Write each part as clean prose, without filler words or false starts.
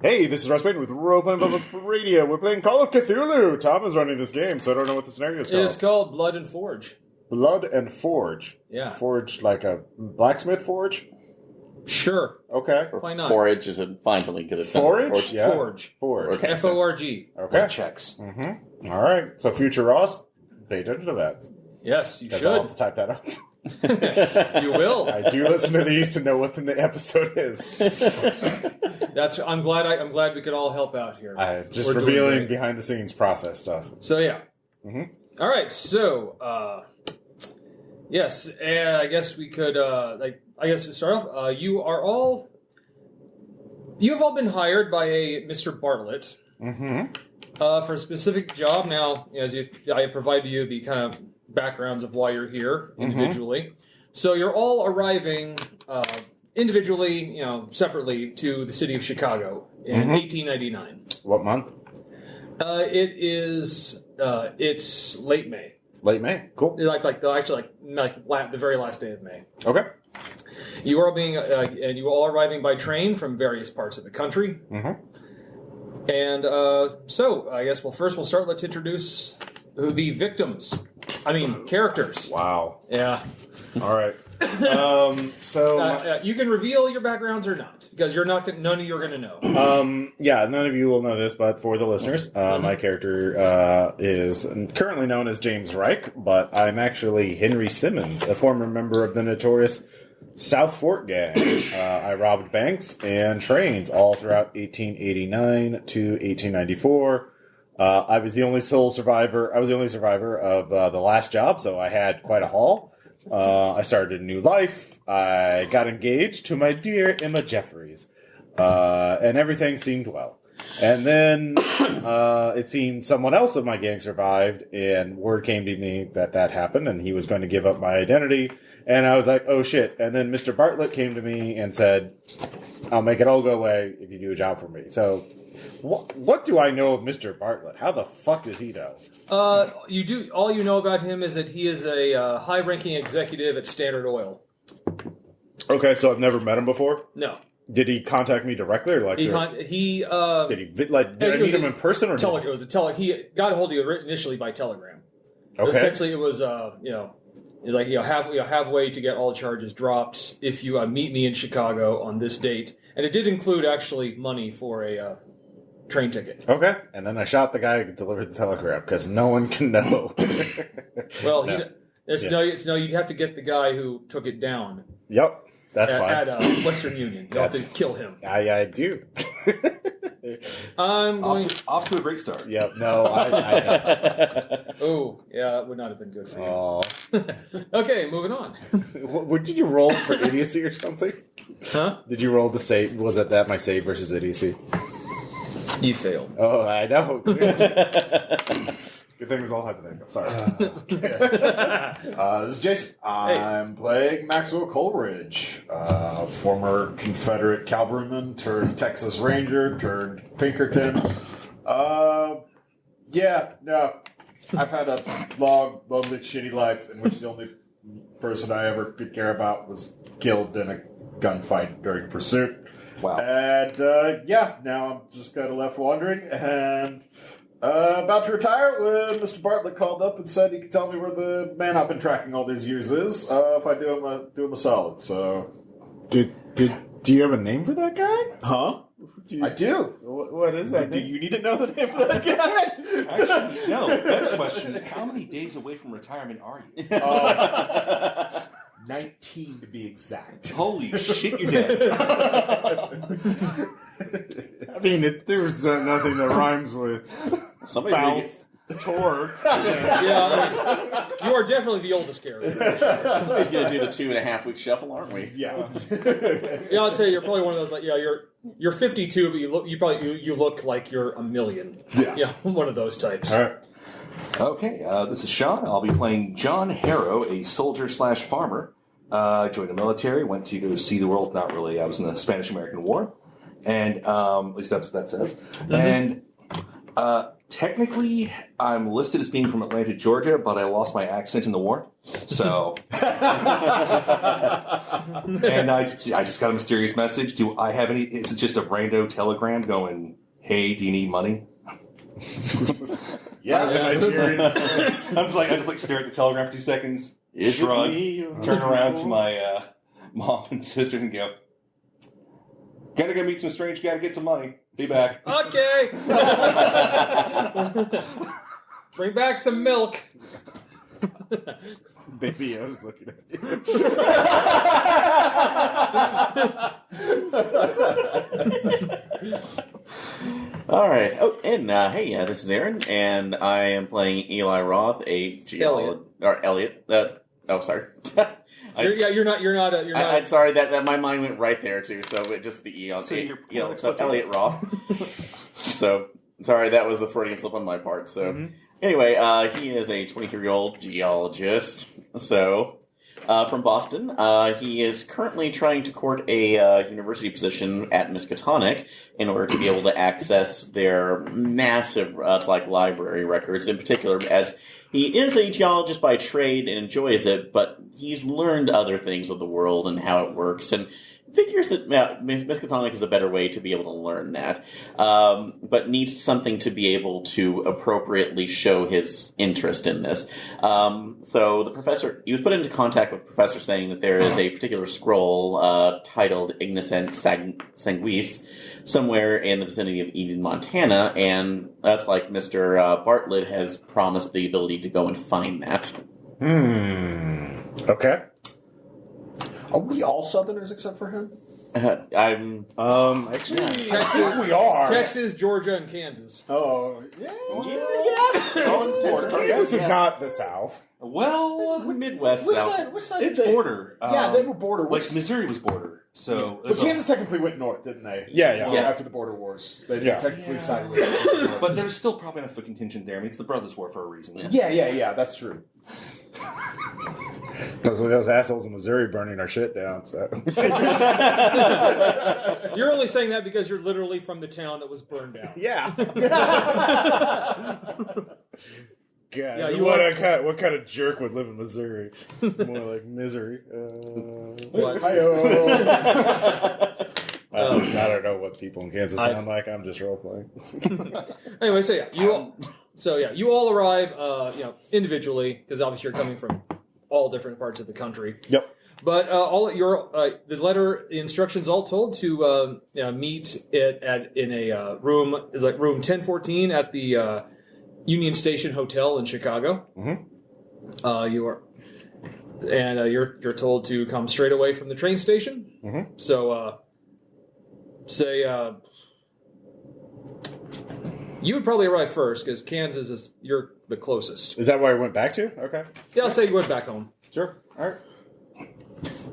Hey, this is Russ Payton with Role Playing Public Radio. We're playing Call of Cthulhu. Tom is running this game, so I don't know what the scenario is called. It is called Blood and Forge. Blood and Forge. Yeah. Forge like a blacksmith forge? Sure. Okay. Why not? Forage is a fine something because it's Forage? Yeah. Forge. Forge. Okay. F-O-R-G. Okay. Checks. Mm-hmm. All right. So, future Ross, pay attention to that. Yes, you I'll have should. to type that up. You will. I do listen to these to know what the episode is. I'm glad we could all help out here. Just We're doing revealing great. behind the scenes process stuff. So yeah. Mm-hmm. All right. So yes, and I guess we could to start off. You have all been hired by a Mr. Bartlett for a specific job. Now, I provide you the kind of backgrounds of why you're here individually. So you're all arriving individually, separately to the city of Chicago in 1899. What month? It's late May. Late May. Cool. Like the very last day of May. Okay. You are and you all arriving by train from various parts of the country. Mm-hmm. And so I guess first we'll start. Let's introduce the victims. Characters. Wow. Yeah. All right. You can reveal your backgrounds or not, because none of you are going to know. None of you will know this, but for the listeners, my character is currently known as James Rike, but I'm actually Henry Simmons, a former member of the notorious South Fork Gang. I robbed banks and trains all throughout 1889 to 1894. I was the only survivor of the last job, so I had quite a haul. I started a new life. I got engaged to my dear Emma Jeffries, and everything seemed well. And then it seemed someone else of my gang survived, and word came to me that happened, and he was going to give up my identity. And I was like, oh shit. And then Mr. Bartlett came to me and said, I'll make it all go away if you do a job for me. So what do I know of Mr. Bartlett? How the fuck does he know? You do. All you know about him is that he is a high-ranking executive at Standard Oil. Okay, so I've never met him before? No. Did he contact me directly, or did I meet him in person, or he got a hold of you initially by telegram. Okay. Essentially, it was have way to get all charges dropped if you meet me in Chicago on this date, and it did include actually money for a train ticket. Okay, and then I shot the guy who delivered the telegram because no one can know. Well, you'd have to get the guy who took it down. Yep. That's fine. At Western Union. You have to kill him. I do. I'm going... Off to a great start. Yep, no, I know. Oh, yeah, that would not have been good for you. Oh. Okay, moving on. What did you roll for idiocy or something? Huh? Did you roll the save? Was that my save versus idiocy? You failed. Oh, I know. Good thing it was all hypothetical. Sorry. This is Jason. I'm playing Maxwell Coleridge, former Confederate cavalryman turned Texas Ranger turned Pinkerton. I've had a long, lonely, shitty life in which the only person I ever could care about was killed in a gunfight during pursuit. Wow. And now I'm just kind of left wandering and about to retire when Mr. Bartlett called up and said he could tell me where the man I've been tracking all these years is if I do him a solid. So, do you have a name for that guy? Huh? I do. What is that? Do you need to know the name for that guy? Actually, no. Better question. How many days away from retirement are you? 19 to be exact. Holy shit, you're dead. I mean, there's nothing that rhymes with mouth, torque. Yeah, you are definitely the oldest character. Somebody's going to do the 2.5 week shuffle, aren't we? Yeah. Yeah, I'd say you're probably one of those. You're 52, but you look like you're a million. Yeah, one of those types. All right. Okay, this is Shaun. I'll be playing John Harrow, a soldier/farmer. Joined the military, went to go see the world. Not really. I was in the Spanish-American War. And at least that's what that says. Mm-hmm. And technically, I'm listed as being from Atlanta, Georgia, but I lost my accent in the war. So, And I just got a mysterious message. Do I have any? Is it just a rando telegram going, "Hey, do you need money?" Yes. I just stare at the telegram for 2 seconds, shrug, turn around to my mom and sister and go, "Gotta go meet some strange guy to get some money. Be back." Okay. Bring back some milk. Baby, I was looking at you. All right. Oh, and hey, this is Aaron, and I am playing Eli Roth, a geologist. Or Elliot. Sorry. You're not. I'm sorry that my mind went right there too. So it just the E on so Elliot Roth. So sorry, that was the Freudian slip on my part. So anyway, he is a 23-year-old geologist. So from Boston, he is currently trying to court a university position at Miskatonic in order to be able to access their massive library records. In particular, as he is a geologist by trade and enjoys it, but he's learned other things of the world and how it works, and figures that Miskatonic is a better way to be able to learn that, but needs something to be able to appropriately show his interest in this. So the professor, he was put into contact with the professor saying that there is a particular scroll titled Ignis Sanguis somewhere in the vicinity of Eden, Montana, and that's like Mr. Bartlett has promised the ability to go and find that. Okay. Are we all Southerners except for him? I'm Actually, Texas, I think we are. Texas, Georgia, and Kansas. Oh, yeah. Kansas is not the South. Well, Midwest Which South. side it's did they? border. Yeah, they were border. Like Missouri was border. So, But Kansas technically went north, didn't they? Yeah. After the border wars, they Yeah. technically sided with. but there's still probably enough of a contingent there. I mean, it's the Brothers' War for a reason. Yeah. That's true. Those assholes in Missouri burning our shit down. So You're only saying that because you're literally from the town that was burned down. yeah. God, Yeah, you what are- what kind of jerk would live in Missouri? More like misery. What? I don't know what people in Kansas sound like. I'm just role playing. Anyway, you all arrive, individually, because obviously you're coming from all different parts of the country. Yep. But the letter, the instructions all told to meet in a room is like room 1014 at the Union Station Hotel in Chicago. You're told to come straight away from the train station. So you would probably arrive first because Kansas you're the closest. Is that where I went back to? Okay. Yeah, I'll say you went back home. Sure. All right.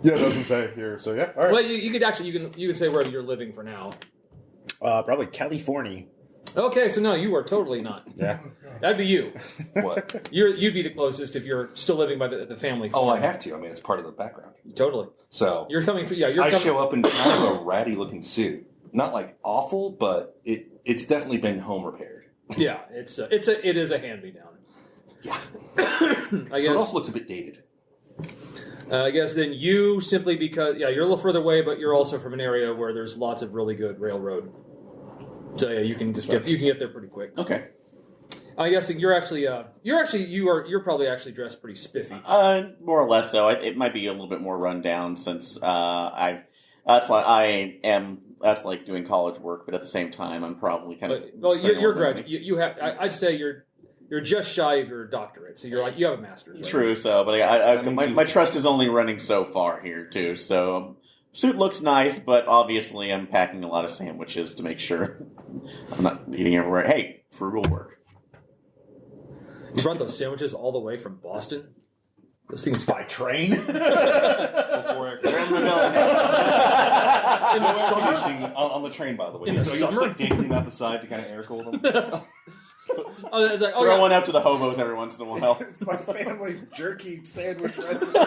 Yeah, it doesn't say here, so yeah. All right. Well, you could actually you can say where you're living for now. Probably California. Okay, so no, you are totally not. Yeah. That'd be you. What? You'd be the closest if you're still living by the family farm. Oh, I have to. I mean, it's part of the background. Totally. So You're coming for I show up in kind of a ratty looking suit. Not like awful, but it's definitely been home repaired. Yeah, it is a hand me down. Yeah. I guess. So it also looks a bit dated. I guess then you simply because you're a little further away, but you're also from an area where there's lots of really good railroad. So yeah, you can get there pretty quick. Okay. I'm guessing you're probably actually dressed pretty spiffy. More or less so. It might be a little bit more run down since that's like doing college work, but at the same time, I'm probably kind of. Well, you're graduate. You have. I'd say you're just shy of your doctorate, so you have a master's. Right? True. So, but my trust is only running so far here too. So, suit looks nice, but obviously, I'm packing a lot of sandwiches to make sure I'm not eating everywhere. Hey, frugal work. You brought those sandwiches all the way from Boston. Those things By train? Before They're in the middle. in the summer. on the train, by the way. In the So you're summer? just like dangling out the side to kind of air cool them. Oh, it's like, Throw one out to the hobos every once in a while. It's my family's jerky sandwich recipe.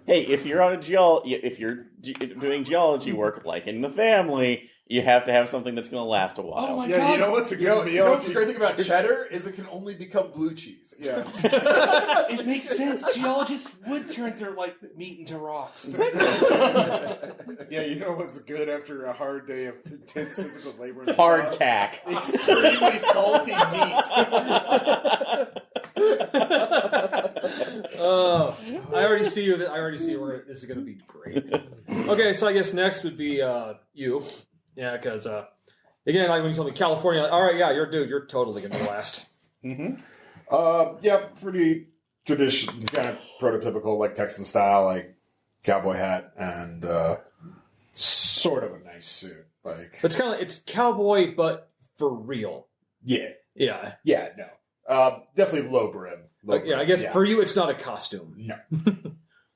Hey, if you're on if you're doing geology work like in the family, you have to have something that's going to last a while. Oh my Yeah, God. you know what's a good meal? You know what's the great thing about cheddar is it can only become blue cheese. Yeah. It makes sense. Geologists would turn their meat into rocks. Yeah, you know what's good after a hard day of intense physical labor? in the sun? Hardtack. Extremely salty meat. Oh, I already see you. I already see where this is going to be great. Okay, so I guess next would be you. Yeah, because again, like when you told me California, all right, yeah, you're totally going to be last. Yeah, pretty traditional, kind of prototypical, like Texan style, like cowboy hat and sort of a nice suit. Like It's kind of it's cowboy, but for real. yeah, Yeah, no, definitely low brim. yeah. I guess for you, it's not a costume. No.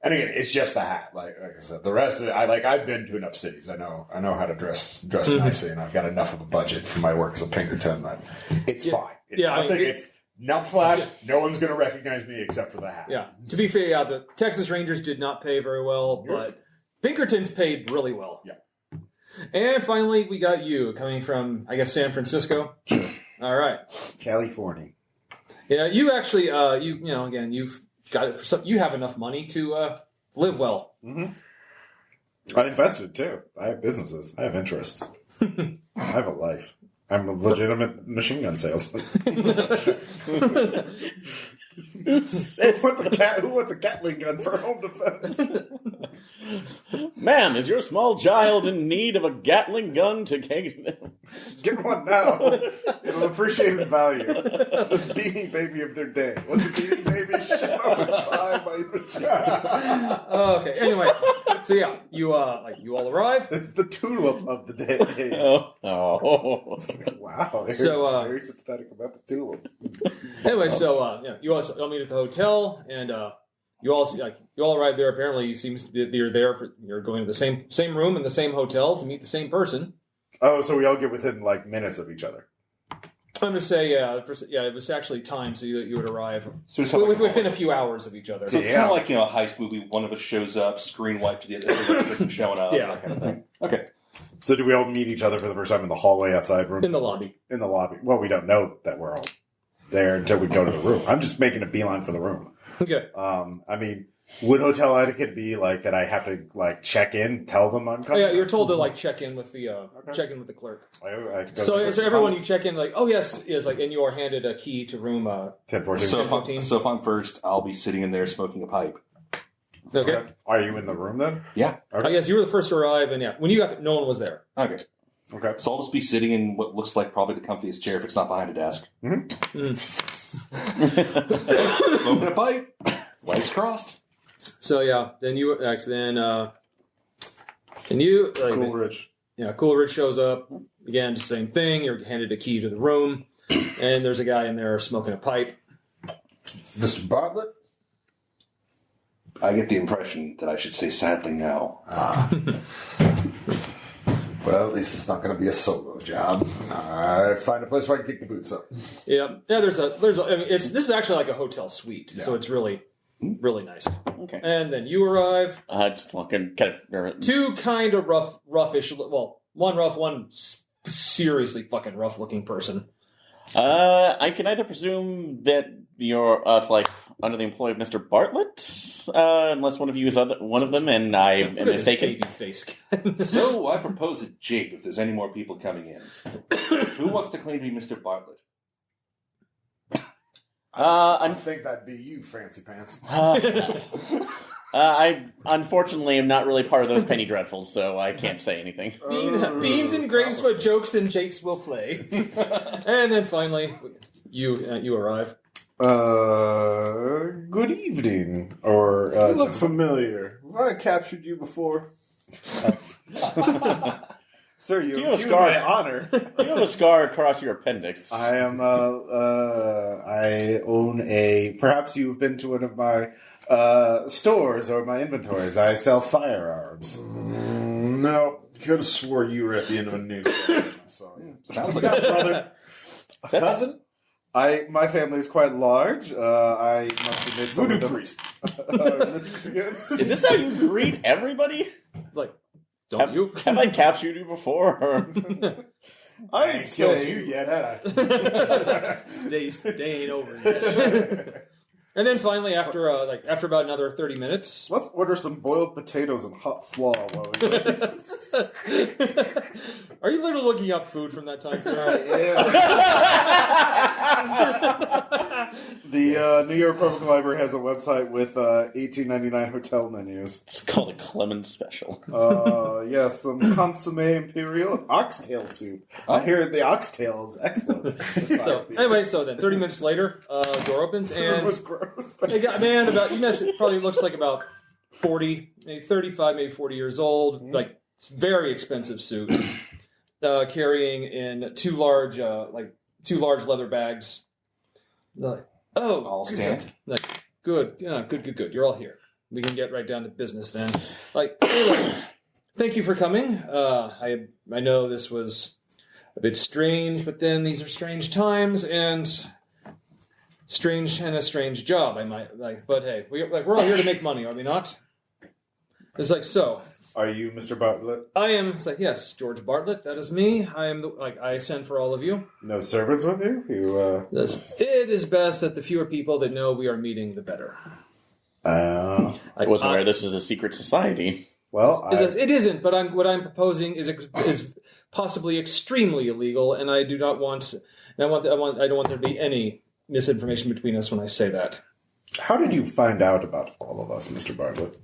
And again, it's just a hat. Like I said, the rest of it, I've been to enough cities. I know how to dress nicely, and I've got enough of a budget for my work as a Pinkerton that it's fine. It's nothing. It's not flash. No one's going to recognize me except for the hat. Yeah. To be fair, yeah, the Texas Rangers did not pay very well, but Pinkerton's paid really well. Yeah. And finally, we got you coming from, I guess, San Francisco. All right. California. Yeah, you actually, again, you've got it for some. You have enough money to live well. Mm-hmm. I invested too. I have businesses. I have interests. I have a life. I'm a legitimate machine gun salesman. Who wants a Gatling gun for home defense? Ma'am, is your small child in need of a Gatling gun to Get one now. It'll appreciate in value. The Beanie Baby of their day. What's a Beanie Baby? Okay. Anyway, so yeah, you all arrive. It's the tulip of the day. Oh. Wow. So, very sympathetic about the tulip. Anyway, so you all meet at the hotel, and you all arrive there. Apparently, it seems to be you're going to the same room in the same hotel to meet the same person. Oh, so we all get within like minutes of each other. I'm going to say, it was actually time, so you would arrive So it's within a few hours of each other. So it's kind of like, a heist movie. One of us shows up, screen wipe to the other person showing up, Yeah. that kind of thing. Okay. So do we all meet each other for the first time in the hallway outside room? In the lobby. In the lobby. Well, we don't know that we're all there until we go to the room. I'm just making a beeline for the room. Okay. I mean, would hotel etiquette be like that I have to like check in, tell them I'm coming? Yeah, you're told to like check in with the clerk. I have to go So everyone you check in like, oh yes, is like, and you are handed a key to room 1014. So if I'm first, I'll be sitting in there smoking a pipe. Okay. Are you in the room then? Yeah. I guess you were the first to arrive, and when you got there, no one was there. Okay. Okay. So I'll just be sitting in what looks like probably the comfiest chair if it's not behind a desk. Smoking a pipe. Legs crossed. So yeah, then Coleridge. Coleridge shows up again. Just the same thing. You're handed a key to the room, and there's a guy in there smoking a pipe. Mr. Bartlett? I get the impression that I should say sadly no. Well, at least it's not going to be a solo job. I find a place where I can kick the boots up. Yeah. There's a. I mean, this is actually like a hotel suite, so it's really nice. Okay. And then you arrive. Just walking kind of... Two kind of roughish. Well, one rough, one seriously fucking rough looking person. I can either presume that you're under the employ of Mr. Bartlett, unless one of you is one of them, and I am mistaken. Baby face. So I propose a jig if there's any more people coming in. Who wants to claim to be Mr. Bartlett? I think that'd be you, fancy pants. I unfortunately am not really part of those penny dreadfuls, so I can't say anything. Beans and grapes, but jokes and japes will play. And then finally, you arrive. Good evening. Or You look familiar. Have I captured you before? Sir, you Do you have a accused scar? my honor. You have a scar across your appendix. I am. I own a. Perhaps you've been to one of my stores or my inventories. I sell firearms. No, could have swore you were at the end of a newspaper. Sounds like a brother. A cousin? My family is quite large. I must admit, Voodoo priest. miscreants. Is this how you greet everybody? Like, Don't you? Have I captured you before? Or... I ain't killed you yet, had I? They ain't over yet. And then finally, after about another 30 minutes... Let's order some boiled potatoes and hot slaw while we wait. Are you literally looking up food from that time period? Yeah. The New York Public Library has a website with $18.99 hotel menus. It's called a Clemens special. Yes, some consomme imperial oxtail soup. I hear the oxtail is excellent. So then 30 minutes later, door opens and was gross. they got a man about it probably looks like about 40, maybe 35, maybe 40 years old, like very expensive suit, carrying in two large leather bags. Like, oh, All stand. Like, good. You're all here. We can get right down to business then. Like, anyway, thank you for coming. I know this was a bit strange, but then these are strange times and a strange job. I might like, but hey, we're all here to make money, are we not? It's like so. Are you Mr. Bartlett? I am. It's like yes, George Bartlett. That is me. I am I send for all of you. No servants with you? It is best that the fewer people that know we are meeting, the better. I wasn't aware this is a secret society. Well, it isn't. But what I'm proposing is possibly extremely illegal, and I do not want. I don't want there to be any misinformation between us when I say that. How did you find out about all of us, Mr. Bartlett?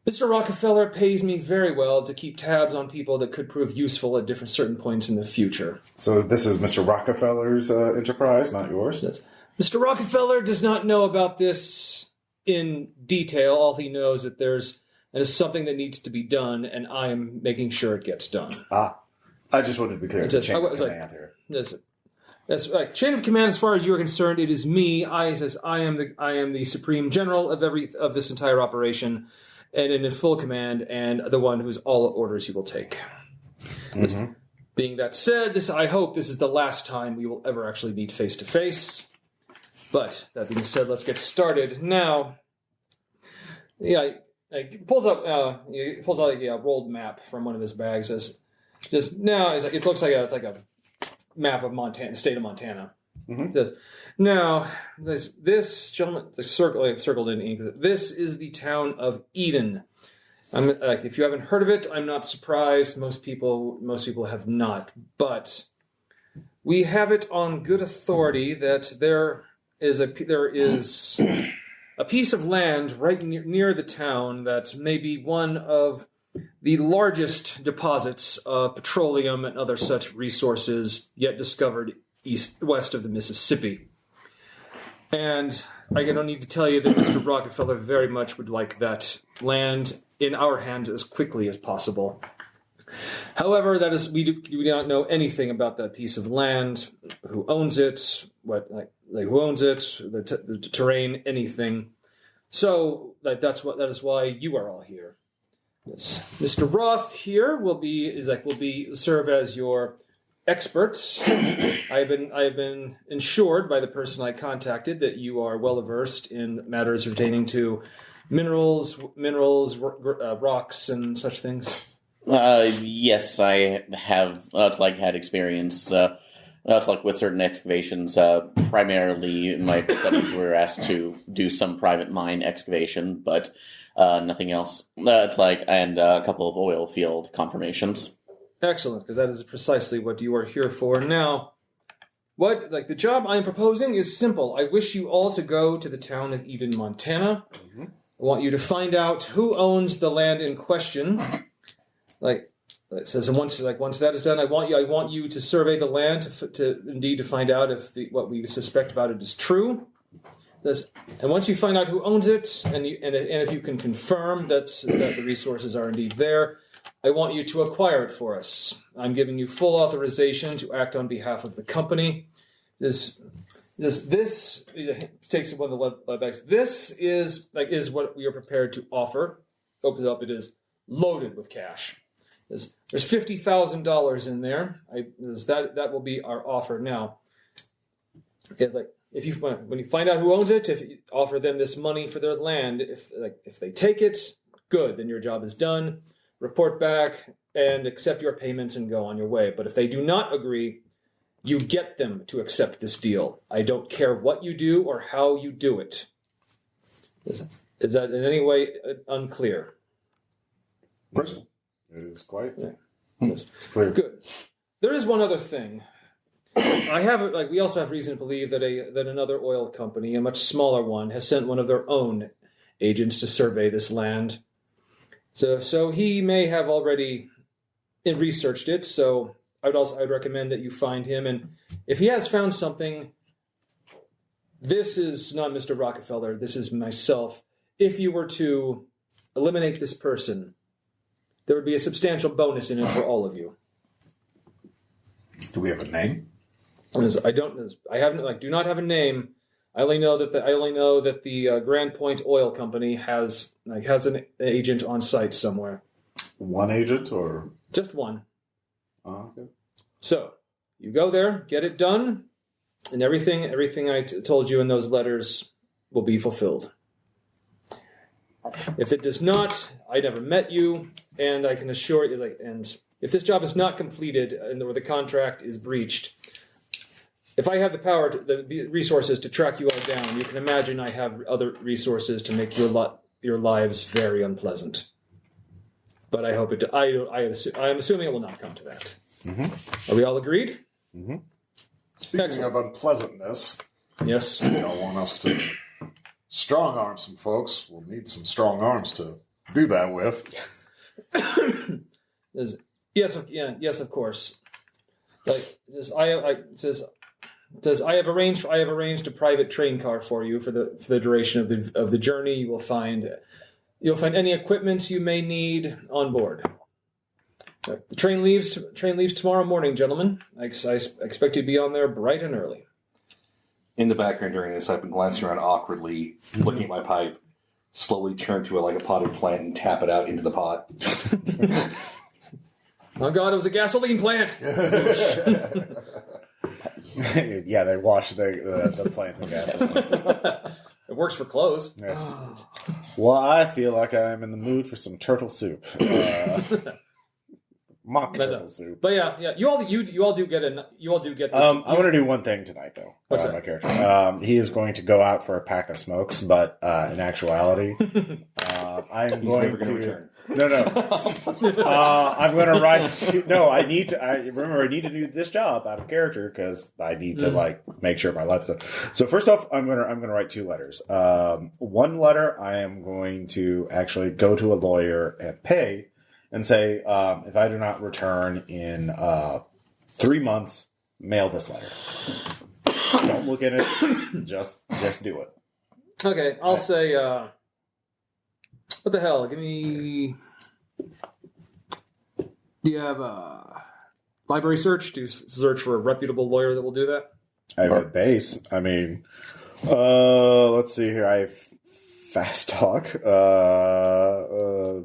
Mr. Rockefeller pays me very well to keep tabs on people that could prove useful at different certain points in the future. So this is Mr. Rockefeller's enterprise, not yours? Yes. Mr. Rockefeller does not know about this in detail. All he knows is that is something that needs to be done, and I am making sure it gets done. I just wanted to be clear. It's a chain of command here. That's right. Chain of command, as far as you are concerned, it is me. I am the supreme general of this entire operation, and in full command, and the one whose all orders you will take. Mm-hmm. Being that said, I hope this is the last time we will ever actually meet face to face. But that being said, let's get started now. Yeah, he pulls out a rolled map from one of his bags. It looks like a map of Montana, the state of Montana. Mm-hmm. It says, now, this gentleman, circled in ink, this is the town of Eden. If you haven't heard of it, I'm not surprised. Most people have not. But we have it on good authority that there is a piece of land right near the town that may be one of the largest deposits of petroleum and other such resources yet discovered west of the Mississippi. And I don't need to tell you that Mr. Rockefeller very much would like that land in our hands as quickly as possible. However, we do not know anything about that piece of land, who owns it, who owns it, the terrain, anything. So that is why you are all here. Yes. Mr. Roth here will serve as your expert. I have been ensured by the person I contacted that you are well versed in matters pertaining to minerals, rocks, and such things. Yes, I have. Had experience. With certain excavations. Primarily, in my studies, we were asked to do some private mine excavation, but nothing else. And a couple of oil field confirmations. Excellent, because that is precisely what you are here for. Now, the job I am proposing is simple. I wish you all to go to the town of Eden, Montana. Mm-hmm. I want you to find out who owns the land in question. It says, and once that is done, I want you to survey the land to find out if what we suspect about it is true. And once you find out who owns it, and if you can confirm that the resources are indeed there, I want you to acquire it for us. I'm giving you full authorization to act on behalf of the company. This takes one of the lead bags. This is what we are prepared to offer. Opens up. It is loaded with cash. There's $50,000 in there. That will be our offer now. When you find out who owns it, if you offer them this money for their land, if they take it, good, then your job is done. report back, and accept your payments and go on your way. But if they do not agree, you get them to accept this deal. I don't care what you do or how you do it. Is that in any way unclear? Crystal. It is quite Yes. clear. Good. There is one other thing. We also have reason to believe that another oil company, a much smaller one, has sent one of their own agents to survey this land. So he may have already researched it. So I'd recommend that you find him, and if he has found something, this is not Mr. Rockefeller. This is myself. If you were to eliminate this person, there would be a substantial bonus in it for all of you. Do we have a name? Do not have a name. I only know that the Grand Point Oil Company has an agent on site somewhere. One agent or Just one. oh, okay. So you go there, get it done, and everything I told you in those letters will be fulfilled. If it does not, I never met you, and I can assure you, and if this job is not completed or the contract is breached, if I have the resources to track you all down, you can imagine I have other resources to make your lives very unpleasant. But I hope I'm assuming it will not come to that. Mm-hmm. Are we all agreed? Mm-hmm. Speaking Excellent. of unpleasantness, Yes. you don't want us to strong arm some folks. We'll need some strong arms to do that with. Yes, of course. It says I have arranged a private train car for you for the duration of the journey. You'll find any equipment you may need on board. The train leaves tomorrow morning, gentlemen. I expect you to be on there bright and early. In the background during this, I've been glancing around awkwardly, looking at my pipe, slowly turn to it like a potted plant and tap it out into the pot. Oh God, it was a gasoline plant. Yeah, they wash the plants and gasoline. It works for clothes. Yes. Well, I feel like I'm in the mood for some turtle soup. Mock turtle soup. But yeah, you all do get this. I want to do one thing tonight, though. What's that? My character. He is going to go out for a pack of smokes, but in actuality, I'm going to return. No. I'm going to ride. No, I need to do this job out of character because I need to make sure my life. So first off, I'm going to write 2 letters. One letter, I am going to actually go to a lawyer and pay. And say, if I do not return in 3 months, mail this letter. Don't look at it. Just do it. Okay, I'll say, what the hell? Give me... Do you have a library search? Do you search for a reputable lawyer that will do that? I have a base. I mean, let's see here. I have fast talk.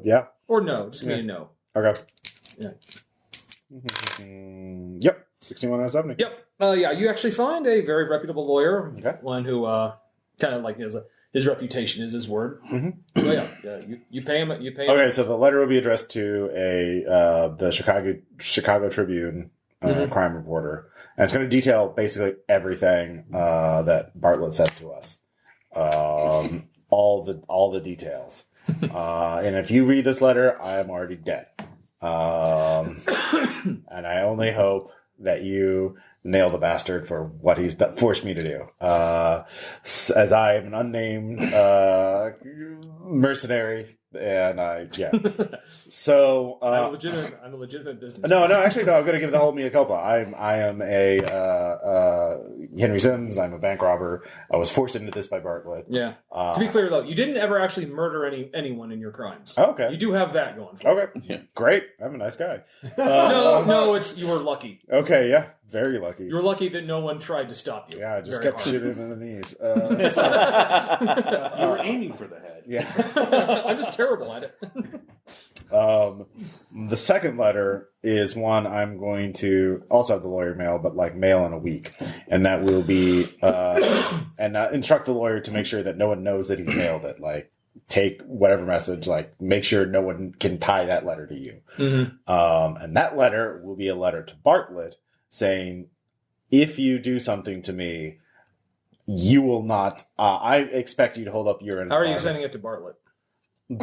Yeah. Or no, just give me a no. Okay. Yeah. Yep. 61 out of 70. Yep. Yeah, you actually find a very reputable lawyer. Okay. One who kind of like his reputation is his word. Mm-hmm. So yeah, you pay him. Okay, so the letter will be addressed to the Chicago Tribune crime reporter, and it's going to detail basically everything that Bartlett said to us. All the details. And if you read this letter, I am already dead. And I only hope that you nail the bastard for what he's forced me to do. As I am an unnamed mercenary, and So I'm a legitimate business. No, actually, I'm going to give the whole mea culpa. I am a Henry Sims. I'm a bank robber. I was forced into this by Bartlett. Yeah. To be clear, though, you didn't ever actually murder anyone in your crimes. Okay. You do have that going for you. Okay. Yeah. Great. I'm a nice guy. No, you were lucky. Okay, yeah. Very lucky. You were lucky that no one tried to stop you. Yeah, I just kept shooting in the knees. You were aiming for the head. Yeah. I'm just terrible at it. The second letter is one I'm going to also have the lawyer mail, but mail in a week. And that will be, instruct the lawyer to make sure that no one knows that he's mailed it. take whatever message, like make sure no one can tie that letter to you. And that letter will be a letter to Bartlett saying, if you do something to me, you will not, I expect you to hold up your end. How are you sending it to Bartlett?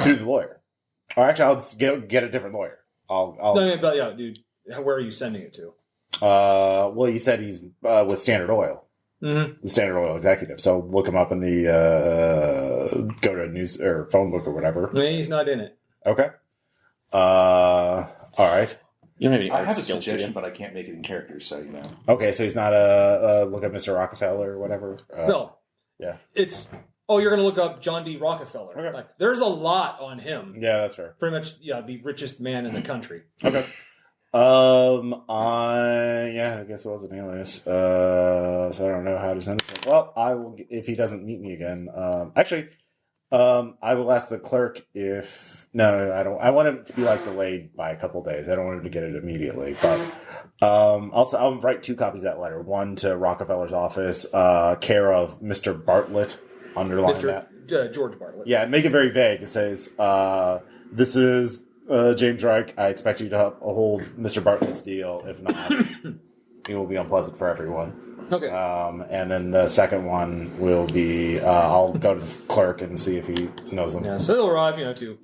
Through the lawyer. Or actually, I'll just get a different lawyer. But yeah, dude, where are you sending it to? Well, you said he's with Standard Oil. The Standard Oil executive. So look him up in the go to news or phone book or whatever. No, he's not in it. Okay. All right. You don't have any I art have a skills, suggestion, but I can't make it in character, so you know. Okay, so he's not look up Mr. Rockefeller or whatever. No. Yeah. It's you're going to look up John D. Rockefeller. Okay. Like, there's a lot on him. Yeah, that's fair. Pretty much, the richest man in the country. Okay. I guess it was an alias. So I don't know how to send it. Well, I will if he doesn't meet me again. I will ask the clerk if no, I don't. I want him to be like delayed by a couple days. I don't want him to get it immediately. But I'll write 2 copies of that letter. One to Rockefeller's office, care of Mr. Bartlett. Underline that. George Bartlett. Yeah, make it very vague. It says, "This is." James Rike, I expect you to uphold Mr. Bartlett's deal. If not, it will be unpleasant for everyone. Okay. And then the second one will be I'll go to the clerk and see if he knows him. Yeah, so he'll arrive, to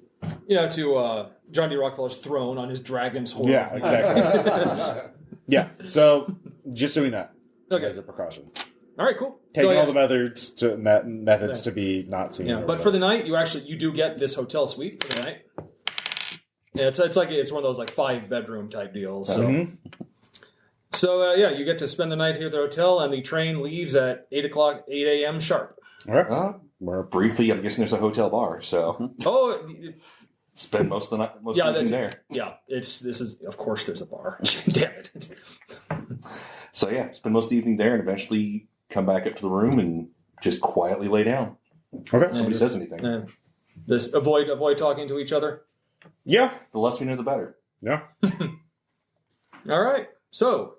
John D. Rockefeller's throne on his dragon's horn. Yeah, exactly. Yeah, so just doing that as a precaution. All right, cool. Taking all the methods to be not seen. Yeah, but for the night, you do get this hotel suite for the night. Yeah, it's one of those like 5-bedroom type deals. So, you get to spend the night here at the hotel, and the train leaves at 8 a.m. sharp. All right. Briefly, I'm guessing there's a hotel bar, so spend most of the night, most of the evening there. Yeah, of course there's a bar. Damn it. So spend most of the evening there, and eventually come back up to the room and just quietly lay down. Okay. Somebody says anything. Just avoid talking to each other. Yeah. The less we know, the better. Yeah. All right. So,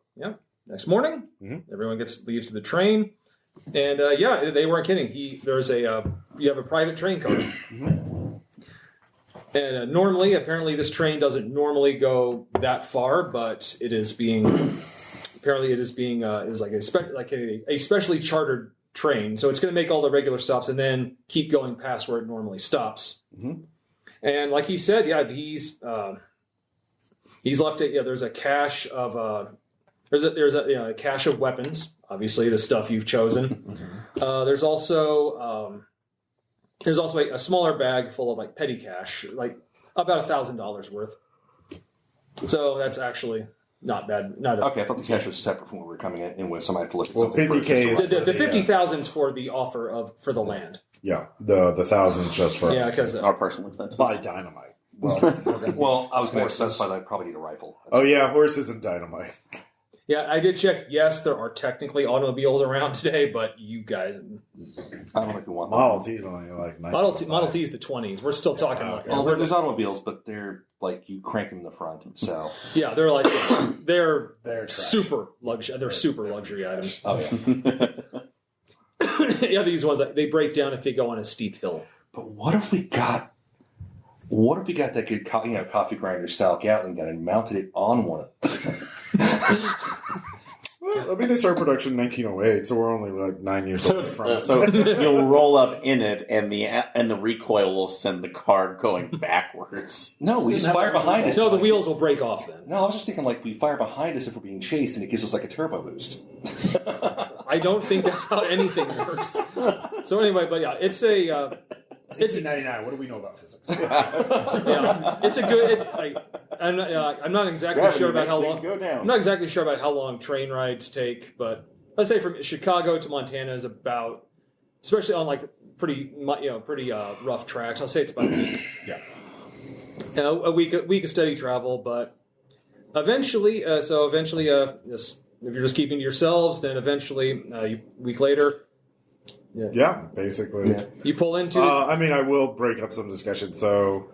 next morning, everyone leaves to the train, and they weren't kidding. You have a private train car, and apparently, this train doesn't normally go that far, but it is being is like a specially chartered train. So it's going to make all the regular stops and then keep going past where it normally stops. And like he said, he's left it. Yeah, there's a cache of there's a cache of weapons. Obviously, the stuff you've chosen. There's also a smaller bag full of like petty cash, like about $1,000 worth. So that's actually not bad. Okay, I thought the cash was separate from where we were coming in with. So I have to look at well, something. 50K is the 50,000's for the offer for the land. Yeah, the 1,000's just for us. Because our personal expenses. Buy dynamite. Well, I was going to specify that I probably need a rifle. Horses and dynamite. Yeah, I did check. Yes, there are technically automobiles around today, but you guys... I don't think we want them. Model T's only like... Model T's the 20s. We're still talking like... Well, there's automobiles, but they're like, you crank them in the front, so... Yeah, they're like... they're super luxury. They're super luxury items. Oh, yeah. These ones, they break down if they go on a steep hill. But what if we got that good coffee grinder style Gatling gun and mounted it on one of them? Well, they started production in 1908, so we're only like 9 years old. So you'll roll up in it, and the recoil will send the car going backwards. No, we just fire behind us. No, the wheels will break off then. No, I was just thinking like we fire behind us if we're being chased, and it gives us like a turbo boost. I don't think that's how anything works. So anyway, but it's a... It's 1899. What do we know about physics? It's a good... I'm not exactly sure about how long... Go down. I'm not exactly sure about how long train rides take, but let's say from Chicago to Montana is about, especially on like pretty rough tracks. I'll say it's about a week. Yeah. A week of steady travel, but eventually, if you're just keeping to yourselves, then eventually a week later. Yeah, basically. Yeah. You pull into... I will break up some discussion. So,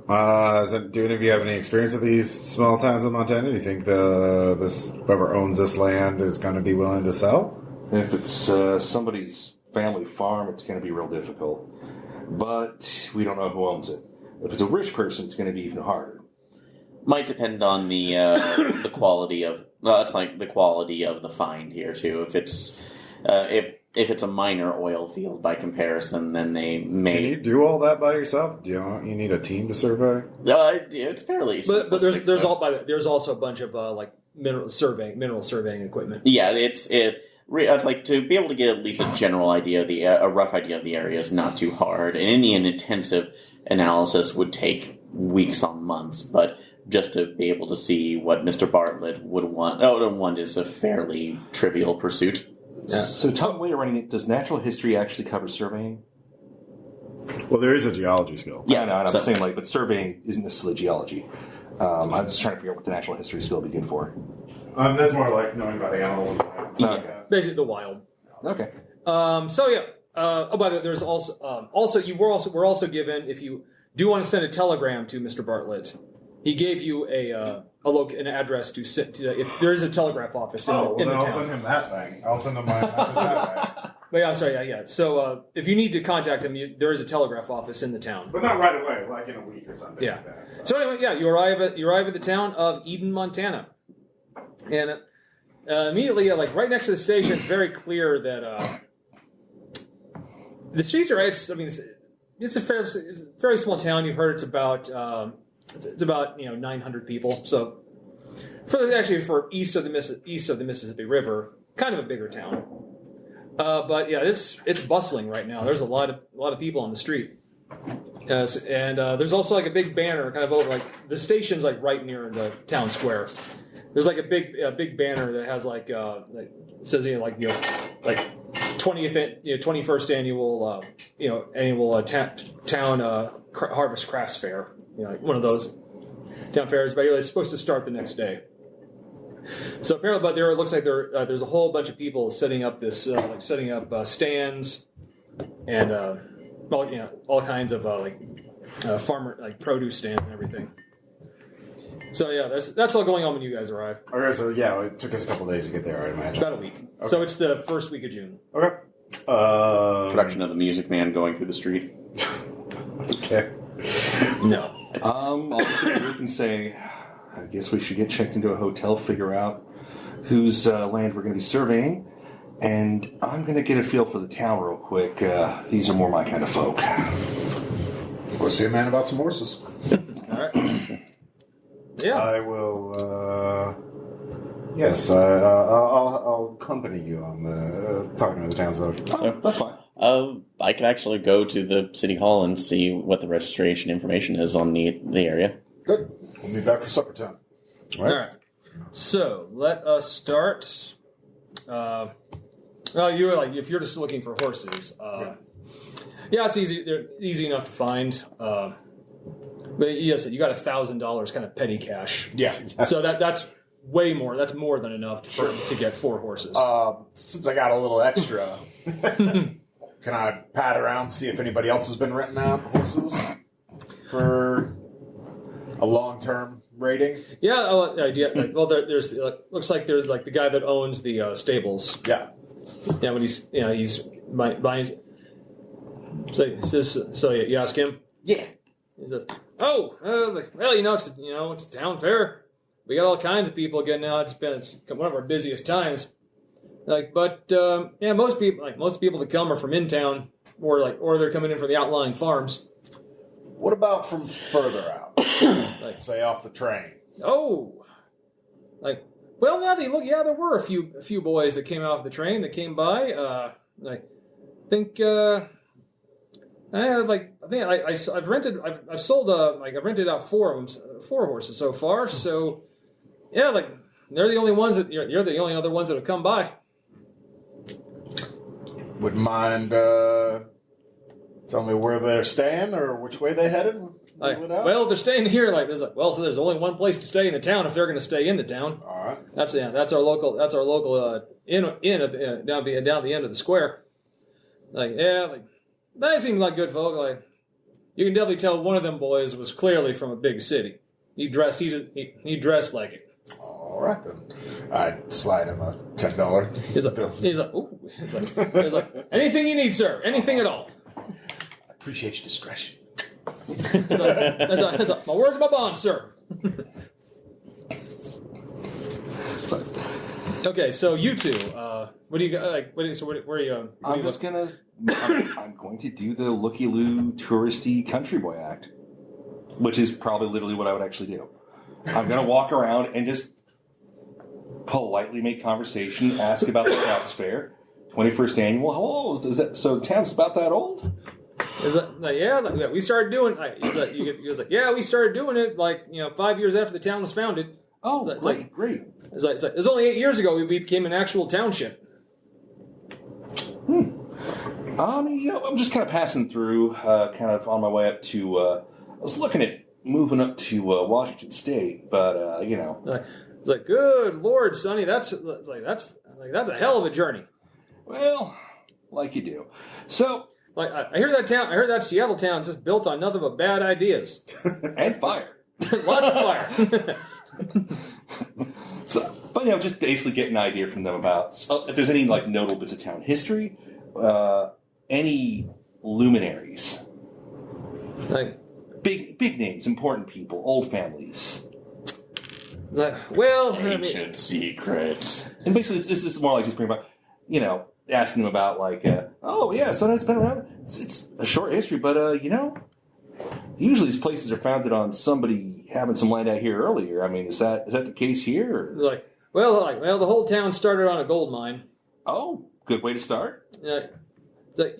do any of you have any experience with these small towns in Montana? Do you think whoever owns this land is going to be willing to sell? If it's somebody's family farm, it's going to be real difficult. but we don't know who owns it. If it's a rich person, it's going to be even harder. Might depend on the the quality of. Well, it's like the quality of the find here too. If it's if it's a minor oil field by comparison, then they may. Can you do all that by yourself? Do you need a team to survey? It's fairly. But there's also a bunch of like mineral surveying equipment. Yeah, it's like to be able to get at least a general idea of a rough idea of the area is not too hard. And any intensive analysis would take weeks on months, but just to be able to see what Mr. Bartlett would want is a fairly trivial pursuit. Yeah. So, Tom, while you're running it, does natural history actually cover surveying? Well, there is a geology skill. Yeah, no, I'm saying but surveying isn't necessarily geology. I'm just trying to figure out what the natural history skill would be good for. That's more like knowing about animals and plants. Okay. Basically, the wild. Okay. So yeah. By the way, there's also you were also given, if you do want to send a telegram to Mr. Bartlett, he gave you an address to sit to, if there is a telegraph office in the then town. I'll send him that thing. I'll send him my message that way. But yeah, I'm sorry, yeah. So if you need to contact him, there is a telegraph office in the town. But not right away, like in a week or something Yeah. like that. So anyway, yeah, you arrive at the town of Eden, Montana, and immediately, like right next to the station, it's very clear that the streets are. It's a very small town. You've heard it's about 900 people. So for east of the Mississippi River, kind of a bigger town. But yeah, it's bustling right now. There's a lot of people on the street, and there's also like a big banner kind of over like the station's like right near the town square. There's like a big banner that has like says 21st annual town harvest crafts fair. Like one of those town fairs, but it's supposed to start the next day. So apparently, but it looks like there's a whole bunch of people setting up stands and all kinds of farmer produce stands and everything. So yeah, that's all going on when you guys arrive. Okay, so yeah, it took us a couple days to get there, I imagine. About a week. Okay. So it's the first week of June. Okay. Production of the Music Man going through the street. Okay. No. I'll look at the group and say, I guess we should get checked into a hotel, figure out whose land we're going to be surveying, and I'm going to get a feel for the town real quick. These are more my kind of folk. Go see a man about some horses. All right. Yeah. I will. Yes, I'll accompany you on the talking to the townsfolk. So, That's fine. I could actually go to the city hall and see what the registration information is on the area. Good. We'll be back for supper time. All right. So let us start. Well, you were if you're just looking for horses. Yeah, it's easy. They're easy enough to find. But yes, you got $1,000 kind of petty cash. Yeah. So that's way more. That's more than enough to get 4 horses. Since I got a little extra, can I pat around, see if anybody else has been renting out horses for a long-term rating? Yeah. There's looks like there's the guy that owns the stables. Yeah. Yeah, when he's buying. So you ask him. Yeah. He says, "Oh, it's a town fair. We got all kinds of people getting out. It's one of our busiest times. Most people that come are from in town, or they're coming in from the outlying farms. What about from further out? Say off the train. Oh, now that you look, yeah, there were a few boys that came off the train that came by. I've rented out 4 of them, 4 horses so far. So, yeah, they're the only ones that you're the only other ones that have come by. Wouldn't mind tell me where they're staying or which way they headed? They're staying here. So there's only one place to stay in the town if they're going to stay in the town. All right. That's our local inn down the end of the square. They seem like good folk. You can definitely tell one of them boys was clearly from a big city. He dressed like it. All right then. I'd slide him a $10 He's like, ooh. He's like, anything you need, sir. Anything at all. Appreciate your discretion. That's my word's my bond, sir. Sorry. Okay, so you two, what do you like? Where are you? I'm going to do the looky-loo touristy country boy act, which is probably literally what I would actually do. I'm going to walk around and just politely make conversation, ask about the town's fair, 21st annual. How old is that? So the town's about that old? Is that we started doing? He was like, yeah, we started doing it 5 years after the town was founded. Oh, great. It's like it was only 8 years ago we became an actual township. I'm just kind of passing through, kind of on my way up to. I was looking at moving up to Washington State, but It's like, good Lord, Sonny, that's a hell of a journey. Well, like you do. So, I hear that Seattle town just built on nothing but bad ideas and fire. Lots of fire. So, but just basically get an idea from them about if there's any notable bits of town history, any luminaries, big names, important people, old families. Ancient secrets. And basically, this is more like just bringing about, asking them about so it's been around. It's a short history, but usually these places are founded on somebody having some land out here earlier. I mean, is that the case here? Or? The whole town started on a gold mine. Oh, good way to start. It's like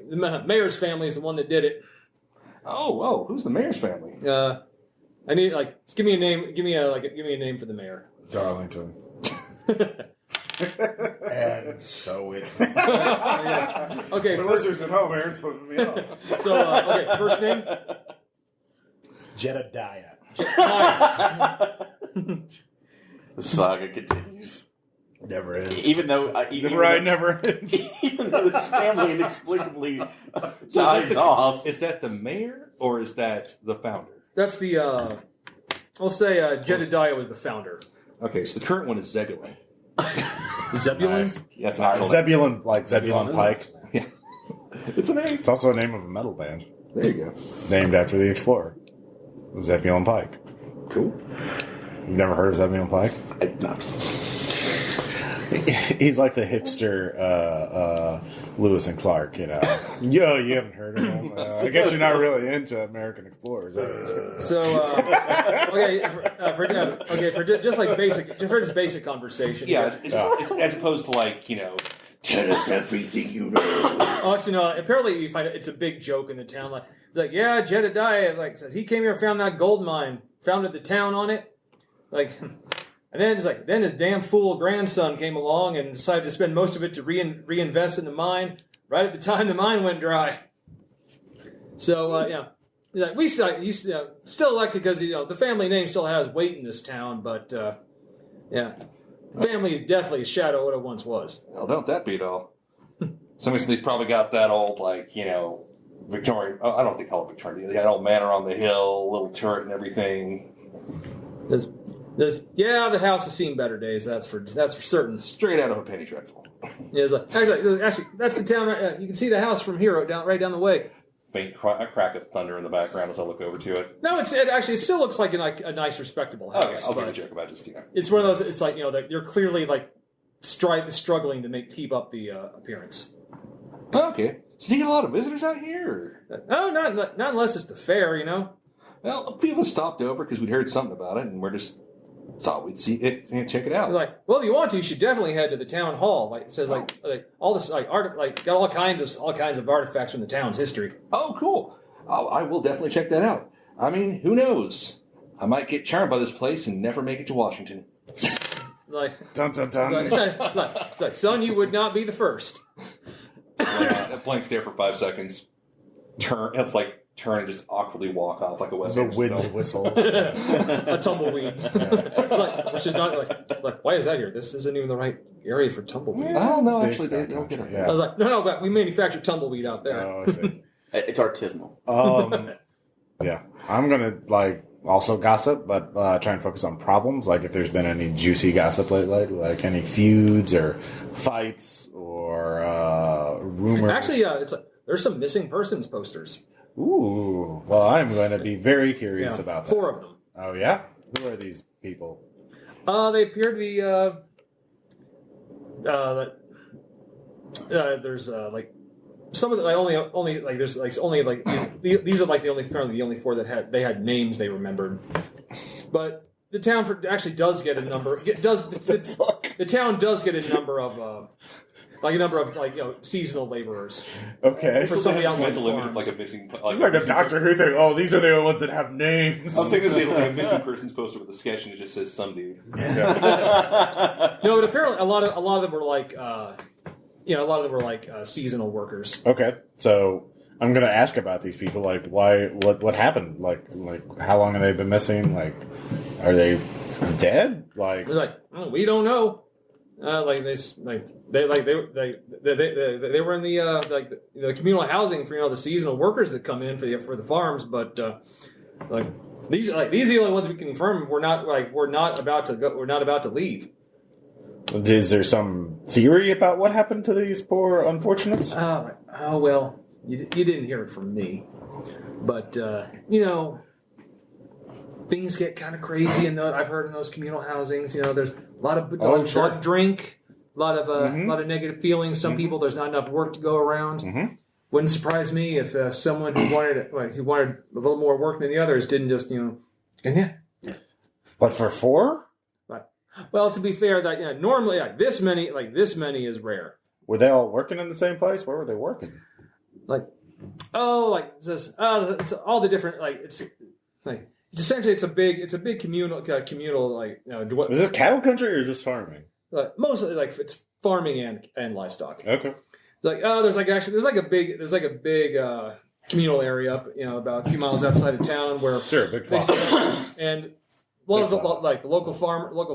the mayor's family is the one that did it. Oh, who's the mayor's family? I need just give me a name. Give me a name for the mayor. Darlington. And so it. Okay, for listeners at home, Aaron's flipping me off. So, first name? Jedediah. The saga continues. Never ends. Even though never ends. Even though this family inexplicably dies off. Is that the mayor or is that the founder? That's the. I'll say Jedediah was the founder. Okay, so the current one is Zebulon. Zebulon? Nice. Yeah, it's not Zebulon, like Zebulon Pike. Yeah. It's a name. It's also a name of a metal band. There you go. Named after the explorer. Zebulon Pike. Cool. You've never heard of Zebulon Pike? No. He's like the hipster Lewis and Clark, you haven't heard of him. I guess you're not really into American explorers. So, for just basic conversation. Yeah, it's as opposed to tell us everything you know. Oh, actually, no. Apparently, you find it's a big joke in the town. Jedediah says he came here and found that gold mine, founded the town on it, and then his damn fool grandson came along and decided to spend most of it to reinvest in the mine right at the time the mine went dry. So he's still elected because the family name still has weight in this town, but the family is definitely a shadow of what it once was. Well, don't that beat all? Somebody's probably got that old Victorian. Oh, I don't think call it Victorian. They got old manor on the hill, little turret and everything. The house has seen better days. That's for certain. Straight out of A Penny Dreadful. Yeah, actually, that's the town. You can see the house from here, right down the way. Faint crack of thunder in the background as I look over to it. No, it still looks like a nice, respectable house. Okay, I'll give a joke about it. It's one of those. It's they're clearly struggling to keep up the appearance. Okay, so do you get a lot of visitors out here? No, not unless it's the fair, Well, a few of us stopped over because we'd heard something about it, and we're just thought we'd see it and check it out. If you want to, you should definitely head to the town hall. It says all this art, got all kinds of artifacts from the town's history. Oh, cool! I will definitely check that out. I mean, who knows? I might get charmed by this place and never make it to Washington. Dun dun dun. Son, you would not be the first. Blank stare for 5 seconds. Turn and just awkwardly walk off like a West Coast film. The wind whistles. A tumbleweed. Which is not why is that here? This isn't even the right area for tumbleweed. Oh, no, actually, they don't get it. Yeah. I was no, but we manufacture tumbleweed out there. Oh, I see. It's artisanal. Yeah. I'm going to, also gossip, but try and focus on problems. If there's been any juicy gossip lately, any feuds or fights or rumors. Actually, it's there's some missing persons posters. Ooh. Well, I'm going to be very curious about that. 4 of them. Oh, yeah? Who are these people? They appear to be, there's, like, some of the, like, only, like, there's, like, only, like, these are, like, apparently the only 4 that they had names they remembered. But the town actually does get a number, the town does get a number of, seasonal laborers. Okay. For somebody out like on a limit of farms. like a missing. It's like a Doctor Who thing. Oh, these are the ones that have names. I'm thinking it's like a missing persons poster with a sketch and it just says some dude. No, but apparently a lot of them were like, seasonal workers. Okay, so I'm going to ask about these people. Like, why? What happened? Like, how long have they been missing? Like, are they dead? Like, They're like, we don't know. They were in the communal housing for the seasonal workers that come in for the farms, but these are the only ones we can confirm. We're not about to leave. is there some theory about what happened to these poor unfortunates? Oh well, you didn't hear it from me, but things get kind of crazy I've heard in those communal housings. There's a lot of drink, a lot of negative feelings. Some people, there's not enough work to go around. Mm-hmm. Wouldn't surprise me if someone who wanted a little more work than the others didn't just But for 4? Right. Well, to be fair, that normally this many is rare. Were they all working in the same place? Where were they working? It's all the different it's essentially it's a big communal Is this cattle country or is this farming? Mostly it's farming and livestock. Okay. There's a big communal area up about a few miles outside of town where big farm. And a lot of the local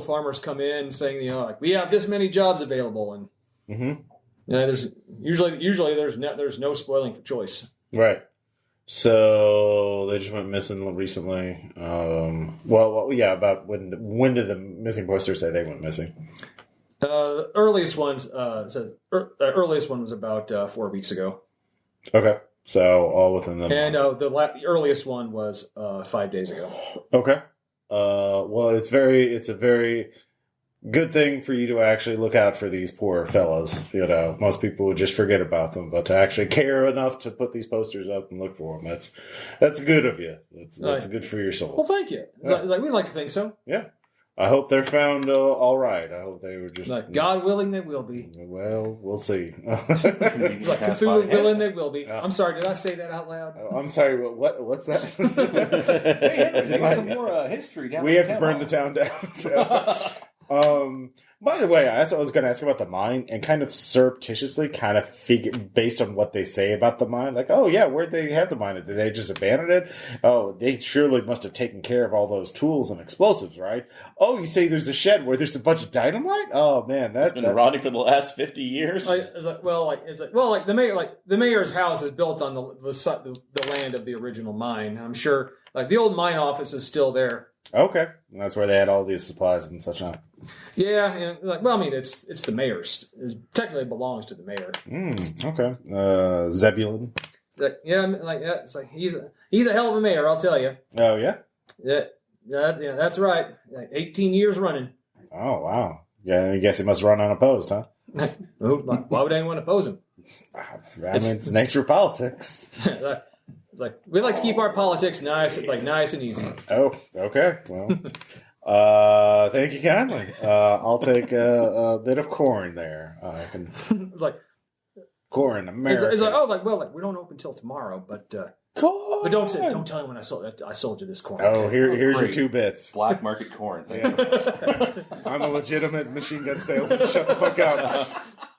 farmers come in saying we have this many jobs available and there's usually there's no spoiling for choice. Right. So they just went missing recently. About when did the missing posters say they went missing? The earliest one was about 4 weeks ago. Okay, so all within the month. The earliest one was 5 days ago. Okay. Well, it's a very good thing for you to actually look out for these poor fellas. Most people would just forget about them, but to actually care enough to put these posters up and look for them, that's good of you. That's good for your soul. Well, thank you. We'd like to think so. Yeah. I hope they're found all right. I hope they were just... God willing, they will be. Well, we'll see. Cthulhu willing, they will be. I'm sorry, did I say that out loud? I'm sorry, what's that? Hey, get some more history down. We have to burn the town down. By the way, that's what I was going to ask about the mine, and kind of surreptitiously figure, based on what they say about the mine, where'd they have the mine? Did they just abandon it? Oh, they surely must have taken care of all those tools and explosives, right? Oh, you say there's a shed where there's a bunch of dynamite? Oh man, that's been rotting for the last 50 years. The mayor's house is built on the land of the original mine. I'm sure, the old mine office is still there. Okay, and that's where they had all these supplies and such on. Yeah, and it's the mayor's. It technically belongs to the mayor. Okay, Zebulon. It's he's a hell of a mayor, I'll tell you. Oh yeah. Yeah, that's right. 18 years running. Oh wow. Yeah, I guess he must run unopposed, huh? Why would anyone oppose him? It's nature of politics. We like to keep our politics nice and easy. Oh, okay. Well, thank you kindly. I'll take a bit of corn there. I can corn, America. We don't open till tomorrow, but corn. But don't tell him when I sold you this corn. Oh, here's your 2 bits. Black market corn. I'm a legitimate machine gun salesman. Shut the fuck up.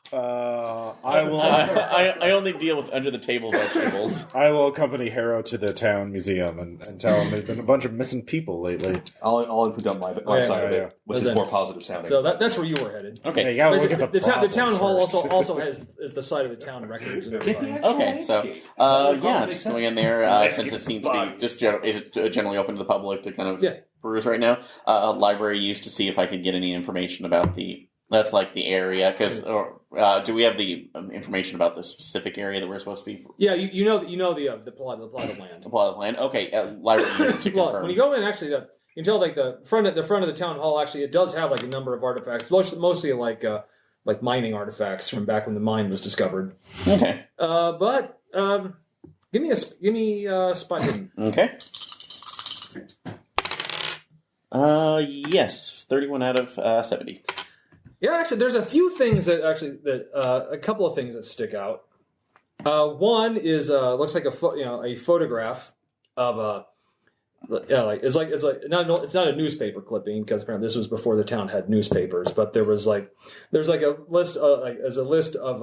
I will. I only deal with under the table vegetables. I will accompany Harrow to the town museum and tell him there's been a bunch of missing people lately. I'll include on my side of it, which is more positive sounding. So that's where you were headed. Okay, you gotta look at the town hall also is the site of the town records. And okay, so just going in there since it seems to be just generally open to the public to kind of peruse right now. Library used to see if I could get any information about the That's like the area, because do we have the information about the specific area that we're supposed to be? Yeah, you know the plot of land. The plot of land. Okay, library to Well, confirm. when you go in, actually, you can tell like the front of the town hall. Actually, it does have like a number of artifacts, mostly like mining artifacts from back when the mine was discovered. Okay. But give me a spot hidden. Okay. Yes, 31 out of 70. Yeah, actually, there's a few things a couple of things that stick out. One is looks like a photograph of it's not a newspaper clipping, because apparently this was before the town had newspapers, but there's a list of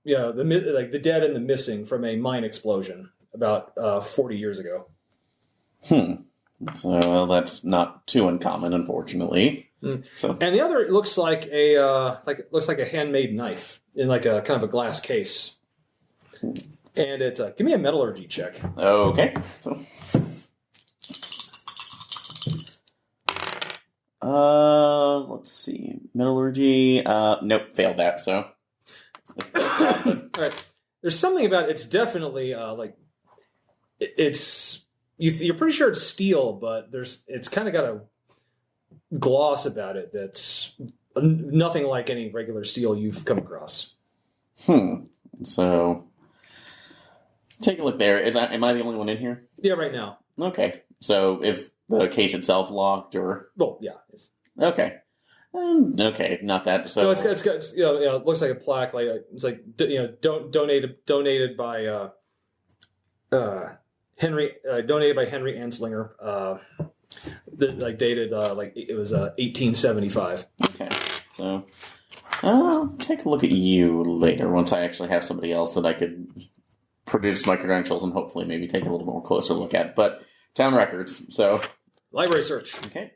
the dead and the missing from a mine explosion about 40 years ago. So that's not too uncommon, unfortunately. So, and the other looks like a handmade knife in like a kind of a glass case. And give me a metallurgy check. Okay. So, let's see, metallurgy. Nope, failed that. So, all right. There's something about it's definitely you're pretty sure it's steel, but it's kind of got a gloss about it that's nothing like any regular steel you've come across. So, take a look there. Am I the only one in here? Yeah, right now. Okay. So, is the case itself locked, or? Well, yeah. Okay. Okay, not that. So no, it's got it looks like a plaque, like it's like donated by Henry Anslinger. Dated it was 1875. Okay, so I'll take a look at you later once I actually have somebody else that I could produce my credentials and hopefully maybe take a little more closer look at. But town records, so library search. Okay.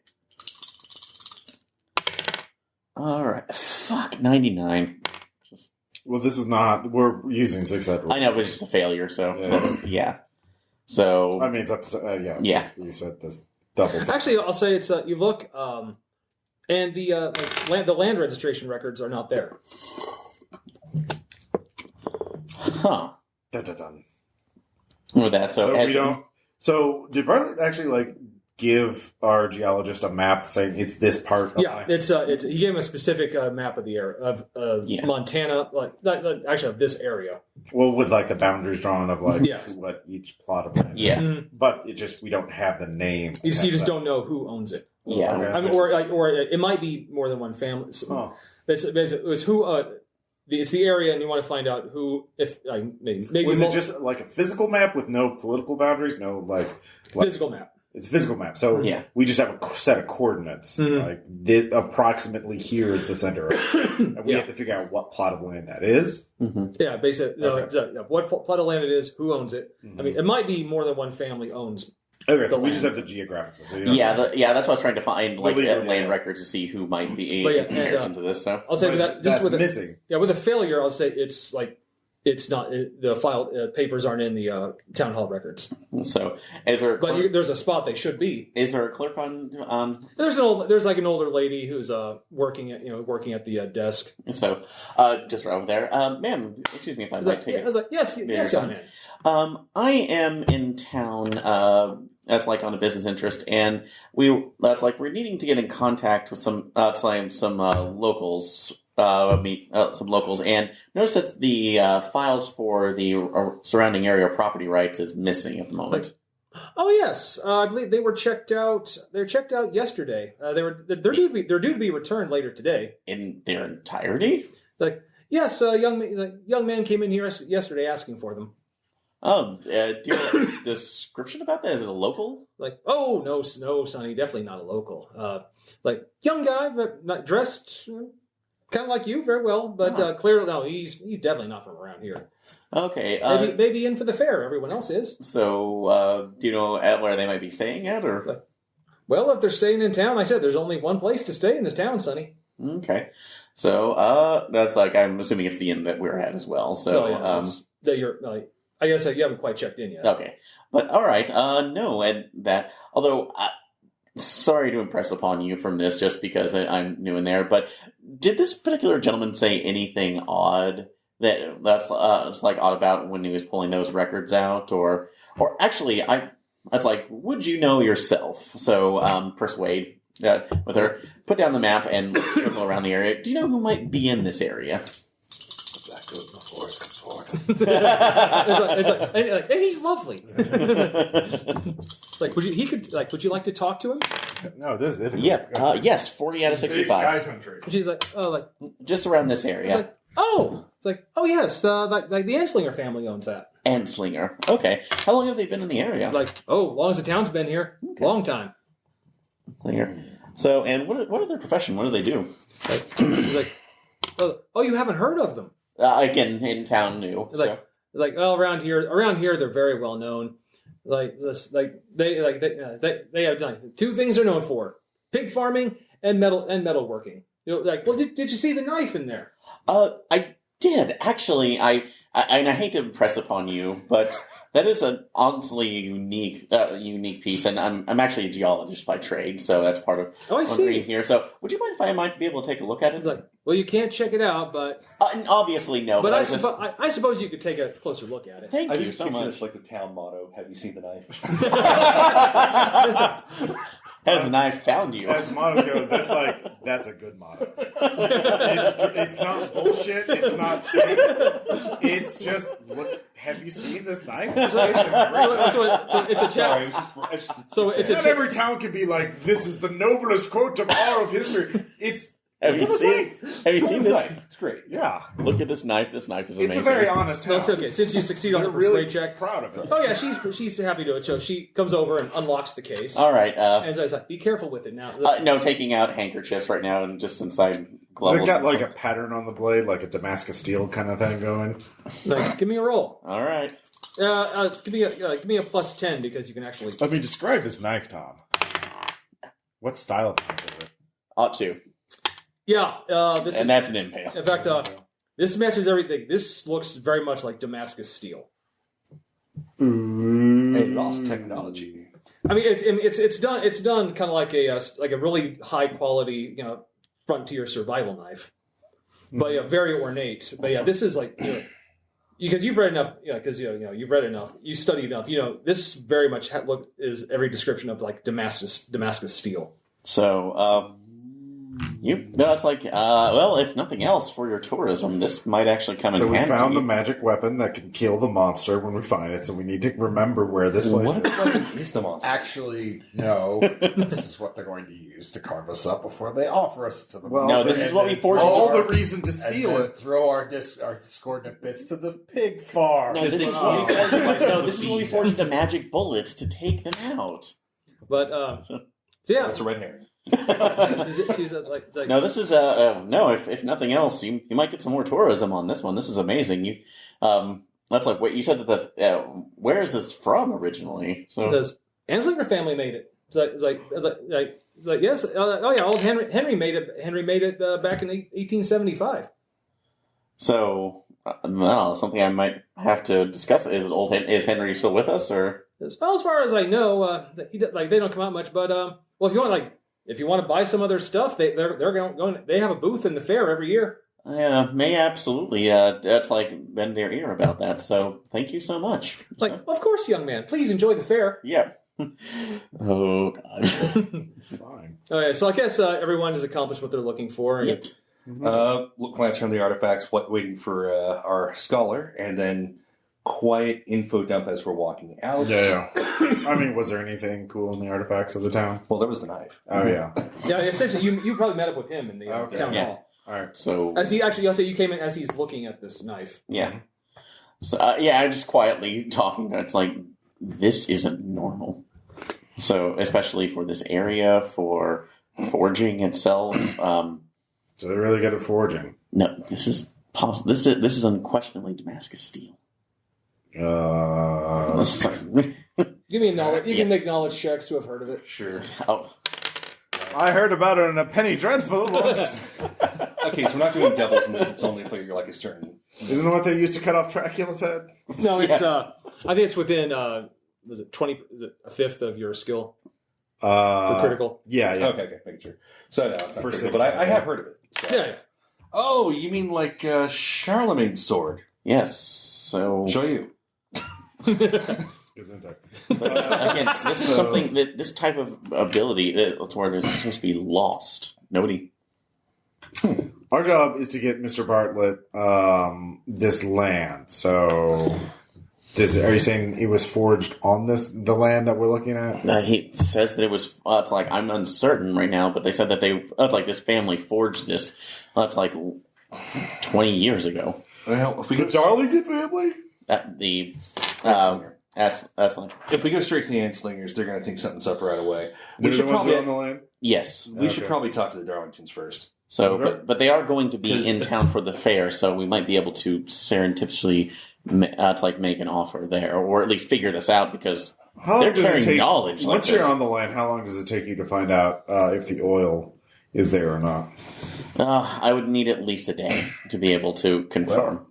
All right. Fuck, 99. Well, this is not. We're using 6-sided rules. I know, but it's just a failure. So Yeah. So I mean, it's up to yeah. You said this double. Actually, I'll say it's you look, and the land registration records are not there. Huh. Dun, dun, dun. With that, so we don't. So did Bartlett actually give our geologist a map saying it's this part? It's he gave him a specific map of the area of Montana, actually of this area. Well, with the boundaries drawn of what each plot of land. Yeah, but we don't have the name. You just don't know who owns it. Yeah, okay. I mean, or it might be more than one family. It's who. It's the area, and you want to find out who. If maybe was it just like a physical map with no political boundaries? No, physical map. It's a physical map. So we just have a set of coordinates. Mm-hmm. Approximately here is the center. And we have to figure out what plot of land that is. Mm-hmm. Yeah, basically, what plot of land it is, who owns it. Mm-hmm. I mean, it might be more than one family owns. Okay, so we just have the geographics. So that's what I was trying to find, land records to see who might be in comparison to this. So I'll say that's missing. With a failure, I'll say it's not the file papers aren't in the town hall records. So, is there? There's a spot they should be. Is there a clerk on? There's an older lady who's working at the desk. So, just right over there, ma'am. Excuse me if I might take it. I was like, yes, young man. I am in town. That's on a business interest, and we're needing to get in contact with some locals. Meet some locals, and notice that the files for the surrounding area property rights is missing at the moment. Oh yes, I believe they were checked out. They were checked out yesterday. They're due to be returned later today In their entirety? Yes, young man came in here yesterday asking for them. Oh, do you have a description about that? Is it a local? Oh no, Sonny, definitely not a local. Young guy, but not dressed. Kind of like you, very well, but clearly, no, he's definitely not from around here. Okay. Maybe in for the fair. Everyone else is. So, do you know where they might be staying at, or? Well, if they're staying in town, like I said, there's only one place to stay in this town, Sonny. Okay. So, that's I'm assuming it's the inn that we're at as well. So, I guess you haven't quite checked in yet. Okay. But, all right. No, and that, although... sorry to impress upon you from this, just because I'm new in there, but did this particular gentleman say anything odd that's like odd about when he was pulling those records out, or actually, that's like, would you know yourself? So persuade with her, put down the map and circle around the area. Do you know who might be in this area? That goes before us comes forward. And he's lovely. Like, would you like to talk to him? No, this is Italy. Yeah. Yes. 40 out of 65. Sky country. And she's like, oh, like Just around this area. it's like, oh yes, like the Anslinger family owns that. Anslinger. Okay. How long have they been in the area? Like, oh, as long as the town's been here, long time. Anslinger. So, and what are their profession? What do they do? He's like, oh, you haven't heard of them? Again, in town, new. Like, oh, around here, they're very well known. Like this, they have done two things they're known for: pig farming and metalworking. Like, well, did you see the knife in there? I did actually. I hate to impress upon you, but that is an honestly unique piece, and I'm actually a geologist by trade, so that's part of I what I'm see. reading here. So, would you mind if I might be able to take a look at it? It's like, well, you can't check it out, but Obviously, no. but But I suppose you could take a closer look at it. thank I you just so picture much. this like the town motto. Have you seen the knife? Has the knife found you? As motto goes, that's a good motto. It's not bullshit. It's not fake. It's just, look, have you seen this knife? It's a So it's a Sorry, chat. it's just So it's Not every town can be like, this is the noblest quote of all of history. It's Have you seen this? knife. It's great. yeah. Look at this knife. This knife is amazing. It's a very honest town. No, it's okay. Since you succeed on the They're really persuade check. proud of it. Oh yeah, she's happy to it. So she comes over and unlocks the case. All right. And it's like, be careful with it now. No, taking out handkerchiefs right now, and just inside They got like a pattern on the blade, like a Damascus steel kind of thing going. Like, give me a roll. All right. Give me a plus 10 because you can actually. Let me describe this knife, Tom. What style of knife is it? Ought to. Yeah, That's an impale. in fact, this matches everything. This looks very much like Damascus steel. Hey, lost technology. I mean, it's done kind of like a really high quality, frontier survival knife, but yeah, very ornate. But yeah, this is like because you've read enough, because you've read enough, you studied enough. This very much is every description of like Damascus steel. So, it's like, well, if nothing else, for your tourism, this might actually come in So we handy. found the magic weapon that can kill the monster when we find it, so we need to remember where this place What is. weapon is the monster? Actually, no. This is what they're going to use to carve us up before they offer us to the Well, No, this and is what we then forged. throw All the our- reason to and steal then it. Throw our discordant bits to the pig farm. No, this is what we forged. No, this is what we forged the magic bullets to take them out. But so yeah, It's a red herring. she's like No, this is no. If nothing else, you might get some more tourism on this one. This is amazing. That's like what you said that where is this from originally? So Because Anslinger family made it. It's like yes. Oh yeah, old Henry made it. Henry made it back in 1875. So, something I might have to discuss. Is Henry still with us, or? As far as I know, they don't come out much. But well, if you want to buy some other stuff, they're going. They have a booth in the fair every year. Yeah, may absolutely. That's like bend their ear about that. So, thank you so much. Of course, young man. Please enjoy the fair. Yeah. Oh God. It's fine. Okay, so I guess everyone has accomplished what they're looking for. Yep. Glance around the artifacts, waiting for our scholar, and then quiet info dump as we're walking out. Yeah. I mean, was there anything cool in the artifacts of the town? Well, there was the knife. Oh, yeah. Yeah, essentially, you probably met up with him in the town Yeah. hall. All right. So As he actually, I'll say you came in as he's looking at this knife. yeah. So I'm just quietly talking. It's like this isn't normal. So especially for this area, for forging itself. So they're really good at forging. No, this is possible. This is unquestionably Damascus steel. Give me a knowledge. You can make knowledge checks to have heard of it. Sure. Oh, I heard about it in a Penny Dreadful once. Okay, so we're not doing devils in this. It's only if you're like a certain. Isn't it what they used to cut off Dracula's head? No, it's. I think it's within. Was it 20? Is it a fifth of your skill? For critical. Yeah. Okay, making sure. So no, it's not For critical, 60, but I have heard of it. So. Yeah. Oh, you mean like Charlemagne's sword? Yes. So Show you. again, this is something that this type of ability that's where it's supposed to be lost. Nobody. Our job is to get Mr. Bartlett this land. So, are you saying it was forged on the land that we're looking at? He says that it was. It's like I'm uncertain right now, but they said that it's like this family forged this. It's like 20 years ago. Well, if we The Darlington family? That's like if we go straight to the Anslingers, they're going to think something's up right away. We should probably on the land. yes. We should probably talk to the Darlingtons first. So, Okay. but they are going to be in town for the fair, so we might be able to serendipitously to like make an offer there, or at least figure this out because How they're long does it carrying take, knowledge. Like once you're this. on the land, how long does it take you to find out if the oil is there or not? I would need at least a day to be able to confirm.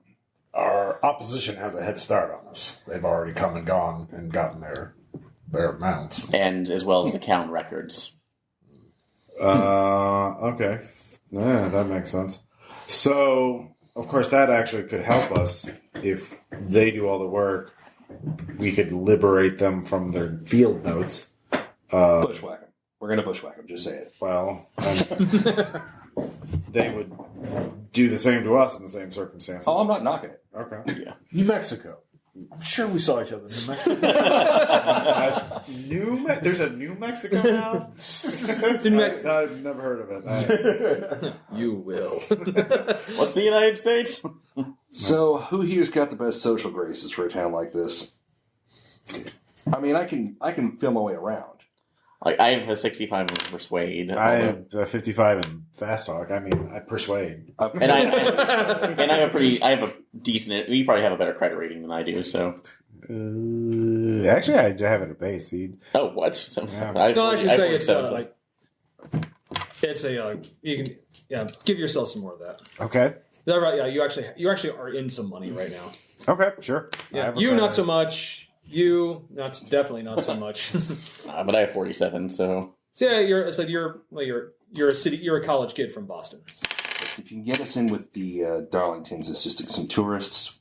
Our opposition has a head start on us. They've already come and gone and gotten their amounts. And as well as the count records. Okay. Yeah, that makes sense. So, of course, that actually could help us if they do all the work. We could liberate them from their field notes. Bushwhack them. We're going to bushwhack them, just say it. Well, they would do the same to us in the same circumstances. Oh, I'm not knocking it. Okay. Yeah. New Mexico. I'm sure we saw each other in New Mexico. There's a New Mexico now? I've never heard of it. You will. What's the United States? So, who here's got the best social graces for a town like this? I mean, I can feel my way around. Like I have a 65 in persuade. I have a 55 in fast talk. I mean, I persuade. And I have a decent. You probably have a better credit rating than I do. So Actually, I have it at base seed. oh, what? So, Yeah. No, I should say it's 47. it's a you can give yourself some more of that. Okay. Is that right? Yeah, you actually are in some money right now. Okay, sure. I Yeah, have a you credit. not so much. You definitely not so much. But I have 47. So So yeah, you're a city, you're a college kid from Boston. If you can get us in with the Darlingtons, it's just some tourists.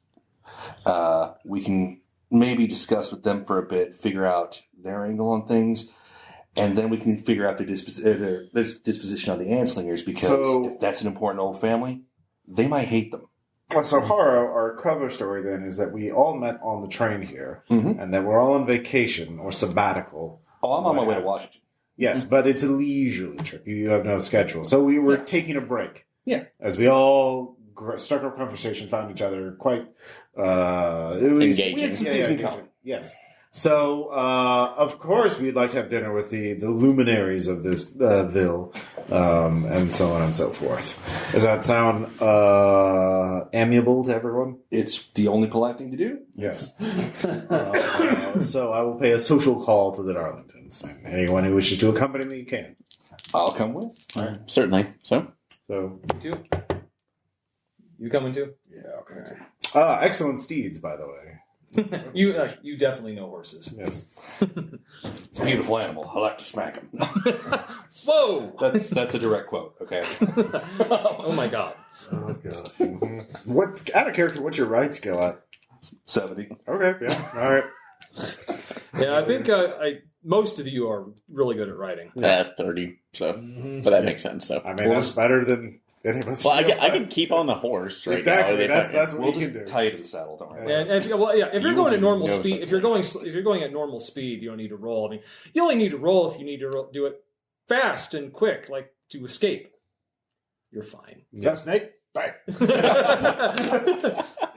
We can maybe discuss with them for a bit, figure out their angle on things, and then we can figure out their disposition on the Anslingers, because if that's an important old family, they might hate them. So, Haro, our cover story then is that we all met on the train here, Mhm. and that we're all on vacation or sabbatical. Oh, I'm on my way to Washington. Yes, but it's a leisurely trip. You have no schedule. So we were taking a break. Yeah. As we all struck up conversation, found each other quite it was, Engaging. We had some things in common. Yes. So, of course, we'd like to have dinner with the luminaries of this ville, and so on and so forth. Does that sound amiable to everyone? It's the only polite thing to do. Yes. So I will pay a social call to the Darlingtons. And anyone who wishes to accompany me can. I'll come with. certainly. So So, Too. You coming too? Yeah, okay. excellent steeds, by the way. You definitely know horses. Yes. It's a beautiful animal. I like to smack him. Whoa! That's a direct quote. Okay. Oh my god. Oh god. Mm-hmm. What out of character? What's your ride skill at? 70. Okay. Yeah. All right. Yeah, I think most of you are really good at riding. 30. So, but that makes sense. So, I mean, that's better than any of us. well, I can keep on the horse right Exactly. now. if I That's can. that's what We'll you just can do. tie you to the saddle. Don't worry. And if you're You going at do normal no speed, such if you're going at normal speed, you don't need to roll. I mean, you only need to roll if you need to do it fast and quick, like to escape. You're fine. Yeah, Snake? Bye.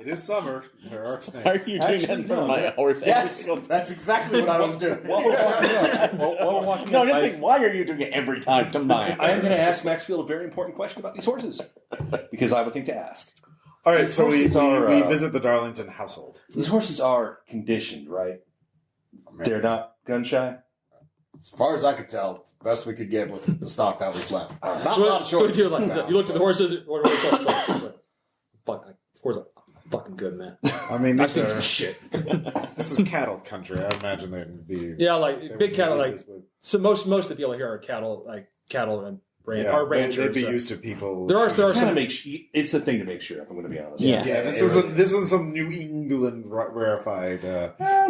It is summer. There are snakes. Are you doing that for my horse? Yes, that's exactly what I was doing. While we're walking No, up, just saying, why are you doing it every time to mine? I am going to ask Maxwell a very important question about these horses, because I have a thing to ask. All right. So we Horses are, we visit the Darlington household. These horses are conditioned, right? They're not gun shy. As far as I could tell, best we could get with the stock that was left. Not So, a lot of so choices. you looked at the horses. What horse? It's like, fuck, of course, I'm fucking good, man. I mean, I've these seen are, some shit. this is cattle country. I imagine they'd be. Yeah, they like would big cattle, use like this with- So most of the people here are cattle and are ranchers. They'd be used to people. There are some. It's a thing to make sure. If I'm going to be honest. Yeah, this isn't some New England rarefied.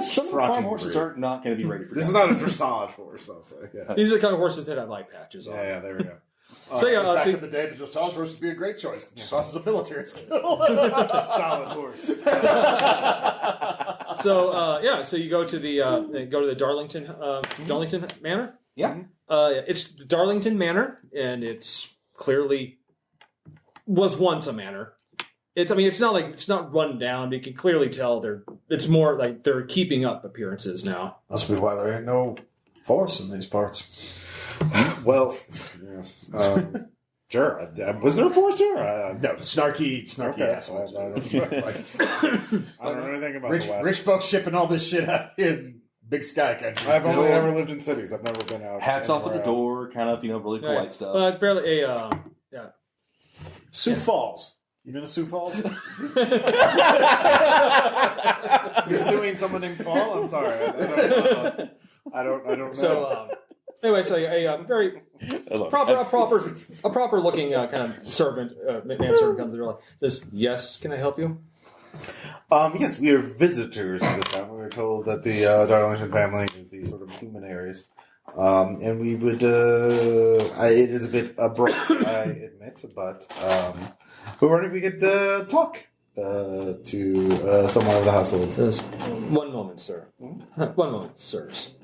Some farm horses are not going to be ready for. This is not a dressage horse, I'll say. Yeah. These are the kind of horses that have eye patches on. Yeah, there we go. Back in the day, the dressage horse would be a great choice. Dressage is a military skill. Solid horse. So you go to the Darlington Manor. Yeah. It's Darlington Manor, and it's clearly was once a manor. It's not run down. But you can clearly tell it's more like they're keeping up appearances now. Must be why there ain't no force in these parts. Well, yes. Sure. Was there a force to her? No, snarky assholes. I don't know anything about the West. Rich folks shipping all this shit out in big sky countries. I've only ever lived in cities. I've never been out. Hats off at the door, kind of, really polite stuff. Well, it's barely Sioux Falls. You know the Sioux Falls? You're suing someone named Fall? I'm sorry. I don't know. So, anyway, so a very proper looking kind of servant, man servant comes in and says, "Yes, can I help you?" Yes, we are visitors this time. We were told that the Darlington family is the sort of luminaries. And we would, it is a bit abrupt, I admit, but we were wondering if we could talk to someone of the household. Says, "One moment, sir. 1 moment, sirs."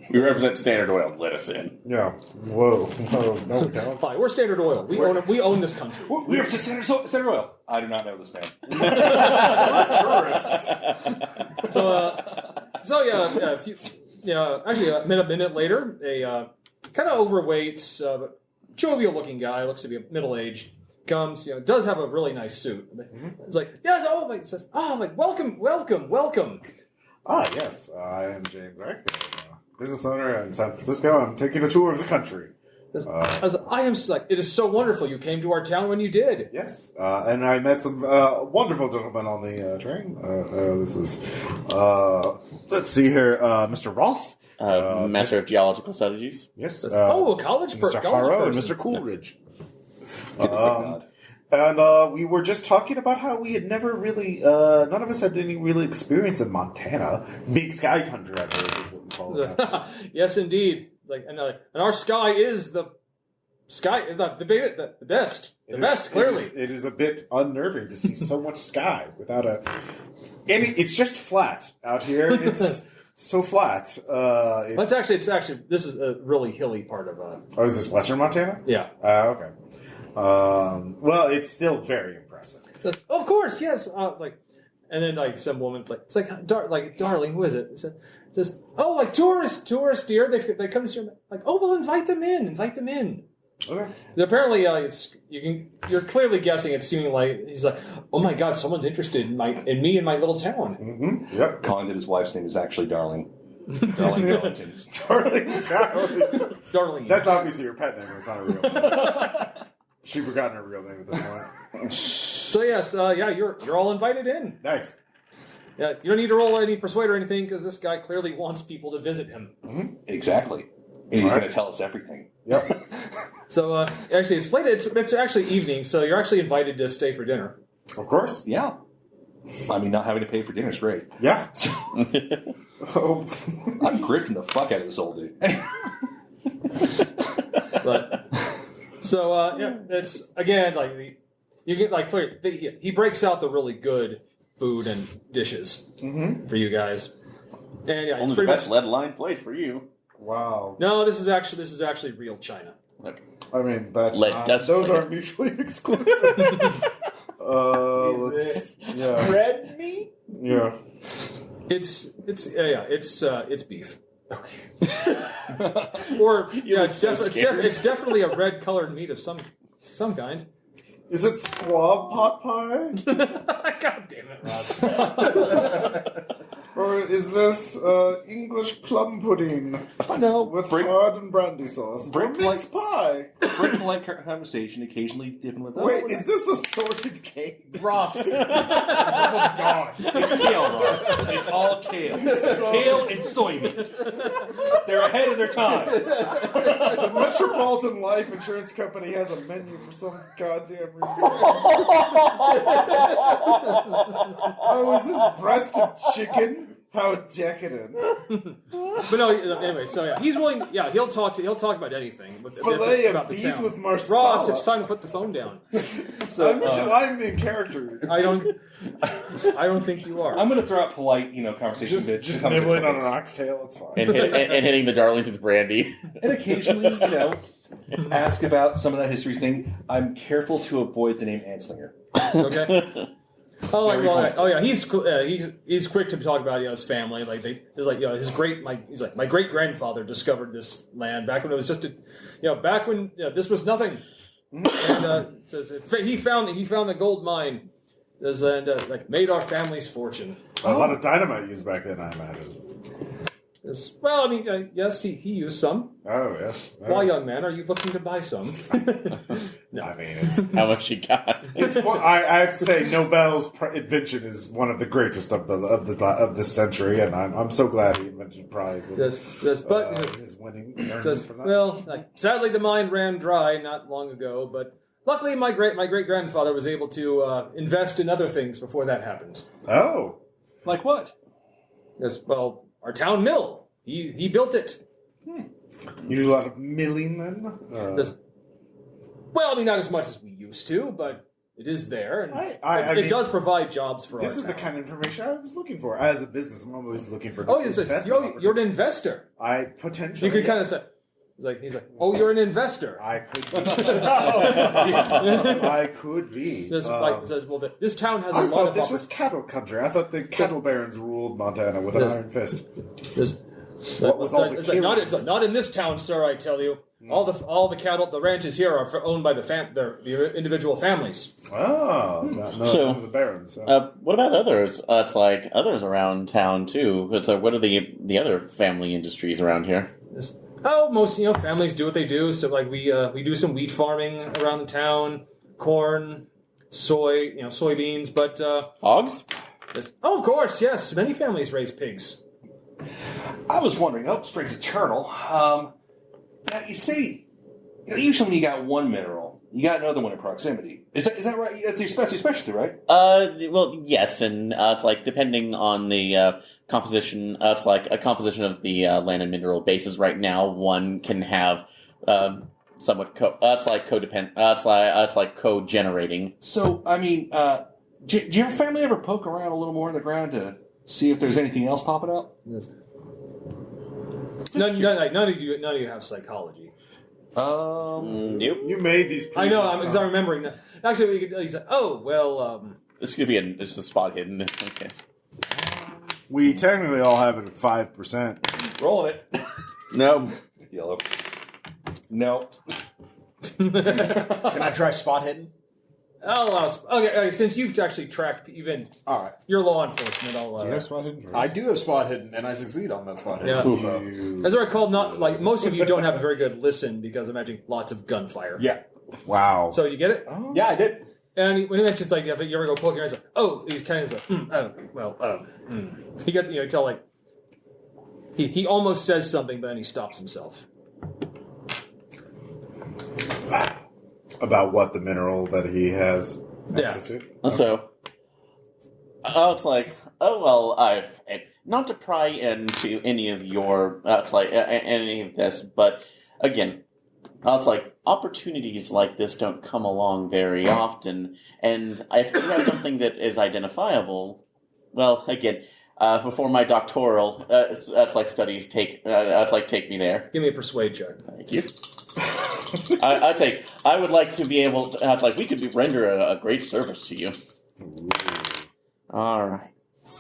We represent Standard Oil. Let us in. Yeah. Whoa. No, we don't. Hi, we're Standard Oil. We own this country. We represent Standard Oil. I do not know this man. We're tourists. Actually, a minute later, a kind of overweight, jovial looking guy, looks to be middle-aged, comes, does have a really nice suit. Mm-hmm. It's like, yes, welcome. Ah, yes, I am James Rike, business owner in San Francisco. I'm taking a tour of the country. It is so wonderful you came to our town when you did. Yes, and I met some wonderful gentlemen on the train. This is, let's see here, Mr. Roth. Master of Geological Studies. Yes. A college person. Mr. Harrow and Mr. Coleridge. And we were just talking about how we had never really, none of us had any real experience in Montana. Big sky country, I believe is what we call it. Yes, indeed. And our sky is the best. The best, clearly. It is a bit unnerving to see so much sky without it's just flat out here. It's so flat. It's actually this is a really hilly part of. Oh, is this Western Montana? Yeah. Okay. Well, it's still very impressive. Of course, yes. And then some woman's darling, who is it? It says, oh, tourists, dear. They come to see. Well, invite them in. Okay. Apparently, you're clearly guessing. It's seeming like he's like, oh my God, someone's interested in me and my little town. Mm-hmm. Yep. Calling that his wife's name is actually Darling. Darling Darlington. Darling. That's obviously your pet name. It's not a real name. She's forgotten her real name at this point. So yes, you're all invited in. Nice. Yeah, you don't need to roll any persuade or anything because this guy clearly wants people to visit him. Mm-hmm. Exactly, and he's going to tell us everything. Yep. So actually, it's late. It's actually evening, so you're actually invited to stay for dinner. Of course. Yeah. I mean, not having to pay for dinner is great. Yeah. I'm grifting the fuck out of this old dude. But so it's again you get clear. He breaks out the really good food and dishes for you guys, and it's only pretty the best much, lead line plate for you. Wow. No, this is actually real china. Look, I mean, that's Lead not, dust those plate. are mutually exclusive. Red meat? Yeah. It's beef. Or it's definitely a red colored meat of some kind. Is it squab pot pie? God damn it, Rob. Or is this English plum pudding No, with hard and brandy sauce? Or mince pie? Great polite conversation, occasionally dipping with... Wait, is this assorted cake? Ross. Oh, God. It's kale, Ross. It's all kale. Kale and soy meat. They're ahead of their time. The Metropolitan Life Insurance Company has a menu for some goddamn reason. Oh, is this breast of chicken? How decadent! But no, anyway. So yeah, he's willing. Yeah, he'll talk about anything. Filet about of the beef town. with marsala. Ross, it's time to put the phone down. I'm in character. I don't think you are. I'm going to throw out polite, conversation. Just nibbling on an oxtail. It's fine. And hitting the Darlington's brandy. And occasionally, ask about some of that history thing. I'm careful to avoid the name Anslinger. Okay. Oh yeah, he's quick to talk about his family. My great grandfather discovered this land back when it was just back when this was nothing, and he found the gold mine, and made our family's fortune. A lot of dynamite used back then, I imagine. Well, I mean, yes, he used some. Oh, yes. Why, young man, are you looking to buy some? No. I mean, it's how much she got. I have to say, Nobel's invention is one of the greatest of this century, and I'm so glad he invented prize. His winning. Sadly, the mine ran dry not long ago, but luckily, my great grandfather was able to invest in other things before that happened. Oh, like what? Yes, well, our town mill. He built it. You do a lot of milling then? Well, I mean, not as much as we used to, but it is there, and it does provide jobs for us. This is the kind of information I was looking for. As a business, I'm always looking for. You're an investor. I potentially. You could kind of say. He's like, oh, you're an investor. I could be. I could be. This town has a lot of... I thought this was cattle country. I thought the cattle barons ruled Montana with an iron fist. Not in this town, sir, I tell you. All the cattle, the ranches here are owned by the individual families. Oh, so the barons. What about others? It's like others around town, too. It's like, what are the other family industries around here? Most families do what they do. So we do some wheat farming around the town, corn, soybeans, but hogs. Oh, of course, yes. Many families raise pigs. I was wondering. Hope springs eternal. You see, usually when you got one mineral, you got another one in proximity. Is that right? That's your specialty, right? Well, yes, and it's like depending on the composition. It's like a composition of the land and mineral bases. Right now, one can have somewhat codependent. It's like co-generating. So, I mean, do your family ever poke around a little more in the ground to see if there's anything else popping up? Yes. None of you have psychology. Nope. You made these. I know. I'm remembering that. Actually, we could say, this could be just a spot hidden. Okay. We technically all have it at 5%. Rolling it. No. Yellow. No. Can I try spot hidden? Okay. Since you've actually tracked, all right. You're law enforcement. Do you have spot hidden? I do have spot hidden, and I succeed on that spot hidden. Yeah. So. As I recall, not like most of you don't have a very good listen because I'm imagining lots of gunfire. Yeah. Wow. So you get it? Oh. Yeah, I did. And when he mentions like if you ever go poking, he's like, he's kind of like, He got you tell like he almost says something, but then he stops himself. About what the mineral that he has access to? So, it's like, I've not to pry into any of your, any of this, but again, it's like opportunities like this don't come along very often, and if you have something that is identifiable, well, again, before my doctoral, that's like studies take me there. Give me a persuade check. Thank you. I would like to be able to, we could render a great service to you. Ooh. All right.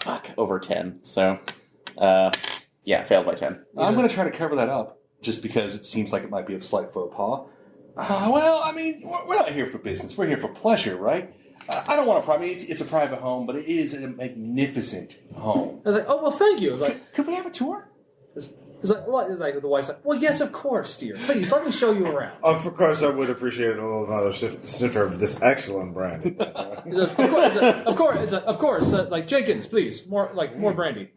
Fuck, over 10. So, failed by 10. I'm going to try to cover that up, just because it seems like it might be a slight faux pas. Well, I mean, we're not here for business. We're here for pleasure, right? I don't want to private. It's a private home, but it is a magnificent home. I was like, oh, well, thank you. I was like, could we have a tour? It's like, what? It's like, the wife's like, well, yes, of course, dear. Please, let me show you around. Of course, I would appreciate a little another sniffer of this excellent brandy. Of course, like, Jenkins, please, more brandy.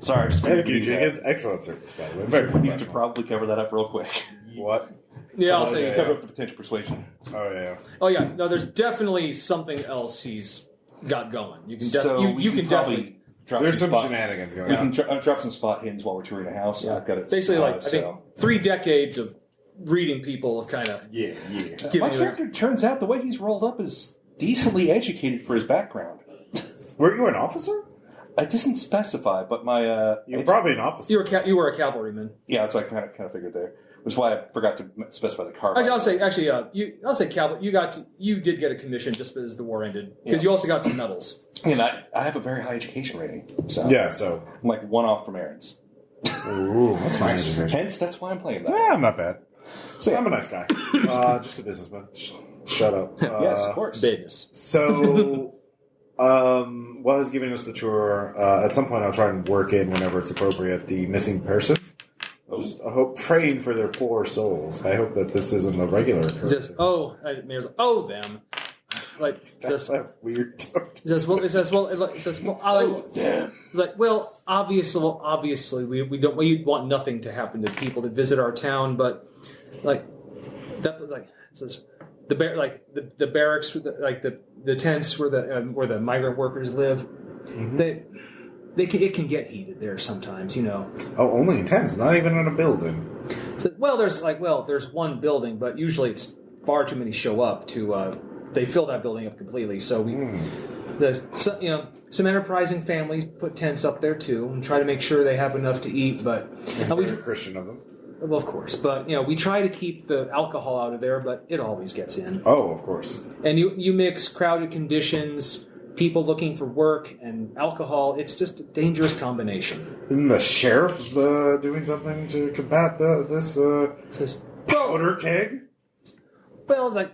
Sorry, just Thank you, Jenkins. Excellent service, by the way. Very You should professional. probably cover that up real quick. What? Yeah, I'll say. Cover up the potential persuasion. Oh, yeah. Oh yeah, no, there's definitely something else he's got going. You can We can definitely. drop There's some spot- shenanigans going We on. can drop some spot hidden while we're touring a house. Yeah. I've got it. Basically, like I think 3 decades of reading people have kind of Yeah. My character turns out the way he's rolled up is decently educated for his background. Were you an officer? It doesn't specify, but my You're probably an officer. you were a cavalryman. yeah, that's what I kind of figured there. Which is why I forgot to specify the car. I'll say cavalry. You did get a commission just as the war ended because Yeah. you also got some medals. And I have a very high education rating. So Yeah, so. I'm like 1 off from Aaron's. Ooh, that's nice. Hence, that's why I'm playing that. Yeah, I'm not bad. So I'm a nice guy. Just a businessman. Shut up. Yes, of course. Business. So, while he's giving us the tour, at some point I'll try and work in, whenever it's appropriate, the missing persons. Just I hope, praying for their poor souls. I hope that this isn't a regular occurrence. Just Mayor's like, them. Like That's just a weird tone. obviously we want nothing to happen to people that visit our town, but it says the barracks, the tents where the migrant workers live, it can get heated there sometimes, you know. Oh, only in tents, not even in a building. So, there's one building, but usually it's far too many show up to. They fill that building up completely. So some enterprising families put tents up there too, and try to make sure they have enough to eat. But It's very Christian of them. well, of course, but we try to keep the alcohol out of there, but it always gets in. Oh, of course. And you mix crowded conditions, people looking for work, and alcohol. It's just a dangerous combination. Isn't the sheriff doing something to combat this powder keg? Well, it's like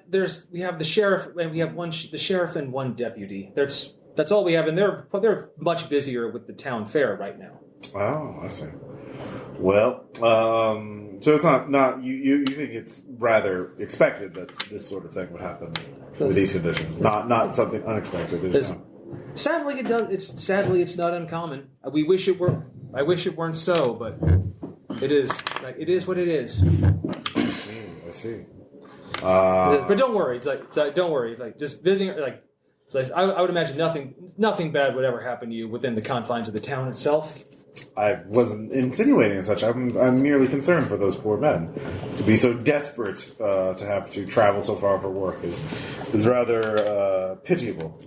we have the sheriff, and we have the sheriff and one deputy. That's all we have, and they're much busier with the town fair right now. Oh, I see. Well, so it's not you think it's rather expected that this sort of thing would happen with these conditions, not something unexpected. Sadly, it does. It's not uncommon. I wish it weren't so, but it is. It is what it is. I see. But don't worry. Don't worry. It's like just visiting. I would imagine nothing bad would ever happen to you within the confines of the town itself. I wasn't insinuating as such. I'm merely concerned for those poor men. To be so desperate to have to travel so far for work is rather pitiable.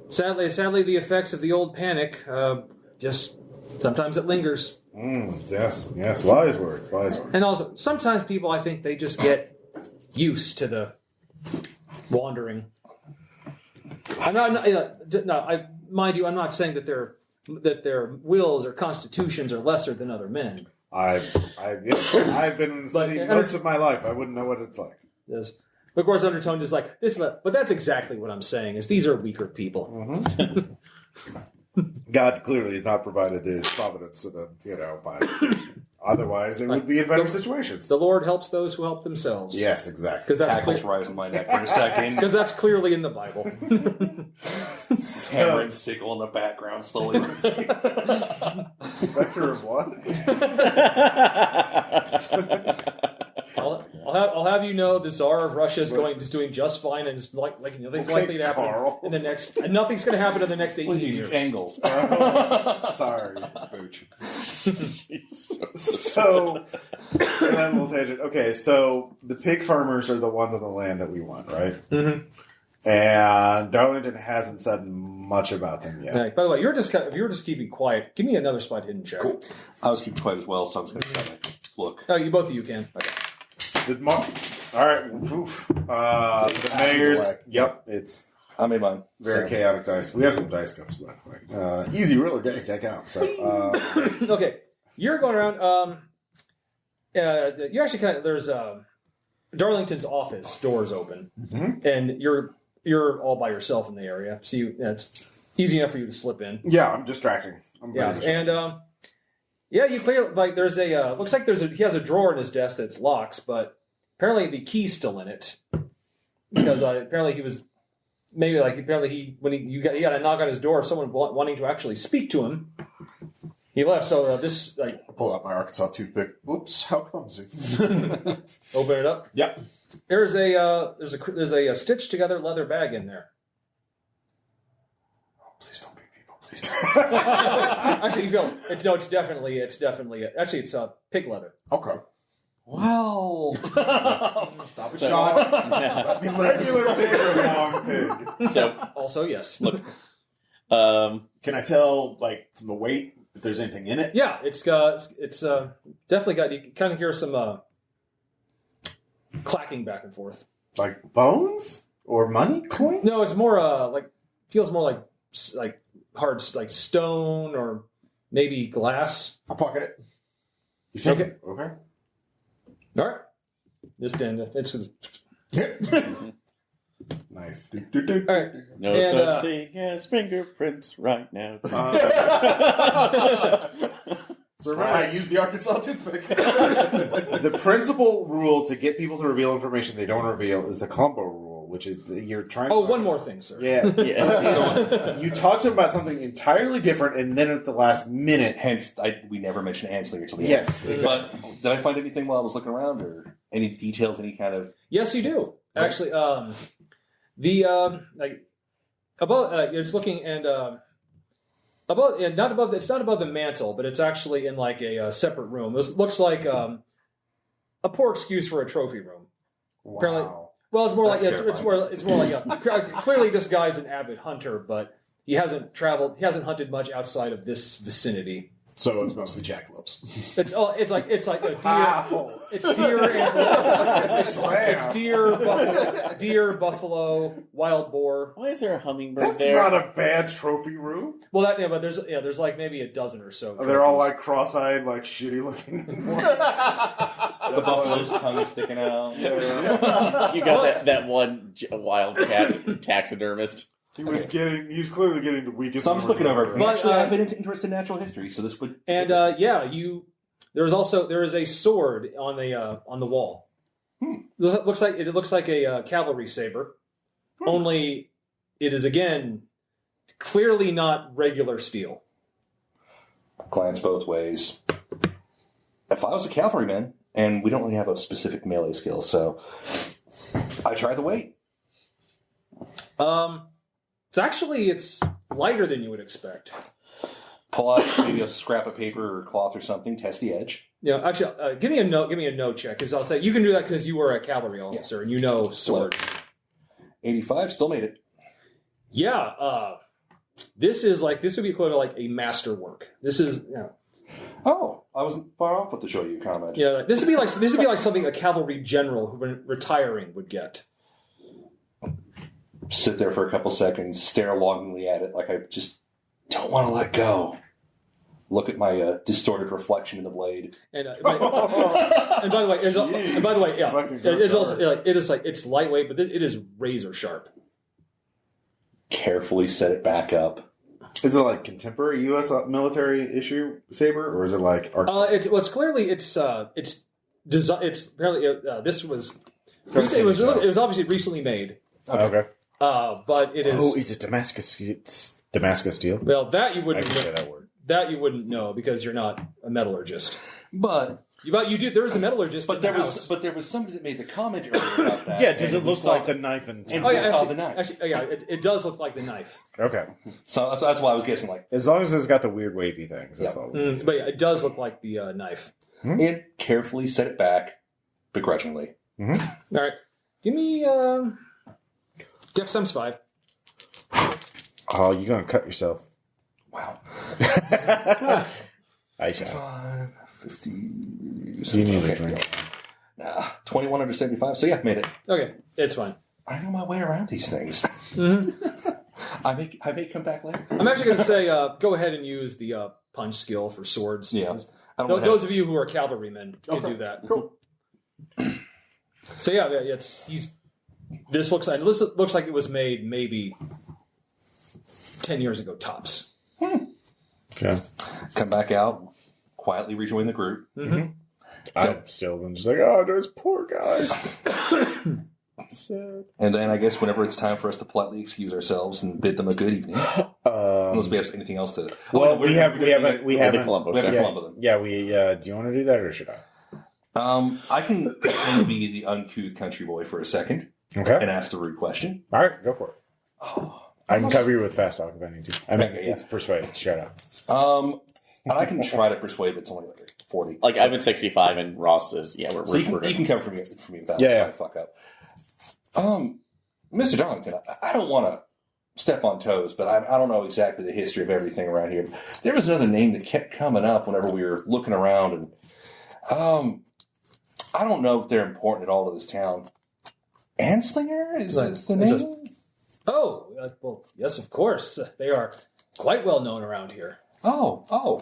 Sadly, the effects of the old panic, just sometimes it lingers. Yes, wise words. And also, sometimes people, I think, they just get used to the wandering. Mind you, I'm not saying that their wills or constitutions are lesser than other men. I've been in the city most of my life. I wouldn't know what it's like. Yes. But of course, undertone is like this. But that's exactly what I'm saying. Is these are weaker people. Mm-hmm. God clearly has not provided this providence to them, but otherwise they would be in better situations. The Lord helps those who help themselves. Yes, exactly. Because that's Hackles rising my neck for a second. Because that's clearly in the Bible. Hammer and sickle in the background slowly. Spectre of what? I'll have you know the Tsar of Russia is doing just fine, and it's nothing's likely to happen Carl. in the next. And nothing's going to happen in the next 18 years. Angles. Sorry, Booch. So, and then we'll take it. Okay, so the pig farmers are the ones on the land that we want, right? Mm-hmm. And Darlington hasn't said much about them yet. Right. By the way, if you're just keeping quiet, give me another spot hidden check. Cool. I was keeping quiet as well, so I was going to look. Oh, both of you can. Okay. All right. The mayor's. Yep, it's I made mine. very chaotic dice. We have some dice cups, by the way. Easy roller dice deck out. So, okay, you're going around. You actually there's Darlington's office door is open, and you're all by yourself in the area, so it's easy enough for you to slip in. Yeah, I'm distracting. You clear like there's a looks like he has a drawer in his desk that's locked, but apparently the key's still in it because apparently he got a knock on his door of someone wanting to actually speak to him. He left, so this I pull out my Arkansas toothpick. Whoops, how clumsy. Open it up. Yep. There's a stitched together leather bag in there. Oh, please don't be people. Please don't. Actually, you feel it's definitely actually it's pig leather. Okay. Well, stop it, Shaun. Let me regular pig or long pig. So also yes. Look, can I tell from the weight if there's anything in it? Yeah, it's definitely got. You can kind of hear some clacking back and forth. Like bones or money coins? No, it's more feels more like hard stone or maybe glass. I'll pocket it. You take Okay. it? Okay. All right. It's Nice. all right. no And, such thing as fingerprints right now. So remember, I use the Arkansas toothpick. The principal rule to get people to reveal information they don't reveal is the Columbo rule, which is you're trying to... Oh, one more thing, sir. Yeah. Yeah. You talk to them about something entirely different, and then at the last minute... hence, we never mentioned Anslinger till the end. Yes, exactly. But did I find anything while I was looking around, or any details, any kind of... Yes, you do. Actually, it's looking and it's not above the mantle, but it's actually in like a separate room. This looks like a poor excuse for a trophy room. Wow. Apparently, well, it's more like it's more like clearly this guy's an avid hunter, but he hasn't hunted much outside of this vicinity. So it's mostly jackalopes. It's like a deer. Wow. It's deer and Slam. deer, buffalo, wild boar. Why is there a hummingbird That's there? not a bad trophy room. Well, but there's like maybe a dozen or so. They're all trophies. like cross-eyed, like shitty looking. The buffalo's tongue sticking out. You got that one wildcat taxidermist. He was clearly getting the weakest. So I'm just looking over. But, Actually, I've been interested in natural history, so this would... And there is a sword on the wall. It looks like a cavalry saber, only it is again clearly not regular steel. Glance both ways. If I was a cavalryman, and we don't really have a specific melee skill, so I try the weight. It's lighter than you would expect. Pull out maybe a scrap of paper or cloth or something, test the edge. Yeah, actually, give me a note check, because I'll say you can do that because you were a cavalry officer and you know swords. 85, still made it. Yeah, this would be equivalent to like a masterwork. This is Oh, I wasn't far off with the show you comment. Yeah, this would be like something a cavalry general who when retiring would get. Sit there for a couple seconds, stare longingly at it like I just don't want to let go. Look at my distorted reflection in the blade. And by the way, it's lightweight, but it is razor sharp. Carefully set it back up. Is it like contemporary U.S. military issue saber, or is it like? It was obviously recently made. Okay. But it is. Oh, is it Damascus steel? Well, that you I wouldn't can say that word. That you wouldn't know because you're not a metallurgist. But you do. There is a metallurgist. But there was somebody that made the comment earlier about that. Yeah, does it look like the knife and? And we saw the knife. Actually, yeah, it does look like the knife. Okay. So that's why I was guessing like. As long as it's got the weird wavy things, that's all. But yeah, it does look like the knife. And carefully set it back, begrudgingly. All right, give me Dex times 5. Oh, you're gonna cut yourself. Wow. I shot. 5, 50. You need a drink. 21 under 75. So yeah, made it. Okay, it's fine. I know my way around these things. I may come back later. I'm actually going to say go ahead and use the punch skill for swords. Yeah. Those of you who are cavalrymen can do that. Cool. So yeah, this looks like it was made maybe 10 years ago tops. Okay. Come back out, quietly rejoin the group. Mm-hmm. I'm still just like, oh, those poor guys. Sad. And then I guess whenever it's time for us to politely excuse ourselves and bid them a good evening, unless we have anything else to. Well, we have haven't. Columbo. We have So. to Columbo them. Yeah, we. Do you want to do that or should I? I can pretend to be the uncouth country boy for a second Okay. and ask the rude question. All right, go for it. I can cover you with fast talk if I need to. I mean, Okay, yeah. it's persuade. Shut up. And I can try to persuade, but it's only like 40. Like I'm at 65 and Ross is we're So you we're can cover for me without Yeah. fuck up. Mr. Darlington, I don't want to step on toes, but I don't know exactly the history of everything around here. There was another name that kept coming up whenever we were looking around, and I don't know if they're important at all to this town. Anslinger is the name? Well, yes, of course. They are quite well known around here. Oh.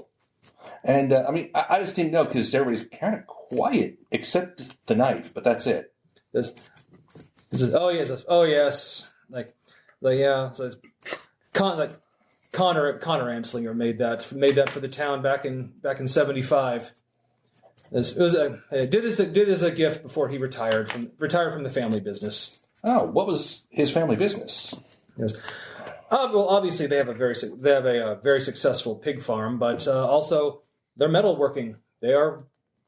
And, I just didn't know because everybody's kind of quiet, except the knife, but that's it. Oh yes. So Connor Anslinger made that for the town back in 75. Did as a gift before he retired from the family business. Oh, what was his family business? Yes. Well, obviously they have a very successful pig farm, but also their metalworking. They are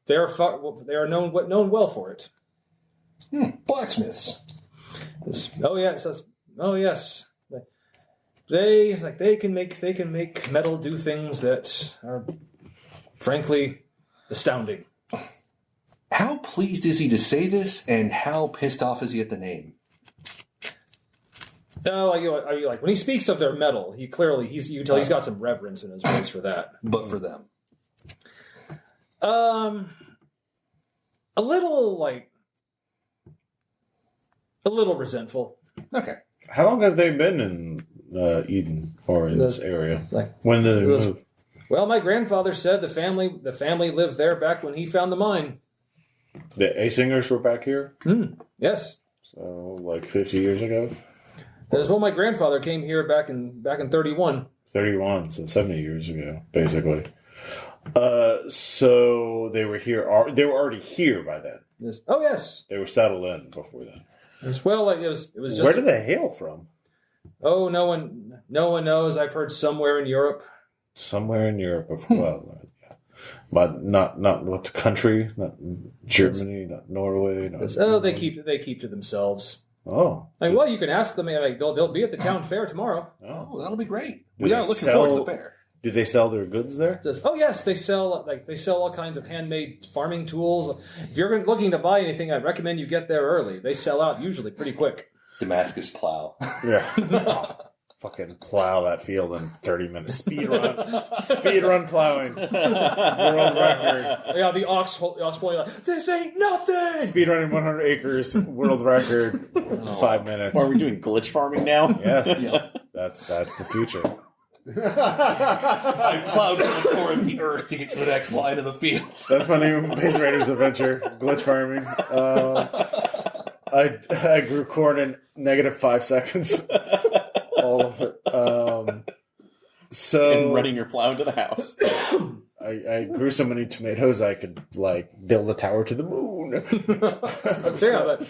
known well for it. Blacksmiths. Yes. Oh yes. They can make metal do things that are frankly astounding. How pleased is he to say this, and how pissed off is he at the name? No, you like when he speaks of their metal, you can tell he's got some reverence in his voice for that. But for them. A little resentful. Okay. How long have they been in Eden or in this area? When did they move? Well, my grandfather said the family lived there back when he found the mine. The Asingers were back here? Yes. So, like 50 years ago? That's when my grandfather came here back in 31. 31, so 70 years ago, basically. So they were here. They were already here by then. Yes. Oh yes. They were settled in before then. As well, it was just. Where did they hail from? Oh, no one knows. I've heard somewhere in Europe. Somewhere in Europe, but not what country? Not Germany, not Norway. Not they keep to themselves. Oh, well, you can ask them. They'll be at the town fair tomorrow. Oh, that'll be great. Do We they are looking sell- forward to the fair. Do they sell their goods there? Oh yes, they sell all kinds of handmade farming tools. If you're looking to buy anything, I'd recommend you get there early. They sell out usually pretty quick. Damascus plow. Yeah. Fucking plow that field in 30 minutes. Speed run plowing. World record. Yeah, the ox pulling like, this ain't nothing. Speed running 100 acres. World record. 5 minutes. Are we doing glitch farming now? Yes. Yeah. That's the future. I plowed to the core of the earth to get to the next line of the field. That's my new Base Raiders adventure. Glitch farming. I grew corn in -5 seconds. All of it. And running your plow into the house. I grew so many tomatoes I could build a tower to the moon. But then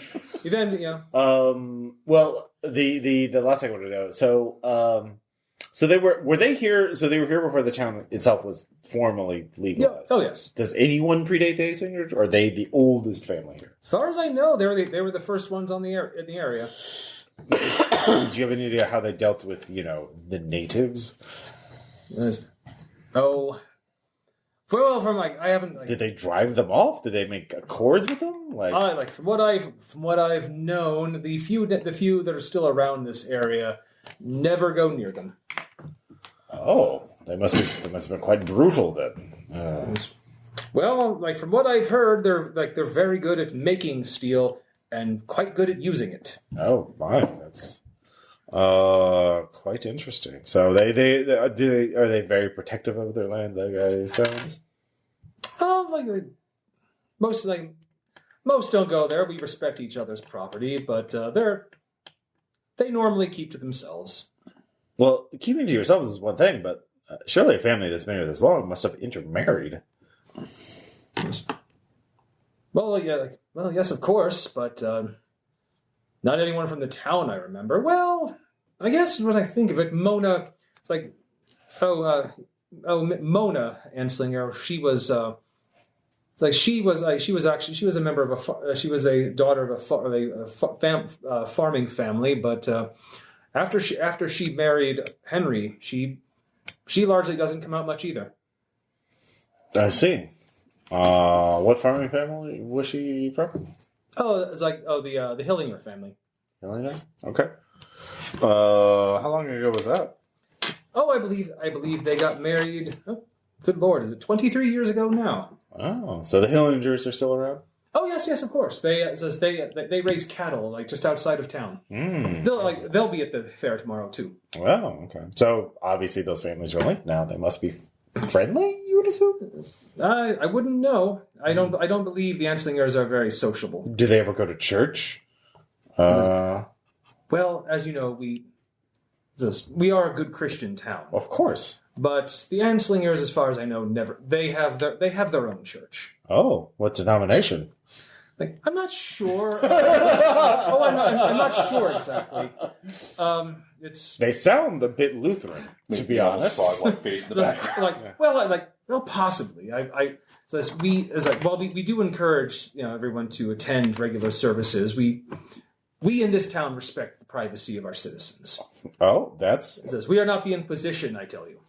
Well, the last thing I wanted to know. So they were they here? So they were here before the town itself was formally legalized. Oh yes. Does anyone predate the Asingers? Or are they the oldest family here? As far as I know, they were the first ones in the area. Do you have any idea how they dealt with the natives? Oh. Well, I haven't. Did they drive them off? Did they make accords with them? From what I've known, the few that are still around this area never go near them. Oh, they must have been quite brutal then. Well, from what I've heard, they're very good at making steel and quite good at using it. Oh my, that's quite interesting. So are they very protective of their land? Like I sound. Most don't go there. We respect each other's property, but they normally keep to themselves. Well, keeping to yourselves is one thing, but surely a family that's been here this long must have intermarried. Well, yeah, yes, of course, but not anyone from the town I remember. Well, I guess when I think of it, Mona, it's like, Mona Anslinger. She was a member of she was a daughter of a farming family, but after she married Henry, she largely doesn't come out much either. I see. What farming family was she from? Oh, it's like the Hillinger family. Hillinger? Okay. How long ago was that? Oh, I believe they got married. Oh, good Lord, is it 23 years ago now? Oh, so the Hillingers are still around? Oh yes, of course. They raise cattle like just outside of town. They'll be at the fair tomorrow too. Well, okay. So obviously those families are linked now. They must be friendly, you would assume? I wouldn't know. I don't believe the Anslingers are very sociable. Do they ever go to church? Well, as you know, we are a good Christian town. Of course. But the Anslingers, as far as I know, never. They have their own church. Oh, what denomination? Like, I'm not sure. I'm not sure exactly. They sound a bit Lutheran, to be honest. Face in the back. Well, possibly. We do encourage everyone to attend regular services. We in this town respect the privacy of our citizens. Oh, that's... It says, we are not the Inquisition, I tell you.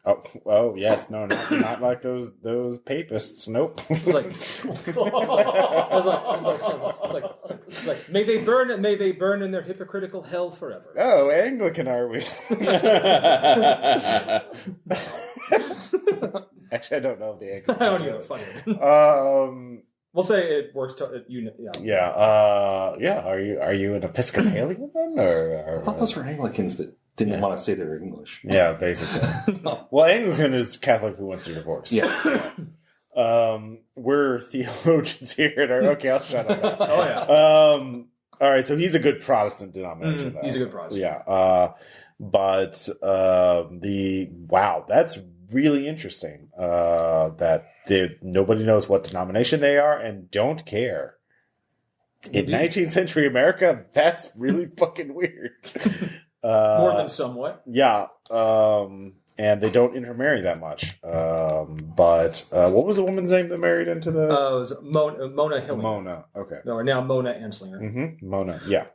Oh, yes, no, not like those papists. Nope. May they burn in their hypocritical hell forever. Oh, Anglican are we? Actually, I don't know if the Anglican. I don't even know. Funny. We'll say it works. Yeah. Are you an Episcopalian then, or I thought those were Anglicans that didn't want to say they were English. Yeah, basically. Well, Anglican is Catholic who wants to divorce. Yeah. We're theologians here at our... Okay, I'll shut up. Oh yeah. All right, so he's a good Protestant denomination. He's a good Protestant. Yeah. But that's really interesting. That nobody knows what denomination they are and don't care. In 19th century America, that's really fucking weird. More than somewhat. Yeah. And they don't intermarry that much. But what was the woman's name that married into the... it was Mona Hillinger. Mona, okay. No, now Mona Anslinger. Mm-hmm. Mona, yeah.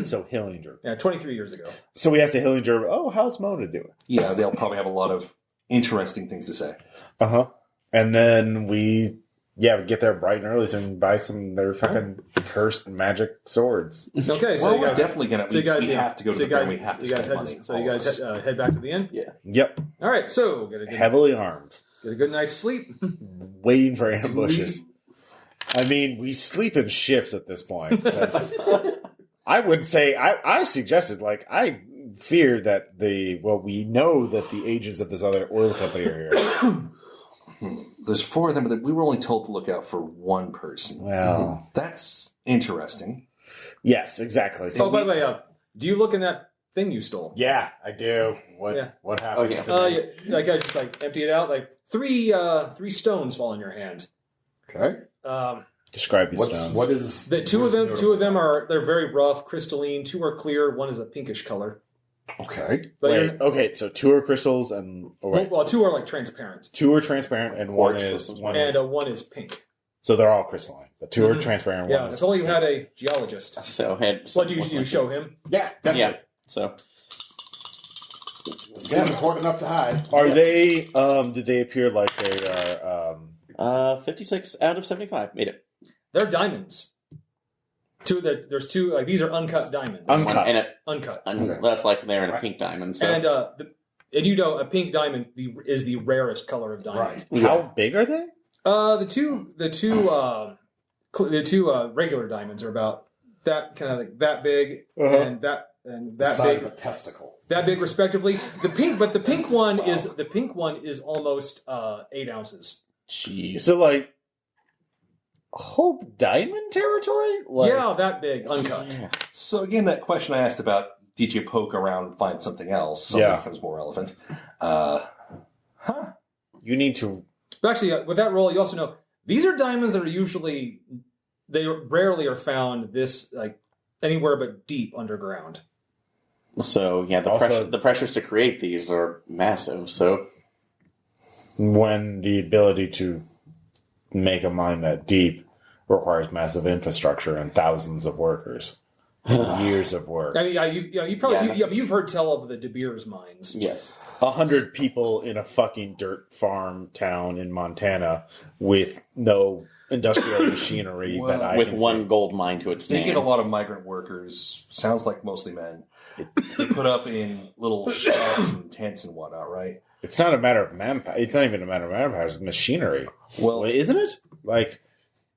So Hillinger. Yeah, 23 years ago. So we asked the Hillinger, how's Mona doing? Yeah, they'll probably have a lot of interesting things to say. Uh-huh. And then we get there bright and early so we can buy some their fucking cursed magic swords. Okay, so we're definitely going to... We have to go to the fair and we have to spend money. So you guys head back to the inn? Yeah. Yep. All right, so heavily armed. Get a good night's sleep. Waiting for ambushes. I mean, we sleep in shifts at this point. I would say, I suggested, I fear that we know that the agents of this other oil company are here. There's 4 of them, but we were only told to look out for one person. Well, that's interesting. Yes, exactly. So by the way, do you look in that thing you stole? Yeah, I do. What happens to me? I just empty it out. 3 stones fall in your hand. Okay. Describe these stones. What is the two of them? Two of them they're very rough, crystalline. 2 are clear. 1 is a pinkish color. Okay. But okay. So 2 are crystals and 2 are transparent. 2 are transparent and one is pink. So they're all crystalline, but 2 are transparent. Yeah. If only you had a geologist. So what do you show him? Yeah, definitely. Yeah. So. Again, important enough to hide. Are they? Did they appear like they are? 56 out of 75 made it. They're diamonds. There's 2. These are uncut diamonds. Uncut. Okay. That's they're in a pink diamond. So. And a pink diamond is the rarest color of diamond. Right. How big are they? The two regular diamonds are about that that big and that size big of a testicle. That big respectively. The pink one is almost 8 ounces. Jeez. So Hope Diamond territory? Like, yeah, that big, uncut. Yeah. So again, that question I asked about, did you poke around and find something else? Something becomes more relevant. You need to... But actually, with that roll, you also know, these are diamonds that are usually, they rarely are found this, like, anywhere but deep underground. So, yeah, the pressures to create these are massive, so... When the ability to make a mine that deep requires massive infrastructure and thousands of workers. Years of work. I mean, you've heard tell of the De Beers mines. Yes. 100 people in a fucking dirt farm town in Montana with no industrial machinery. With one gold mine to its name. They get a lot of migrant workers, sounds like mostly men. They put up in little shacks and tents and whatnot, right? It's not a matter of manpower. It's not even a matter of manpower. It's machinery. Well, isn't it? Like...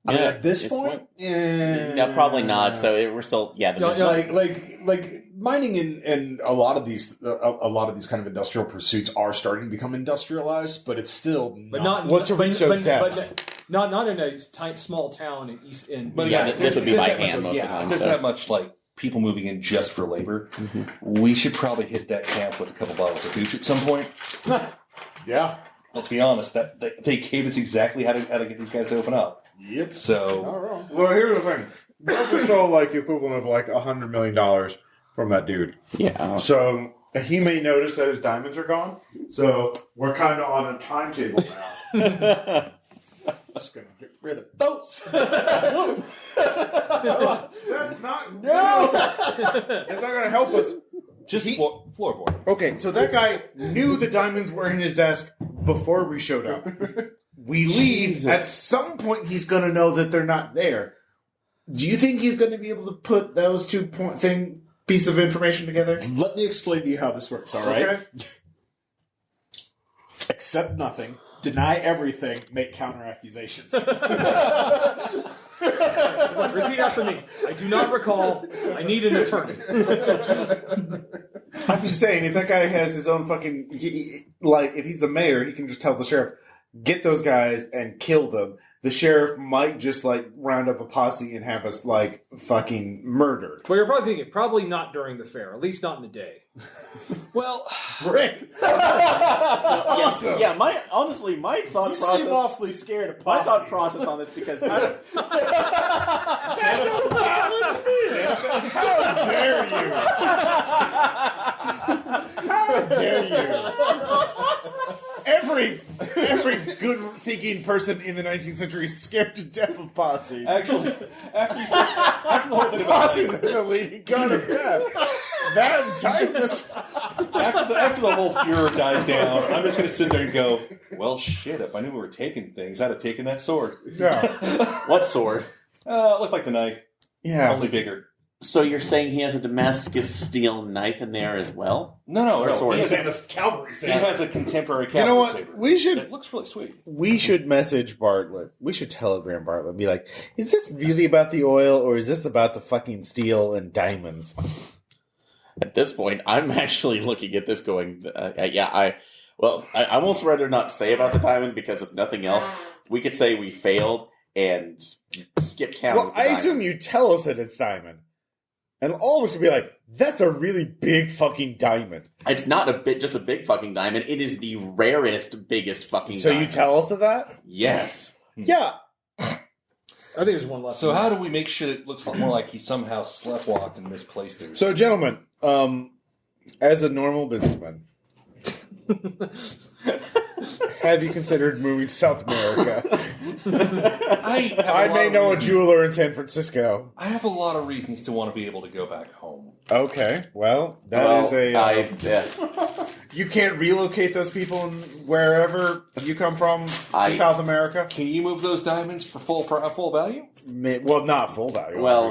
I mean, at this point, no, probably not. So we're still, like mining in a lot of these kind of industrial pursuits are starting to become industrialized, but it's still not to reach those steps. Not in a small town in East End. But this would be by hand most of the time. There's that much like people moving in just for labor. Mm-hmm. We should probably hit that camp with a couple bottles of hooch at some point. Yeah. Let's be honest. That they gave us exactly how to get these guys to open up. Yep. So, well, here's the thing. We also stole like the equivalent of like $100 million from that dude. Yeah. So he may notice that his diamonds are gone. So we're kind of on a timetable now. Just gonna get rid of those. That's not no. It's not gonna help us. Just floorboard. Okay, so that guy knew the diamonds were in his desk before we showed up. We leave. Jesus. At some point, he's going to know that they're not there. Do you think he's going to be able to put those piece of information together? Let me explain to you how this works, all right? Okay. Accept nothing, deny everything, make counter accusations. Repeat after me. I do not recall. I need an attorney. I'm just saying, if that guy has his own fucking... if he's the mayor, he can just tell the sheriff, get those guys and kill them. The sheriff might just, round up a posse and have us, fucking murdered. Well, you're probably thinking, probably not during the fair. At least not in the day. Well... Great! Awesome! Yeah, my thought process... You seem awfully scared of My posses. thought process on this, because... That's a valid fear! How dare you! How dare you! Every good-thinking person in the 19th century is scared to death of posses. Actually, after the whole bit about posses are the leading gun of death. That and typhus. After the whole furor dies down, I'm just going to sit there and go, well, shit, if I knew we were taking things, I'd have taken that sword. Yeah. What sword? It looked like the knife. Yeah. Only bigger. So you're saying he has a Damascus steel knife in there as well? No. He He has a contemporary cavalry You know what? saber. It looks really sweet. We should message Bartlett. We should telegram Bartlett and be like, is this really about the oil or is this about the fucking steel and diamonds? At this point, I'm actually looking at this going, I almost rather not say about the diamond, because if nothing else, we could say we failed and skip town. Well, I assume you tell us that it's diamond. And all of us would be like, that's a really big fucking diamond. It's not just a big fucking diamond. It is the rarest, biggest fucking So diamond. you tell us that? Yes. Yeah. I think there's one left. So how do we make sure it looks more like he somehow sleptwalked and misplaced it? So, gentlemen, as a normal businessman, have you considered moving to South America? I may know a jeweler in San Francisco. I have a lot of reasons to want to be able to go back home. Okay, well, that is you can't relocate those people wherever you come from to South America? Can you move those diamonds for full value? Well, not full value. Well,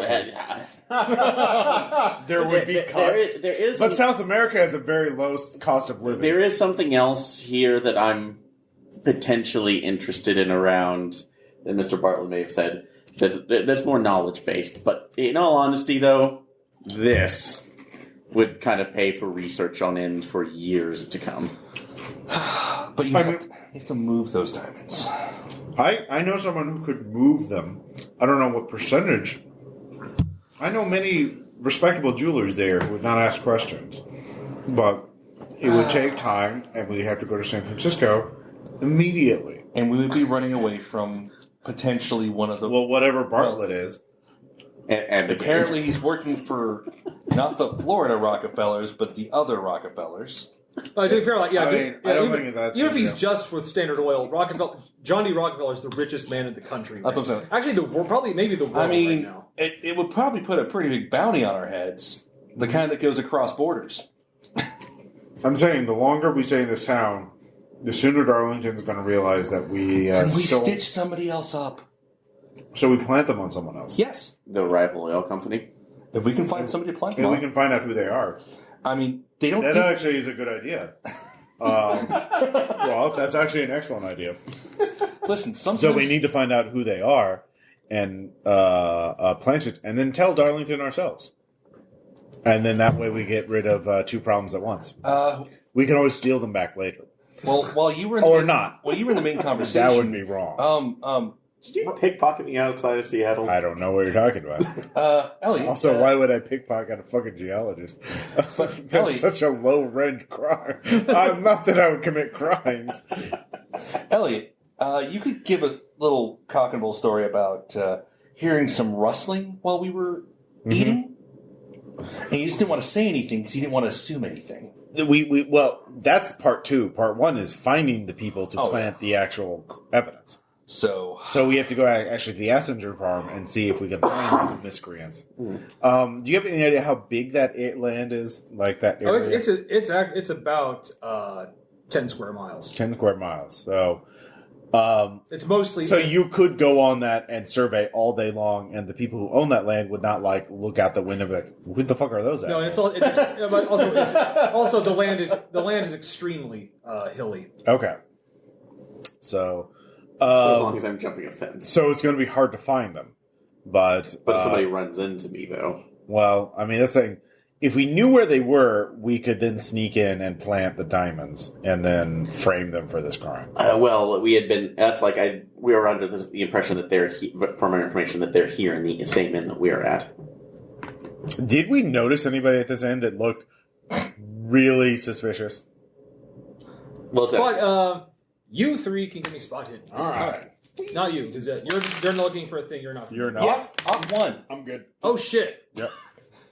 there would be cuts. There is, but South America has a very low cost of living. There is something else here that I'm potentially interested in around that Mr. Bartlett may have said that's more knowledge-based. But in all honesty, though, this would kind of pay for research on end for years to come. But you have to move those diamonds. I know someone who could move them. I don't know what percentage. I know many respectable jewelers there who would not ask questions. But it would take time, and we'd have to go to San Francisco immediately. And we would be running away from potentially one of the... Well, whatever Bartlett is. And apparently he's working for not the Florida Rockefellers, but the other Rockefellers. I think fair, like, yeah, I don't think that's... Even if he's just with Standard Oil, John D. Rockefeller is the richest man in the country. That's what I'm saying. Actually, maybe the world right now. It would probably put a pretty big bounty on our heads. The kind that goes across borders. I'm saying the longer we stay in this town, the sooner Darlington's going to realize that we stitch somebody else up. So we plant them on someone else. Yes. The rival oil company. If we can find somebody to plant them and on. we can find out who they are. I mean, they don't... That actually is a good idea. Well, that's actually an excellent idea. Listen, sometimes... So we need to find out who they are and plant it, and then tell Darlington ourselves. And then that way we get rid of two problems at once. We can always steal them back later. Well, while you were in the main conversation, that would be wrong. Did you pickpocket me outside of Seattle? I don't know what you're talking about. Elliot. Also, why would I pickpocket a fucking geologist? That's Elliot, such a low-rent crime. Not that I would commit crimes. Elliot, you could give a little cock and bull story about hearing some rustling while we were eating? And you just didn't want to say anything because you didn't want to assume anything. Well, that's part two. Part one is finding the people to plant the actual evidence. So we have to go actually to the Attinger farm and see if we can find these miscreants. Do you have any idea how big that land is? Like that area? It's about 10 square miles. 10 square miles. So it's mostly... So you could go on that and survey all day long, and the people who own that land would not look out the window and be like, "Who the fuck are those at?" No, but also the land is extremely hilly. Okay. So as long as I'm jumping a fence. So it's going to be hard to find them. But if somebody runs into me, though. Well, I mean, that's saying if we knew where they were, we could then sneak in and plant the diamonds and then frame them for this crime. Well, we had been. We were under the impression that they're from our information that they're here in the same inn that we are at. Did we notice anybody at this inn that looked really suspicious? Well, you three can give me spot hidden. All right. Not you, because you're looking for a thing you're not. You're not. Yeah, I'm one. I'm good. Oh shit. Yep.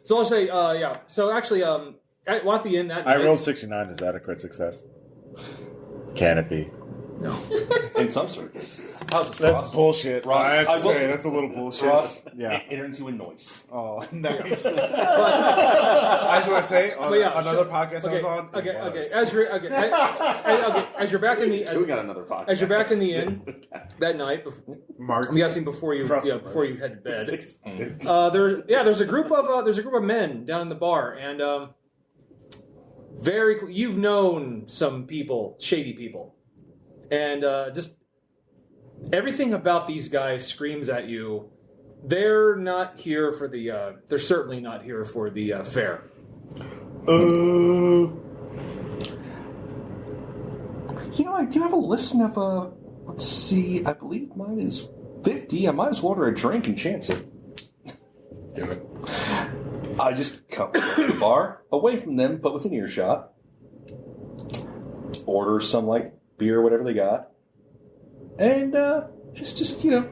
So I'll say, yeah. So actually, at the inn that I night, rolled 69. Is that a crit success? Can it be? No. In some circles. How's it, That's Ross? bullshit. Ross, I have to say, that's a little bullshit. Ross, yeah. it enters you a noise. Oh, nice. I was going to say, on another podcast I was on. Okay. As you're back in the... we got another podcast. As you're back in the inn that night, Mark, I'm guessing before you head to bed. There's a group of men down in the bar, and you've known some people, shady people, and just everything about these guys screams at you. They're not here for the. They're certainly not here for the fair. I do have a list of let's see, I believe mine is 50. I might as well order a drink and chance it. Do it. I just come to the bar, away from them, but within earshot. Order some, beer or whatever they got. And, just Give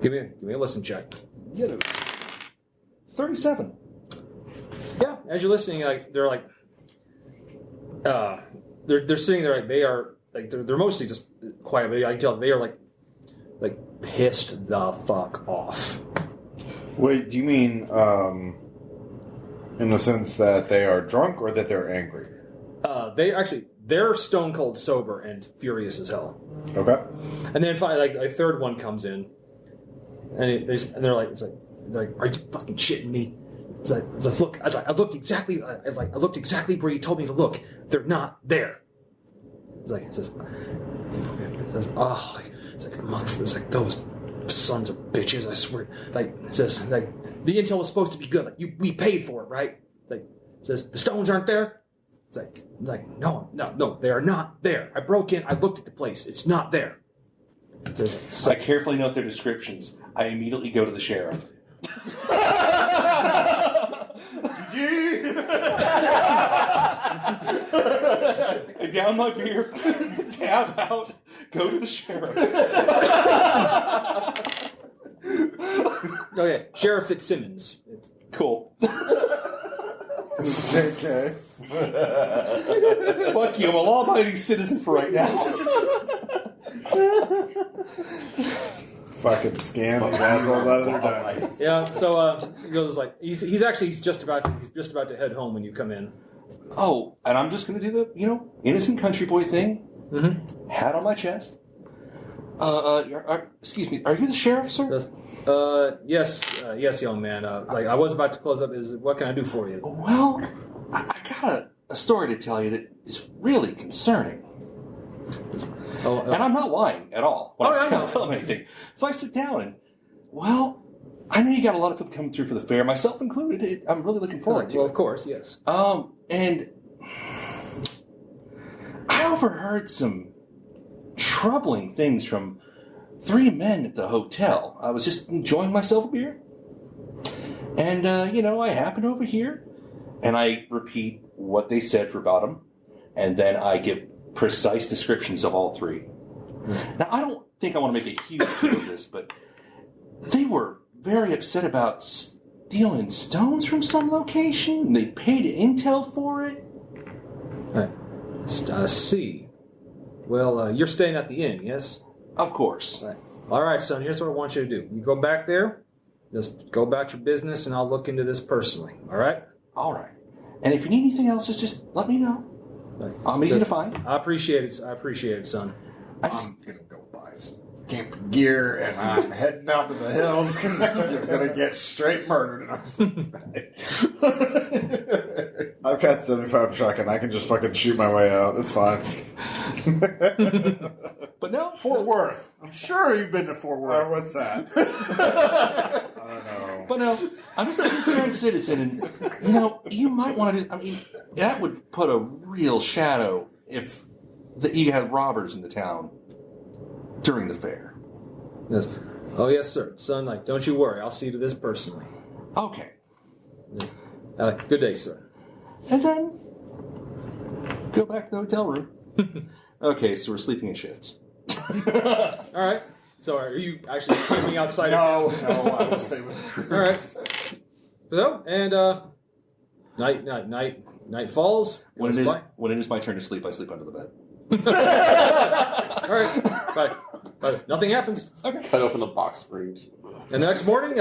me a listen check. 37. Yeah, as you're listening, they're sitting there, they are, they're mostly just quiet, but I can tell they are, pissed the fuck off. Wait, do you mean, in the sense that they are drunk or that they're angry? They're stone cold sober and furious as hell. Okay. And then finally, a third one comes in, and they're like, "Are you fucking shitting me?" It's like, look, I looked exactly where you told me to look. They're not there. It's like those sons of bitches. I swear. It says the intel was supposed to be good. We paid for it, right? It says the stones aren't there. It's like no, they are not there. I broke in. I looked at the place. It's not there. I carefully note their descriptions. I immediately go to the sheriff. I down my beer, tap out, go to the sheriff. Okay, Sheriff Fitzsimmons. Cool. Okay. Fuck you, I'm a law-abiding citizen for right now. Fucking scam these assholes out of their time. Yeah, so he goes like he's just about to head home when you come in. Oh, and I'm just going to do the, innocent country boy thing. Mm-hmm. Hat on my chest. Excuse me, are you the sheriff, sir? Yes, young man. I was about to close up. What can I do for you? Well, I got a story to tell you that is really concerning. And I'm not lying at all when I tell them anything. So I sit down and, I know you got a lot of people coming through for the fair, myself included. I'm really looking forward to it. Well, of course, yes. And I overheard some troubling things from 3 men at the hotel. I was just enjoying myself a beer. And, I happened over here, and I repeat what they said about them, and then I give precise descriptions of all 3. Now, I don't think I want to make a huge deal of this, but they were very upset about stealing stones from some location, and they paid intel for it. I see. Well, you're staying at the inn, yes? Of course. All right, son, here's what I want you to do. You go back there, just go about your business, and I'll look into this personally, all right? All right. And if you need anything else, just let me know. I'm easy to find. I appreciate it, son. I'm going to go buy some camping gear, and I'm heading out to the hills because you're going to get straight murdered in our tonight. I've got 75 shotgun. I can just fucking shoot my way out. It's fine. But no, Fort Worth. I'm sure you've been to Fort Worth. What's that? I don't know. But no, I'm just a concerned citizen, and, you might want to that would put a real shadow if you had robbers in the town during the fair. Yes. Oh, yes, sir. Son, don't you worry. I'll see to this personally. Okay. Yes. Good day, sir. And then go back to the hotel room. Okay, so we're sleeping in shifts. All right. So are you actually sleeping outside of town? No, I will stay with the crew. All right. So, and night falls. When it is my turn to sleep, I sleep under the bed. All right. Bye. Nothing happens. Okay. Cut open the box spring. And the next morning,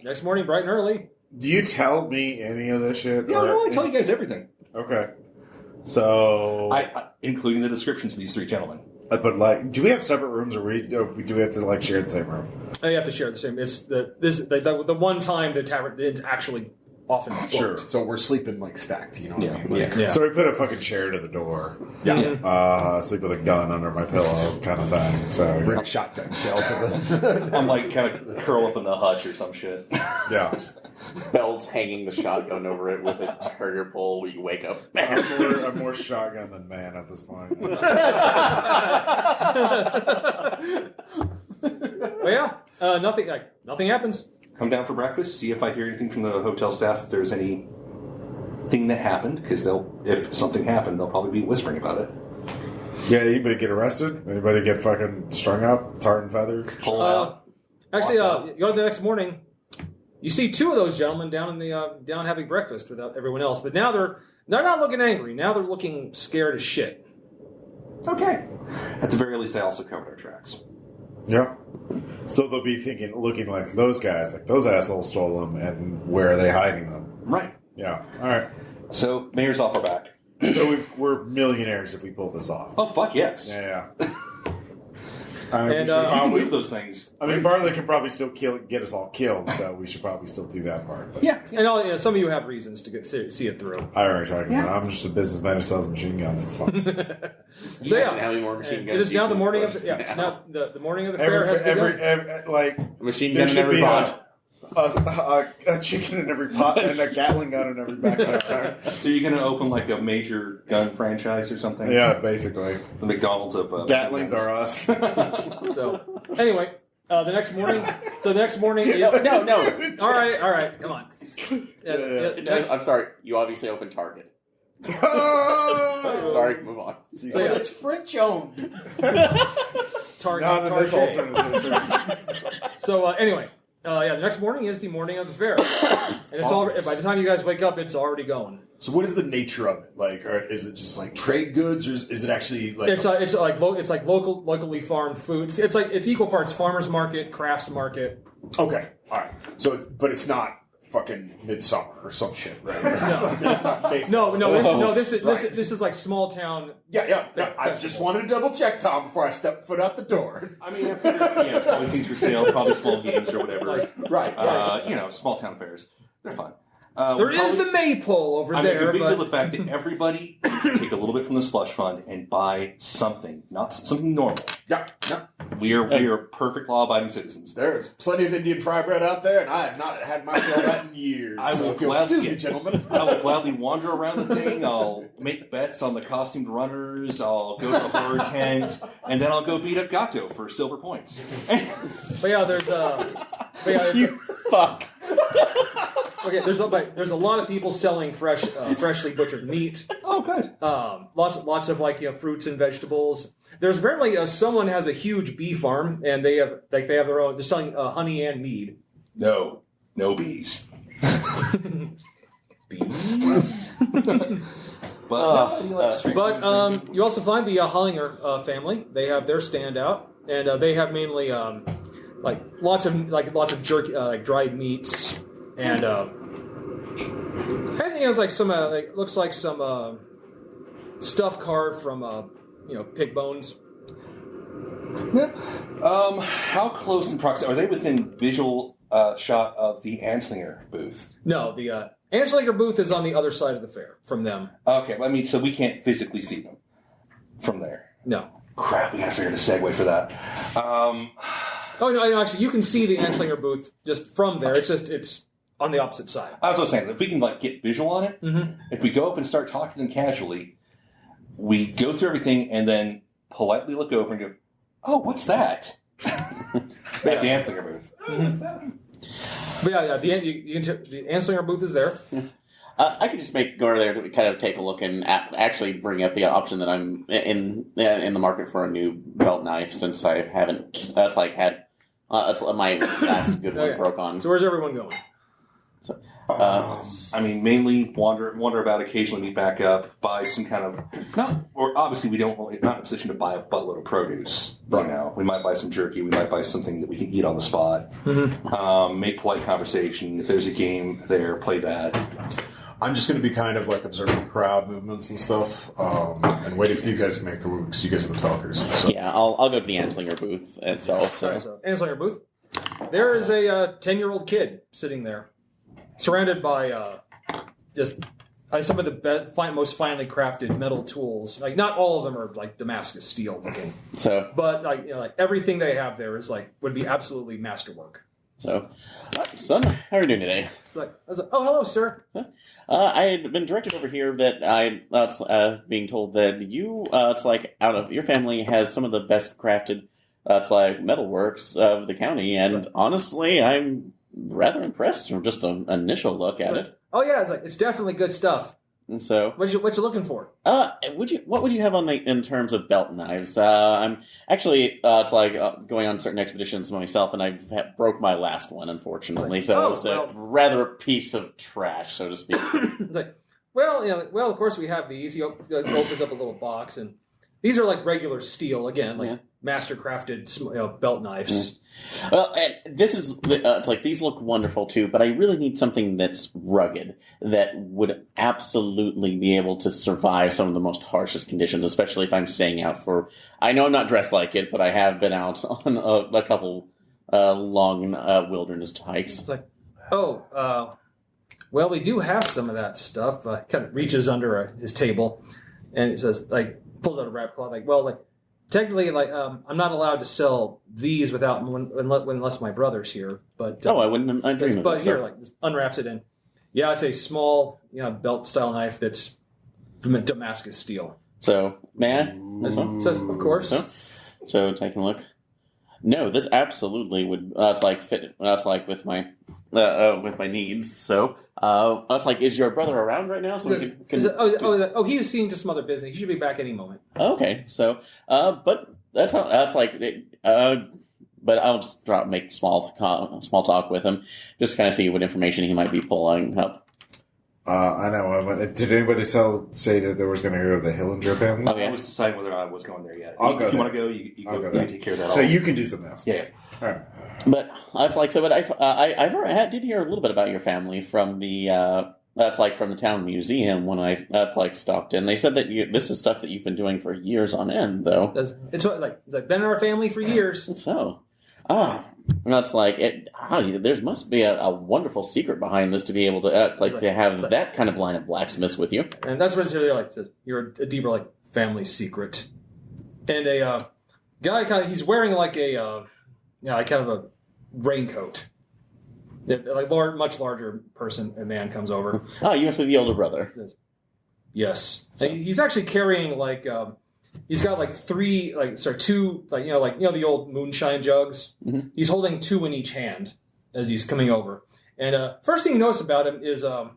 next morning, bright and early. Do you tell me any of this shit? Yeah, no, I tell you guys everything. Okay. So... I including the descriptions of these 3 gentlemen. But, do we have separate rooms, or do we have to, share the same room? You have to share the same. It's the one time the tavern is actually often booked. Sure. So we're sleeping stacked, you know what I mean? Yeah. So we put a fucking chair to the door. Yeah. Sleep with a gun under my pillow kind of thing. So Bring a shotgun shell to the... I'm kind of curl up in the hutch or some shit. Yeah. Belts hanging the shotgun over it with a trigger pull when you wake up. I'm more shotgun than man at this point. Well, nothing happens. Come down for breakfast, see if I hear anything from the hotel staff, if there's anything that happened, because if something happened, they'll probably be whispering about it. Yeah, anybody get arrested? Anybody get fucking strung up, tarred and feathered? Actually, you go to the next morning, you see 2 of those gentlemen down having breakfast without everyone else, but now they're not looking angry. Now they're looking scared as shit. Okay. At the very least, they also covered our tracks. Yeah. So they'll be looking like those guys, like those assholes stole them, and where are they hiding them? Right. Yeah. All right. So, mayor's off our back. So we're millionaires if we pull this off. Oh, fuck yes. Yeah. You can move those things. I mean, Bartlett can probably still get us all killed, so we should probably still do that part. But Yeah, and some of you have reasons to see it through. I already talked about it. I'm just a businessman who sells machine guns. It's fine. So Imagine how many more machine guns it is now the morning of push it's now. now the morning of the fair has begun. Machine there gun in should every be box. a chicken in every pot and a Gatling gun in every backyard. So you're going to open like a major gun franchise or something? Yeah, basically. The McDonald's of Gatlings are us. So anyway, the next morning. No. All right. Come on. I'm sorry. You obviously opened Target. Sorry, move on. So, But it's French owned. Target. Not in this alternative. So anyway, the next morning is the morning of the fair, and it's already, by the time you guys wake up, it's already going. So what is the nature of it? Like, or is it just like trade goods, or is it actually like It's like locally farmed foods. It's equal parts farmers market, crafts market. okay, all right. So, but it's not fucking Midsummer or some shit, right? No. This is like small town. Yeah. I just wanted to double check, Tom, before I step foot out the door. I mean, I figured, probably things for sale, probably small games or whatever. Right. Small town fairs. They're fun. There is the maypole over there. A big deal the fact that everybody needs to take a little bit from the slush fund and buy something, not something normal. Yeah. We are perfect law-abiding citizens. There's plenty of Indian fry bread out there, and I have not had my fill of that in years. Excuse me, gentlemen. I will gladly wander around the thing. I'll make bets on the costumed runners. I'll go to the horror tent, and then I'll go beat up Gato for silver points. You fuck. Okay, there's a lot of people selling freshly butchered meat. Oh, good. Lots of fruits and vegetables. There's apparently someone has a huge bee farm, and they have their own. They're selling honey and mead. No bees. Bees. But you also find the Hollinger family. They have their stand out, and they have mainly lots of jerky, dried meats. And I think it has looks like some stuff carved from pig bones. How close in proximity are they within visual shot of the Anslinger booth? No, the Anslinger booth is on the other side of the fair from them. Okay, I mean, so we can't physically see them from there. No. Crap, we gotta figure out a segue for that. Oh no, actually, you can see the Anslinger booth just from there. It's on the opposite side. I was saying, if we can get visual on it, if we go up and start talking to them casually, we go through everything and then politely look over and go, "Oh, what's that?" That Anslinger booth. But the Anslinger booth is there. I could just go over there to kind of take a look and actually bring up the option that I'm in the market for a new belt knife, since I haven't. That's had my last good one broke on. So where's everyone going? So, I mean, mainly wander about, occasionally meet back up, buy some kind of obviously we don't not in a position to buy a buttload of produce right now. We might buy some jerky, we might buy something that we can eat on the spot. Make polite conversation. If there's a game there, play that. I'm just going to be kind of observing crowd movements and stuff, and waiting for you guys to make the move, because you guys are the talkers. So. Yeah, I'll go to the Anslinger booth itself. So Anslinger booth. There is a 10-year-old kid sitting there, surrounded by some of the most finely crafted metal tools. Not all of them are Damascus steel looking. So, but everything they have there is would be absolutely masterwork. So, son, how are you doing today? I was oh, hello, sir. I had been directed over here that I being told that you out of your family has some of the best crafted metalworks of the county, and honestly, I'm rather impressed from just an initial look at it. Oh yeah, it's definitely good stuff. And so, what you looking for? What would you have in terms of belt knives? I'm actually going on certain expeditions myself, and I broke my last one, unfortunately. So it's rather a piece of trash, so to speak. Well, of course we have these. He opens up a little box, and these are regular steel again, master crafted belt knives. Well, and this is these look wonderful too, but I really need something that's rugged, that would absolutely be able to survive some of the most harshest conditions, especially if I'm staying out for. I know I'm not dressed like it, but I have been out on a couple long wilderness hikes. It's well, we do have some of that stuff. Kind of reaches under his table, and it says pulls out a wrap cloth. technically, like, I'm not allowed to sell these unless my brother's here. But I wouldn't. I dream of it. But here, like, unwraps it in. Yeah, it's a small, belt-style knife that's from Damascus steel. So, man, this one says, of course. So taking a look. No, this absolutely would. That's like fit. That's like with my needs. So, that's like, is your brother around right now? So he was seeing to some other business. He should be back any moment. Okay, so, but that's like. But I'll just make small talk with him, just kind of see what information he might be pulling up. I know. Did anybody say that there was going to go to the Hillinger family? I was deciding whether I was going there yet. I'll go. If you want to go, you go take care of that. So you can do something else. Yeah. All right. But that's like so. But I did hear a little bit about your family from the that's like from the town museum when I stopped in. They said that this is stuff that you've been doing for years on end, though. It's been in our family for years. So. That's like it. There must be a wonderful secret behind this to be able to to have that kind of line of blacksmiths with you. And that's what it's really like. You're a deeper family secret. And a guy he's wearing like a kind of a raincoat. Much larger a man comes over. Oh, you must be the older brother. Yes, so. He's actually carrying he's got two the old moonshine jugs. Mm-hmm. He's holding two in each hand as he's coming over. And first thing you notice about him is the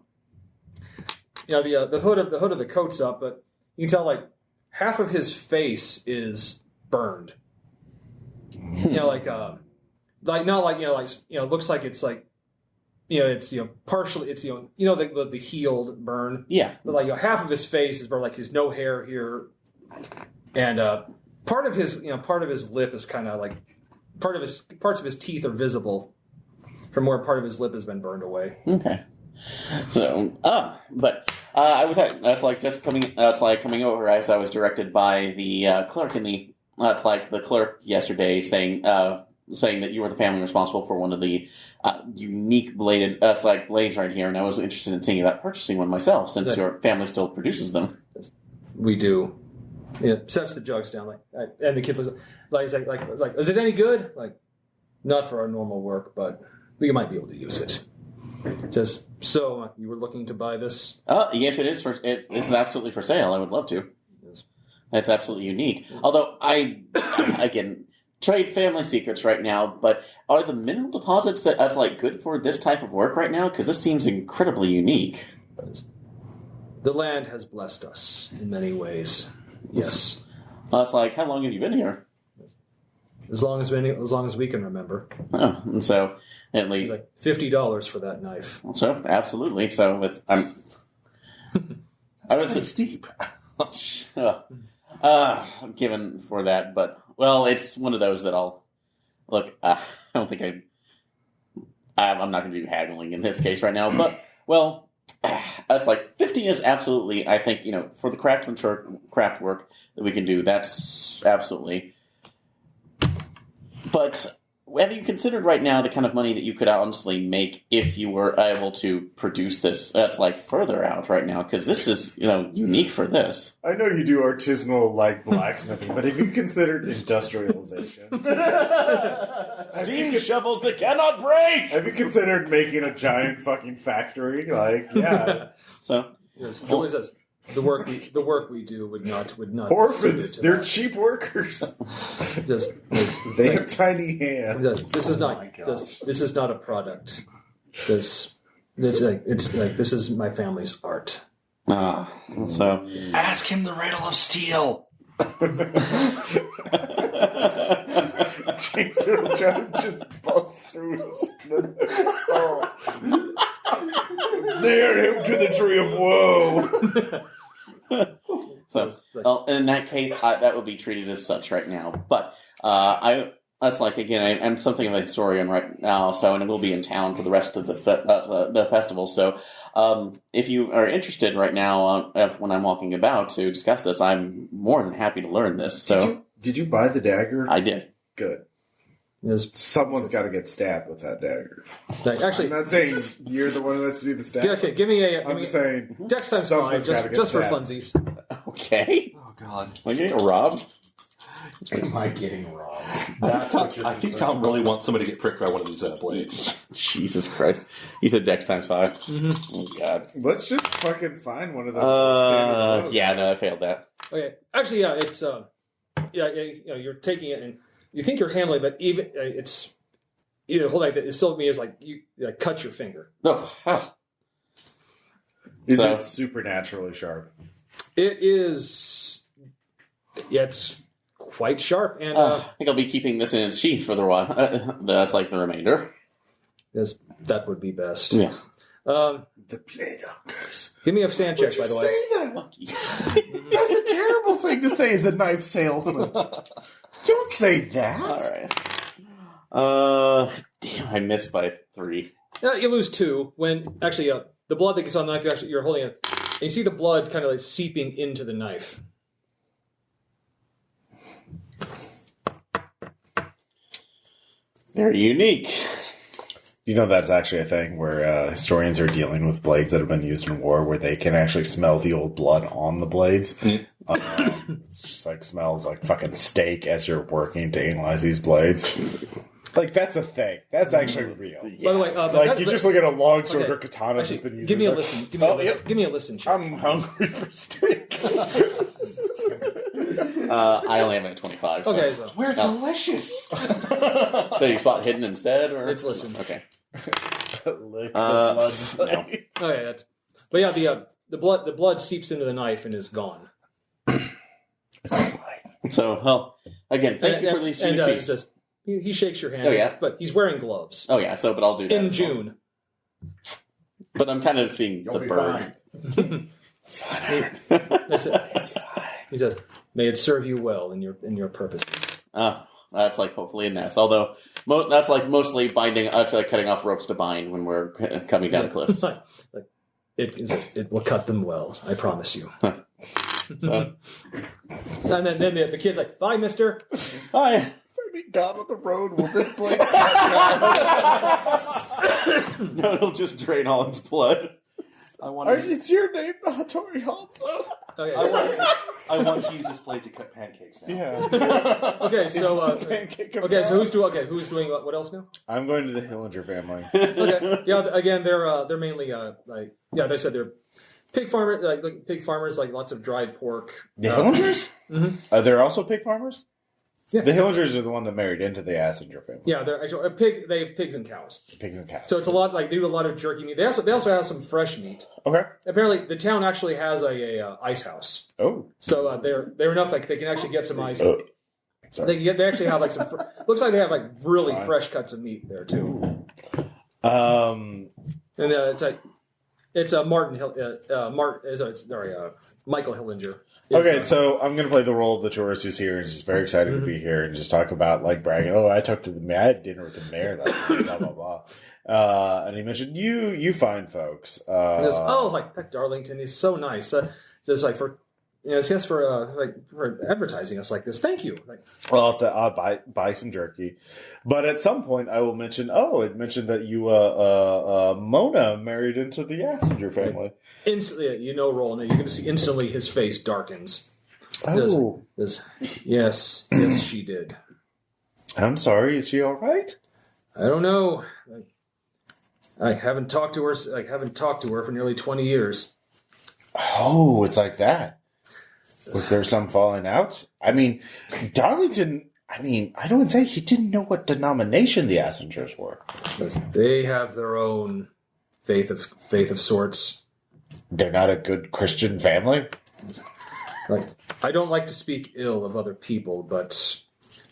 hood of the coat's up, but you can tell half of his face is burned. Looks like it's partially it's the healed burn. Yeah, but half of his face is burned. He's no hair here. And part of his lip is kind of parts of his teeth are visible from where part of his lip has been burned away. Okay. So, coming over as I was directed by the clerk the clerk yesterday saying that you were the family responsible for one of the unique bladed blades right here, and I was interested in seeing about purchasing one myself since your family still produces them. We do. Yeah, sets the jugs down and the kid was like, is it any good? Not for our normal work, but we might be able to use it. It says, so you were looking to buy this? Yes, it is. This is absolutely for sale. I would love to. Yes. That's absolutely unique. Although I again trade family secrets right now, but are the mineral deposits that's good for this type of work right now? Because this seems incredibly unique. The land has blessed us in many ways. Yes. It's how long have you been here? As long as we can remember. Oh, and so at least $50 for that knife. So absolutely. So with I was steep. Given for that, but it's one of those that I'll look. I don't think I'm not going to do haggling in this case right now, but that's 50 is absolutely, I think, for the craft work that we can do, that's absolutely. But have you considered right now the kind of money that you could honestly make if you were able to produce this that's further out right now? Because this is, unique for this. I know you do artisanal blacksmithing, but have you considered industrialization? Steam shovels that cannot break! Have you considered making a giant fucking factory? Yeah. So, yes, the work we do would not. Orphans, they're cheap workers. They have tiny hands. This is not a product. This is my family's art. So ask him the riddle of steel. James Rike just busts through his Nail him to the tree of woe. So, in that case, that would be treated as such right now. But that's again, I'm something of a historian right now, and we'll be in town for the rest of the festival. So, if you are interested right now, when I'm walking about to discuss this, I'm more than happy to learn this. So, did you buy the dagger? I did. Good. Someone's got to get stabbed with that dagger. Actually, I'm not saying you're the one who has to do the stab. Okay, give me a. I'm saying Dex times 5, just for funsies. Okay. Oh God, am I getting robbed? Am I getting robbed? I think Tom really wants somebody to get pricked by one of these blades. Jesus Christ. He said Dex times 5. Mm-hmm. Oh, God. Let's just fucking find one of those. Standard Yeah, no, I failed that. Okay. Actually, yeah, it's you're taking it and you think you're handling, but even it's hold like that. It still means like you cut your finger. Oh, huh. Is it supernaturally sharp? It is. Yeah, it's quite sharp, and I think I'll be keeping this in its sheath for the while. That's like the remainder. yes, that would be best. Yeah. The blade hunkers. Give me a sand check, by the way. That? That's a terrible thing to say as a knife salesman. Don't say that. All right. Damn, I missed by 3. You lose 2 when actually the blood that gets on the knife. You're holding it, and you see the blood kind of like seeping into the knife. Very unique. You know, that's actually a thing where historians are dealing with blades that have been used in war, where they can actually smell the old blood on the blades. It's just like smells like fucking steak as you're working to analyze these blades. Like, that's a thing. That's actually real. By the way, Like, you just look at a longsword or katana that's been used. Give me a like, listen. Give me a listen check. I'm hungry for steak. I only have it at 25. So. Okay, so We're delicious. So you spot hidden instead, or it's listen. Okay. Lick the No. Okay, that's. But yeah, the blood seeps into the knife and is gone. So, well, again, thank you for these and unique he says he shakes your hand. Oh, yeah? But he's wearing gloves. Oh yeah, so but I'll do that In as well. June. But I'm kind of seeing You'll the be bird. fine. That's it. It's fine. He says, "May it serve you well in your purposes." That's like hopefully in this. Although that's like mostly binding, like cutting off ropes to bind when we're coming down cliffs. It will cut them well. I promise you. So, And then the kid's like, "Bye, Mister." hi. God on the road will this blade. No, it'll just drain all its blood. Is your name Hattori also? Okay. I want to use this blade to cut pancakes now. Yeah. Okay. So who's doing what else now? I'm going to the Hillinger family. Okay. Yeah. Again, they're mainly they said they're pig farmers, like pig farmers, like lots of dried pork. The Hillingers? Mm-hmm. Are there also pig farmers? Yeah. The Hillingers are the one that married into the Assinger family. Yeah, they're actually pig. They have pigs and cows. Pigs and cows. So it's a lot like they do a lot of jerky meat. They also have some fresh meat. Okay. Apparently, the town actually has a ice house. Oh. So they're enough like they can actually get some ice. Sorry. They actually have like some. Looks like they have like really fresh cuts of meat there too. Um. And it's Martin Hill. Michael Hillinger. Okay, so I'm going to play the role of the tourist who's here and is just very excited to be here and just talk about, like, bragging, I talked to the mayor, I had dinner with the mayor that night, blah, blah, blah. And he mentioned, you fine folks. He goes, that Darlington is so nice. Just like for advertising us like this. Thank you. I'll buy some jerky. But at some point I will mention, it mentioned that you, Mona married into the Assinger family. Instantly, roll, and you're going to see instantly his face darkens. Oh. Yes, she did. I'm sorry, is she all right? I don't know. I haven't talked to her. I haven't talked to her for nearly 20 years. Oh, it's like that. Was there some falling out? I mean, Darlington, I don't say he didn't know what denomination the Assingers were. They have their own faith of sorts. They're not a good Christian family? I don't like to speak ill of other people, but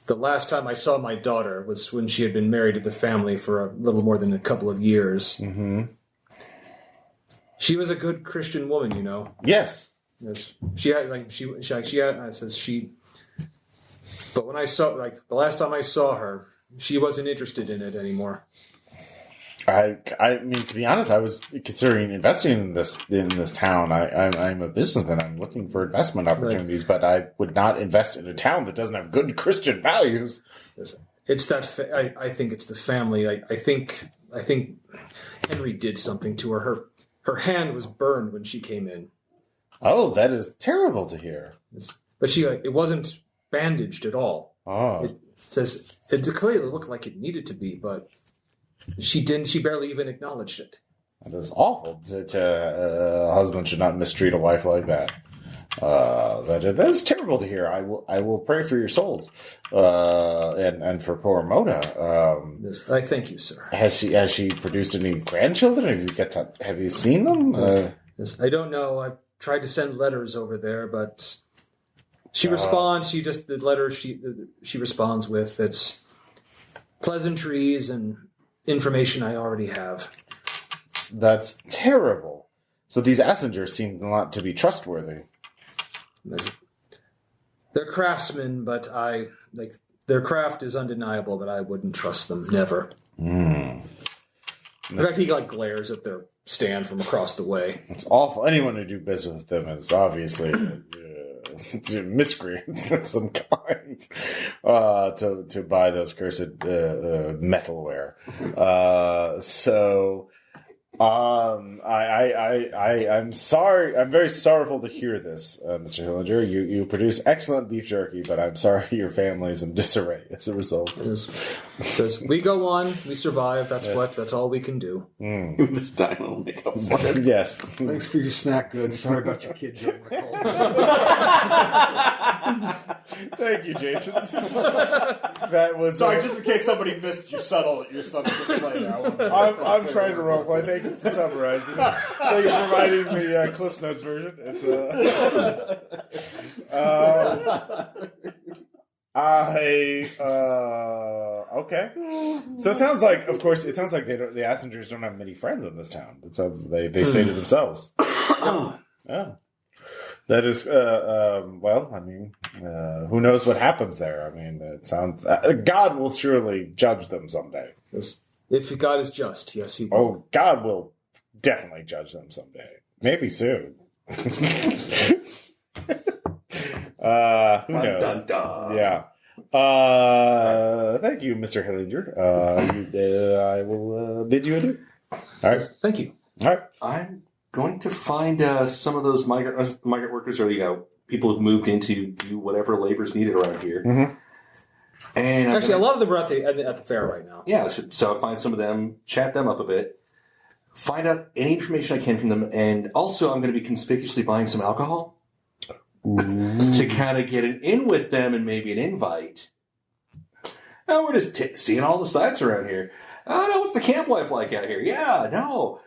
the last time I saw my daughter was when she had been married to the family for a little more than a couple of years. Mm-hmm. She was a good Christian woman, Yes. Yes. But when I saw, the last time I saw her, she wasn't interested in it anymore. I mean, to be honest, I was considering investing in this town. I'm a businessman. I'm looking for investment opportunities, but I would not invest in a town that doesn't have good Christian values. It's that I think it's the family. I think Henry did something to her. Her hand was burned when she came in. Oh, that is terrible to hear. But it wasn't bandaged at all. Oh. It says it clearly looked like it needed to be, but she didn't. She barely even acknowledged it. That is awful. A husband should not mistreat a wife like that. That is terrible to hear. I will pray for your souls, and for poor Mona. I thank you, sir. Has she produced any grandchildren? Have you seen them? Yes, I don't know. I've tried to send letters over there, but she responds. The letter she responds with, it's pleasantries and information I already have. That's terrible. So these Assengers seem not to be trustworthy. They're craftsmen, but their craft is undeniable, but I wouldn't trust them. Never. In fact, he glares at their stand from across the way. It's awful. Anyone who do business with them is obviously a miscreant of some kind to buy those cursed metalware. I'm sorry. I'm very sorrowful to hear this, Mr. Hillinger. You produce excellent beef jerky, but I'm sorry your family's in disarray as a result. Says we go on, we survive. That's all we can do. This time will make up for it. Yes. Thanks for your snack goods. Sorry about your kid getting the cold. Thank you, Jason. That was Sorry, just in case somebody missed your subtle play there. I'm trying to roleplay. Thank you for summarizing. Thank you for providing the Cliff's Notes version. It's okay. So it sounds like, of course, the Assengers don't have many friends in this town. It sounds they stay to themselves. Yeah. That is, well, I mean, who knows what happens there? I mean, it sounds, God will surely judge them someday. Yes. If God is just, yes, he will. Oh, God will definitely judge them someday. Maybe soon. Who knows? Dun, dun, dun. Yeah. Thank you, Mr. Hillinger. I will bid you adieu. All right. Thank you. All right. I'm going to find some of those migrant workers, or people who've moved in to do whatever labor's needed around here. Mm-hmm. And actually, a lot of them are at the fair right now. Yeah, so I'll find some of them, chat them up a bit, find out any information I can from them, and also I'm going to be conspicuously buying some alcohol to kind of get an in with them and maybe an invite. Oh, we're just seeing all the sights around here. Oh, no, what's the camp life like out here? Yeah, no,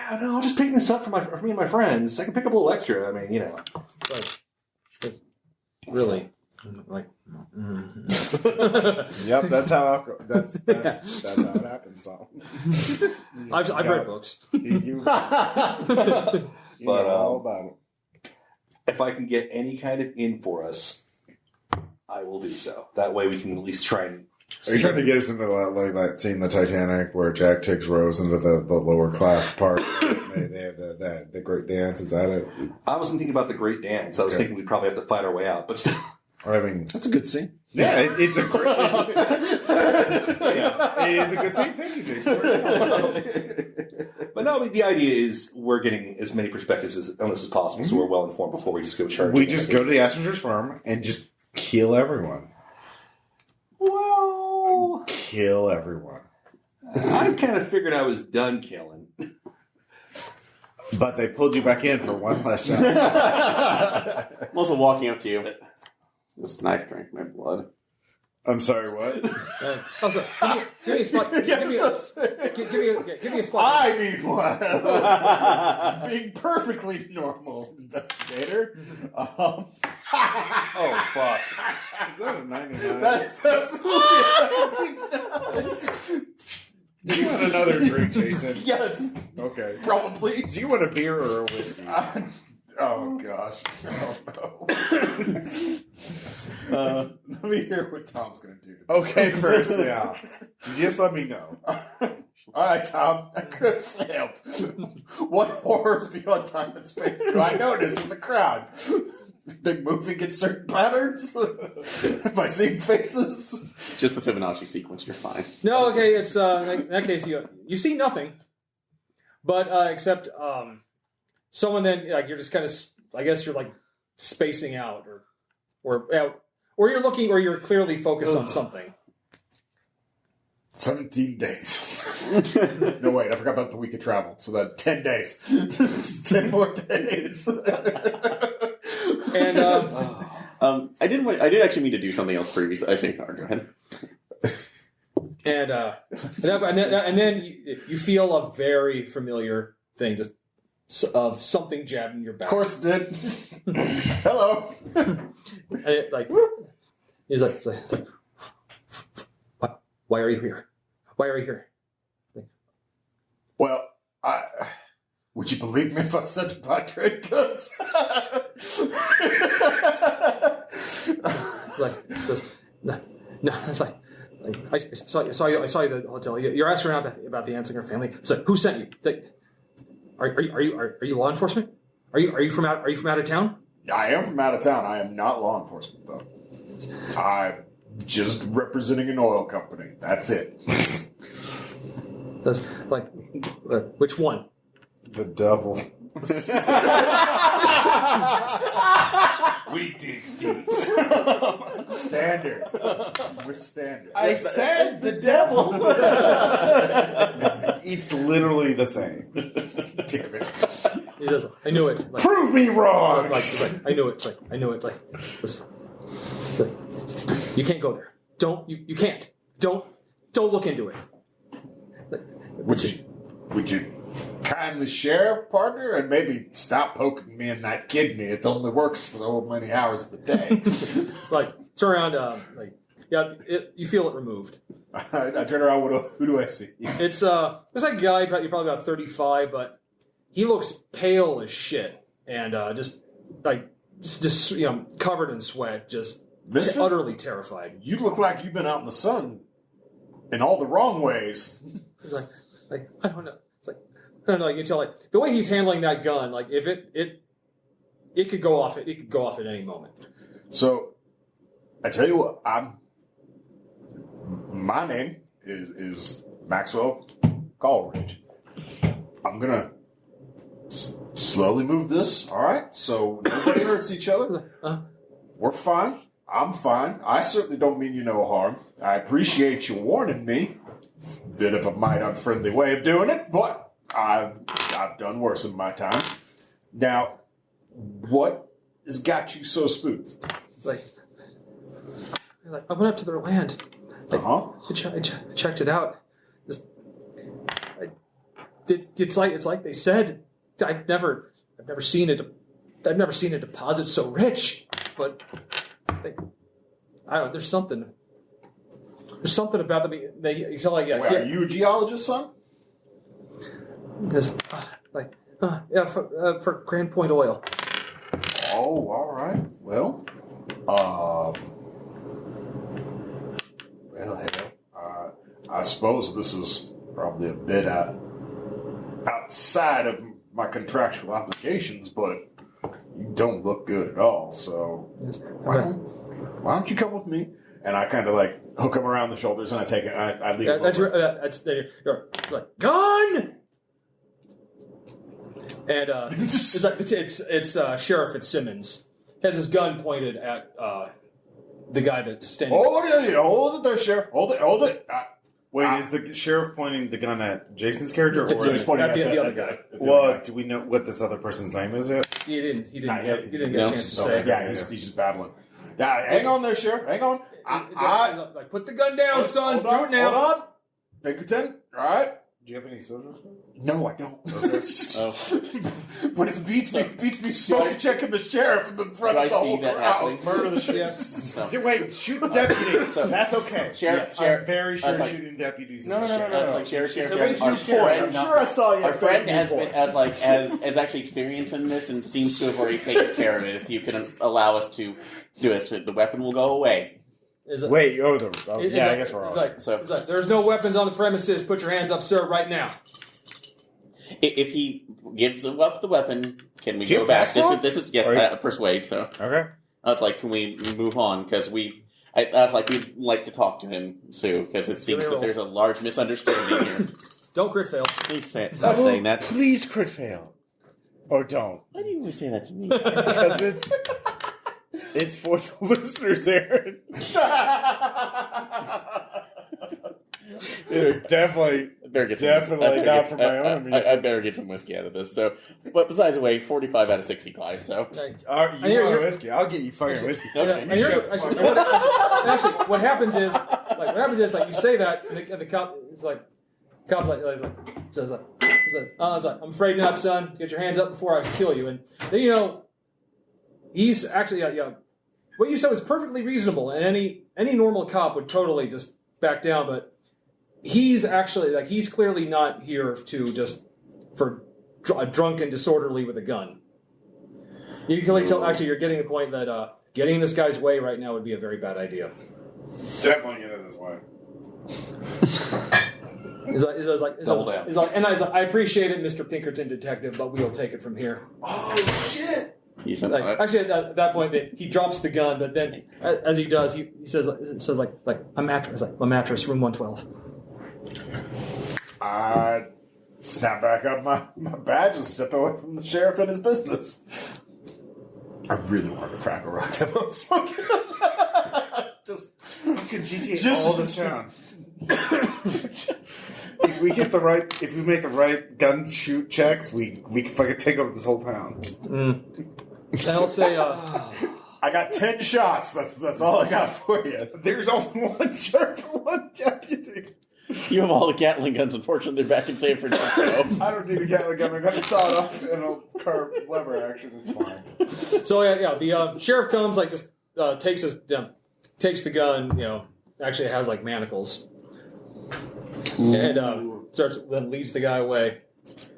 I'm just picking this up for me and my friends. I can pick up a little extra. I mean, But really, Yep, that's how that's how it happens, Tom. I've read books. You know all about it. If I can get any kind of in for us, I will do so. That way we can at least try and... Are you trying to get us into that scene in the Titanic where Jack takes Rose into the lower class part? they have the great dance. Is that it? I wasn't thinking about the great dance. I was thinking we'd probably have to fight our way out, but still... I mean, That's a good scene. Yeah, it's a great. It is a good scene. Thank you, Jason. But no, I mean, the idea is we're getting as many perspectives on this as possible, so we're well informed before we just go charging. We just go to the Assenger's farm and just kill everyone. Well, Kill everyone. I kind of figured I was done killing. But they pulled you back in for one last job. I'm also walking up to you. This knife drank my blood. I'm sorry, what? Also, give me a spot. Give me a spot. I meanwhile, being perfectly normal investigator. Oh, fuck. Is that a 99? That's absolutely Do you want another drink, Jason? yes, Okay. probably. Do you want a beer or a whiskey? Oh gosh, oh no. Let me hear what Tom's going to do. Okay, first, yeah. Just let me know. All right, Tom, I could have failed. What horrors beyond time and space do I notice in the crowd? They're moving in certain patterns? Am I seeing faces? Just the Fibonacci sequence, you're fine. No, okay. It's in that case you see nothing, but except someone then you're just kind of I guess you're spacing out or or you're looking, or you're clearly focused on something. 17 days. No, wait, I forgot about the week of travel. So that 10 days. Just 10 more days. And I did actually mean to do something else previously. I say, go ahead. and then you feel a very familiar thing, just of something jabbing your back. Of course it did. Hello. And he's like, what? Why are you here? Why are you here? Well, would you believe me if I said to buy trade goods? No, it's like I saw you at the hotel. You're asking around about the Anslinger family. It's like, who sent you? Are you law enforcement? Are you from out of town? I am from out of town. I am not law enforcement, though. I'm just representing an oil company. That's it. That's like, which one? The devil. We dig deep. Standard. With standard. I said the devil. It's literally the same. Damn it. He says, I knew it. Like, Prove me wrong. I knew it. I knew it. Listen, you can't go there. You can't. Don't look into it. Would you kindly share, partner, and maybe stop poking me in that kidney? It only works for so many hours of the day. Turn around. You feel it removed. I turn around. Who do I see? It's there's like a guy. You're probably about 35, but he looks pale as shit, and just covered in sweat, just Mister? Utterly terrified. You look like you've been out in the sun in all the wrong ways. He's like I don't know. It's like I don't know. You can tell the way he's handling that gun. Like if it could go off. It could go off at any moment. So I tell you what. My name is Maxwell Coleridge. I'm gonna slowly move this. All right. So nobody hurts each other. We're fine. I'm fine. I certainly don't mean you no harm. I appreciate you warning me. It's a bit of a might unfriendly way of doing it, but I've done worse in my time. Now, what has got you so spooked? I went up to their land. I checked it out. It's like they said. I've never seen a deposit so rich, but I don't know. There's something about them. You tell Wait, are you a geologist, son? For Grand Point Oil. Oh, all right. Well, I suppose this is probably a bit outside of my contractual obligations, but you don't look good at all. So why don't you come with me? And I kind of hook him around the shoulders, and I take it. I leave him over. You're like gun. And it's Sheriff Fitzsimmons. He has his gun pointed at the guy that's standing. Hold it there, Sheriff. Hold it. Wait, is the sheriff pointing the gun at Jason's character? So he's pointing at the other guy. Well, do we know what this other person's name is yet? He didn't get a chance to So, say. yeah, he's just battling. Yeah, hang on there, Sheriff. Hang on. Put the gun down, son. Do it now. Hold on. Pinkerton, all right? Do you have any soldiers? No, I don't. Okay. But it beats me smoking checking the sheriff in the front of the whole crowd. Murder the sheriff. Wait, shoot the deputy. So that's okay. Sheriff, I'm very sure shooting deputies. No. That's like Sheriff. I'm sure I saw you. Our friend has been as actually experienced in this and seems to have already taken care of it. If you can allow us to do it, the weapon will go away. I guess we're all right. There's no weapons on the premises. Put your hands up, sir, right now. If he gives up the weapon, can we go back? This is persuade. So okay. It's like, can we move on? Because we'd like to talk to him, Sue, because it seems that there's a large misunderstanding here. Don't crit fail. Please stop saying that. Please crit fail. Or don't. Why do you always say that to me? Because it's... It's for the listeners, Aaron. It's definitely not for my own amusement. I better get some whiskey out of this. So, but besides the way, 45 out of 60 guys. So, you want whiskey? I'll get you fucking whiskey. Okay. Actually, what happens is, you say that, and the cop is like, I'm afraid not, son. Get your hands up before I kill you. And then he's actually what you said was perfectly reasonable, and any normal cop would totally just back down, but he's actually he's clearly not here to just for drunk and disorderly with a gun. You can clearly tell. Actually, you're getting the point that getting in this guy's way right now would be a very bad idea. Definitely get in his way. I appreciate it, Mr. Pinkerton detective, but we'll take it from here. Oh shit! Actually, at that point, he drops the gun, but then as he does, he says a mattress, mattress, room 112. I snap back up my badge and step away from the sheriff and his business. I really want to crack a rock at those fucking. Just fucking GTA all the time. If we make the right gun shoot checks, we can fucking take over this whole town. And I'll say, I got 10 shots. That's all I got for you. There's only one sheriff and one deputy. You have all the Gatling guns. Unfortunately, they're back in San Francisco. I don't need a Gatling gun. I got a sawed off and a car lever action. It's fine. So the sheriff comes, takes the gun. Actually has manacles, and then leads the guy away.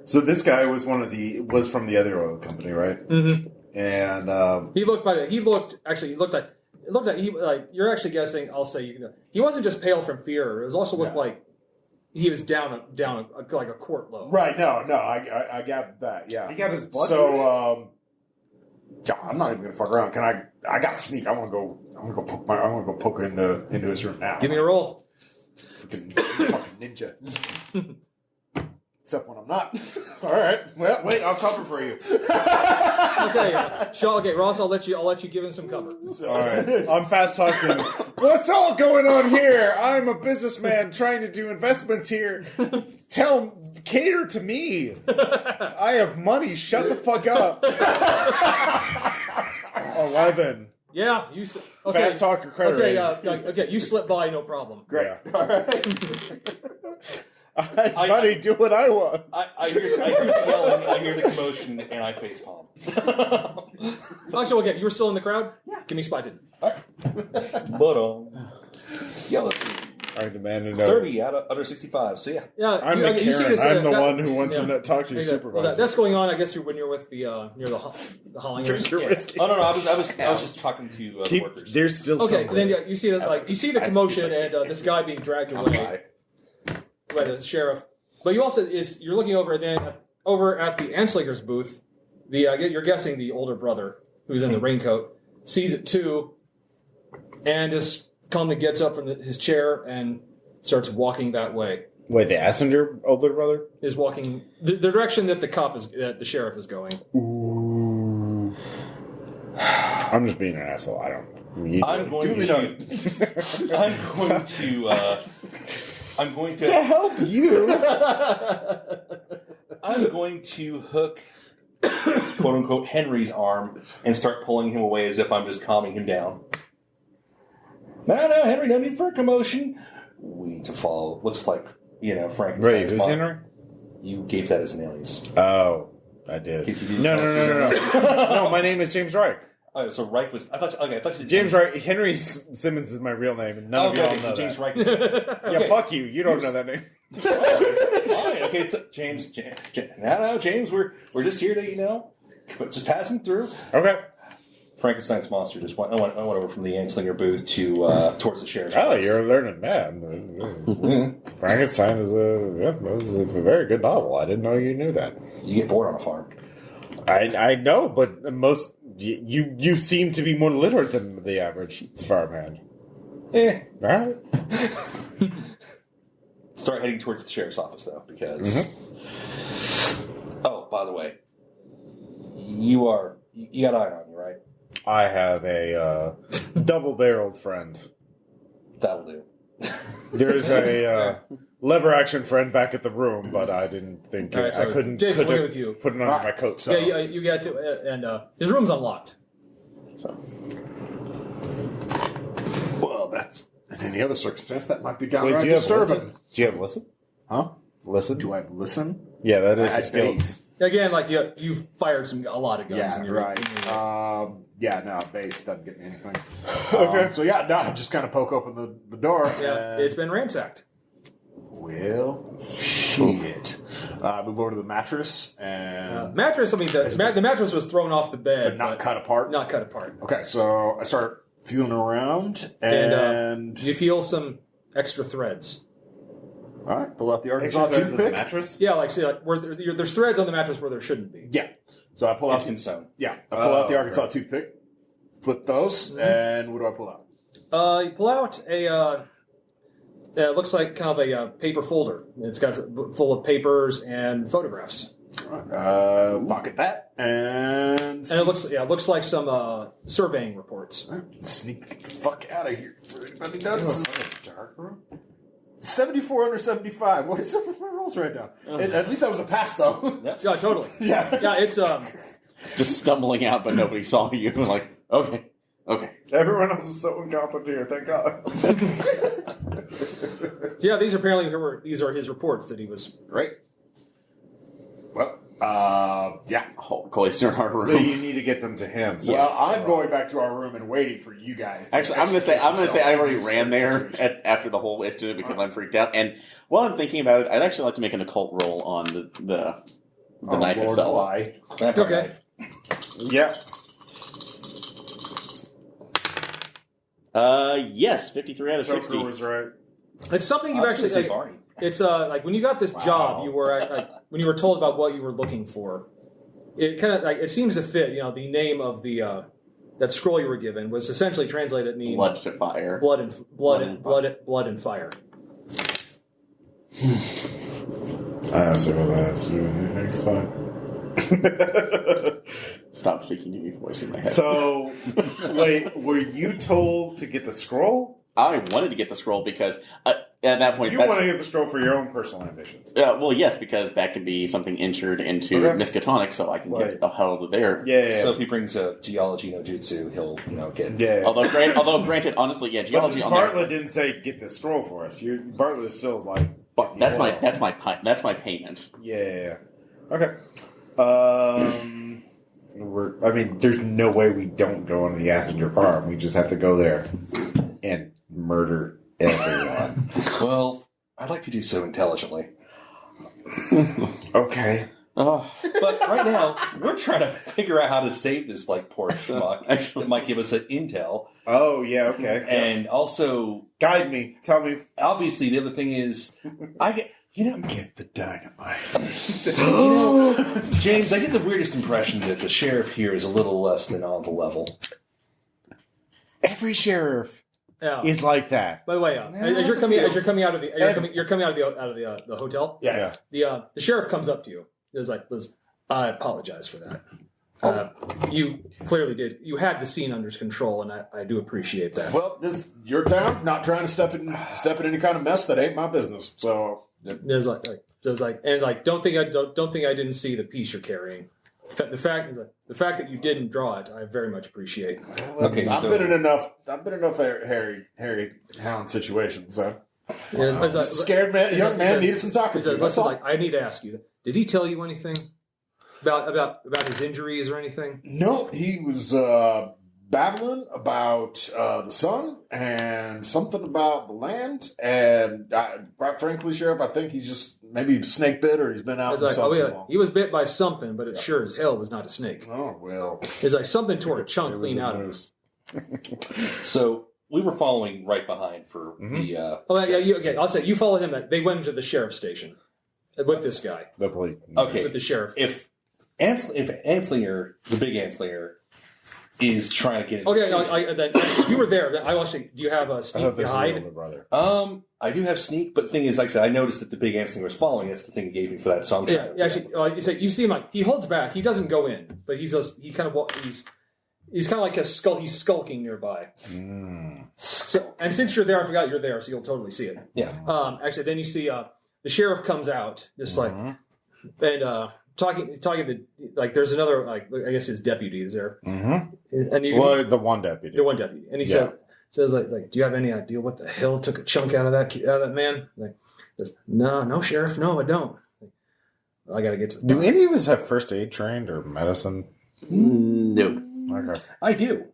So this guy was from the other oil company, right? Mm-hmm. And you're actually guessing. I'll say he wasn't just pale from fear. It was also looked like he was down like a quart low. Right? No, I got that. Yeah, he got his blood. So, I'm not even gonna fuck around. I got sneak. I'm gonna go poke into his room now. Give me a roll. Fucking ninja. Except when I'm not. All right. Well, wait, I'll cover for you. Okay, Shaun. Okay, Ross, I'll let you give him some cover. All right. I'm fast talking. What's all going on here? I'm a businessman trying to do investments here. Cater to me. I have money. Shut the fuck up. 11. Yeah, you. Okay. Fast talker credit rating. Okay, you slip by, no problem. Great. Yeah. All right. Money, do what I want. I hear the yelling, I hear the commotion, and I facepalm. Actually, okay, you were still in the crowd? Yeah. Give me spotted. All right. But, yellow. I demand to know. 30 out of under 65, so yeah. I'm the Karen. You see this, I'm the one who wants to talk to your supervisor. Well, that's going on, I guess, when you're with the near the Hollingers. Drink your whiskey. Oh, no, I was just talking to the workers. There's still okay, and then you see that, you see the commotion and this guy being dragged away by the sheriff. But you also you're looking over at the Anslinger's booth. You're guessing the older brother who's in the raincoat sees it too, and just calmly gets up from his chair and starts walking that way. Wait, the Assinger older brother is walking the direction that the sheriff is going. Ooh. I'm just being an asshole. I don't. I'm going to help you. I'm going to hook, quote unquote, Henry's arm and start pulling him away as if I'm just calming him down. No, Henry, no need for a commotion. We need to follow. Looks like, Frankenstein's Wait, who's mom. Henry? You gave that as an alias. Oh, I did. No. No, my name is James Rike. Oh, so Rike was. I thought you said James Rike. Henry Simmons is my real name, and none of y'all know James that. Rike. Yeah, fuck you. You don't know that name. Fine. Okay, so James. No, James. We're just here to just passing through. Okay. Frankenstein's monster just went. I went over from the Anslinger booth to towards the sheriff's. Oh, place. you're a learned man. Frankenstein is a very good novel. I didn't know you knew that. You get bored on a farm. I know, but most you seem to be more literate than the average farmhand. All right. Start heading towards the sheriff's office though, because. Mm-hmm. Oh, by the way, you got eye on you, right? I have a double-barreled friend. That'll do. There's a lever action friend back at the room, but I didn't think All right, so I couldn't Jason, put we're it, with you. put it under my coat. So. Yeah, you got to, and his room's unlocked. So Well, that's in any other circumstance that might be Wait, downright do you have disturbing. listen? Do you have listen? Huh? Listen? Do I have listen? Yeah, that is I a skill. base. Again, like you've fired a lot of guns. Yeah, in your, right. in your- Yeah, no, base doesn't get me anything. Okay. So yeah, no, just kind of poke open the door. yeah, and- it's been ransacked. Well, shit. Move over to the mattress and Mattress. I mean, the mattress was thrown off the bed, but not cut apart. Not cut apart. Okay, so I start feeling around And and you feel some extra threads. all right, pull out the Extra Arkansas threads in the toothpick. mattress? Yeah, like see, like where there's threads on the mattress where there shouldn't be. Yeah, so I pull out It's been sewn. I pull out the Oh, Arkansas right. toothpick, flip those, and what do I pull out? You pull out a. It looks like kind of a paper folder. It's got full of papers and photographs. All right, pocket that and And it looks like some surveying reports. sneak the fuck out of here. For anybody notices. Dark room? 74 under 75. What is up with my rolls right now? At least that was a pass, though. Yeah, totally. Yeah. Yeah, it's just stumbling out, but nobody saw you. Like, okay. Everyone else is so incompetent here, thank God. yeah. These are his reports that he was. Great. Well, yeah. Oh, Cole's in our room. So you need to get them to him. So Well, I'm going back to our room and waiting for you guys. To Actually, I'm gonna say yourselves I already in this ran there situation. after the whole incident because I'm freaked out. And while I'm thinking about it, I'd actually like to make an occult roll on the knife Lord, itself. why? Okay. yeah. Yes, 53 out of Stoker 60. was right. It's something I you've was actually. gonna say Like, Barney. it's like when you got this job, you were when you were told about what you were looking for. It kind of like it seems to fit. You know, the name of the that scroll you were given was essentially translated means Blood to fire. blood and fire. I honestly know that has to do with anything. It's fine. Stop speaking to your voice in my head. So, wait, were you told to get the scroll? I wanted to get the scroll because at that point, You that's, want to get the scroll for your own personal ambitions. well, yes, because that could be something entered into Okay. Miskatonic, so I can Right. get a hold of there. Yeah. So if he brings a geology no jutsu, he'll get. yeah. Although, granted, honestly, yeah, geology on Bartlett there. didn't say get the scroll for us. Bartlett is still like. But that's my payment. Yeah. Okay. There's no way we don't go on the Assinger farm. We just have to go there and murder everyone. Well, I'd like to do so intelligently. Okay. Oh, But right now, we're trying to figure out how to save this poor schmuck that might give us an intel. Oh, yeah, okay. And also, Guide me. Tell me. obviously, the other thing is, Get the dynamite. James, I get the weirdest impression that the sheriff here is a little less than on the level. Every sheriff Yeah. is like that. By the way, as you're coming out of the hotel. Yeah. The sheriff comes up to you. He's like, "Liz, I apologize for that. You clearly did. You had the scene under control, and I do appreciate that." Well, this is your town. Not trying to step in any kind of mess that ain't my business. So There's like don't think I didn't see the piece you're carrying. The fact that you didn't draw it, I very much appreciate. Okay, I've so- been in enough Harry Hound situations. So Just just a scared man, young man needed some talking to. That's Listen, all. like I need to ask you. Did he tell you anything about his injuries or anything? No, he was babbling about the sun and something about the land. And quite frankly, Sheriff, I think he's just maybe snake bit or he's been out It's in the like, sun oh too yeah, long. he was bit by something, but it sure as hell was not a snake. Oh, well. It's like something tore a chunk clean out of him. So we were following right behind for the. Oh yeah, okay. I'll say you followed him. They went into the sheriff's station with this guy, The police. Okay, with the sheriff. if Anslinger, the big Anslinger, is trying to get into Okay, the no, station- then if you were there, then I actually. Do you have a I sneak thought this was your behind? older brother. I do have sneak, but the thing is, like I said, I noticed that the big Anslinger was following. That's the thing he gave me for that, so I'm trying Yeah, actually, you see him like he holds back. He doesn't go in, but he kind of He's kind of like he's skulking nearby. So, and since you're there, I forgot you're there, so you'll totally see it. Yeah. Actually, then you see the sheriff comes out, just like, and talking to, like, there's another, like, I guess his deputy is there. And the one deputy. The one deputy. And he says, like, do you have any idea what the hell took a chunk out of that man? Like, says, no, sheriff, no, I don't. Like, I gotta get to the Do any of us have first aid trained or medicine? No. Okay. I do.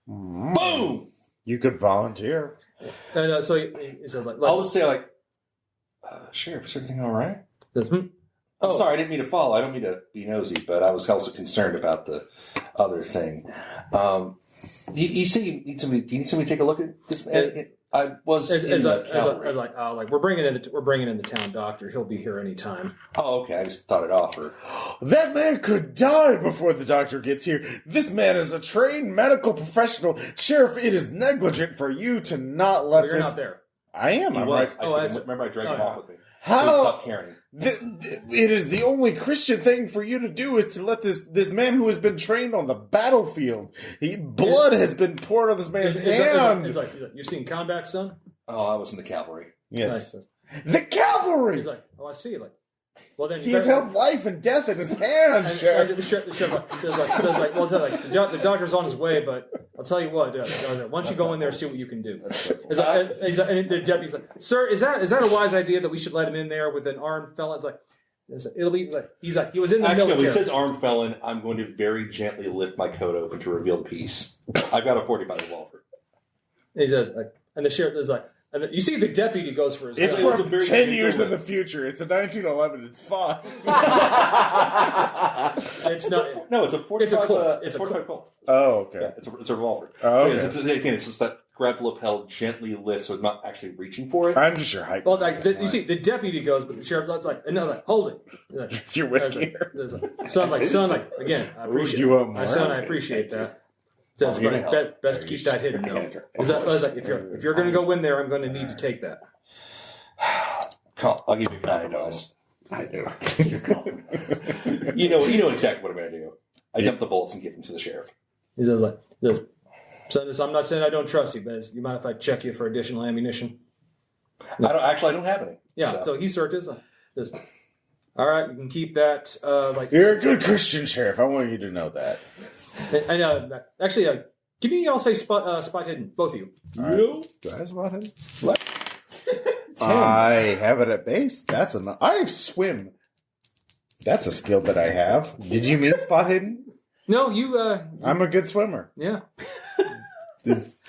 Boom! You could volunteer. And so he says, like, I'll just say, like, Sheriff, is everything all right? Says, Oh, sorry, I didn't mean to follow. I don't mean to be nosy, but I was also concerned about the other thing. You say you need somebody. Do you need somebody to take a look at this man? I was in the cavalry. Like we're bringing in the town doctor. He'll be here any time. Oh, okay. I just thought I'd offer. That man could die before the doctor gets here. This man is a trained medical professional. Sheriff, it is negligent for you to not let You're not there. I am. I'm right. Remember, I dragged him off with me. How? So he stopped carrying. It is the only Christian thing for you to do is to let this man who has been trained on the battlefield. Blood has been poured on this man's hand. He's like, you've seen combat, son? Oh, I was in the cavalry. Yes. The cavalry! He's like, oh, I see. Like, well, then he's held life and death in his hands, and Sheriff. The sheriff the doctor's on his way, but I'll tell you what, why don't you go in there and see what you can do? And the deputy's like, sir, is that a wise idea that we should let him in there with an armed felon? It's like, it'll be like, he's like, he was in the military. When he says armed felon, I'm going to very gently lift my coat open to reveal the piece. I've got a .45 revolver. And he says, like, and the sheriff is like, and you see the deputy goes for his It's gun. from 10 years in the future. It's a 1911. It's fine. It's not. No, it's a 45. It's a Colt. It's a 45 Colt. Oh, okay. Yeah, it's a revolver. Oh, so okay. Again, it's just that grab the lapel, gently lift, so it's not actually reaching for it. I'm just your hype. Well, like, you see, the deputy goes, but the sheriff's like, no, like, hold it. Like, You're whiskey. Son, again, I appreciate you want more? I appreciate that. Says, but best to keep that hidden, though. I was like, if you're going to go in there, I'm going to need to take that. I'll give you advice. I do. You know exactly what I'm going to do. I dump the bullets and give them to the sheriff. He says, son, I'm not saying I don't trust you, but you mind if I check you for additional ammunition? I don't have any. Yeah, so he searches. Says, all right, you can keep that. You're a good Christian, Sheriff. I want you to know that. And actually, give me, I'll say spot hidden, both of you. Right. Do I have spot hidden? I have it at base. That's enough. I have swim. That's a skill that I have. Did you mean spot hidden? No, you. I'm a good swimmer. Yeah.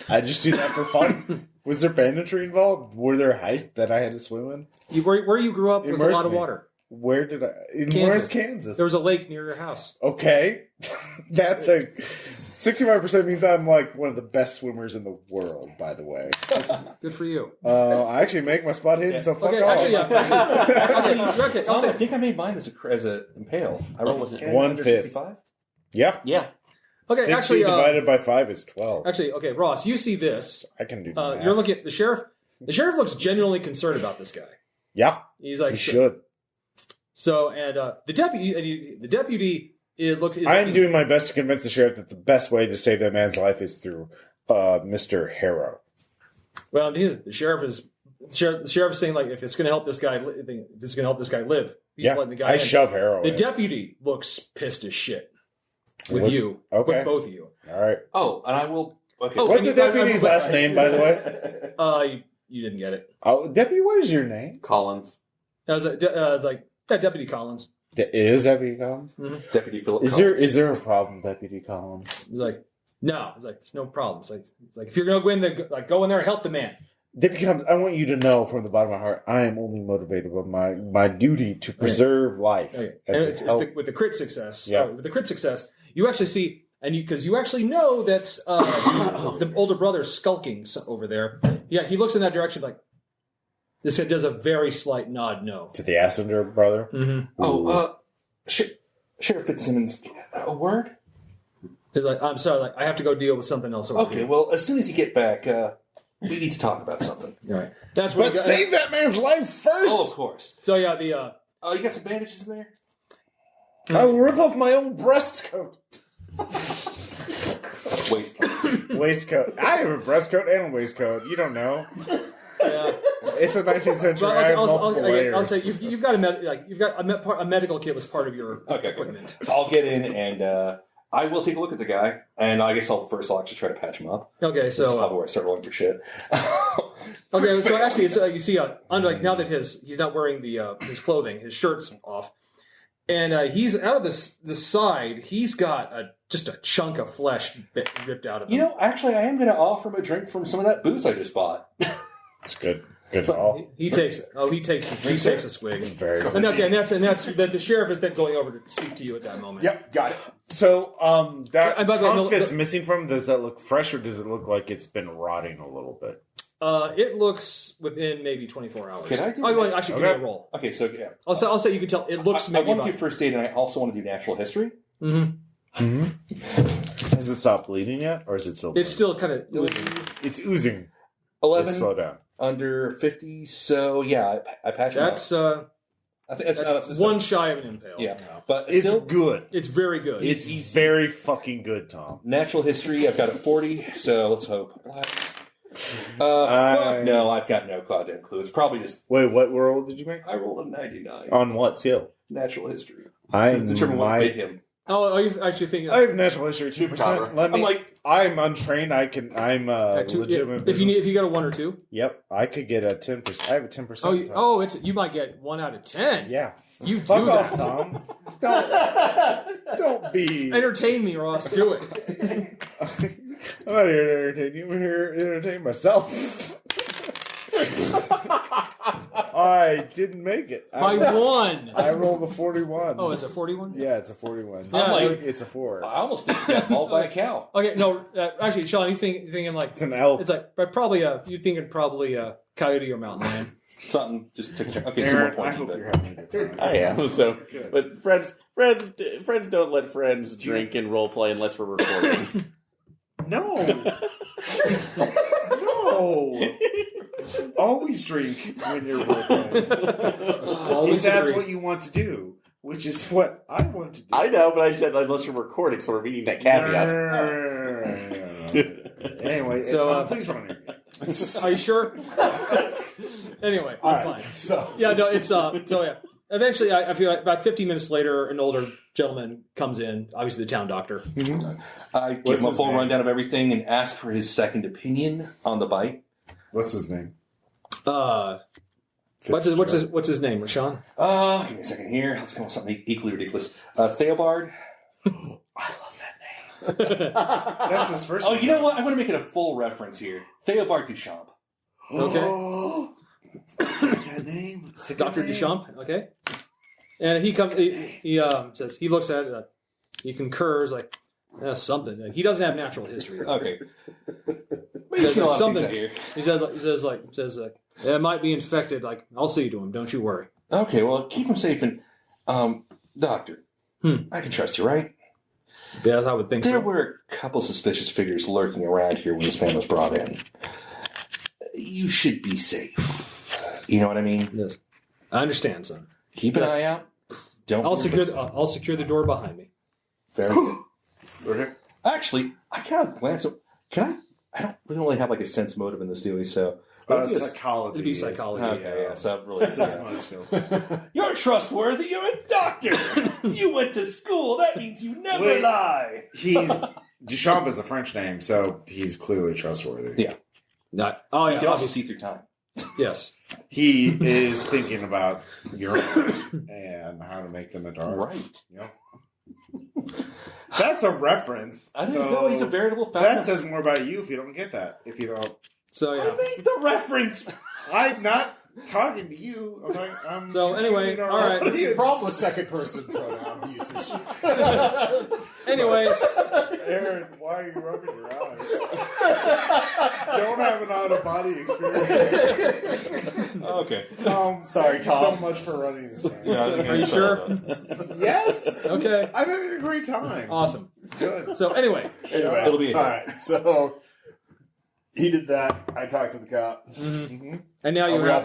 I just do that for fun. Was there banditry involved? Were there heists that I had to swim in? Where you grew up was a lot of water. Where did I? Where's Kansas? There was a lake near your house. Okay. That's a 65% means I'm like one of the best swimmers in the world, by the way. Good for you. I actually make my spot hidden, so fuck off. Actually, I think I made mine as a impale. I rolled 1/5. Yeah. Yeah. Okay, 60 actually, divided by 5 is 12. Actually, okay, Ross, you see this. I can do that. You're looking at the sheriff. The sheriff looks genuinely concerned about this guy. Yeah. He's like, he should. So, and the deputy, it looks. I'm doing my best to convince the sheriff that the best way to save that man's life is through Mr. Harrow. Well, the sheriff is saying, like, if it's going to help this guy, live, he's letting the guy. I shove Harrow. The deputy looks pissed as shit with you, with both of you. All right. Oh, and I will. Okay. What's the deputy's last name, by the way? You didn't get it. Oh, deputy, what is your name? Collins. It's like Deputy Collins. It is Deputy Collins? Mm-hmm. Deputy Philip Collins. Is there a problem, Deputy Collins? He's like, no. It's like, there's no problem. It's like if you're going to go in there, go in there and help the man. Deputy Collins, I want you to know from the bottom of my heart, I am only motivated by my duty to preserve life. Okay. And with the crit success. Yeah. With the crit success, you actually see, because you actually know that the older brother is skulking over there. Yeah, he looks in that direction like, this guy does a very slight nod no. To the Assenger brother? Mm-hmm. Oh, Sheriff Fitzsimmons, a word? He's like, I'm sorry, like, I have to go deal with something else over here. Well, as soon as you get back, we need to talk about something. All right. That's what save that man's life first! Oh, of course. So, yeah, you got some bandages in there? I will rip off my own breast coat. Waistcoat. I have a breast coat and a waistcoat. You don't know. Yeah. It's a 19th century. Well, I have multiple layers. I'll say you've got a medical kit was part of your equipment. Good. I'll get in and I will take a look at the guy, and I guess I'll actually try to patch him up. Okay, This is so probably where I start rolling for shit. okay, so actually, it's, you see, unlike now that he's not wearing his clothing, his shirt's off, and he's out of the side. He's got just a chunk of flesh ripped out of him. You know, actually, I am going to offer him a drink from some of that booze I just bought. It's good. Good call. He takes it. Oh, he takes a swig. Very good. And that's that the sheriff is then going over to speak to you at that moment. Yep, got it. So, that And by the way, chunk that's missing from, does that look fresh or does it look like it's been rotting a little bit? It looks within maybe 24 hours. Can I do you want to actually give me a roll? Okay, so yeah. I'll say you can tell. It looks I maybe want to about... do first aid, and I also want to do natural history. Has it stopped bleeding yet, or is it still? It's still kind of oozing. It's oozing. 11 Slow down. under 50. So yeah, I patch him up. That's I think that's one shy of an impale. Yeah, but It's still good. It's very good. It's very fucking good, Tom. natural history. I've got a 40. So let's hope. Fuck no, I've got no goddamn clue. It's probably just Wait, what roll did you make? I rolled a 99. On what skill? Natural history. I To determine what bit him. are you actually thinking? I have natural history 2%. Let me. I'm untrained. I'm legitimate. if you got a 1 or 2. Yep, I could get a 10%. I have a 10%. You might get 1 out of 10. Yeah. You Fuck do off, that. Tom. Don't be. Entertain me, Ross. Do it. I'm not here to entertain you. I'm here to entertain myself. I didn't make it. By 1. I rolled a 41. Oh, it's a 41? Yeah, it's a 41. Yeah, It's a 4. I almost think that's all by a cow. Okay, no, actually, Shaun, you thinking like It's an elf. it's like but probably you thinking probably a coyote or mountain lion. Something. Just take a check. Okay, Aaron, some more I pointy, hope but- you're having a good time. I am. So, Good. but friends don't let friends drink and role play unless we're recording. No. No. Always drink when you're working. If that's what you want to do, which is what I want to do. I know, but I said unless you're recording, so we're meeting that caveat. Anyway, So, Tom, please run your game. Are you sure? Anyway, I'm fine. So Yeah, no, it's so yeah. Eventually, I feel like about 15 minutes later, an older gentleman comes in, obviously the town doctor. I give What's him a his full name? rundown of everything and ask for his second opinion on the bite. what's his name? What's his name, Shaun? Give me a second here. Let's go with something equally ridiculous. Theobald. I love that name. That's his first. Oh, name. you know what? I'm going to make it a full reference here. Theobald Duchamp. Okay. That name. It's a good Dr. name. Duchamp, okay. And he comes. He says he looks at it. He concurs, like something. Like, he doesn't have natural history. Okay. He says, like, something. Here. He says it might be infected. Like, I'll see to him. Don't you worry. Okay, well, keep him safe. And, Doctor, I can trust you, right? Yeah, I would think There so. were a couple suspicious figures lurking around here when this man was brought in. You should be safe. You know what I mean? Yes, I understand, son. Keep an eye out. Don't. I'll secure the door behind me. Very good. Okay. Actually, I kind of glance at. Can I? I don't really have like a sense motive in this deal, so. Psychology. It'd be psychology. Okay, yeah. So really, That's my skill. you're trustworthy. You're a doctor. You went to school. That means you never Wait. lie. Duchamp is a French name, so he's clearly trustworthy. Yeah. Not. Oh You yeah. can also Obviously. see through time. Yes. He is thinking about urinals and how to make them a dark. Right. Yep. That's a reference. I think so so. He's a veritable fountain. that says more about you if you don't get that. If you don't, So yeah. I made the reference. I'm not talking to you. I'm So, anyway, shooting our all right. audience. The problem with second person pronoun usage. Anyways, Aaron, why are you rubbing your eyes? Don't have an out of body experience. Okay. Sorry, Thank you so Tom. much for running this. Man. are you sure? Yes. Okay. I'm having a great time. Awesome. Good. So anyway, Anyway, It'll be a all hit. right. So He did that. I talked to the cop. Mm-hmm. And now you are we all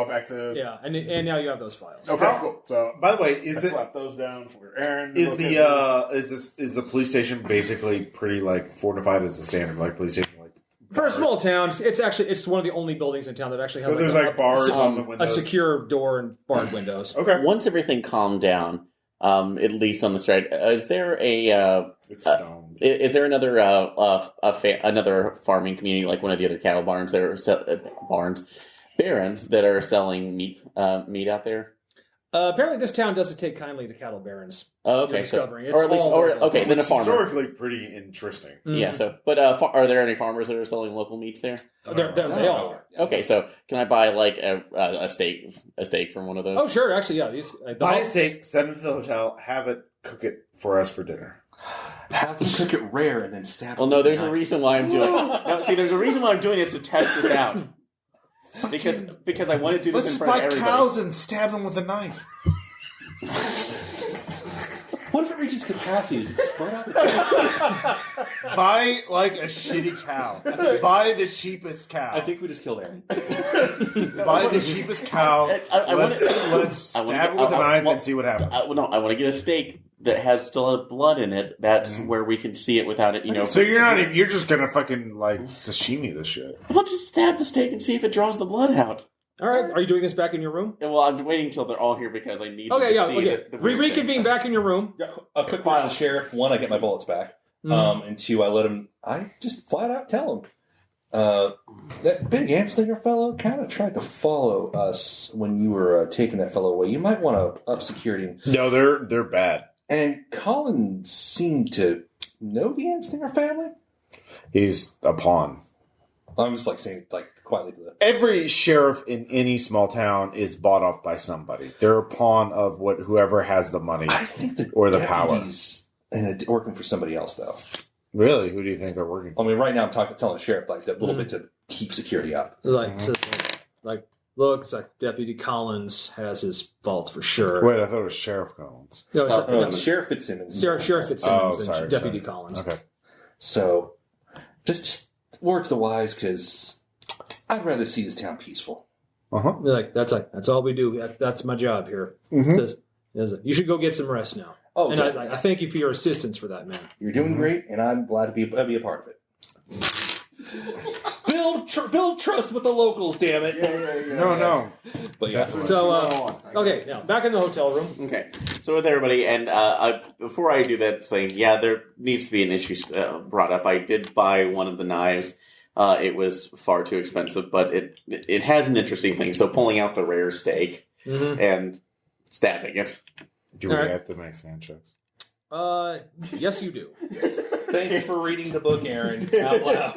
back to... Yeah, and now you have those files. Okay, cool. So, by the way, slap those down for Aaron. Is the police station basically pretty like fortified as a standard like police station? Like for a small town, it's one of the only buildings in town that actually has there's bars on the windows, a secure door and barred windows. Okay. Once everything calmed down, at least on the strike, is there is there another another farming community like one of the other cattle barns that are barons that are selling meat out there? Apparently, this town doesn't take kindly to cattle barons. Oh, okay, then a farmer. Historically, pretty interesting. Mm-hmm. Yeah. So, but are there any farmers that are selling local meats there? They all are. Okay, so can I buy like a steak from one of those? Oh, sure. Actually, yeah. Buy a steak, send it to the hotel, have it cook it for us for dinner. Have them cook it rare and then stab. Well, no, there's a reason why I'm doing. There's a reason why I'm doing this to test this out. Because I want to do this in front of everybody. Let's just buy cows and stab them with a knife. What if it reaches capacity? Does it spread out? Buy like a shitty cow. Buy the cheapest cow. I think we just killed Aaron. Buy the cheapest cow. Let's stab it with a knife and see what happens. I want to get a steak that has still blood in it. That's where we can see it without it, So you're just gonna fucking like sashimi this shit. I'll just stab the steak and see if it draws the blood out. All right, are you doing this back in your room? Yeah, well, I'm waiting until they're all here because I need. Reconvene back in your room. Yeah, a quick word on the sheriff. One, I get my bullets back, and two, I just flat out tell him that big Anslinger fellow kind of tried to follow us when you were taking that fellow away. You might want to up security. No, they're bad. And Colin seemed to know the Anslinger family. He's a pawn. I'm just saying quietly to them. Every sheriff in any small town is bought off by somebody. They're a pawn of whoever has the money or the power. And working for somebody else, though. Really? Who do you think they're working for? I mean, right now I'm telling the sheriff that little bit to keep security up. Look, it's like Deputy Collins has his faults for sure. Wait, I thought it was Sheriff Collins. No, it's Sheriff Fitzsimmons. Sheriff Fitzsimmons and Deputy Collins. Okay. So, just word to the wise, because I'd rather see this town peaceful. That's all we do. That's my job here. Mm-hmm. You should go get some rest now. Oh, and I thank you for your assistance for that, man. You're doing great, and I'm glad to be a part of it. Build trust with the locals, damn it. Yeah. No. But yeah. Okay, now back in the hotel room. Okay, so with everybody, and before I do that thing, there needs to be an issue brought up. I did buy one of the knives. It was far too expensive, but it has an interesting thing. So pulling out the rare steak and stabbing it. Do we have to make sand checks? Yes, you do. Thanks for reading the book, Aaron, out loud.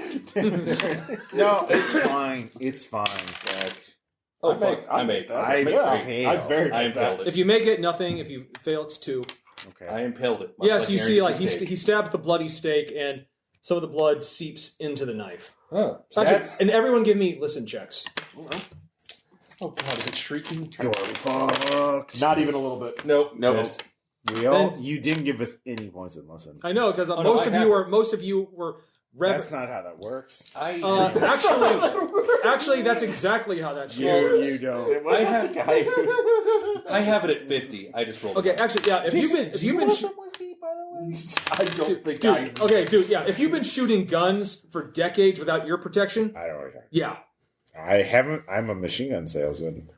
No, it's fine. It's fine, Jack. Oh, I made that. I impaled it. If you make it, nothing. If you fail, it's 2. Okay. I impaled it. Yes, you see, he stabs the bloody steak, and some of the blood seeps into the knife. Oh, and everyone give me listen checks. Oh God, is it shrieking? You're fucked. Not even a little bit. Nope. You didn't give us any points in listen. I know, because most of you were. That's not how that works. Actually, that's exactly how that works. You don't. I have it at 50. I just rolled. Okay, actually, yeah. If you've been. I don't think if you've been shooting guns for decades without your protection, I don't know. Yeah. I haven't. I'm a machine gun salesman.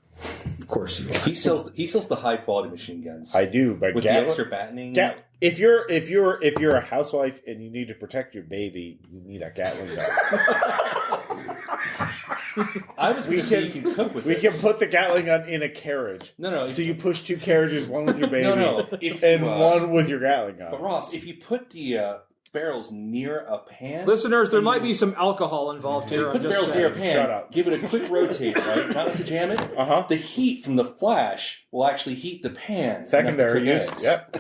Of course you are. He sells the high quality machine guns. I do, but with the extra battening. If you're a housewife and you need to protect your baby, you need a Gatling gun. We can put the Gatling gun in a carriage. No. So you push 2 carriages, one with your baby, and one with your Gatling gun. But Ross, if you put the barrels near a pan, listeners, there might be some alcohol involved here. Put the barrels near a pan. Shut up. Give it a quick rotate, right? Not have to jam it. The heat from the flash will actually heat the pan. Secondary use. Yep.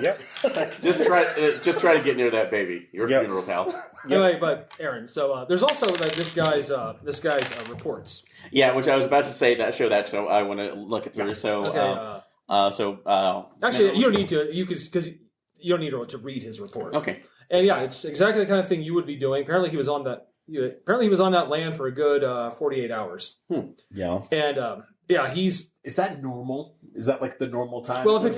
Just try to get near that baby. Your funeral pal. Anyway, but Aaron, so there's also this guy's reports. Yeah, which I was about to say show that. So I want to look it through. Yeah. So actually, you don't need to. Because you don't need to read his report. Okay. And yeah, it's exactly the kind of thing you would be doing. Apparently, he was on that apparently he was on that land for a good 48 hours. Yeah. And he's. Is that normal? Is that like the normal time? Well, normally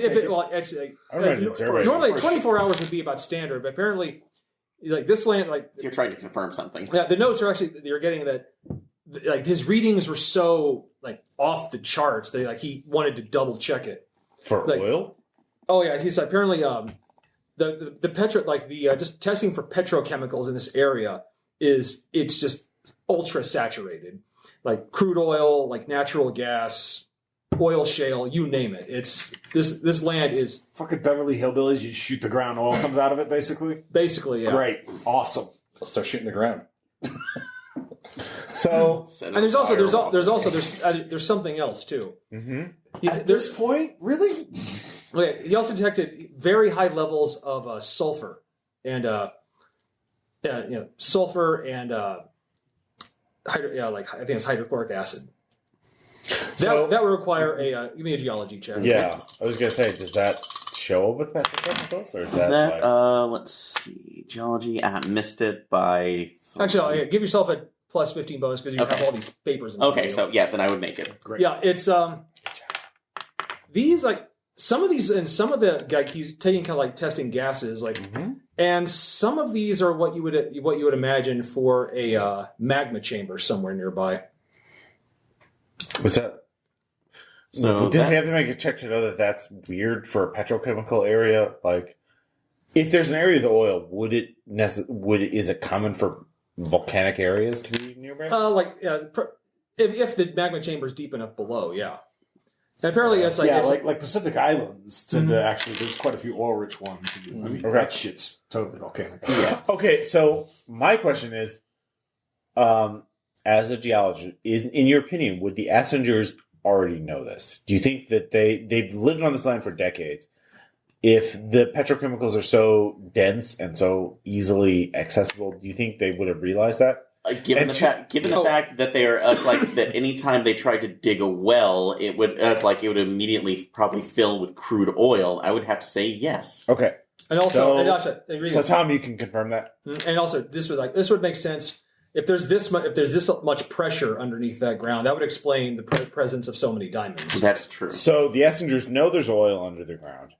24 hours would be about standard, but apparently, like this land, like you're trying to confirm something. Yeah, the notes are actually you're getting that. Like his readings were so like off the charts that like he wanted to double check it For oil. Oh yeah, he's apparently just testing for petrochemicals in this area it's just ultra saturated, like crude oil, like natural gas, oil shale, you name it. It's this land is fucking Beverly Hillbillies. You shoot the ground, oil comes out of it, basically. Basically, yeah. Great, awesome. Let's start shooting the ground. So, and there's something else too. Mm-hmm. At this point, really? Okay, he also detected very high levels of sulfur and sulfur and I think it's hydrochloric acid. That would require give me a geology check. Yeah, I was gonna say, does that show up with petrochemicals, or is that let's see, geology? I missed it by. Actually, give yourself a plus 15 bonus because you have all these papers. Okay, so then I would make it. Great. Yeah, it's these like some of these and some of the like he's taking kind of like testing gases like, and some of these are what you would imagine for a magma chamber somewhere nearby. Was that? So does he have to make a check to know that that's weird for a petrochemical area? Like, if there's an area of the oil, is it common for volcanic areas to be nearby? If the magma chamber is deep enough below, yeah. And apparently, it's like like Pacific Islands tend to actually. There's quite a few oil-rich ones. I mean, that shit's totally volcanic. Yeah. Okay, so my question is, as a geologist, in your opinion, would the Assengers already know this? Do you think that they've lived on this land for decades? If the petrochemicals are so dense and so easily accessible, do you think they would have realized that? Given the fact that they are, it's like that anytime they tried to dig a well, it would immediately probably fill with crude oil. I would have to say yes. Okay. And also, so Tom, you can confirm that. And also, this would make sense if there's this much pressure underneath that ground. That would explain the presence of so many diamonds. That's true. So the Assengers know there's oil under the ground,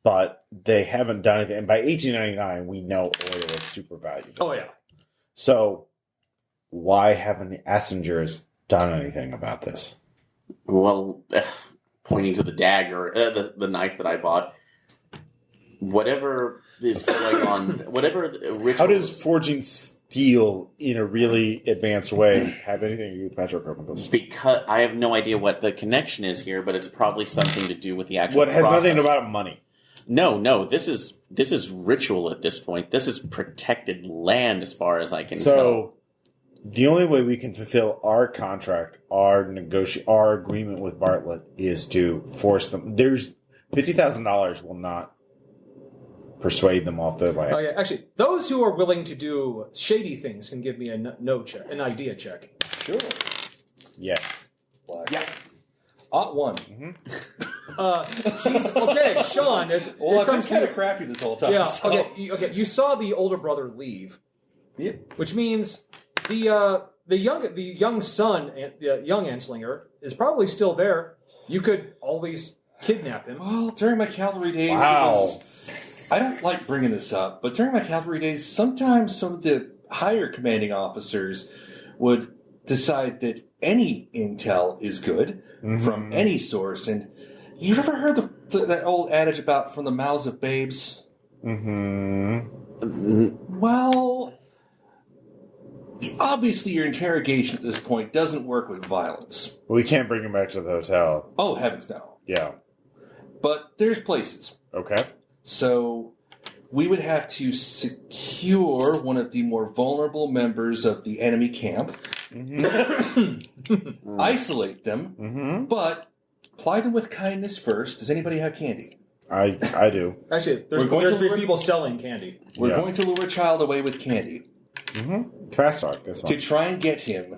but they haven't done anything. And by 1899, we know oil is super valuable. Oh yeah. So why haven't the Assengers done anything about this? Well, pointing to the dagger, the knife that I bought, whatever is going on, whatever rituals. How does forging steel in a really advanced way have anything to do with petrochemicals? Because I have no idea what the connection is here, but it's probably something to do with the actual. What has process. nothing about money? No. This is ritual at this point. This is protected land, as far as I can tell. So the only way we can fulfill our contract, our agreement with Bartlett, is to force them. There's $50,000 will not persuade them off their land. Oh yeah, actually, those who are willing to do shady things can give me an idea check. Sure. Yes. Yeah. One. Okay, Shaun. I've been kind of crafty this whole time. Yeah. So. Okay. You saw the older brother leave. Yeah. Which means the young son, the young Anslinger, is probably still there. You could always kidnap him. Well, during my cavalry days, I don't like bringing this up, but during my cavalry days, sometimes some of the higher commanding officers would decide that any intel is good from any source. And you ever heard that old adage about from the mouths of babes? Well, obviously your interrogation at this point doesn't work with violence. We can't bring him back to the hotel. Oh, heavens no. Yeah. But there's places. Okay. So we would have to secure one of the more vulnerable members of the enemy camp, isolate them, but ply them with kindness first. Does anybody have candy? I do. Actually, there's people selling candy. We're going to lure a child away with candy. Fast talk. That's fine. To try and get him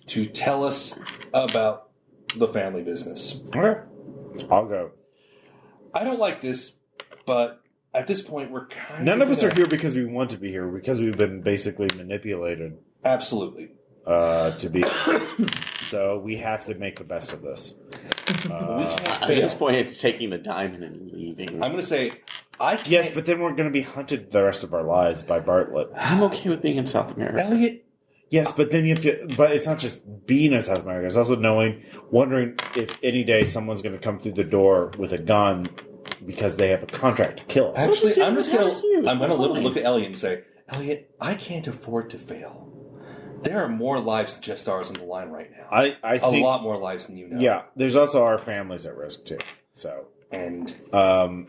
to tell us about the family business. Okay. I'll go. I don't like this, but at this point, we're kind None of us are here because we want to be here, because we've been basically manipulated Absolutely. to be here. So we have to make the best of this. At this point, it's taking the diamond and leaving. I'm going to say, I can't... Yes, but then we're going to be hunted the rest of our lives by Bartlett. I'm okay with being in South America. Elliot... Yes, but then you have to... But it's not just being in South America. It's also wondering if any day someone's going to come through the door with a gun because they have a contract to kill us. Actually, I'm going to look at Elliot and say, Elliot, I can't afford to fail. There are more lives than just ours on the line right now. I think... A lot more lives than you know. Yeah, there's also our families at risk, too. So... And...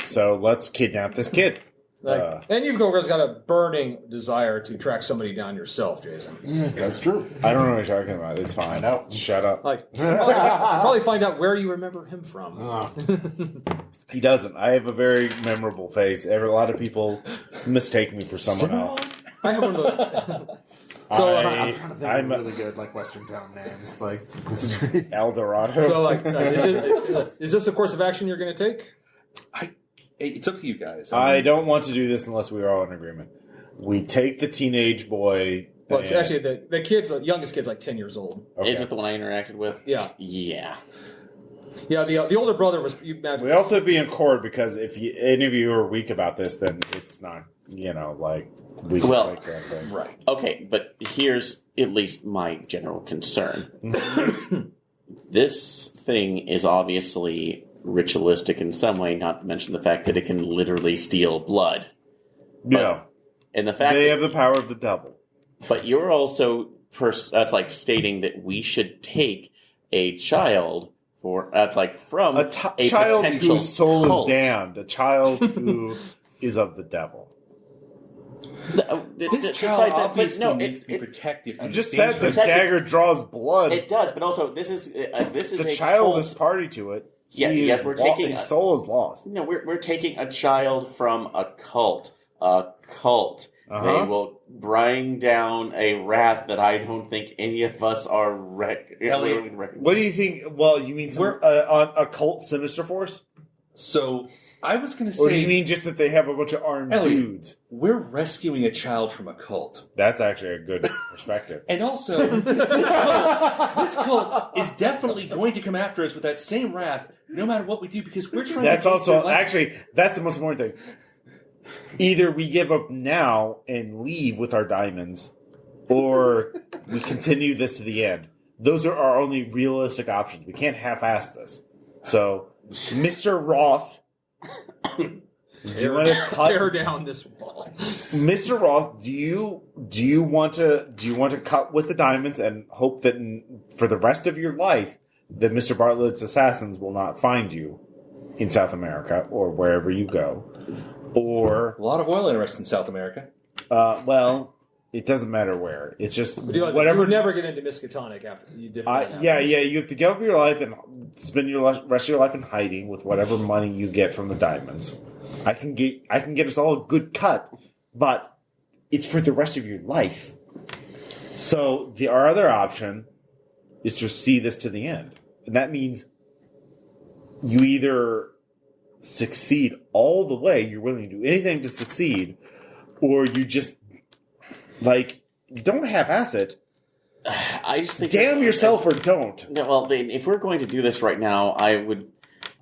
So let's kidnap this kid. And you've got a burning desire to track somebody down yourself, Jason. That's true. I don't know what you're talking about. It's fine. I know. Shut up. Probably find out where you remember him from. He doesn't. I have a very memorable face. A lot of people mistake me for someone else. I have one of those. So I'm trying to think of really good Western town names, like El Dorado. So, is this a course of action you're going to take? It's up to you guys. I don't want to do this unless we are all in agreement. We take the teenage boy. Well, it's actually the youngest kid's like 10 years old. Okay. Is it the one I interacted with? Yeah. Yeah. Yeah, the older brother was... We all have to be in court because if any of you are weak about this, then it's not, we just like that thing. Right. Okay, but here's at least my general concern. This thing is obviously ritualistic in some way, not to mention the fact that it can literally steal blood. Yeah. And the fact they have the power of the devil. But you're also stating that we should take a child from a child potential whose soul cult. is damned, a child who is of the devil. This child obviously needs to be protected. You just said the dagger draws blood. It does, but also this is the a child cult. is party to it. Yes, we're taking his soul is lost. No, we're taking a child from a cult. A cult. Uh-huh. They will bring down a wrath that I don't think any of us are Elliot, what do you think? Well, you mean a cult sinister force? So I was going to say... Or do you mean just that they have a bunch of armed dudes? We're rescuing a child from a cult. That's actually a good perspective. And also, this cult is definitely going to come after us with that same wrath, no matter what we do, because we're trying that's to... That's the most important thing. Either we give up now and leave with our diamonds, or we continue this to the end. Those are our only realistic options. We can't half-ass this. So, Mr. Roth... Do you want to tear down this wall, Mr. Roth? Do you want to cut with the diamonds and hope that for the rest of your life that Mr. Bartlett's assassins will not find you in South America or wherever you go, or a lot of oil interests in South America? Well, it doesn't matter where. It's just whatever. You would never get into Miskatonic after you did. Yeah. You have to give up your life and spend your rest of your life in hiding with whatever money you get from the diamonds. I can get us all a good cut, but it's for the rest of your life. So our other option is to see this to the end, and that means you either succeed all the way. You're willing to do anything to succeed, or you just don't half-ass it. I just think damn yourself or don't. No, well, if we're going to do this right now,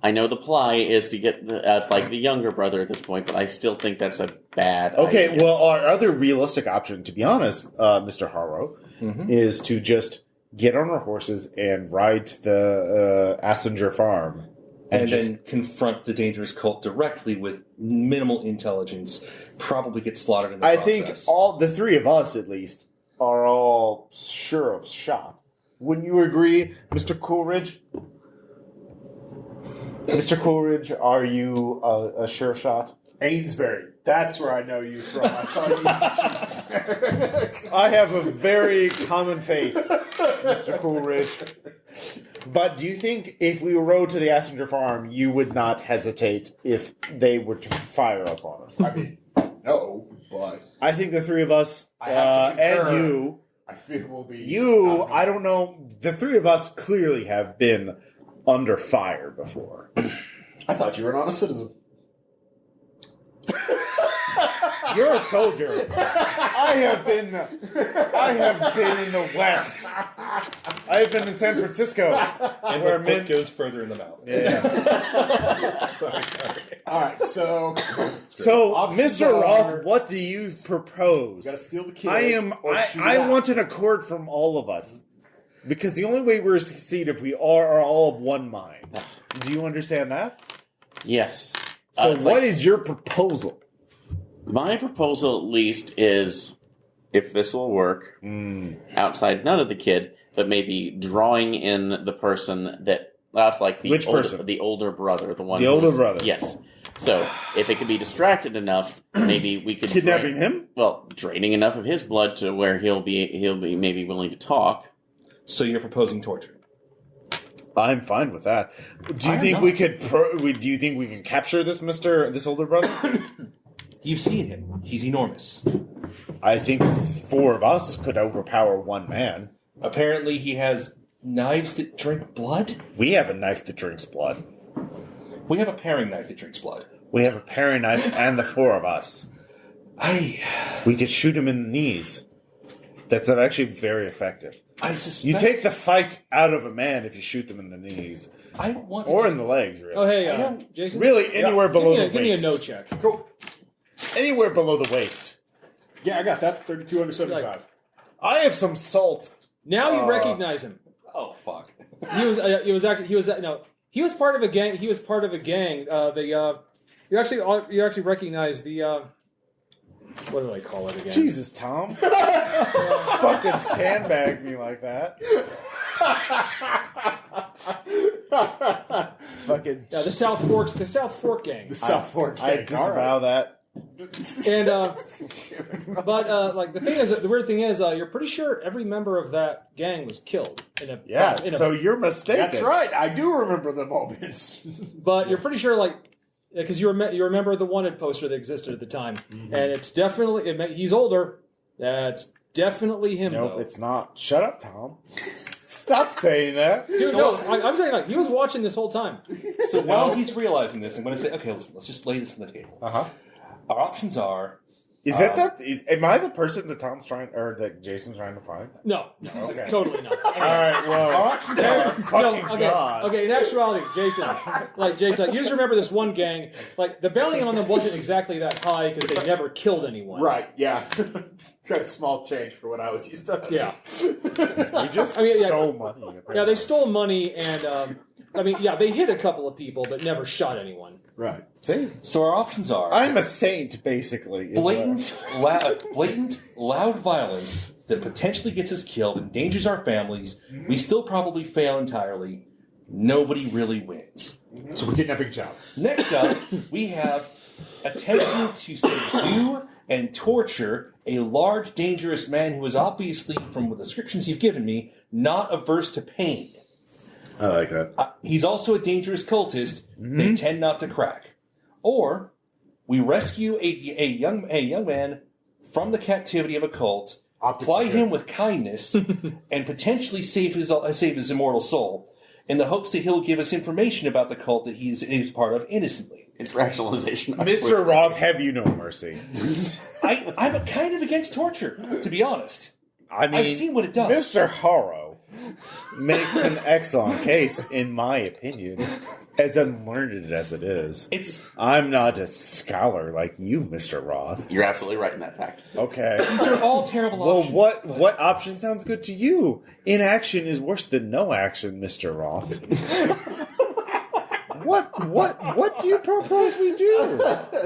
I know the ply is to get it's like the younger brother at this point, but I still think that's a bad idea. Well, our other realistic option, to be honest, Mr. Harrow, is to just get on our horses and ride to the Assinger farm. And then confront the dangerous cult directly with minimal intelligence, probably get slaughtered in the process. I think all the three of us, at least, are all sure of shot. Wouldn't you agree, Mr. Coleridge? Mr. Coleridge, are you a sure shot? Amesbury. That's where I know you from. I saw you. I have a very common face, Mr. Coleridge. But do you think if we rode to the Assinger farm, you would not hesitate if they were to fire upon us? I mean, no, but I think the three of us, and you, I feel will be. You, I don't know. The three of us clearly have been under fire before. I thought you were an honest citizen. You're a soldier. I have been in the West. I have been in San Francisco. And where foot goes further in the mouth. Yeah. sorry. All right, so Mr. Roth, what do you propose? Gotta steal the kid. I want an accord from all of us. Because the only way we're to succeed if we are all of one mind. Do you understand that? Yes. So what is your proposal? My proposal, at least, is if this will work, outside, not of the kid, but maybe drawing in the person that's like the Which person? The older brother, the one. The older brother. Yes. So if it could be distracted enough, maybe we could kidnapping him. Well, draining enough of his blood to where he'll be maybe willing to talk. So you're proposing torture? I'm fine with that. Do you think we could? Do you think we can capture this older brother? You've seen him. He's enormous. I think 4 of us could overpower one man. Apparently, he has knives that drink blood. We have a knife that drinks blood. We have a paring knife that drinks blood. We have a paring knife, and the 4 of us. We could shoot him in the knees. That's actually very effective. I suspect you take the fight out of a man if you shoot them in the knees. Or in the legs, really. Oh, hey, Jason? Really, anywhere below the waist. Give me a no check. Cool. Anywhere below the waist. Yeah, I got that. 3,275. I have some salt. Now you recognize him. Oh, fuck. He was part of a gang. He was part of a gang. You actually recognize the. What did I call it again? Jesus, Tom. Fucking sandbag me like that. Fucking. Yeah, the South Fork gang. The South Fork gang. I disavow that. And the thing is, the weird thing is, you're pretty sure every member of that gang was killed so you're mistaken. That's right. I do remember the moments. But you're pretty sure, because you remember the wanted poster that existed at the time, and it's definitely he's older. That's definitely him. Nope, though. it's not. Shut up, Tom. Stop saying that. Dude, no, I'm saying he was watching this whole time. So while he's realizing this, I'm going to say, okay, let's just lay this on the table. Our options are... Am I the person that Tom's trying, or that Jason's trying to find? No. Okay. Totally not. All right, well... Our options are... God. Okay, in actuality, Jason, you just remember this one gang, the bounty on them wasn't exactly that high because they never killed anyone. Right, yeah. Got a small change for what I was used to. Yeah. We just stole money. Apparently. Yeah, they stole money and, they hit a couple of people but never shot anyone. Right. So our options are... I'm a saint, basically. Blatant, loud violence that potentially gets us killed, endangers our families. We still probably fail entirely. Nobody really wins. So we're kidnapping John. Next up, we have attempting to subdue and torture a large, dangerous man who is obviously, from the descriptions you've given me, not averse to pain. I like that. He's also a dangerous cultist. They tend not to crack. Or we rescue a young man from the captivity of a cult, ply him with kindness, and potentially save his immortal soul, in the hopes that he'll give us information about the cult that he's part of innocently. It's rationalization. Mr. Roth, have you no mercy? I'm kind of against torture, to be honest. I've seen what it does. Mr. Harrow makes an excellent case, in my opinion, as unlearned as it is. I'm not a scholar like you, Mr. Roth. You're absolutely right in that fact. Okay. These are all terrible options. Well, what option sounds good to you? Inaction is worse than no action, Mr. Roth. What do you propose we do?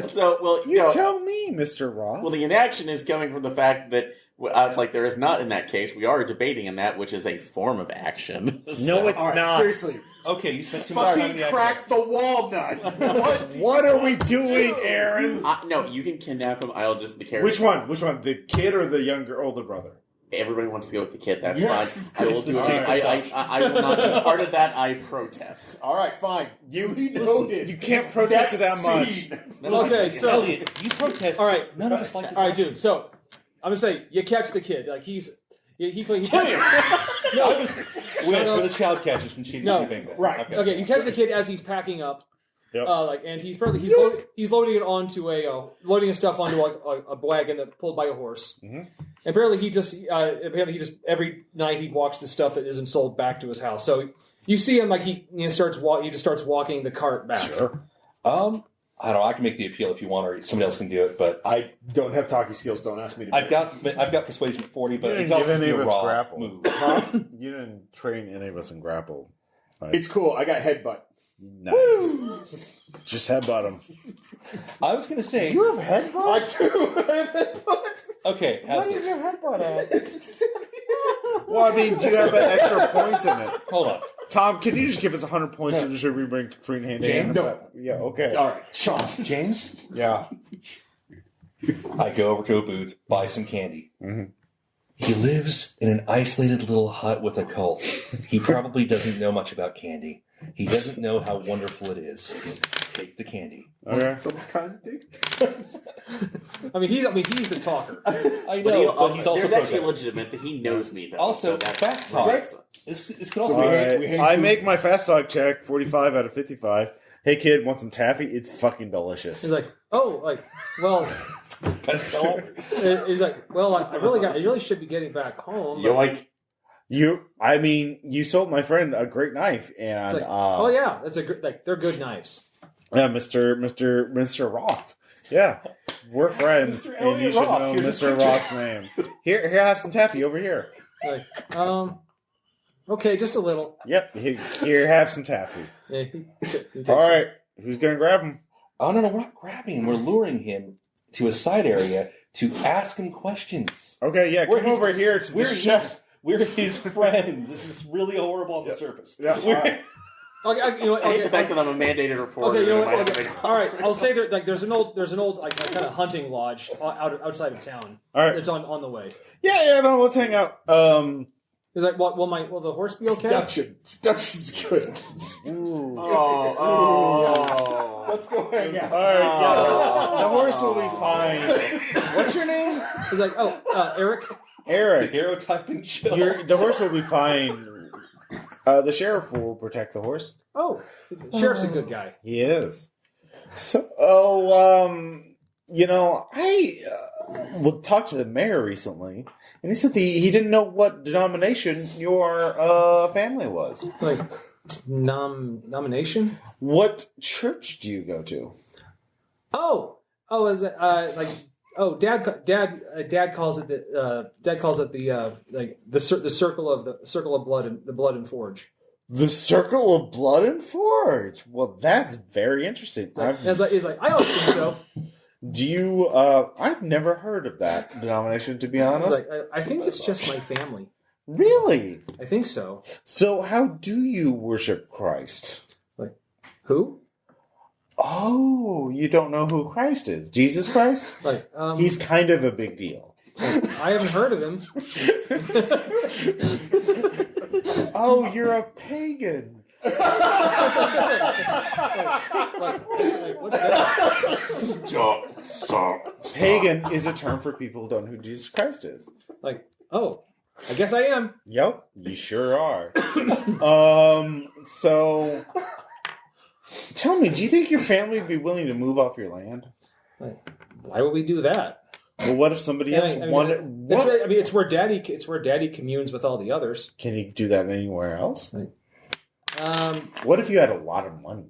So, you tell me, Mr. Roth. Well, the inaction is coming from the fact that it's like there is not in that case. We are debating in that, which is a form of action. No, it's not. Seriously. Okay, you spent too much time Fucking crack the walnut. What are we doing, Aaron? No, you can kidnap him. I'll just the character. Which one? The kid or the older brother? Everybody wants to go with the kid. That's Yes. fine. I will do it. I will not be part of that. I protest. All right, fine. You can't protest that much. Okay, so... Elliot, you protest. All right. None of us like this. All right, dude, so... I'm going to say, you catch the kid. He Wait, for the child catchers from Chief No. Bingo. Right. Okay, you catch the kid as he's packing up, Yep. And he's loading it onto loading his stuff onto a wagon that's pulled by a horse. Mm-hmm. And apparently he just every night he walks the stuff that isn't sold back to his house. So you see him he just starts walking the cart back. Sure. I don't know. I can make the appeal if you want, or somebody else can do it. But I don't have talkie skills. Don't ask me to. I've got persuasion at 40, but You it didn't can also give any be a of us raw grapple. move. You didn't train any of us in grapple. It's cool. I got headbutt. Nice. Just headbutt him. I was going to say. You have headbutt? I do. I have headbutt. Okay, how's What is this? your headbutt at? Well, I mean, do you have extra points in it? Hold on. Tom, can you just give us 100 points so just we bring free hand to hand? No. Yeah, okay. All right, Shaun. James, Yeah. I go over to a booth, buy some candy. Mhm. He lives in an isolated little hut with a cult. He probably doesn't know much about candy. He doesn't know how wonderful it is. Take the candy. Okay. Some kind of dick. He's the talker. I But, know, but he's also there's actually protesting. legitimate that he knows me, though. Also, so that's fast talk. ridiculous. This could also So be... we Alright, hate I you. make my fast talk check, 45 out of 55. Hey kid, want some taffy? It's fucking delicious. He's like, well, he's like, well, I really should be getting back home. You're but- you sold my friend a great knife, and It's like, oh yeah, that's a good. They're good knives. yeah, Mr. Roth. Yeah, we're friends, Mr. and you Elliot should Roth. know Here's his Mr. picture. Roth's name. Here, have some taffy over here. Like, okay, just a little. Yep, here, have some taffy. Yeah, he takes All it. right, who's gonna grab him? Oh, no, we're not grabbing him. We're luring him to a side area to ask him questions. Okay, yeah, We're come his- over here to the We're chef. we're his friends. This is really horrible on the surface. Yeah, all right. Okay, you know what? I hate the fact Okay, that I'm a mandated reporter. okay, you know and I what? might have Okay. to- All right, I'll say there's an old kind of hunting lodge outside of town. All right. It's on the way. Yeah, no, let's hang out. He's like, will the horse be okay? Seduction's good. Oh. Let's go hang out. All right, yeah, the horse will be fine. What's your name? He's like, Eric. Eric. Daguerreotyping chill. The horse will be fine. The sheriff will protect the horse. Oh, the sheriff's a good guy. He is. So, I talked to the mayor recently, and he said he didn't know what denomination your family was. Like, nomination? What church do you go to? Is it Dad calls it the circle of blood and the blood and forge. The Circle of Blood and Forge. Well, that's very interesting. He's like, I always think so. Do you? I've never heard of that denomination, to be He's honest. like, I think it's just my family. Really? I think so. So, how do you worship Christ? Like, who? Oh, you don't know who Christ is? Jesus Christ? Like, He's kind of a big deal. I haven't heard of him. Oh, you're a pagan. Like, what's that? Stop. Pagan is a term for people who don't know who Jesus Christ is. Like, oh, I guess I am. Yep, you sure are. So tell me, do you think your family would be willing to move off your land? Like, why would we do that? Well, what if somebody else wanted? It's where Daddy communes with all the others. Can you do that anywhere else? Um, What if you had a lot of money?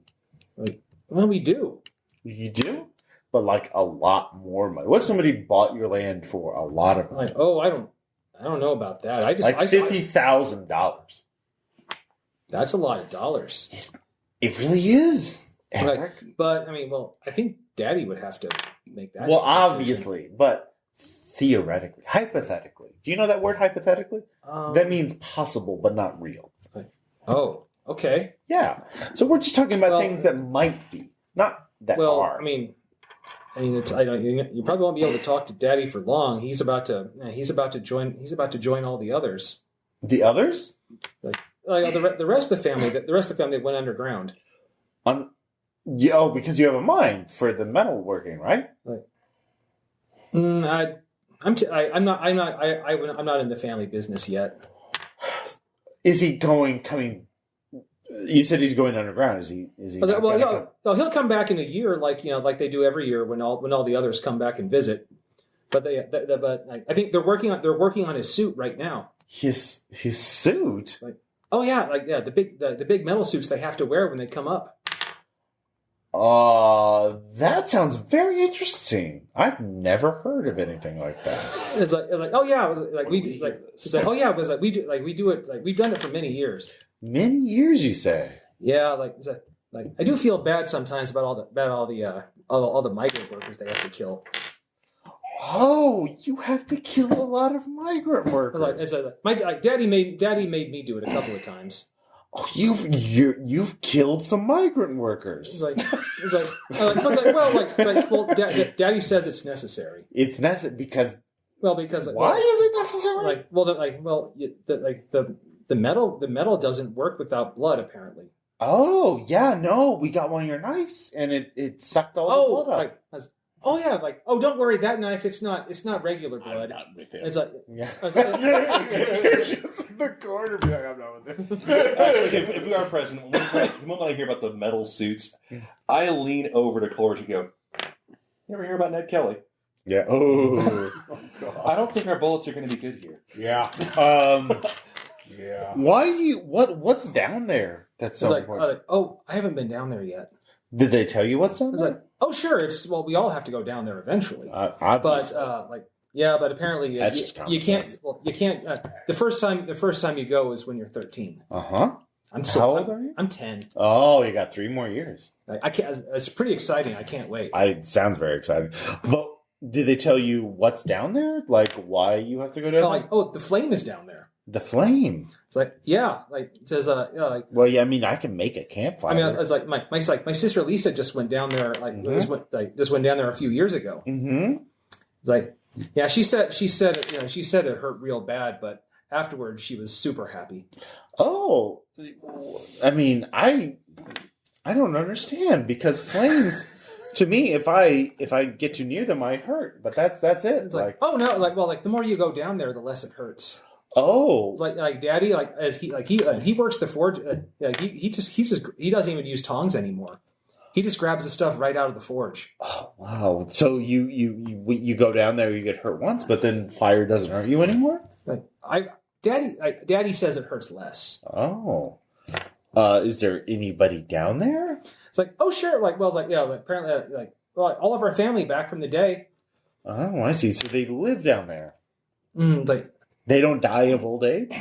well, we do. You do, but like a lot more money. What if somebody bought your land for a lot of money? Like, oh, I don't know about that. Like $50,000. That's a lot of dollars. It really is. Right. Eric. But I think Daddy would have to make that. Well, decision. obviously, but theoretically, hypothetically. Do you know that word hypothetically? That means possible, but not real. Oh, okay. Yeah. So we're just talking about Well- things that might be, not that Well, are. I mean, it's you probably won't be able to talk to Daddy for long. He's about to join all the others. The others? The rest of the family. The rest of the family went underground. Yeah, because you have a mind for the metal working, right? I'm not in the family business yet. Is he coming You said he's going underground. Is he? Not he'll come back in a year, like they do every year when all the others come back and visit. But I think they're working on his suit right now. His suit. The big metal suits they have to wear when they come up. That sounds very interesting. I've never heard of anything like that. We do it, we've done it for many years. Many years, you say? Yeah, I do feel bad sometimes about all the migrant workers they have to kill. Oh, you have to kill a lot of migrant workers. Daddy made me do it a couple of times. Oh, you've killed some migrant workers. Daddy says it's necessary. It's necessary because. Well, because why is it necessary? The metal doesn't work without blood, apparently. Oh yeah, no, we got one of your knives, and it sucked all the blood out. Don't worry, that knife it's not regular blood. I'm not with him. It's You're just in the corner, be like, I'm not with him. If we are present, the moment I hear about the metal suits, I lean over to Coleridge and go, "You ever hear about Ned Kelly?" Yeah. Oh. I don't think our bullets are going to be good here. Yeah. Yeah. Why do you? What's down there? That's so important. I haven't been down there yet. Did they tell you what's down there? Sure. We all have to go down there eventually. But apparently that's just you can't. Well, you can't. The first time you go is when you're 13. How old are you? I'm 10. Oh, you got 3 more years. I can't. It's pretty exciting. I can't wait. It sounds very exciting. But did they tell you what's down there? Like why you have to go down there? The flame is down there. The flame. It's it says Well, yeah, I mean, I can make a campfire. I mean, it's my sister Lisa just went down there. Just went down there a few years ago. Mm-hmm. She said it hurt real bad, but afterwards she was super happy. Oh, I mean, I don't understand because flames. To me, if I get too near them, I hurt. But that's it. It's the more you go down there, the less it hurts. Oh, Daddy, he works the forge. He doesn't even use tongs anymore. He just grabs the stuff right out of the forge. Oh wow! So you go down there, you get hurt once, but then fire doesn't hurt you anymore. Daddy says it hurts less. Oh, is there anybody down there? It's sure. Apparently, all of our family back from the day. Oh, I see. So they live down there. They don't die of old age?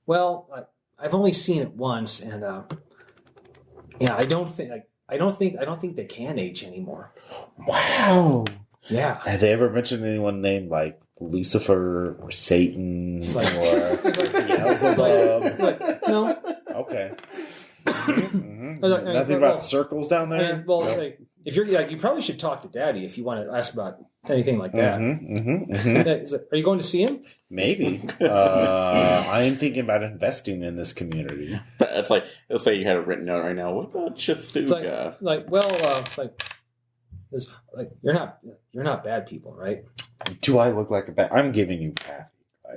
I've only seen it once, and I don't think they can age anymore. Wow. Yeah. Have they ever mentioned anyone named like Lucifer or Satan or Beelzebub? No. Okay. Mm-hmm. Nothing about circles down there. If you're you probably should talk to Daddy if you want to ask about anything like that. Are you going to see him? Maybe. I am thinking about investing in this community. It's let's say you had a written note right now. What about Cthulhu? You're not bad people, right? Do I look like a bad? I'm giving you Kathy.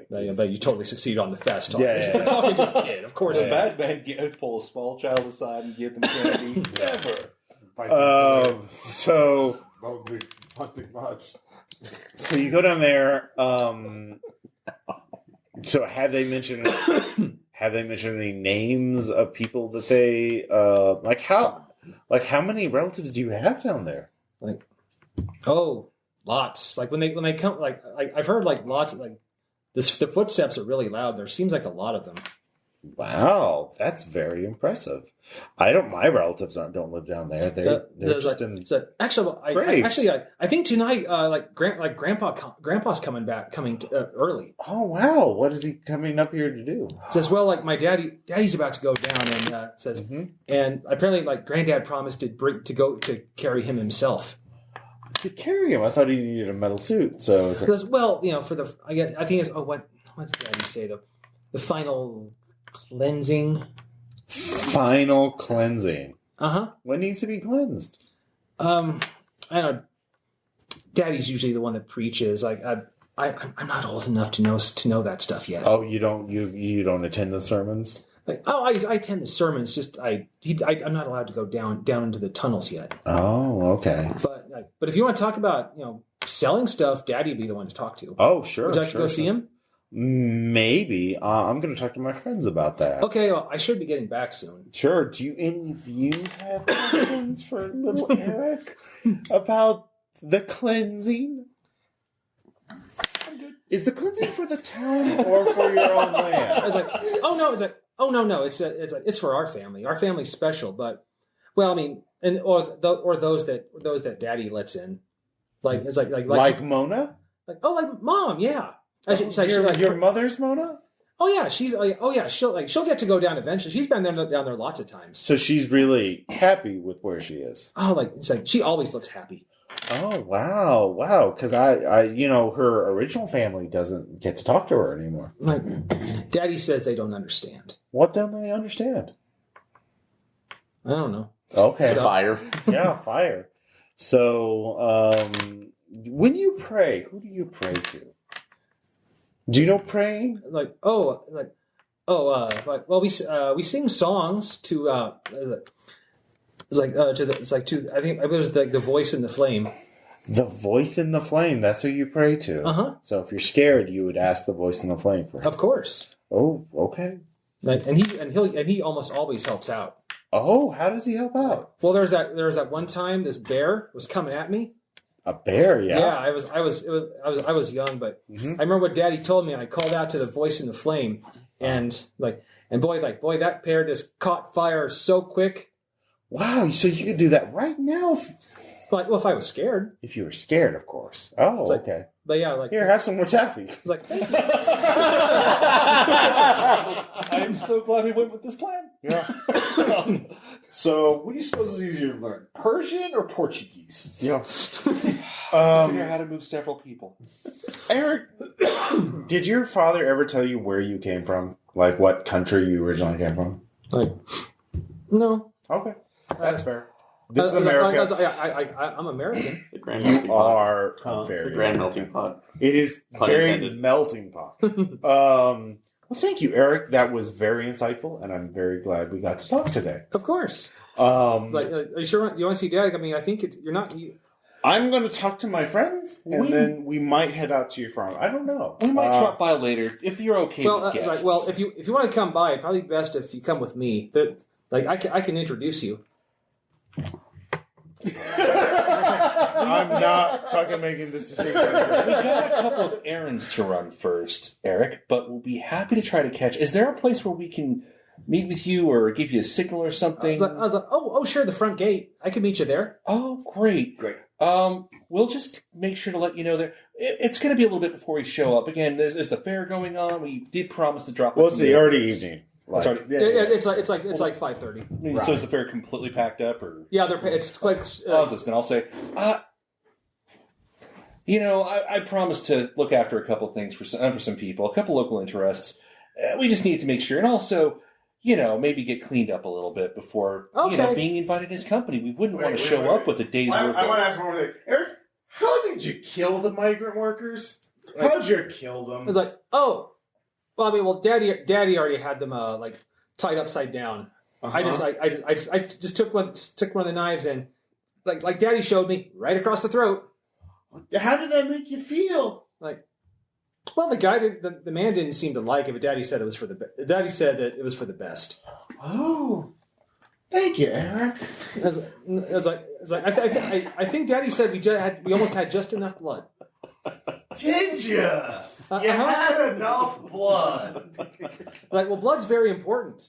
But you totally succeed on the fast talk. Yeah. You're talking to a kid, of course. The bad man pull a small child aside and give them candy. Never. So Nothing much. So you go down there. So have they mentioned any names of people that they how many relatives do you have down there? Lots. When they come, I've heard lots of the footsteps are really loud. There seems like a lot of them. Wow, that's very impressive. My relatives don't live down there. They're just in. I think tonight, Grandpa's coming early. Oh wow, what is he coming up here to do? Says my Daddy's about to go down and says, and apparently Granddad promised to carry him himself. To carry him, I thought he needed a metal suit. So because I think it's what did Daddy say the final cleansing. Final cleansing. What needs to be cleansed? I don't know. Daddy's usually the one that preaches. I'm not old enough to know that stuff yet. Oh, you don't attend the sermons? Like, oh, I attend the sermons. Just I'm not allowed to go down into the tunnels yet. Oh, okay. But if you want to talk about selling stuff, Daddy'd be the one to talk to. Oh, sure. Would you like to go see him? Maybe. I'm going to talk to my friends about that. Okay, well, I should be getting back soon. Sure. Do any of you have questions for little Eric about the cleansing? Is the cleansing for the town or for your own land? I was like, oh no, it's for our family. Our family's special, but well, I mean, or those that Daddy lets in, like it's like Mona, like Mom, yeah. Your mother's Mona. Oh yeah, she'll get to go down eventually. She's been down there lots of times. So she's really happy with where she is. Oh, it's like she always looks happy. Oh wow! Because I her original family doesn't get to talk to her anymore. Like, Daddy says they don't understand. What don't they understand? I don't know. Okay, Fire. Yeah, fire. So, when you pray, who do you pray to? Do you know praying? Well, we sing songs to I think it was like the voice in the flame. The voice in the flame. That's who you pray to. Uh-huh. So if you're scared, you would ask the voice in the flame for help. Of course. Oh, okay. And he almost always helps out. Oh, how does he help out? Well, there was that one time this bear was coming at me. A bear, yeah. Yeah, I was young, but I remember what Daddy told me, and I called out to the voice in the flame, and boy, that bear just caught fire so quick. Wow, so you could do that right now? Well, if I was scared. If you were scared, of course. Oh, okay. But yeah, here, have some more taffy. It's like, thank you. I'm so glad we went with this plan. Yeah. So, what do you suppose is easier to learn, Persian or Portuguese? Yeah. Figure out how to move several people. Eric, did your father ever tell you where you came from? Like what country you originally came from? No. Okay, that's fair. This is America. I'm American. The grand melting You pot. are The grand melting pot. It is Pun very intended. melting pot. Well, thank you, Eric. That was very insightful, and I'm very glad we got to talk today. Of course. Um, Are you sure you want to see Daddy? I mean, I think you're not. I'm going to talk to my friends, and then we might head out to your farm. I don't know. We might drop by later if you're okay with guests. If you want to come by, it'd probably be best if you come with me. I can introduce you. I'm not fucking making this decision. We got a couple of errands to run first, Eric, but we'll be happy to try to catch. Is there a place where we can meet with you or give you a signal or something? I was like, oh, sure, the front gate. I can meet you there. Oh, great. Great. We'll just make sure to let you know there. It's going to be a little bit before we show up. Again, there's the fair going on. We did promise to drop. Well, it's the already evening. It's already, It's like 5:30. So is the fair completely packed up, or Yeah, it's like. then I'll say, I promised to look after a couple things for some people, a couple local interests. We just need to make sure, and also, maybe get cleaned up a little bit before being invited to his company. We wouldn't want to show up with a day's worth. I want to ask one more thing, Eric. How did you kill the migrant workers? How'd you kill them? It's like, oh, well, Daddy already had them tied upside down. Uh-huh. I just took one of the knives and like Daddy showed me right across the throat. How did that make you feel? Well, the man didn't seem to like it, but Daddy said it was for the Daddy said that it was for the best. Oh, thank you, Eric. I think Daddy said we almost had just enough blood. Did you? You had enough blood. Well, blood's very important.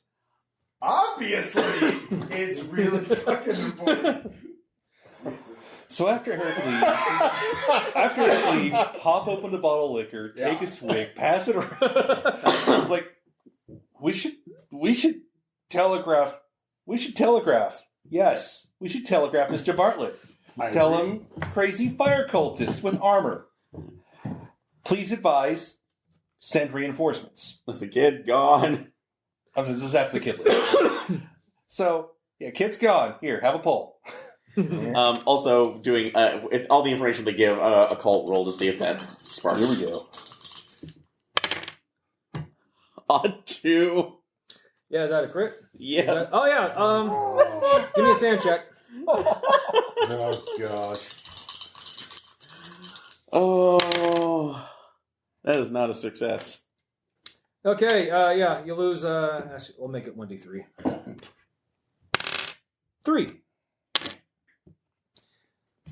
Obviously, it's really fucking important. So after Eric leaves, pop open the bottle of liquor, take a swig, pass it around. I was like, we should telegraph. We should telegraph. Yes, we should telegraph Mr. Bartlett. Tell him crazy fire cultist with armor. Please advise, send reinforcements. Was the kid gone? This is after the kid leaves. So, kid's gone. Here, have a poll. Also, doing all the information they give, a cult roll to see if that sparks. Here we go. On 2. Yeah, is that a crit? Yeah. Oh, yeah. Give me a sand check. Oh, gosh. Oh, that is not a success. Okay, yeah, you lose, actually, we'll make it 1d3. 3.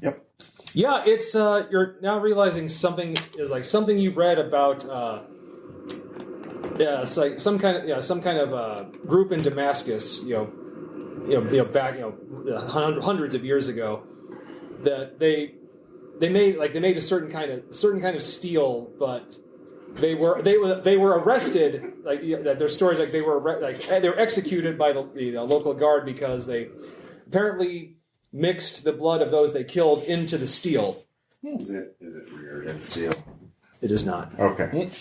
Yep. Yeah, it's, you're now realizing something is like something you read about, yeah, it's like some kind of group in Damascus, back, hundreds of years ago, that they made a certain kind of steel, but they were arrested. Like their stories, like they were executed by the local guard because they apparently mixed the blood of those they killed into the steel. Is it reared in steel? It is not. Okay.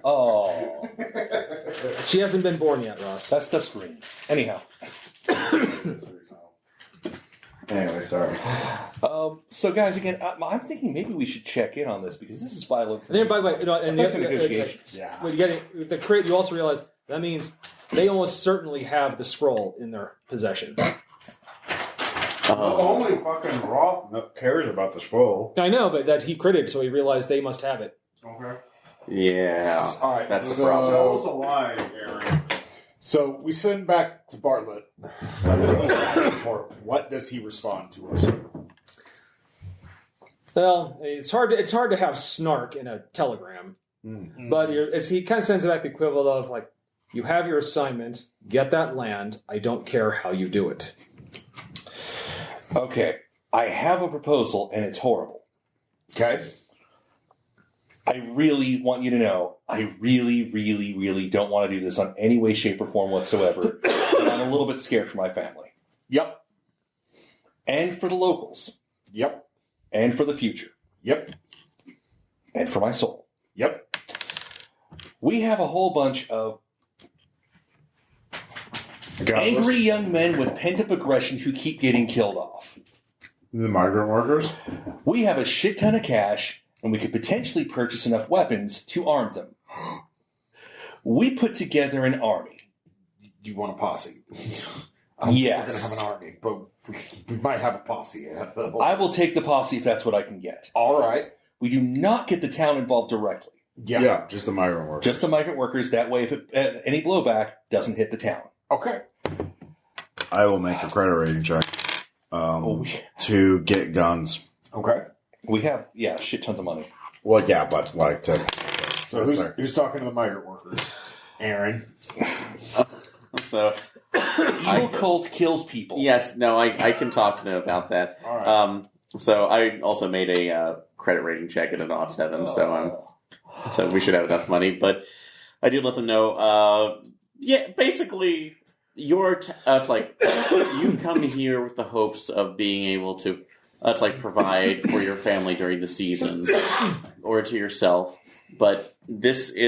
Oh. She hasn't been born yet, Ross. That stuff's green. Anyhow. Anyway, sorry. So, guys, again, I'm thinking maybe we should check in on this because this is vital And then, by the way, and Affects the negotiations. Yeah. when you get the crate, you also realize that means they almost certainly have the scroll in their possession. Only fucking Roth cares about the scroll. I know, but that he critted, so he realized they must have it. Okay. Yeah. All right. That's the so, problem. Tell us a lie, Aaron. So we send back to Bartlett. What does he respond to us? Well, it's hard to have snark in a telegram, but he kind of sends it back the equivalent of like, you have your assignment, get that land. I don't care how you do it. Okay, I have a proposal, and it's horrible. Okay. I really want you to know, I really, really, really don't want to do this on any way, shape, or form whatsoever. And I'm a little bit scared for my family. Yep. And for the locals. Yep. And for the future. Yep. And for my soul. Yep. We have a whole bunch of Godless. angry young men with pent-up aggression who keep getting killed off. The migrant workers? We have a shit ton of cash, and we could potentially purchase enough weapons to arm them. We put together an army. You want a posse? Yes. We're going to have an army, but we might have a posse. I will take the posse if that's what I can get. All right. We do not get the town involved directly. Yeah, just the migrant workers. Just the migrant workers. That way, if any blowback doesn't hit the town. Okay. I will make the credit rating check to get guns. Okay. We have, shit tons of money. Well, yeah, but like to... So who's talking to the migrant workers? Aaron. So... Evil cult kills people. Yes, no, I can talk to them about that. All right. So I also made a credit rating check at an odd 7, so we should have enough money. But I did let them know. Basically, it's like you come here with the hopes of being able to provide for your family during the seasons or to yourself. But there's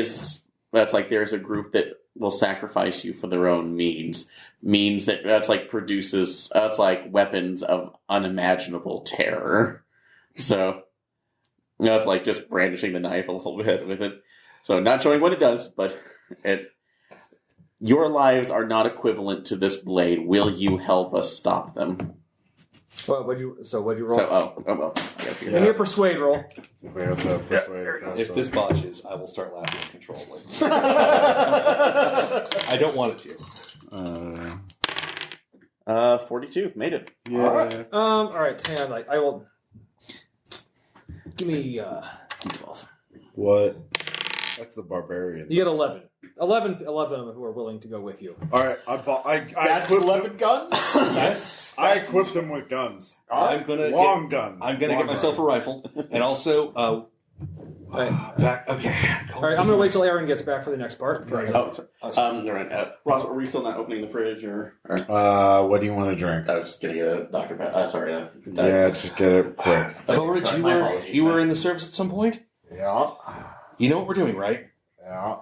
a group that will sacrifice you for their own means that produces weapons of unimaginable terror. So it's like just brandishing the knife a little bit with it. So not showing what it does, but your lives are not equivalent to this blade. Will you help us stop them? What'd you roll? So well, I gotta figure Give me a persuade roll. If this botches, I will start laughing uncontrollably. I don't want it to. 42 made it. Yeah. All right, hang on. I will. Give me 12. What? That's the barbarian. You get 11. 11 of them who are willing to go with you. All right, That's 11 guns? Yes, I equipped them with guns. I'm gonna guns. I'm gonna get myself a rifle, and also back. Okay. All right, I'm gonna wait till Aaron gets back for the next part. Ross, are we still not opening the fridge or? What do you want to drink? I was just getting a Dr. Yeah, just get it quick. Coleridge, you were in the service at some point? Yeah. You know what we're doing, right? Yeah.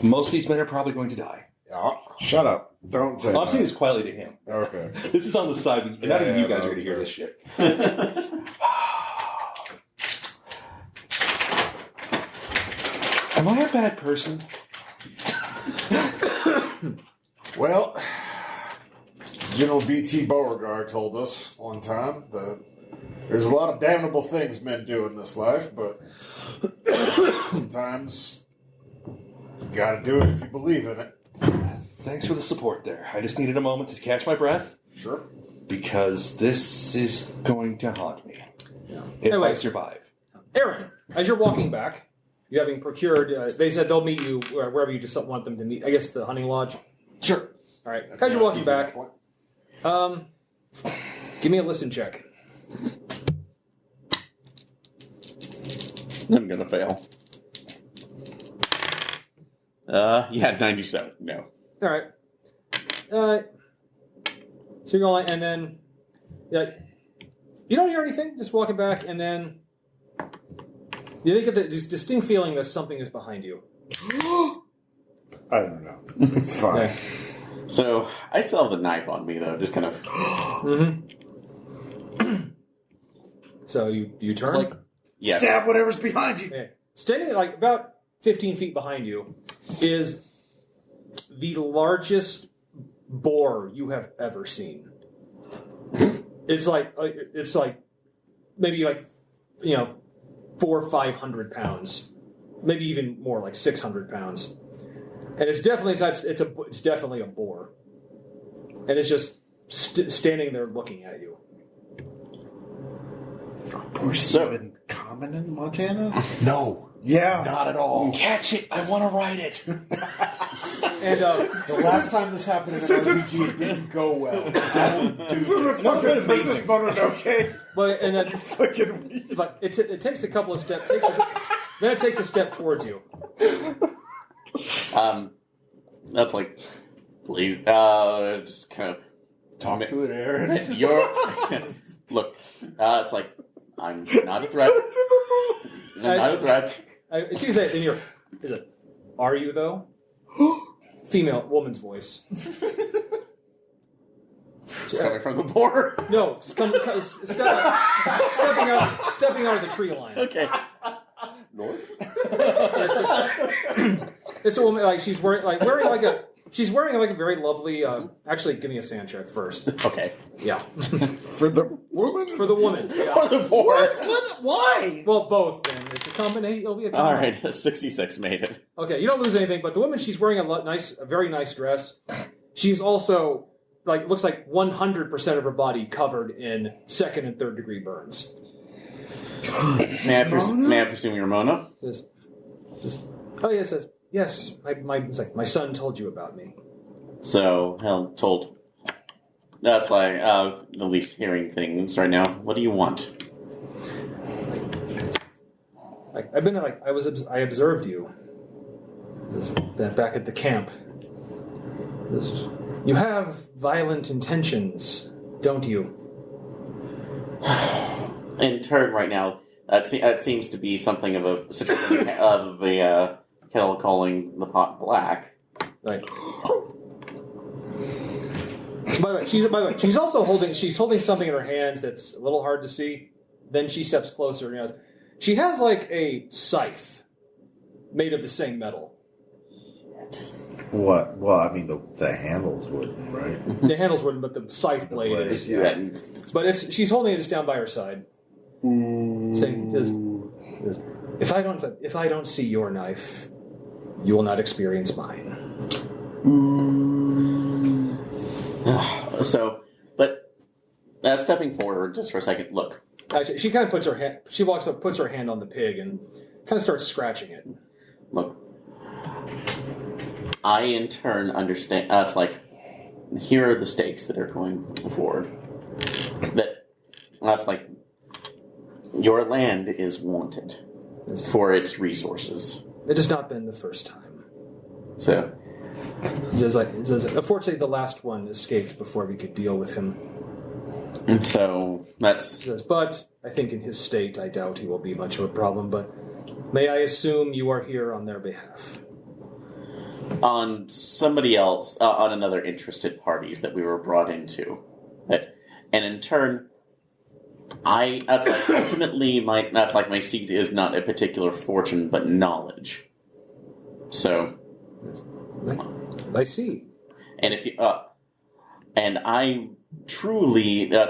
Most of these men are probably going to die. Yeah. Shut up. Don't say I'm saying this quietly to him. Okay. This is on the side. And not even you guys are going to hear this shit. Am I a bad person? Well, General B.T. Beauregard told us one time that there's a lot of damnable things men do in this life, but sometimes you gotta do it if you believe in it. Thanks for the support there. I just needed a moment to catch my breath. Sure. Because this is going to haunt me. Yeah. If Anyway. I survive. Aaron, as you're walking back, you having procured, they said they'll meet you wherever you just want them to meet. I guess the hunting lodge. Sure. All right. As you're walking back, give me a listen check. I'm gonna fail. 97. No. All right. So you're going, and then you don't hear anything. Just walking back, and then you get this distinct feeling that something is behind you. I don't know. It's fine. Okay. So I still have the knife on me, though. Just kind of. Mm-hmm. So you turn. Like, yes. Stab whatever's behind you. Okay. Standing like about 15 feet behind you is the largest boar you have ever seen. It's like maybe 400 or 500 pounds, maybe even more, like 600 pounds, and it's definitely it's definitely a boar, and it's just standing there looking at you. Boars even common in Montana? No. Yeah. Not at all. Catch it. I want to ride it. And The last time this happened in an RPG, it didn't go well. This is a fucking Princess Mononoke. but and then Fucking weird. but it takes a couple of steps. Then it takes a step towards you. That's like, please, just kind of Talk to it, Aaron. Look. It's like I'm not a threat. I'm not a threat. She said, "In your, is it? Are you though?" Woman's voice. Coming from the boar. No, stepping out of the tree line. Okay. North. It's a woman, like she's wearing like a very lovely. Actually, give me a sand check first. Okay. Yeah, For the woman? for the woman. Yeah. For the boar. What? Why? Well, both. Then it's a combination. It'll be a All combination. right. 66 made it. Okay, you don't lose anything, but the woman, she's wearing a very nice dress. She's also looks like 100% of her body covered in second and third degree burns. May I presume you're Mona? Oh yes, yes. My son told you about me. So, told. That's like the least hearing things right now. What do you want? I observed you back at the camp. You have violent intentions, don't you? In turn, right now, that seems to be something of a situation of the kettle calling the pot black. Like, by the way, she's also holding something in her hands that's a little hard to see. Then she steps closer and she has like a scythe made of the same metal. What? Well, I mean, the handles wouldn't, right? The handles wouldn't, but the scythe blade is. Yeah. But she's holding it just down by her side. Saying, if I don't see your knife, you will not experience mine. But stepping forward just for a second, look. Actually, she kind of puts her hand. She walks up, puts her hand on the pig, and kind of starts scratching it. Look. I, in turn, understand. It's like, here are the stakes that are going forward. That's like, your land is wanted for its resources. It has not been the first time. So, unfortunately, the last one escaped before we could deal with him. and so that's But I think in his state, I doubt he will be much of a problem. But may I assume you are here on their behalf? on somebody else, on another interested parties that we were brought into, and in turn, ultimately my seat is not a particular fortune, but knowledge. So, I see. And if you, and I truly, the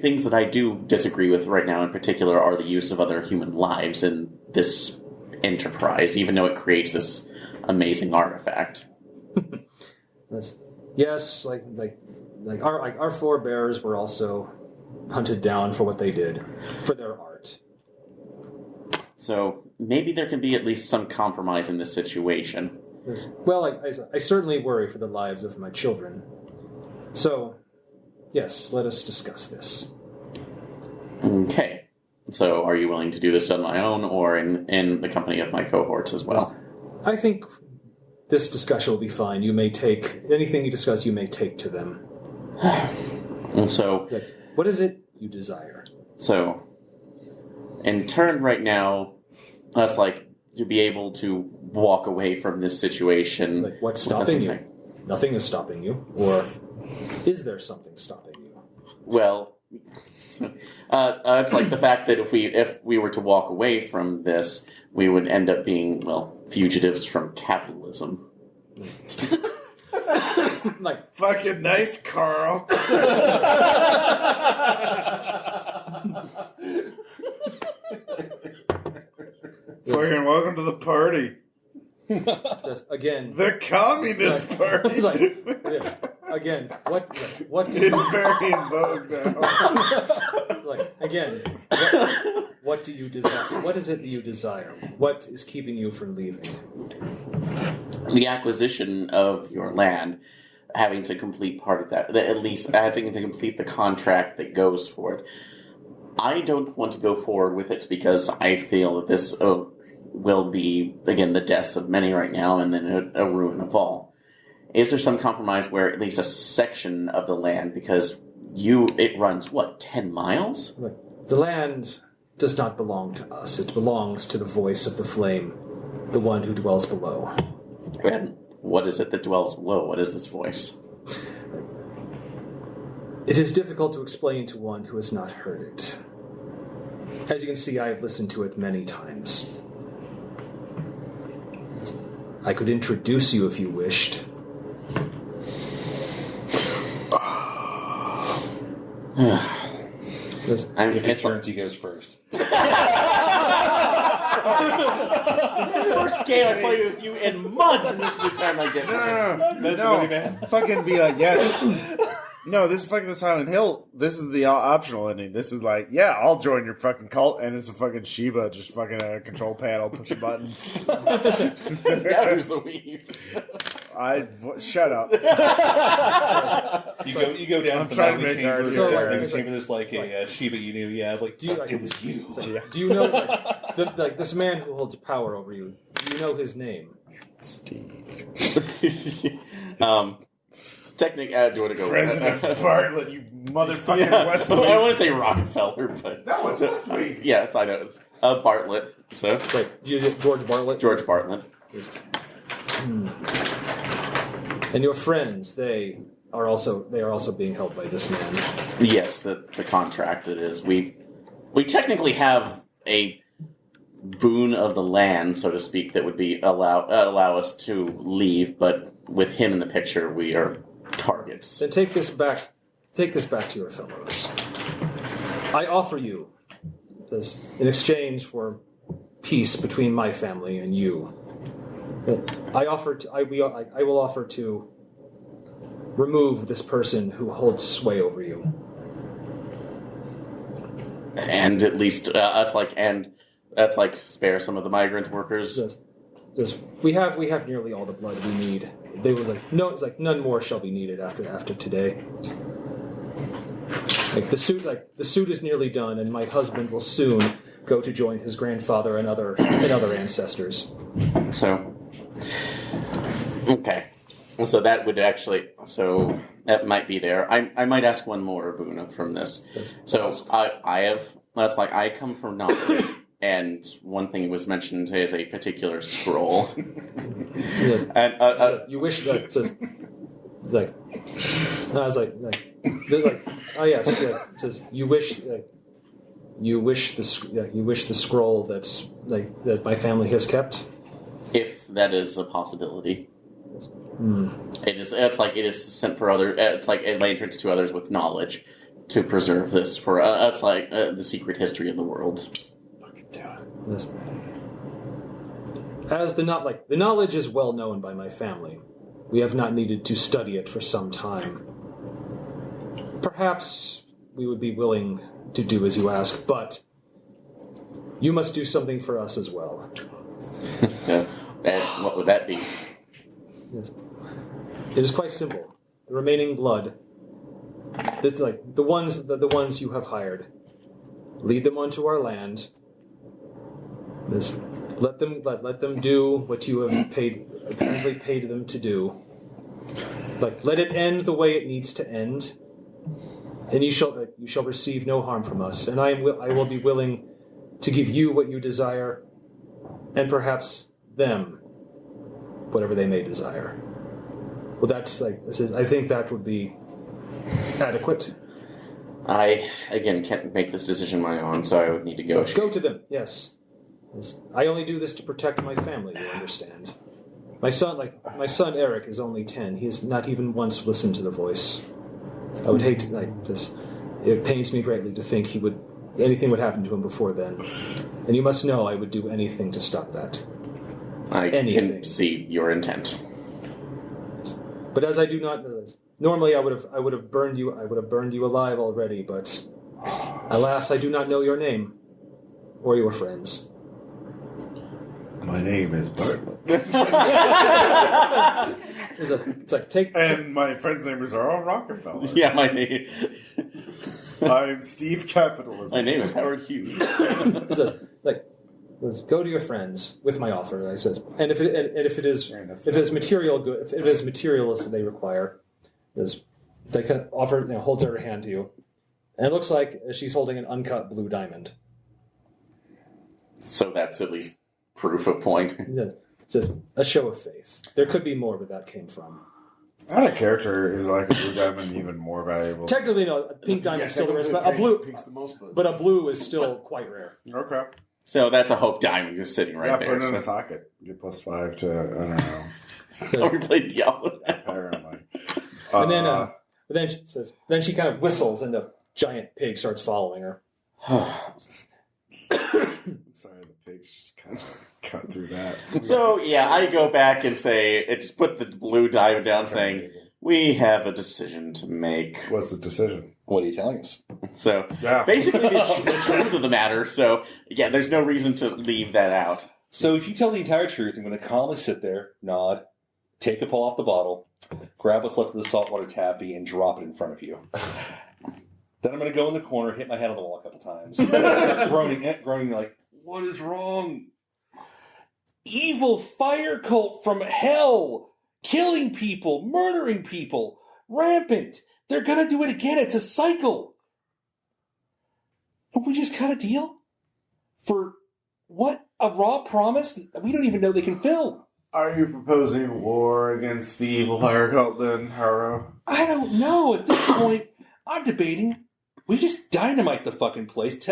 things that I do disagree with right now in particular are the use of other human lives in this enterprise, even though it creates this amazing artifact. Yes, like our forebears were also hunted down for what they did, for their art. So maybe there can be at least some compromise in this situation. Well, I certainly worry for the lives of my children. So, yes, let us discuss this. Okay. So are you willing to do this on my own or in the company of my cohorts as well? I think this discussion will be fine. You may take anything you discuss, you may take to them. And so... what is it you desire? So, in turn right now, that's to be able to walk away from this situation. What's stopping you? Nothing is stopping you. Or is there something stopping you? Well, it's the fact that if we were to walk away from this, we would end up being, fugitives from capitalism. Fucking nice, Carl. Fucking welcome to the party. Just, again, the communist party. Again, what do it's very in vogue now. What do you desire? What is it that you desire? What is keeping you from leaving? The acquisition of your land, having to complete part of that, at least having to complete the contract that goes for it. I don't want to go forward with it because I feel that this will be, again, the deaths of many right now and then a ruin of all. Is there some compromise where at least a section of the land, because it runs, 10 miles? The land does not belong to us. It belongs to the voice of the flame, the one who dwells below. And what is it that dwells below? What is this voice? It is difficult to explain to one who has not heard it. As you can see, I have listened to it many times. I could introduce you if you wished. If insurance goes first. First game I played with you in months, and this is the time I get. No. Fucking be like, yes. No, this is fucking the Silent Hill. This is the optional ending. This is I'll join your fucking cult, and it's a fucking Shiba just fucking a control panel, push a button. That was the weave. Shut up. You go down I'm to the trying to Motley make chamber. art. Chamber there's a Shiba you knew. Yeah, it was you. Do you know this man who holds power over you? Do you know his name? Steve. Technically, do you want to go? President Bartlett, you motherfucking Wesley. I want to say Rockefeller, but No, it's Wesley. Yeah, I know. It's Bartlett. So George Bartlett. George Bartlett. And your friends, they are also being held by this man. Yes, the contract it is. We technically have a boon of the land, so to speak, that would be allow us to leave, but with him in the picture, we are targets. Then take this back to your fellows. I offer you this in exchange for peace between my family and you. I will offer to remove this person who holds sway over you. And at least spare some of the migrant workers. We have nearly all the blood we need. They was none more shall be needed after today. The suit is nearly done, and my husband will soon go to join his grandfather and other ancestors. So, okay. So that would that might be there. I might ask one more, Abuna, from this. So I come from knowledge. And one thing was mentioned is a particular scroll. Yes. And you wish that says I was oh yes, it says you wish the scroll that my family has kept. If that is a possibility. It's like it is sent for other. It's like a lantern to others with knowledge to preserve this for. It's like the secret history of the world. Fucking do it. Yes. As the knowledge is well known by my family, we have not needed to study it for some time. Perhaps we would be willing to do as you ask, but you must do something for us as well. And what would that be? Yes. It is quite simple. The remaining blood, that's like the ones you have hired. Lead them onto our land. This, let them do what you have apparently paid them to do. Like, let it end the way it needs to end, and you shall receive no harm from us. And I will be willing to give you what you desire, and perhaps them whatever they may desire. Well, that's like this is. I think that would be adequate. I again can't make this decision on my own, so I would need to go. So go to them. Yes. I only do this to protect my family. You understand? My son Eric is only 10. He has not even once listened to the voice. I would hate to this. It pains me greatly to think anything would happen to him before then. And you must know I would do anything to stop that. I can see your intent. But as I do not know this, normally I would have burned you alive already, but alas, I do not know your name or your friends. My name is Bartlett. It's like take And my friend's name is Earl Rockefeller. Yeah, my name. I'm Steve Capitalism. My name is Howard Hughes. Go to your friends with my offer. I says, and if it is material good, if it is materials that they require, they can offer holds out her hand to you, and it looks like she's holding an uncut blue diamond. So that's at least proof of point. It's just a show of faith. There could be more, but that came from. Out of character is like a blue diamond even more valuable. Technically, no. A pink diamond is still the rarest, but a blue. Pink's the most. But a blue is still quite rare. Okay. So that's a hope diamond just sitting right there. Put it in a socket. Get +5 to, I don't know. Oh, we played Diablo. Apparently. And then she says. Then she kind of whistles, and the giant pig starts following her. Sorry, the pigs just kind of cut through that. So, yeah, I go back and say, just put the blue diamond down saying, we have a decision to make. What's the decision? What are you telling us? So, basically the truth of the matter. So, yeah, there's no reason to leave that out. So if you tell the entire truth, I'm going to calmly sit there, nod, take a pull off the bottle, grab what's left of the saltwater taffy, and drop it in front of you. Then I'm going to go in the corner, hit my head on the wall a couple times, start groaning like, what is wrong? Evil fire cult from hell, killing people, murdering people, rampant. They're going to do it again. It's a cycle. And we just cut a deal? For what? A raw promise that we don't even know they can fill. Are you proposing war against the evil fire cult then, Haro? I don't know. At this point, I'm debating. We just dynamite the fucking place.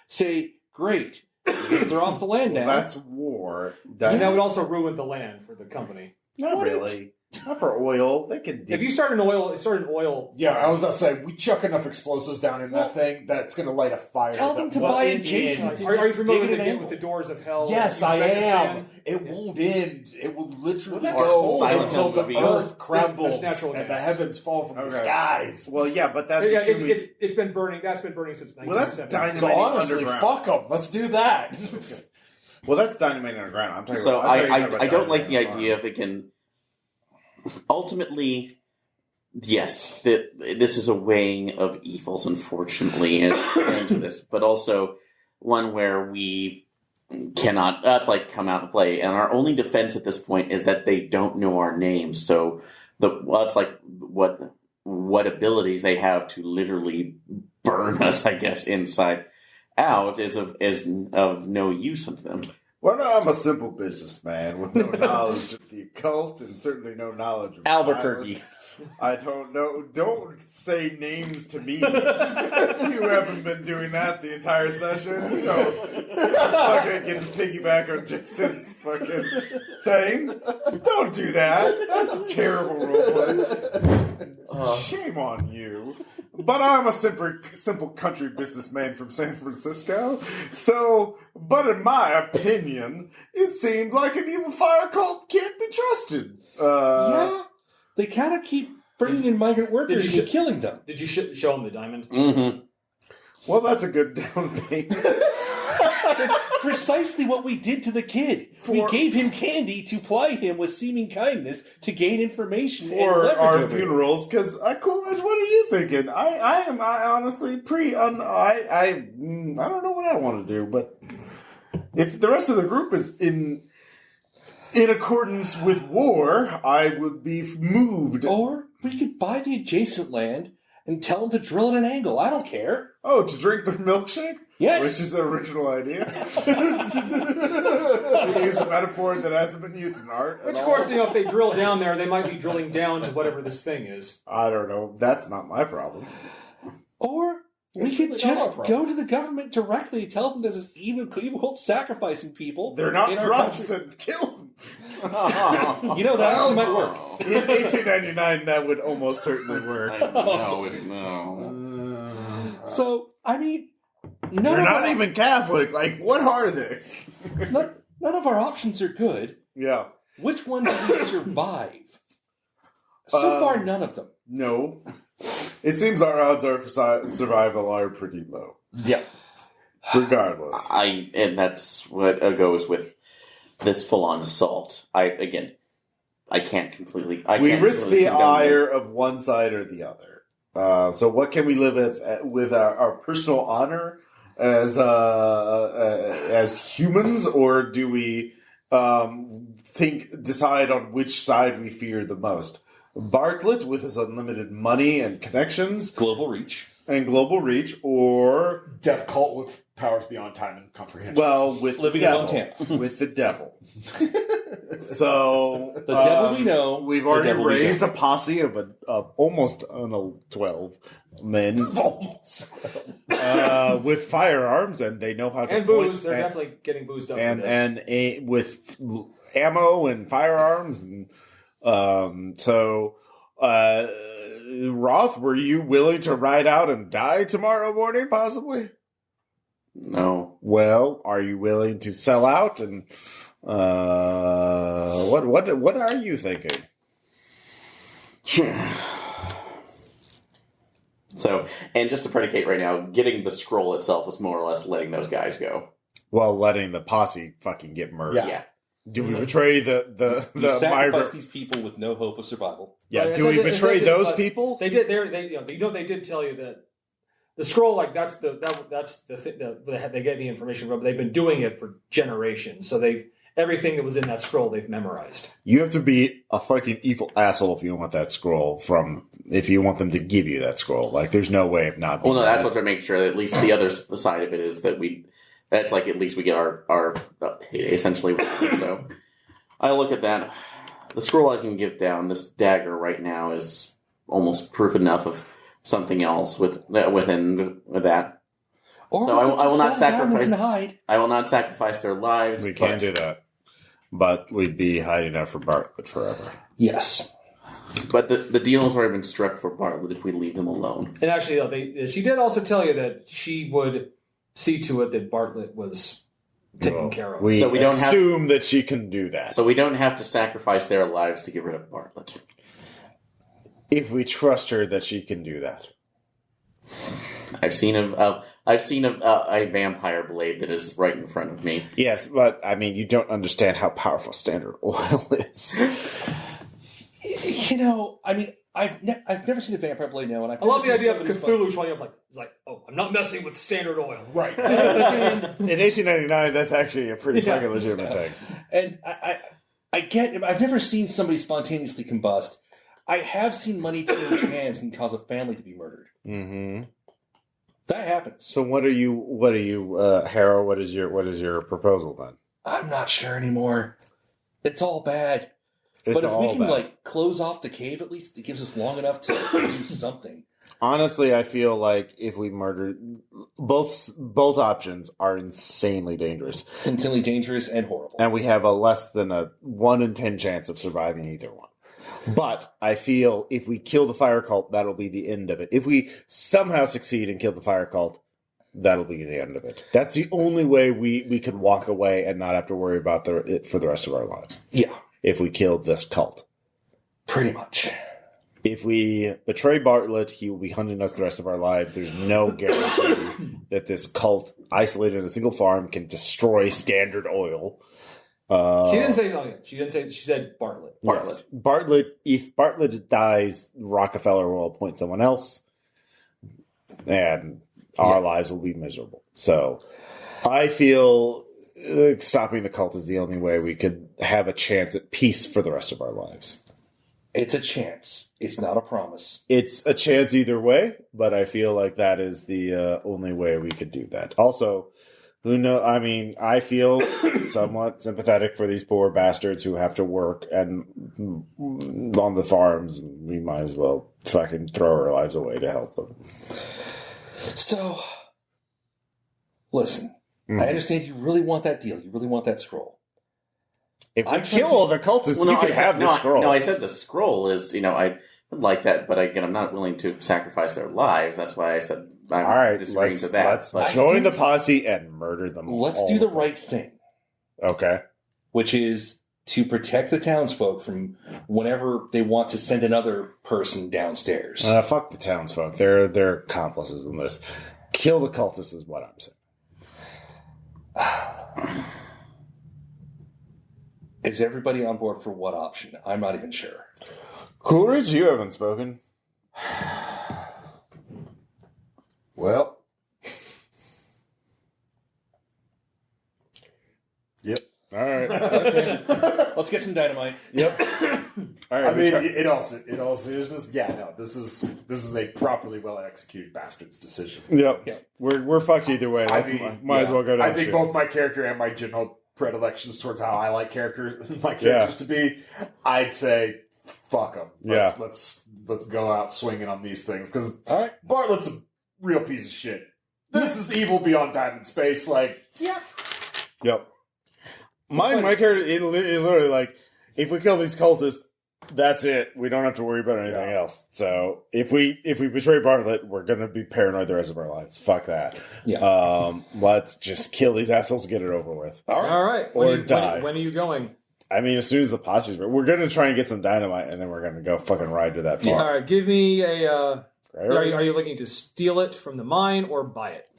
Say, great. I guess they're off the land now. That's war. And that would also ruin the land for the company. Not really. Not for oil. They can. If you start an oil, Yeah, I was about to say, we chuck enough explosives down in that thing that's going to light a fire. Tell them to buy adjacent. Are you familiar with the doors of hell? Yes, I am. It won't end. It will literally go until the movie. earth crumbles natural and gas. the heavens fall from the skies. Well, yeah, but that's it's been burning. That's been burning since 1970. dynamite. So honestly, underground. fuck them. Let's do that. Well, that's dynamite underground. I'm talking. So about, I don't like the idea if it can. Ultimately, yes, this is a weighing of evils, unfortunately, into this, but also one where we cannot come out and play. And our only defense at this point is that they don't know our names. So it's like what abilities they have to literally burn us, I guess, inside out is of no use to them. Well, no, I'm a simple businessman with no knowledge of the occult and certainly no knowledge of Albuquerque. violence. I don't know. Don't say names to me. You haven't been doing that the entire session. You know, fucking get to piggyback on Jason's fucking thing. Don't do that. That's a terrible roleplay. Shame on you. But I'm a simple country businessman from San Francisco. So, but in my opinion, it seemed like an evil fire cult can't be trusted. Yeah. They kind of keep bringing in migrant workers and killing them. Did you show him the diamond? Mm-hmm. Well, that's a good down payment. It's precisely what we did to the kid. We gave him candy to ply him with seeming kindness to gain information For and our leverage funerals, because Coleridge, what are you thinking? I honestly I don't know what I want to do, but if the rest of the group is in accordance with war, I would be moved. Or we could buy the adjacent land and tell them to drill at an angle. I don't care. Oh, to drink their milkshake? Yes. Which is an original idea. To use a metaphor that hasn't been used in art. Which, of course, if they drill down there, they might be drilling down to whatever this thing is. I don't know. That's not my problem. Or we could just go to the government directly and tell them there's this evil cult sacrificing people. They're not in our drugs country. to kill them. You know, that actually might work. In 1899, that would almost certainly work. No. So, I mean, They're not even Catholic. Like, what are they? none of our options are good. Yeah. Which one do we survive? So far, none of them. No. It seems our odds for survival are pretty low. Yeah. Regardless. And that's what goes with this full-on assault. I can't completely. We risk the ire of one side or the other. So, what can we live with our personal honor as humans, or do we decide on which side we fear the most? Bartlett with his unlimited money and connections, Global reach, or Death cult with powers beyond time and comprehension. well, with living the in devil. Montana. With the devil. So The devil we know. we've the already devil we raised don't. a posse of almost 12 men with firearms, and they know how to And point, booze. They're definitely getting boozed up and for this. with ammo and firearms, and Roth, were you willing to ride out and die tomorrow morning, possibly? No. Well, are you willing to sell out? And what are you thinking? So, and just to predicate right now, getting the scroll itself is more or less letting those guys go. Well, letting the posse fucking get murdered. Yeah. Do we betray the You sacrifice migrant? these people with no hope of survival. Yeah. Well, Do we it's betray essentially- those but people? They did. They did tell you that the scroll, like that's the thing that they get the information from. They've been doing it for generations, so everything that was in that scroll they've memorized. You have to be a fucking evil asshole if you want that scroll if you want them to give you that scroll. Like, there's no way of not being. Well, no, that's what to make sure that at least the other side of it is that that's like at least we get our payday essentially. So I look at that. The scroll I can give down, this dagger right now is almost proof enough of something else with that. Or So I will not sacrifice. and hide. I will not sacrifice their lives. We can't do that. But we'd be hiding out for Bartlett forever. Yes. But the deal has already been struck for Bartlett if we leave him alone. And actually, she did also tell you that she would see to it that Bartlett was taken care of. We So we don't assume that she can do that. So we don't have to sacrifice their lives to get rid of Bartlett. If we trust her that she can do that. I've seen a vampire blade that is right in front of me. Yes, but I mean, you don't understand how powerful Standard Oil is. You know, I mean, I've never seen a vampire blade now, and I love the idea of Cthulhu showing up it's like, oh, I'm not messing with Standard Oil. Right. In 1899, that's actually a pretty fucking legitimate thing. And I get it. I've never seen somebody spontaneously combust. I have seen money change hands and cause a family to be murdered. Mm-hmm. That happens. So what are you, Harrow? What is your proposal then? I'm not sure anymore. It's all bad. But if we all can bad. like close off the cave, at least it gives us long enough to do something. Honestly, I feel like if we murder both options are insanely dangerous, Insanely dangerous and horrible. and we have a less than a 1 in 10 chance of surviving either one. But I feel if we kill the fire cult, that'll be the end of it. If we somehow succeed and kill the fire cult, that'll be the end of it. That's the only way we could walk away and not have to worry about it for the rest of our lives. Yeah, If we killed this cult. pretty much. If we betray Bartlett, he will be hunting us the rest of our lives. There's no guarantee that this cult, isolated in a single farm, can destroy Standard Oil. She didn't say something. She didn't say. She said Bartlett. Yes. Bartlett. If Bartlett dies, Rockefeller will appoint someone else, and our lives will be miserable. So, I feel stopping the cult is the only way we could have a chance at peace for the rest of our lives. It's a chance. It's not a promise. It's a chance either way, but I feel like that is the only way we could do that. Also, who know? I mean, I feel somewhat sympathetic for these poor bastards who have to work and on the farms. We might as well fucking throw our lives away to help them. So, listen. I understand you really want that deal. You really want that scroll. If we kill all the cultists, you can have the scroll. No, I said the scroll is, I would like that, but again, I'm not willing to sacrifice their lives. That's why I said I'm all right, disagreeing to that. Let's join the posse and murder them. Let's all. do the right thing. Okay. Which is to protect the townsfolk from whenever they want to send another person downstairs. Fuck the townsfolk. They're accomplices in this. Kill the cultists is what I'm saying. Is everybody on board for what option? I'm not even sure. Coleridge, you haven't spoken. Well. Yep. All right. Okay. Let's get some dynamite. Yep. All right. I mean, in all seriousness, yeah, no, this is a properly well executed bastard's decision. Yep. We're fucked either way. Might as well go down. I think both my character and my general predilections towards how I like my characters to be, I'd say fuck them. Let's go out swinging on these things because Bartlett's a real piece of shit. This is evil beyond time and space. Yep. My character is literally like, if we kill these cultists, that's it. We don't have to worry about anything else. So if we betray Bartlett, we're gonna be paranoid the rest of our lives. Fuck that. Yeah. Let's just kill these assholes and get it over with. All right. Die. When are you going? I mean, as soon as the posse's we're gonna try and get some dynamite, and then we're gonna go fucking ride to that farm. All right. Give me a. Are you looking to steal it from the mine or buy it?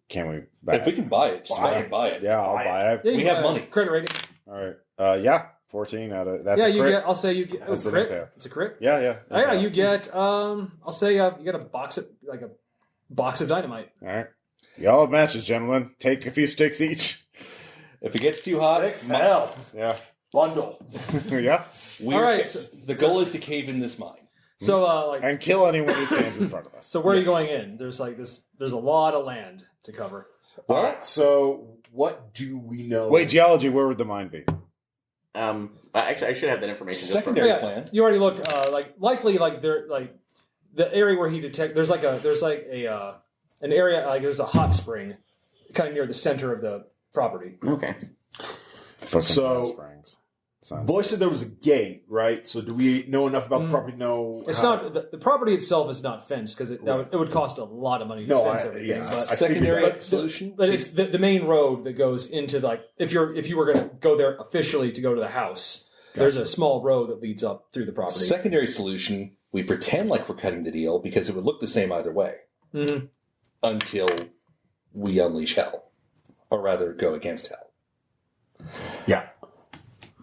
Can we buy If we can buy it, just fucking buy it. Yeah, I'll buy it. Yeah, We have money. Credit rating. All right. Yeah. 14 out of that's a you crit. get. I'll say you get. That's a crit. okay. It's a crit. Yeah. Oh, yeah, you get. I'll say you get a box of dynamite. All right. Y'all have matches, gentlemen. Take a few sticks each. If it gets too hot, hell. Yeah. Bundle. Yeah. All right. So, the goal is to cave in this mine. So and kill anyone who stands in front of us. So where are you going in? There's a lot of land to cover. All right. So what do we know? Wait, geology. Where would the mine be? Actually, I should have that information. Secondary plan. You already looked. Likely the area where he detect. There's an area there's a hot spring, kind of near the center of the property. Okay. Springs. Voice said there was a gate, right? So do we know enough about the property to know? It's not the property itself is not fenced because it would cost a lot of money to fence everything. But secondary solution. But it's the main road that goes into if you were going to go there officially to go to the house. Gotcha. There's a small road that leads up through the property. Secondary solution: we pretend like we're cutting the deal because it would look the same either way, until we unleash hell, or rather, go against hell. Yeah.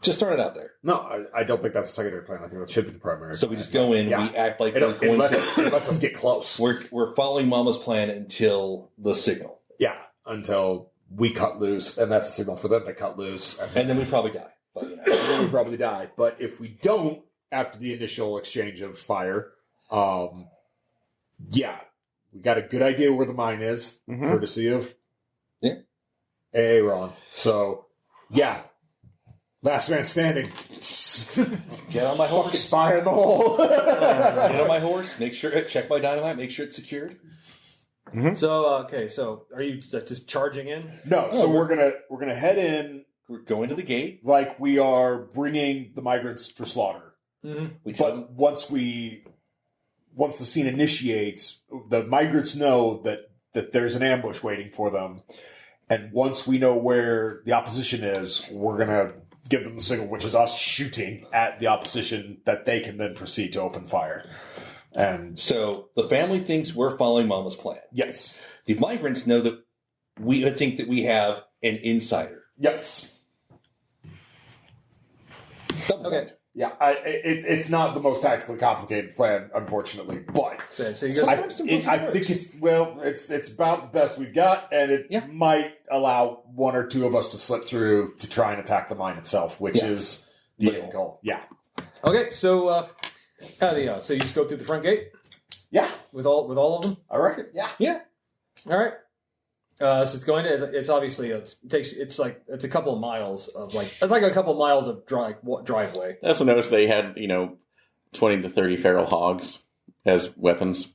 Just throwing it out there. No, I don't think that's a secondary plan. I think that should be the primary. So we just go in, we act like we're going to. It lets us get close. We're following Mama's plan until the signal. Yeah, until we cut loose, and that's the signal for them to cut loose. And then we probably die. But, and then we probably die. But if we don't, after the initial exchange of fire, we got a good idea where the mine is, courtesy of Aaron. So, Last man standing. Get on my horse. Fucking fire in the hole. Get on my horse. Make sure check my dynamite. Make sure it's secured. Mm-hmm. So so are you just charging in? No, so we're gonna head in. We're going to the gate. Like we are bringing the migrants for slaughter. Mm-hmm. But once the scene initiates, the migrants know that there's an ambush waiting for them. And once we know where the opposition is, we're gonna give them the signal, which is us shooting at the opposition that they can then proceed to open fire. And so the family thinks we're following Mama's plan. Yes. The migrants know that we think that we have an insider. Yes. Okay. Yeah, it's not the most tactically complicated plan, unfortunately, but so you guys I think it's about the best we've got, and it might allow one or two of us to slip through to try and attack the mine itself, which is the end goal. Yeah. Okay, so so you just go through the front gate? Yeah. With all of them? I reckon. Yeah. Yeah. All right. So it's going to. It's obviously it's a couple of miles of it's like a couple of miles of driveway. I also noticed they had 20 to 30 feral hogs as weapons.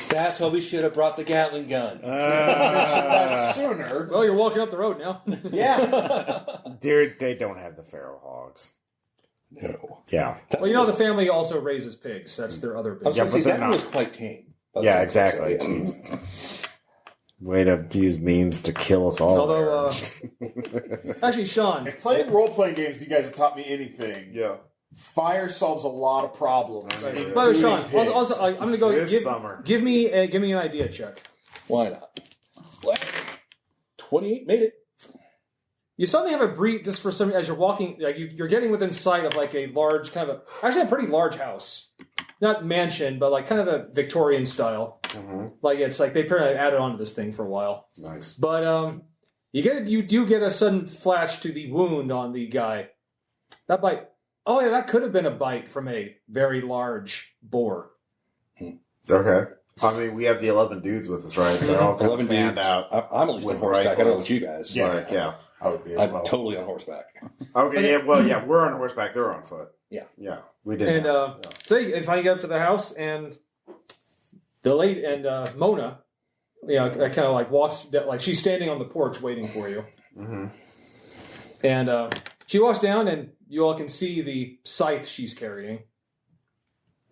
That's why we should have brought the Gatling gun. That sooner. Well, you're walking up the road now. Yeah. They don't have the feral hogs. No. Yeah. Well, the family also raises pigs. That's their other business. Yeah, but that was quite tame. Yeah, exactly. Jeez. Way to use memes to kill us all. Although, actually, Shaun, if playing role-playing games, you guys have taught me anything. Yeah. Fire solves a lot of problems. Right. By the way, Shaun, also, I'm going to go. Summer. Give me an idea check. Why not? 28 made it. You suddenly have a brief, just for some, as you're walking, you're getting within sight of a large, actually a pretty large house. Not mansion, but kind of a Victorian style. Mm-hmm. It's they apparently added on to this thing for a while. Nice. But you do get a sudden flash to the wound on the guy. That bite. Oh yeah, that could have been a bite from a very large boar. Okay. I mean, we have the 11 dudes with us, right? They're all 11 dudes. out. I'm at least on horseback. I don't know about you guys. Yeah. Yeah. I would be as I'm well. totally on horseback. Okay. Yeah. Well, yeah. We're on horseback. They're on foot. Yeah. Yeah. We did. And so you finally get up to the house, and the lady and Mona, kind of walks, she's standing on the porch waiting for you. Mm-hmm. And she walks down, and you all can see the scythe she's carrying.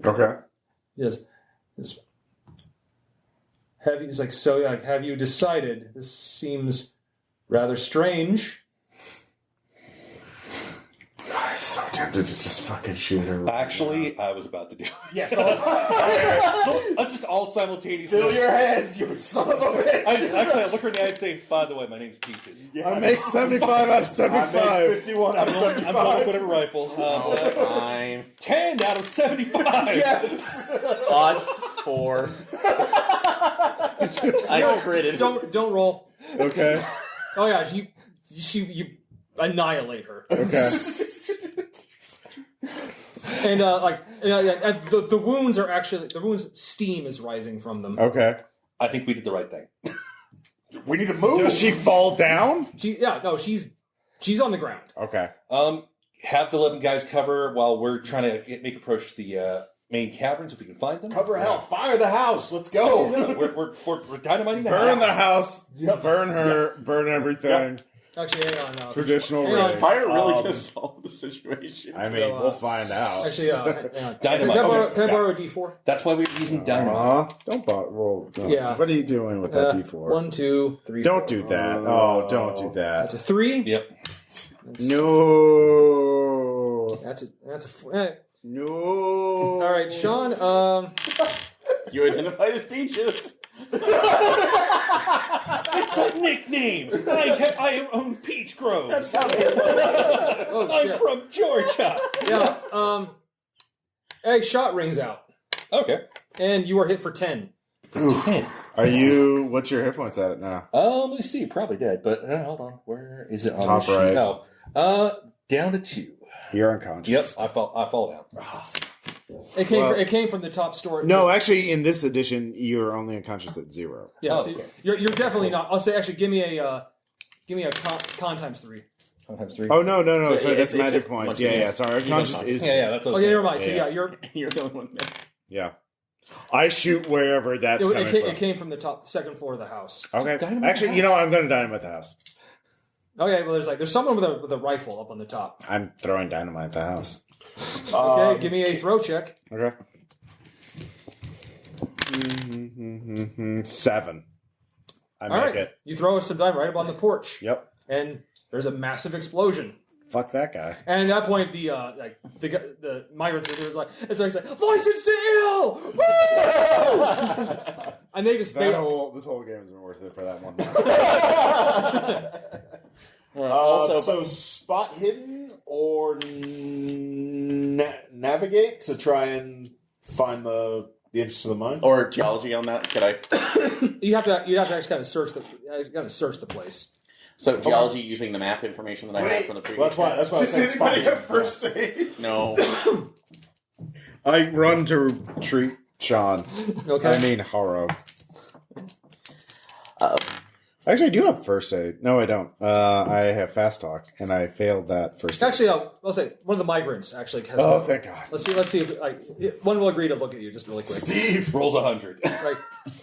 Okay. Yes. Have you decided? This seems rather strange. I'm so tempted to just fucking shoot her. Actually, I was about to do it. Yes. Let's just all simultaneously. Fill your hands, you son of a bitch. I look her in the eye and say, by the way, my name's Peaches. Yeah. I make 75 out of 75. I make 51 out of 75. I'm going to put a rifle. Fine. 10 out of 75. Yes. Odd 4. I critted. Don't roll. Okay. Oh yeah, you annihilate her. Okay. And the wounds are actually steam is rising from them. Okay. I think we did the right thing. We need to move. Does she fall down? She's on the ground. Okay. Have the 11 guys cover while we're trying to make approach to the main caverns if we can find them. Cover hell. Fire the house. Let's go. We're dynamiting the Burn house. the house. Yep. Burn her. Yep. Burn everything. Yep. Actually, hang on. No. Traditional Hang on. raid. Fire really going to solve the situation. I mean, we'll find out. Actually, hang on. Dynamite. Can I borrow a D4? That's why we're using dynamite. Don't roll. No. Yeah. What are you doing with that D4? 1, 2, 3. Don't do that. Oh, don't do That's a that. 3. Yep. No. That's a 4. No. All right, Shaun. You identified as Peaches. It's a nickname. I own Peach Grove. Oh I'm shit. from Georgia. Yeah. A shot rings out, Okay. and you are hit for 10. 10. Are you? What's your hit points at it now? Let me see. Probably dead, but hold on. Where is it on Top the sheet? right. Oh, down to 2. You're unconscious. Yep, I fall down. It came from the top store. No, actually, in this edition, you're only unconscious at 0. Yeah, Oh, so okay. you're definitely not. I'll say actually, give me a con times 3. Sometimes 3. Oh, no. Sorry, that's It's magic a points. bunch of Yeah. things. Sorry, unconscious is... Yeah, that's what I was Never saying. mind. So Yeah. you're You're the only one there. Yeah. I shoot wherever that's coming from. it came from the second floor of the house. Okay. Dynamite Actually, the house. I'm going to dynamite the house. Okay, well there's someone with a rifle up on the top. I'm throwing dynamite at the house. Okay, give me a throw check. Okay. 7. I All make right, it. you throw some dynamite right up on the porch. Yep. And there's a massive explosion. Fuck that guy. And at that point, the migrants was like, it's like license to ill, woo! And they just This whole game has been worth it for that one. So spot hidden or navigate to try and find the interest of the mine? Or geology on that? Could I? you'd have to actually kind of search the place. So geology using the map information that I have from the previous. Well, that's why I was saying spot hidden. first aid? No. I run to treat Shaun. Okay. I mean, Haro. Actually, I do have first aid. No, I don't. I have fast talk, and I failed that first aid. Actually, I'll say one of the migrants actually has. Oh, thank God. Let's see if one will agree to look at you just really quick. Steve rolls 100. Right.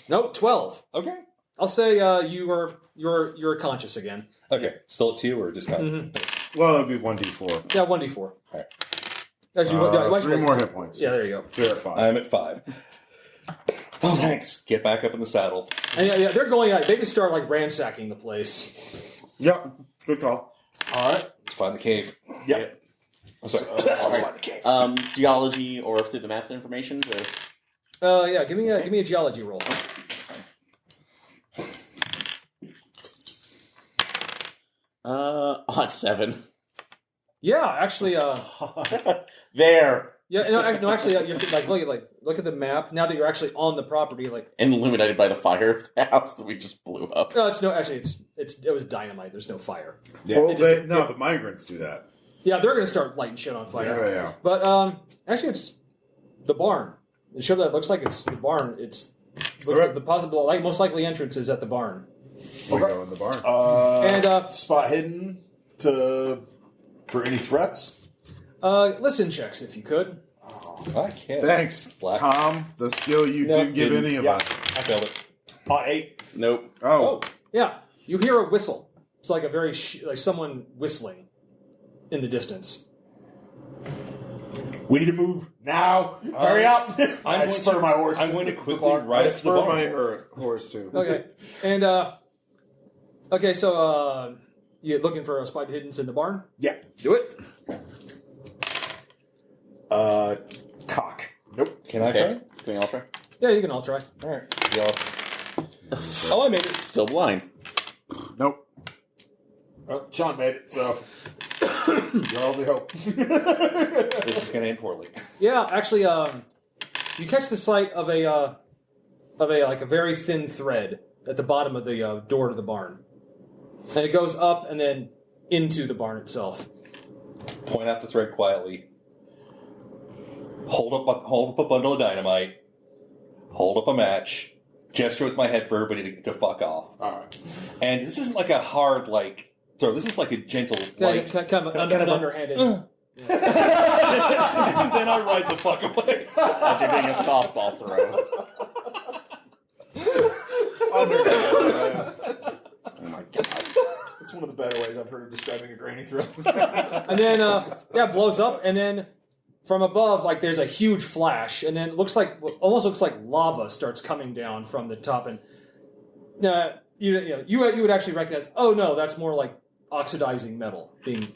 Nope, 12. Okay. I'll say you're conscious again. Okay. Still at 2 or just kind of... Well, it would be 1d4. Yeah, 1d4. All right. As you, 3 more hit points. Yeah, there you go. You're at 5. I'm at 5. Oh, thanks. Get back up in the saddle. And yeah, they're going out. They just start like ransacking the place. Yep. Good call. All right. Let's find the cave. Yep. I'm sorry. Let's find the cave. Geology or through the map information? Yeah, give me a geology roll. Odd 7. Yeah, actually, There. yeah, no, actually, you have to look at the map now that you're actually on the property. Like, And illuminated by the fire of the house that we just blew up. no, it was dynamite. There's no fire. Yeah. Well, It just- the migrants do that. Yeah, they're gonna start lighting shit on fire. Yeah. But actually, it's the barn. The show that it looks like it's the barn. It's looks like the possible, most likely entrance is at the barn. We go in the barn. And spot hidden for any threats. listen checks if you could. I can't. Thanks, Black. Tom. The skill you No, didn't give didn't. any of Yeah. us. I failed it. 8. Nope. Oh. Yeah, you hear a whistle. It's like a very like someone whistling in the distance. We need to move now. Hurry up! I spur my horse. I'm going to quickly ride up to the Spur barn. my horse, too. Okay, and okay, so you're looking for a spot hiddens in the barn. Yeah. Do it. Cock. Nope. Can I Okay. try? Can we all try? Yeah, you can all try. All right. Yeah. Oh, I made it. Still blind. Nope. Well, Shaun made it, so your only hope. This is going to end poorly. Yeah, actually, you catch the sight of a very thin thread at the bottom of the door to the barn, and it goes up and then into the barn itself. Point out the thread quietly. Hold up a bundle of dynamite. Hold up a match. Gesture with my head for everybody to fuck off. All right. And this isn't like a hard throw. This is like a gentle light. Kind of underhanded. and then I ride the fuck away. As you're doing a softball throw. Oh my god. That's one of the better ways I've heard of describing a granny throw. And then, it blows up, and then from above, there's a huge flash, and then almost looks like lava starts coming down from the top, and you would actually recognize. Oh no, that's more like oxidizing metal being.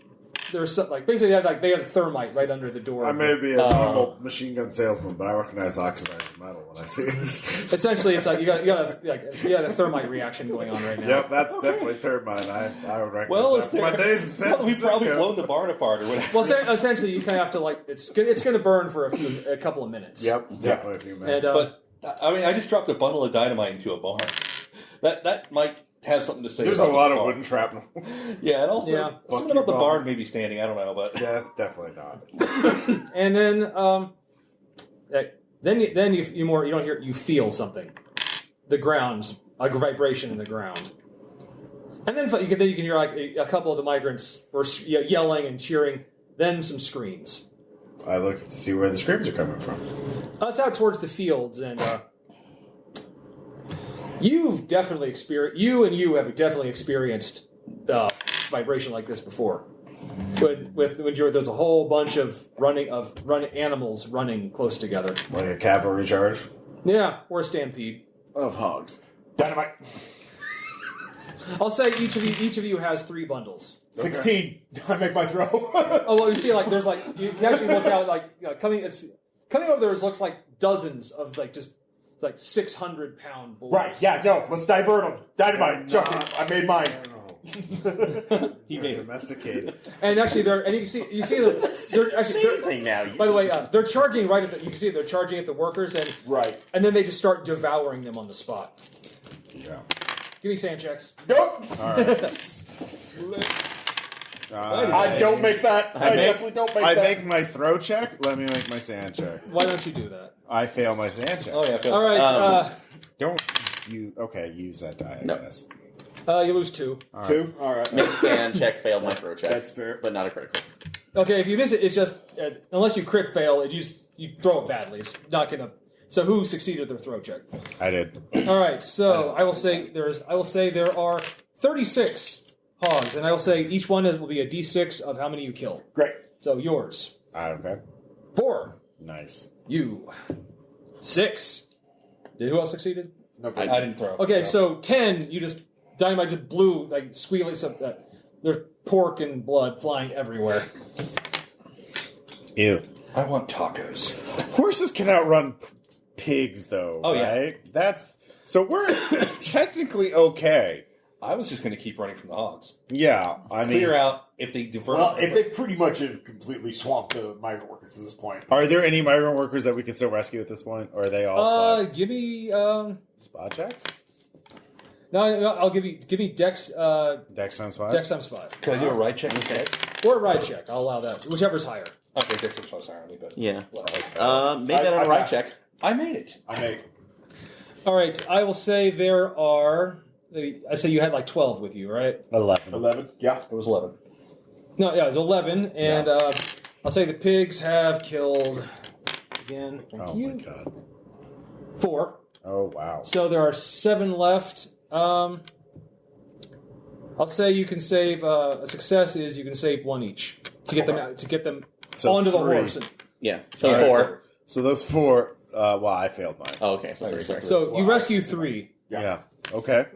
There's basically they had thermite right under the door. I may be a normal machine gun salesman, but I recognize oxidized metal when I see it. Essentially, it's like you got a thermite reaction going on right now. Yep, that's definitely thermite. I would recognize Well, that. My days in San we've probably Francisco. blown the barn apart or whatever. Well, essentially, you kind of have to it's going to burn for a couple of minutes. Yep, definitely a few minutes. And, But I just dropped a bundle of dynamite into a barn. That might have something to say. There's a about lot the of barn. wooden shrapnel. Yeah, and also Yeah. something about the barn maybe standing. I don't know, but Yeah, definitely not. And then you don't hear, you feel something. The ground's a vibration in the ground. And then you can hear like a couple of the migrants were yelling and cheering, then some screams. I look to see where the screams are coming from. It's out towards the fields, and you've definitely experienced. You have definitely experienced vibration like this before. When there's a whole bunch of running animals running close together. Like a cavalry charge? Yeah, or a stampede of hogs. Dynamite. I'll say each of you has 3 bundles. 16. I make my throw. Oh, well, you see, like there's like you can actually look out like coming over there. Looks like dozens of like just like 600-pound boys. Right? Yeah. No. Let's divert them. Dynamite. Chuck it. I made mine. He made domesticated. And actually, you see they're actually. Now. By the way, they're charging right at you can see they're charging at the workers and and then they just start devouring them on the spot. Yeah. Give me sand checks. Nope. All right. I don't make that. I definitely don't make that. I make my throw check. Let me make my sand check. Why don't you do that? I fail my sand check. Oh yeah. All right. Don't you? Okay, use that die. I guess. You lose 2. All right. 2. All right. Make a sand check, failed my throw check. That's fair, but not a critical. Okay, if you miss it, it's just unless you crit fail, you throw it badly. It's not gonna. So who succeeded their throw check? I did. All right. So I will say there are 36 hogs, and I will say each one will be a d6 of how many you kill. Great. So yours. Okay. 4. Nice. You. 6. Who else succeeded? No, I didn't throw. Okay, so 10. You just dynamite just blew like squealing stuff. There's pork and blood flying everywhere. Ew. I want tacos. Horses can outrun pigs, though. Oh, yeah. Right? That's so we're technically okay. I was just going to keep running from the hogs. Yeah, I mean, Clear out if they divert. Well, if they pretty much have completely swamped the migrant workers at this point. are there any migrant workers that we can still rescue at this point, or are they all Give me spot checks? no, I'll give me dex Dex times 5. dex times 5 Can I do a ride check instead? or a ride check. I'll allow that, whichever's higher. Okay, dex times 5 higher on me, but Yeah. well, Make that on a I right pass. check. I made it. I make. All right, I will say there are. I say you had like 12 with you, right? 11. 11. Yeah. It was 11. No, yeah, it was 11, and I'll say the pigs have killed again. Thank you. My god. 4. Oh wow. So there are 7 left. I'll say you can save. A success is you can save 1 each to get them out, to get them So onto the 3. horse. Yeah. So All right, 4. So those 4. Well, I failed mine. Oh, okay. So 3. Sorry. So you rescue 3. Yeah. Okay.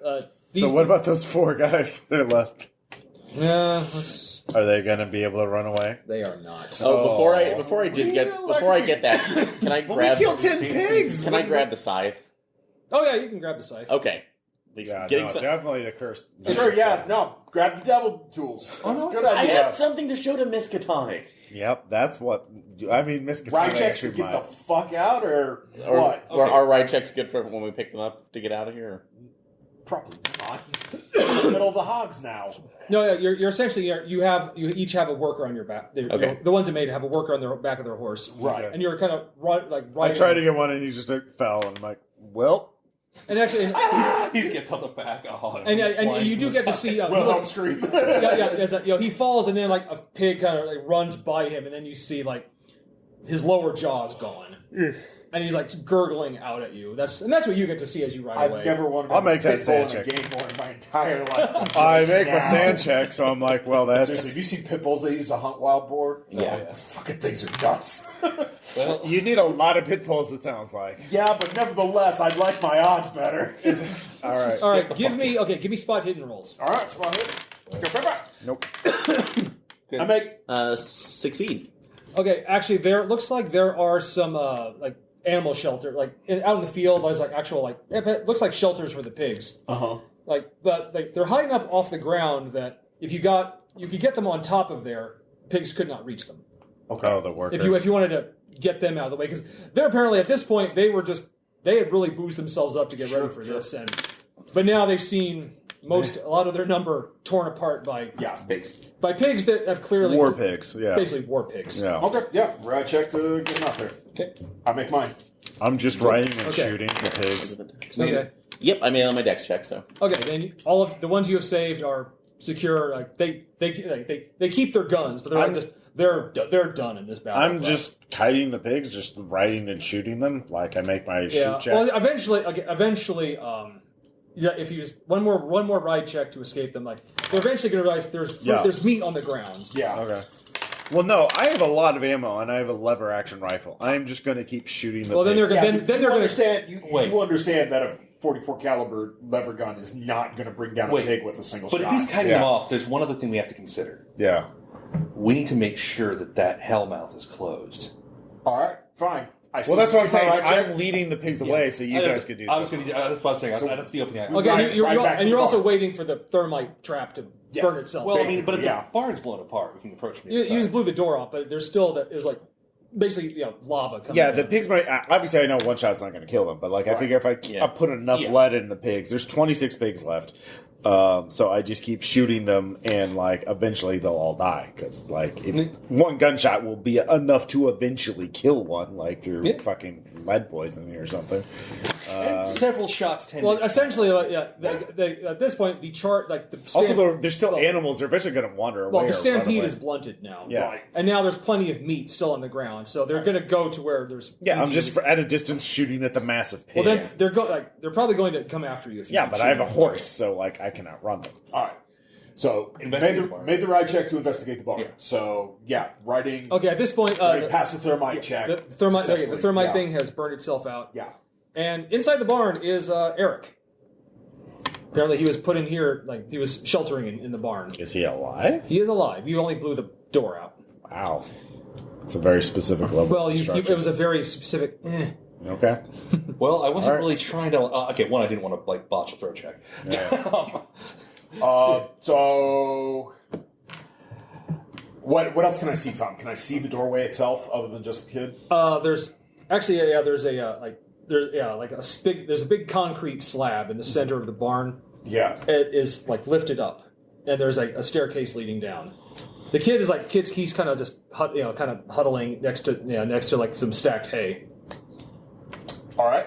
These So what about those 4 guys that are left? Yeah, Are they going to be able to run away? they are not. Oh, before I get that, can I grab? We killed 10 pigs. Can I grab the scythe? Oh yeah, you can grab the scythe. Okay. At least Yeah, getting no, some. definitely the curse. Sure, yeah. No, grab the devil tools. That's a good I idea. had something to show to Miss Katonic. Yep, that's what. I mean, Miss Ride Katana checks to actually get the might. fuck out, or Or, what? or are ride checks good for when we pick them up to get out of here? Probably not. In the middle of the hogs now. No, yeah, you're essentially you each have a worker on your back. Okay. The ones that made have a worker on their back of their horse. Right. And you're kind of I riding. tried to get one and he just like, fell, and I'm like, well. And actually, He gets on the back. Oh, and you do get to see. Wilhelm scream. He falls, and then like a pig kind of like runs by him, and then you see like his lower jaw's gone, and he's like gurgling out at you. That's what you get to see as you ride I've away. never wanted to I'll make that pit bull in a sand check. game more in my entire life. I make my Now. sand check, so I'm like, well, Seriously, that's. have you seen pit bulls they use to hunt wild boar? Yeah. Those fucking things are nuts. Well, You need a lot of pit bulls, it sounds like. Yeah, but nevertheless, I'd like my odds better. All right. All right, give me spot hidden rolls. All right, spot hit. Nope. I make Succeed. Okay, actually, it looks like there are some like animal shelter, like out in the field. There's like actual like it looks like shelters for the pigs. But they're high enough off the ground that if you could get them on top of there, pigs could not reach them. Okay. Oh, the workers. If you wanted to get them out of the way, because they're apparently at this point they had really boozed themselves up to get ready for this, but now they've seen a lot of their number torn apart by Pigs. by pigs that have clearly War pigs, yeah. basically war pigs. Yeah. Okay, yeah, ride check to get them out there. Okay. I make mine. I'm just riding and shooting the pigs. Okay. Yep, I made it on my dex check, so. Okay, then all of the ones you have saved are secure. Like they keep their guns, but they're done in this battle. I'm just kiting the pigs, just riding and shooting them. Like I make my shoot check. Well, eventually, if you just one more ride check to escape them, like they're eventually going to realize there's meat on the ground. Yeah. Okay. Well, no, I have a lot of ammo and I have a lever action rifle. I'm just going to keep shooting the. Well, then they're Yeah, then they're going to understand. You do understand that a 44 caliber lever gun is not going to bring down a pig with a single shot. But if he's kiting them off, there's one other thing we have to consider. Yeah. We need to make sure that hell mouth is closed. All right, fine. Well, that's what I'm saying. I'm leading the pigs away, so you guys could do. I was going to. That's what I was saying. That's the opening. Okay, you're also waiting for the thermite trap to burn itself. Well, I mean, but if the barn's blown apart, we can approach me. You just blew the door off, but there's still it was like basically lava coming. Yeah, in. the pigs might. Obviously, I know one shot's not going to kill them, but like I figure if I put enough lead in the pigs, there's 26 pigs left. So I just keep shooting them, and like eventually they'll all die because like one gunshot will be enough to eventually kill one, like through fucking lead poisoning or something. Several shots tend. Well, essentially, at this point, the chart like the also there's still animals. They're eventually going to wander away. Well, the stampede away. is blunted now. Yeah, and now there's plenty of meat still on the ground, so they're going to go to where there's. Yeah, I'm just at a distance shooting at the massive pig. Well, then they're probably going to come after you. If you but I have a horse, so like I can outrun them. All right. So made the ride check to investigate the barn. Yeah. So riding. Okay, at this point, pass the thermite check. The thermite thing has burned itself out. Yeah. And inside the barn is Eric. Apparently, he was put in here, like he was sheltering in the barn. Is he alive? He is alive. You only blew the door out. Wow. It's a very specific level. Well, it was a very specific. Okay. Well, I wasn't really trying to. Okay, one, I didn't want to like botch a throw check. Yeah. So, what else can I see, Tom? Can I see the doorway itself, other than just the kid? There's actually there's a big concrete slab in the center of the barn. Yeah, it is like lifted up, and there's like a staircase leading down. The kid is like he's kind of just huddling next to like some stacked hay. All right.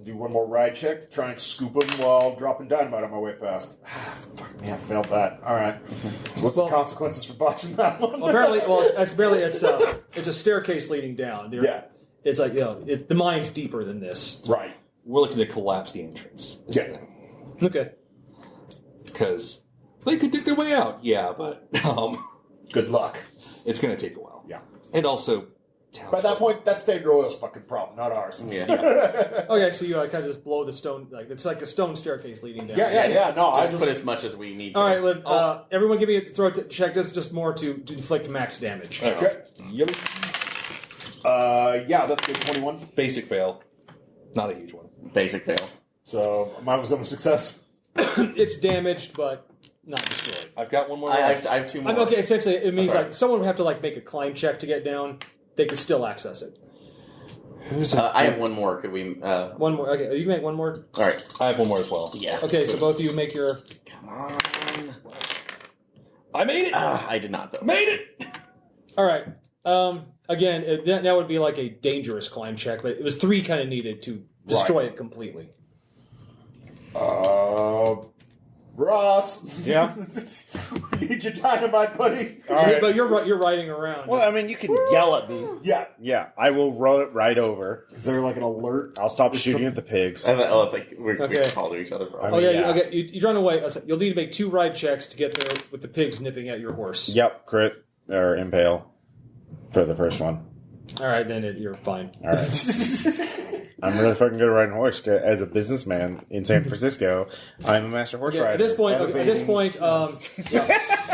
Do one more ride check to try and scoop him while dropping dynamite on my way past. Fuck me, I failed that. All right. So what's the consequences for botching that one? Apparently, it's a staircase leading down. It's like the mine's deeper than this. Right. We're looking to collapse the entrance. Okay. Because they could dig their way out. Yeah, but good luck. It's going to take a while. Yeah. And also. By that point, that's Standard Oil's fucking problem, not ours. Yeah. Okay, so you kind of just blow the stone, like it's like a stone staircase leading down. Yeah. No, I just put as much as we need. All right, well, everyone, give me a throw check. This is just more to inflict max damage. Okay. Yep. That's good. 21. Basic fail, not a huge one. Basic fail. So mine was on the success. It's damaged, but not destroyed. I've got one more. I have two more. Okay, essentially, it means like someone would have to like make a climb check to get down. They could still access it. I have one more. Could we? One more. Okay, you can make one more. All right. I have one more as well. Yeah. Okay, so both of you make your. Come on. I made it. I did not though. Made it. All right. Again, that would be like a dangerous climb check, but it was 3 kind of needed to destroy it completely. Ross. Yeah. We need your dynamite, buddy. All right. But you're riding around. Well, I mean, you can yell at me. Yeah. Yeah, I will roll it right over. Is there like an alert? I'll stop shooting at the pigs. I think we call to each other. Probably. Okay. You run away. You'll need to make 2 ride checks to get there with the pigs nipping at your horse. Yep, crit or impale for the first one. All right, then you're fine. All right. I'm really fucking good at riding horse. As a businessman in San Francisco, I'm a master horse rider. At this point,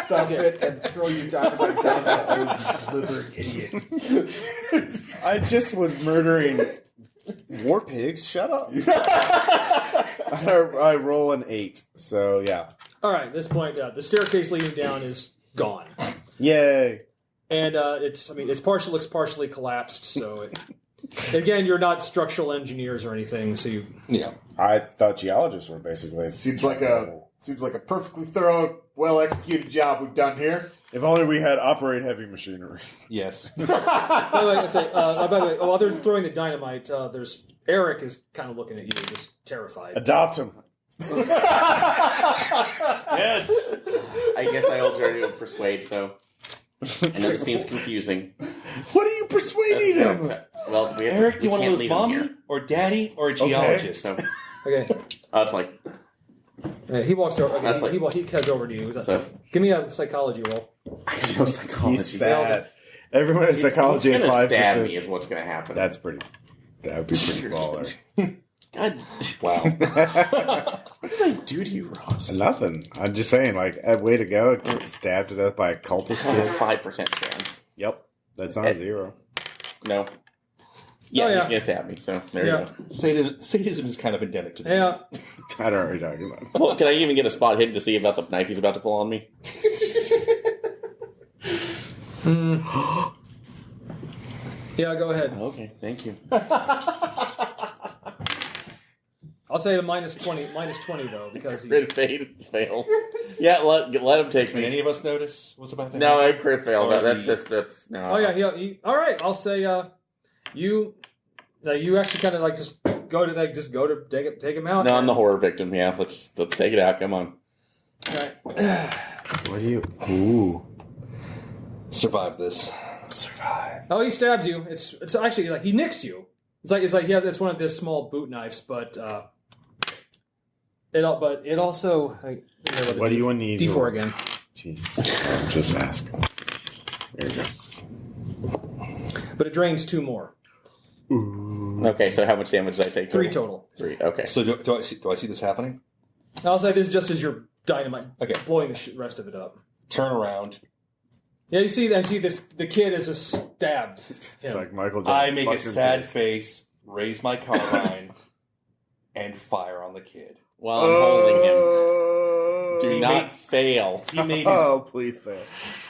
Stuff it and throw your dynamite down that old slithering idiot. I just was murdering war pigs. Shut up. I roll an 8, so yeah. All right, at this point, the staircase leading down is gone. Yay. And it's looks partially collapsed, so again, you're not structural engineers or anything, so you... Yeah. I thought geologists were basically... Seems like a perfectly thorough, well-executed job we've done here. If only we had operate heavy machinery. Yes. By the way, while they're throwing the dynamite, there's Eric is kind of looking at you, just terrified. Adopt him. Yes. I guess I will try to persuade. So I know it seems confusing. What are you persuading him? Well, we have Eric, do you want to can't live with leave him mommy here. or daddy or a geologist? So Okay. it's like He walks over. Okay, That's he heads over to you. so. Give me a psychology roll. I know psychology. He's sad. Everyone in psychology he's at gonna 5%. stab me is what's going to happen. That would be pretty baller. God. Wow. What did I do to you, Ross? Nothing. I'm just saying, like, way to go. Get stabbed to death by a cultist I have kid. 5% chance. Yep. That's not a 0. No. Yeah, Oh, yeah. he's going to stab me, so there Yeah. you go. Sadism is kind of endemic to the Yeah. I don't know what you're talking about. Well, can I even get a spot hidden to see about the knife he's about to pull on me? Yeah, go ahead. Okay, thank you. I'll say a minus 20 though, because he, Crit fail. Yeah, let him take Did me. any of us notice what's about to No, happen? I crit fail. Or That's is just no. Oh yeah, he all right. I'll say you actually kind of like just go to take him out. No, I'm the horror victim. Yeah, let's take it out. Come on. All right. What do you... Ooh. Survive this. Oh, he stabs you. It's actually like he nicks you. It's like it's one of the small boot knives, but it also What do you need? D4 again. Jesus. I'm just asking. There you go. But it drains 2 more. Okay, so how much damage did I take? 3 total. 3. Okay. So do I see this happening? I'll say this just as you're dynamite, Okay. blowing the rest of it up. Turn around. Yeah, you see this. The kid is just stabbed It's him. like Michael I Jackson. make a sad face, raise my carbine, and fire on the kid. While I'm holding him, do He not made- fail. He made his Oh, please fail.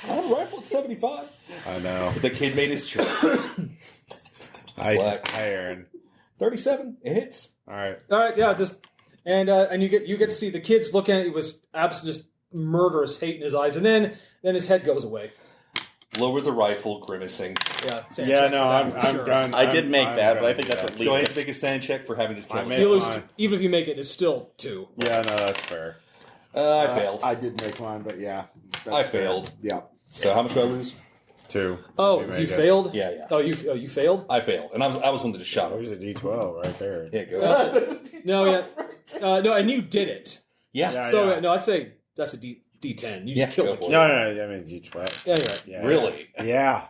I have a rifle at 75. I know. The kid made his choice. Hi, Aaron. 37. It hits. All right. All right, yeah, just and you get to see the kids looking at it with absolute just murderous hate in his eyes, and then his head goes away. Lower the rifle, grimacing. Yeah, sand Yeah, check no, for that, I'm for I'm sure. done. I did make I'm that, but I gonna think do that's that. at Do I have least. to make a sand check for having just killed I him? made You lose mine. even if you make it, it's still 2. Yeah, no, that's fair. I failed. I did make mine, but yeah. I that's fair. failed. Yeah. So how much do I lose? 2. Oh, You you make it. failed? Yeah. Oh, you failed? I failed, and I was one that just shot him. There's a D12 right there. Yeah, go. No, yeah, no, and you did it. Yeah. Yeah. So no, I'd say that's a D10. You just Yeah, killed go the for kid. No, I mean D12. Yeah, you're right. Yeah, Really? Yeah.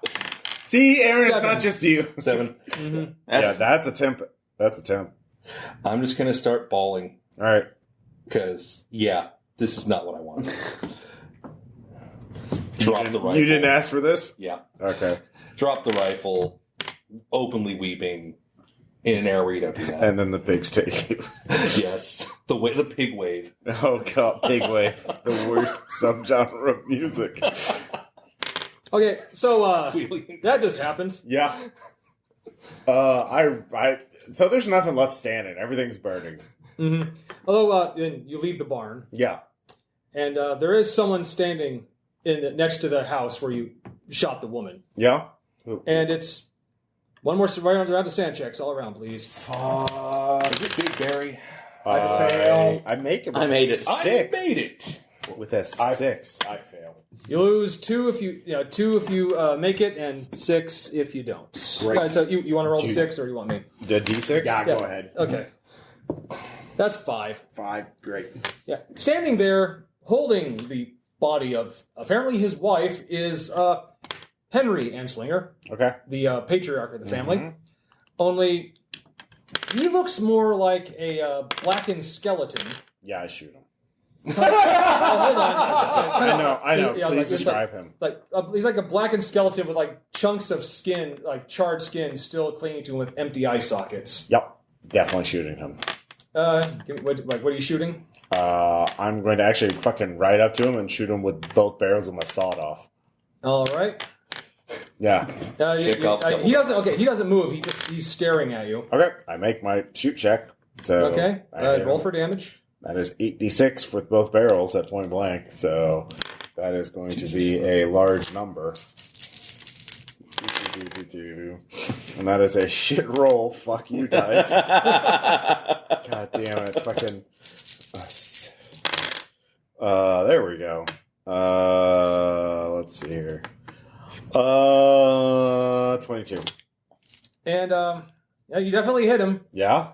See, Aaron, it's 7. not just you. 7. Mm-hmm. Yeah, that's a temp. That's a temp. I'm just gonna start bawling All right. because this is not what I wanted. Drop the rifle. You didn't ask for this? Yeah. Okay. Drop the rifle, openly weeping in an area where you don't do that. And then the pigs take you. Yes. The pig wave. Oh, God. Pig wave. The worst subgenre of music. Okay, so Squealing. that just happened. Yeah. So there's nothing left standing. Everything's burning. Mm-hmm. Although then you leave the barn, Yeah. and there is someone standing next to the house where you shot the woman, Yeah? and it's one more right around the sand checks all around, please. Is it Big Berry? I fail. I make it. I made it. I Six. made it. With a 6. I failed. You lose 2 if you make it, and 6 if you don't. Great. Right, so you want to roll the 6, or you want me? The D6? Yeah, Yeah. go ahead. Okay, that's 5. 5. Great. Yeah, standing there holding the body of apparently his wife is Henry Anslinger, Okay. the patriarch of the family. Only he looks more like a blackened skeleton. Yeah, I shoot him. Oh, hold on. I know. Yeah, Please like, describe him. He's like a blackened skeleton with like chunks of skin, like charred skin, still clinging to him with empty eye sockets. Yep. Definitely shooting him. What are you shooting? I'm going to actually fucking ride up to him and shoot him with both barrels of my sawed off. All right. Yeah. Check off double. He doesn't. Okay, he doesn't move. He's staring at you. Okay. I make my shoot check. So Okay. Roll for damage. That is 8d6 with both barrels at point blank. So that is going to be a large number. And that is a shit roll. Fuck you guys. God damn it. Fucking. There we go. Let's see here. 22. And yeah, you definitely hit him. Yeah?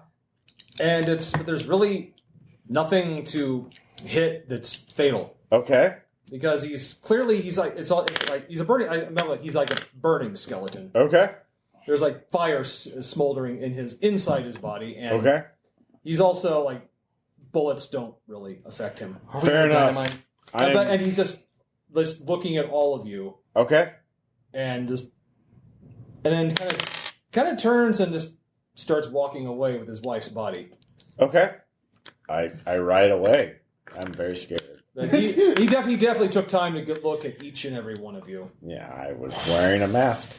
And but there's really nothing to hit that's fatal. Okay. Because he's like he's a burning. I remember, like he's like a burning skeleton. Okay. There's like fire smoldering inside his body, and Okay. he's also like bullets don't really affect him. Fair enough. And he's just looking at all of you, Okay. and then kind of turns and just starts walking away with his wife's body. Okay. I ride away. I'm very scared. He definitely took time to look at each and every one of you. Yeah, I was wearing a mask.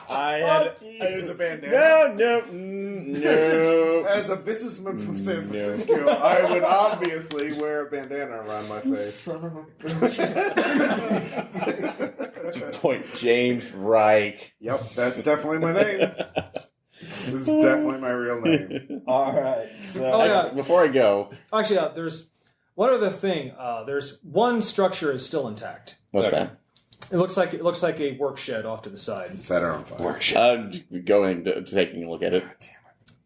I was a bandana. No. As a businessman from San Francisco, I would obviously wear a bandana around my face. Point James Rike. Yep, that's definitely my name. This is definitely my real name. All right. So, Before I go, actually, there's one other thing. There's one structure is still intact. what's that? It looks like a work shed off to the side. Set her on fire. I'm going to taking a look at it.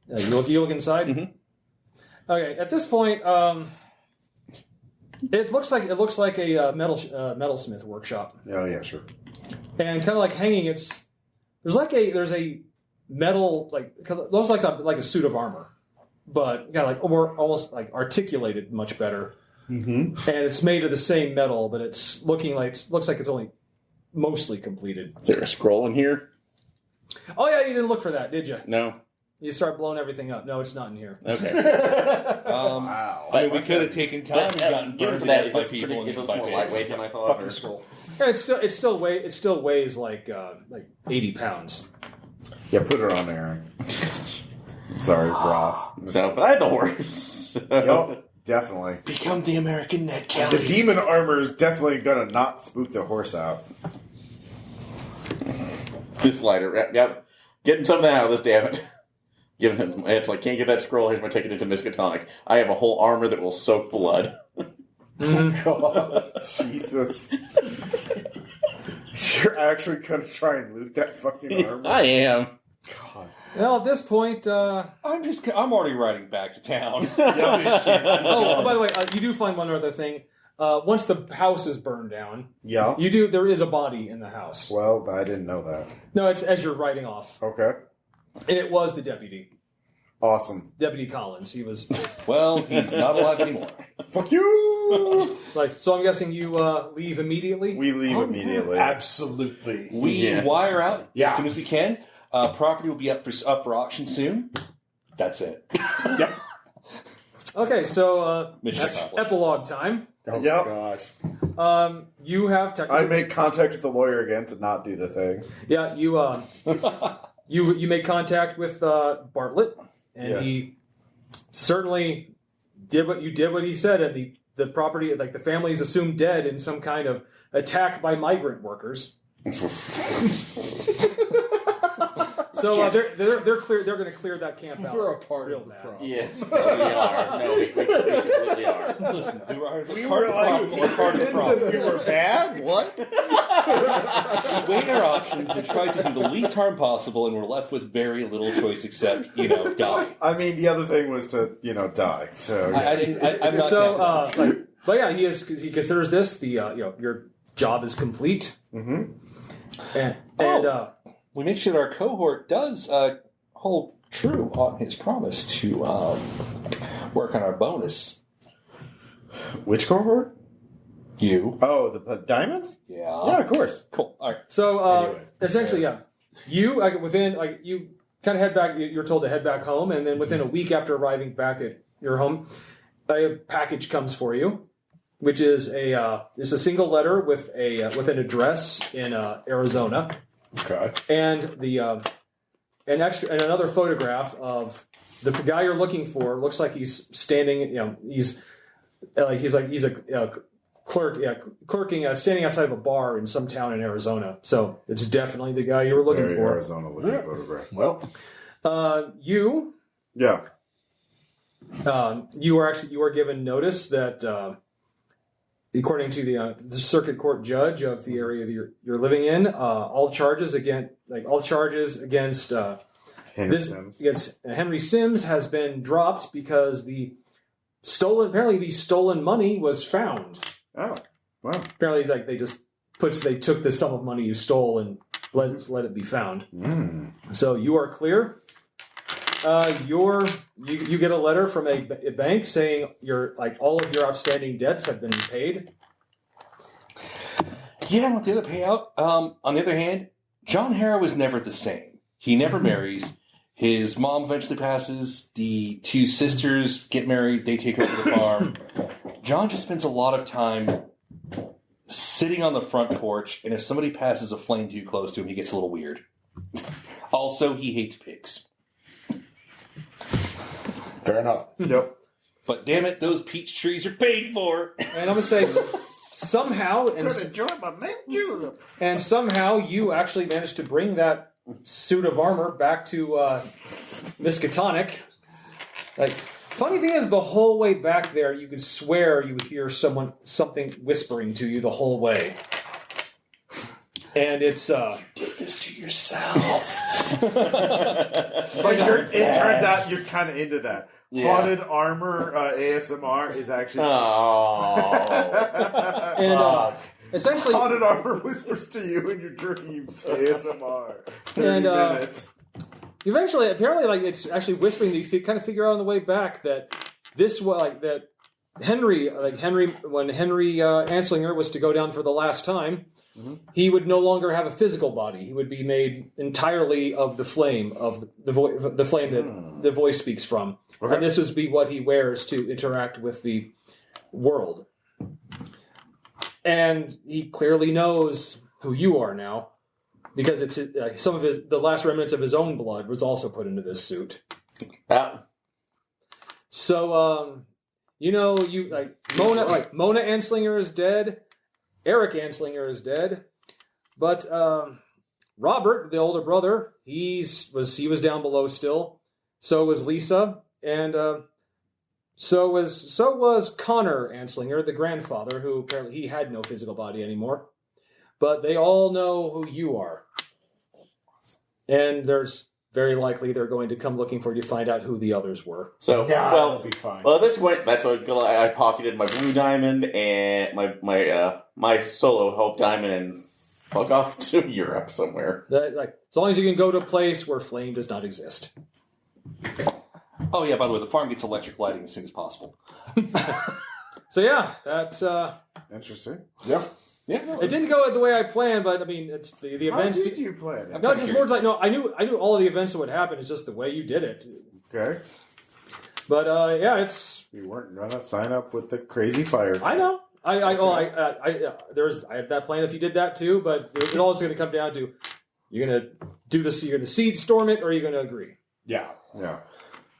You look inside. Mm-hmm. Okay, at this point, it looks like a metalsmith workshop. Oh yeah, sure. And kind of like hanging, there's a metal looks like a suit of armor, but kind of like almost like articulated much better. Mm-hmm. And it's made of the same metal, but looks like it's only mostly completed. Is there a scroll in here? Oh yeah, you didn't look for that, did you? No. You start blowing everything up. No, it's not in here. Okay. Wow. I mean, we could have taken time and gotten Given burned for to that, death is by this people and is eaten this by more pigs. lightweight than I thought? Fucking or- scroll. Yeah, it still weighs like 80 pounds. Yeah, put her on there. Sorry, broth. So, but I had the horse. Yep, definitely. Become the American Ned Kelly. The demon armor is definitely gonna not spook the horse out. Just lighter. Yep. Getting something out of this, damn it. Giving him, it's like, can't get that scroll, here's my ticket into Miskatonic. I have a whole armor that will soak blood. God, Jesus. You're actually gonna try and loot that fucking armor? I am. God. Well, at this point, I'm already riding back to town. oh, by the way, you do find one other thing. Once the house is burned down, Yeah. there is a body in the house. Well, I didn't know that. No, it's as you're riding off, Okay. and it was the deputy, Awesome. Deputy Collins. He was Well, he's not alive anymore. Fuck you! so. I'm guessing you leave immediately. We leave immediately. Absolutely. We wire out Yeah. as soon as we can. Property will be up for auction soon. That's it. Yep. Okay, so Mission accomplished. epilogue time. Oh Yep. gosh. You have technically. I make contact with the lawyer again to not do the thing. Yeah, you you make contact with Bartlett, and Yeah. he certainly did what he said, and the property, like the family, is assumed dead in some kind of attack by migrant workers. So they're clear. They're going to clear that camp out. We're a part real of the bad. problem. Yeah, we are. No, we completely are. Listen, we were We part were of the like problem. We're part of the Pinkertons problem. and we were bad? What? We weighed our options and tried to do the least harm possible, and we're left with very little choice except, die. I mean, the other thing was to, die. So, I'm not. So, but yeah, he considers this your job is complete, Mhm. and we make sure that our cohort does hold true on his promise to work on our bonus. Which cohort? You. Oh, the diamonds? Yeah. Yeah, of course. Cool. All right. so Anyways, essentially, yeah, you you kind of head back. You're told to head back home, and then within a week after arriving back at your home, a package comes for you, which is a single letter with an address in Arizona. Okay. And and another photograph of the guy you're looking for. Looks like he's standing. He's a clerking, standing outside of a bar in some town in Arizona. So it's definitely the guy you were looking for. Arizona looking photograph. Well, you are given notice that, according to the circuit court judge of the area that you're living in, all charges against Henry Sims has been dropped because the stolen money was found. Oh, wow. Apparently, it's like they took the sum of money you stole and let it be found. So you are clear. You get a letter from a bank saying all of your outstanding debts have been paid. Yeah, with the other payout. On the other hand, John Harrow is never the same. He never marries. His mom eventually passes. The two sisters get married. They take over the farm. John just spends a lot of time sitting on the front porch, and if somebody passes a flame too close to him, he gets a little weird. Also, he hates pigs. fair enough. Yep. But damn it, those peach trees are paid for. And I'm going to say somehow... And somehow you actually managed to bring that suit of armor back to Miskatonic. Funny thing is, the whole way back there, you could swear you would hear something whispering to you the whole way. And it's did this to yourself. But it turns out you're kind of into that. Yeah. Haunted armor ASMR is actually. And essentially, haunted armor whispers to you in your dreams. ASMR. 30 minutes. Eventually, apparently, it's actually whispering that you kind of figure out on the way back that this was that Henry, when Henry Anslinger was to go down for the last time, he would no longer have a physical body. He would be made entirely of the flame of the flame that the voice speaks from, and this would be what he wears to interact with the world. And he clearly knows who you are now. Because it's some of the last remnants of his own blood was also put into this suit. So, Mona Anslinger is dead. Eric Anslinger is dead. But Robert, the older brother, he was down below still. So was Lisa, and so was Connor Anslinger, the grandfather, who apparently he had no physical body anymore. But they all know who you are. And there's very likely they're going to come looking for you to find out who the others were. So, that'll be fine. Well, at this point, that's what I pocketed my blue diamond and my solo hope diamond and fuck off to Europe somewhere. As long as you can go to a place where flame does not exist. Oh yeah, by the way, the farm gets electric lighting as soon as possible. So yeah, that's interesting. Yeah. Yeah, it didn't go the way I planned, but I mean, it's the events. How did you plan it? No, just more like I knew all of the events that would happen. It's just the way you did it. Okay. But it's you weren't gonna sign up with the crazy fire. I know. I had that plan if you did that too, but it all is going to come down to you're going to do this. You're going to seed storm it, or you're going to agree. Yeah.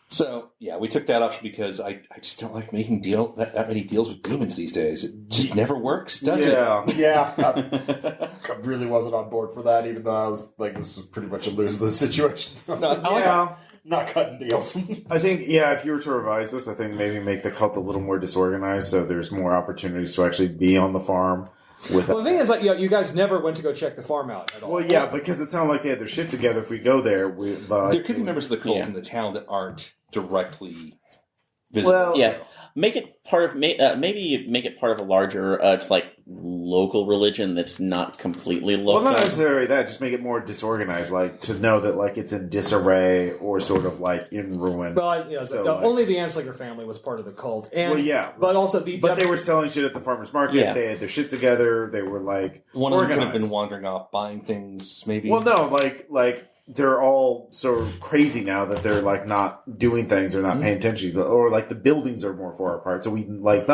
So, yeah, we took that option because I just don't like making that many deals with demons these days. It just never works, does it? Yeah. I really wasn't on board for that, even though I was like, this is pretty much a lose-lose situation. Not cutting deals. I think, if you were to revise this, I think maybe make the cult a little more disorganized so there's more opportunities to actually be on the farm. The thing is, you guys never went to go check the farm out at all. Well, yeah, because it sounded like they had their shit together. If we go there, there could be members of the cult in the town that aren't directly visible. Well, yeah, make it part of maybe make it part of a larger, it's like local religion that's not completely local. Well, not necessarily that. Just make it more disorganized, like to know that like it's in disarray or sort of like in ruin. Well, only the Anslinger family was part of the cult, and but also they were selling shit at the farmers market. Yeah. They had their shit together. They were like one of them could have been wandering off buying things. Maybe. Well, no, like they're all sort of crazy now that they're like not doing things or not paying attention, or like the buildings are more far apart. So we like,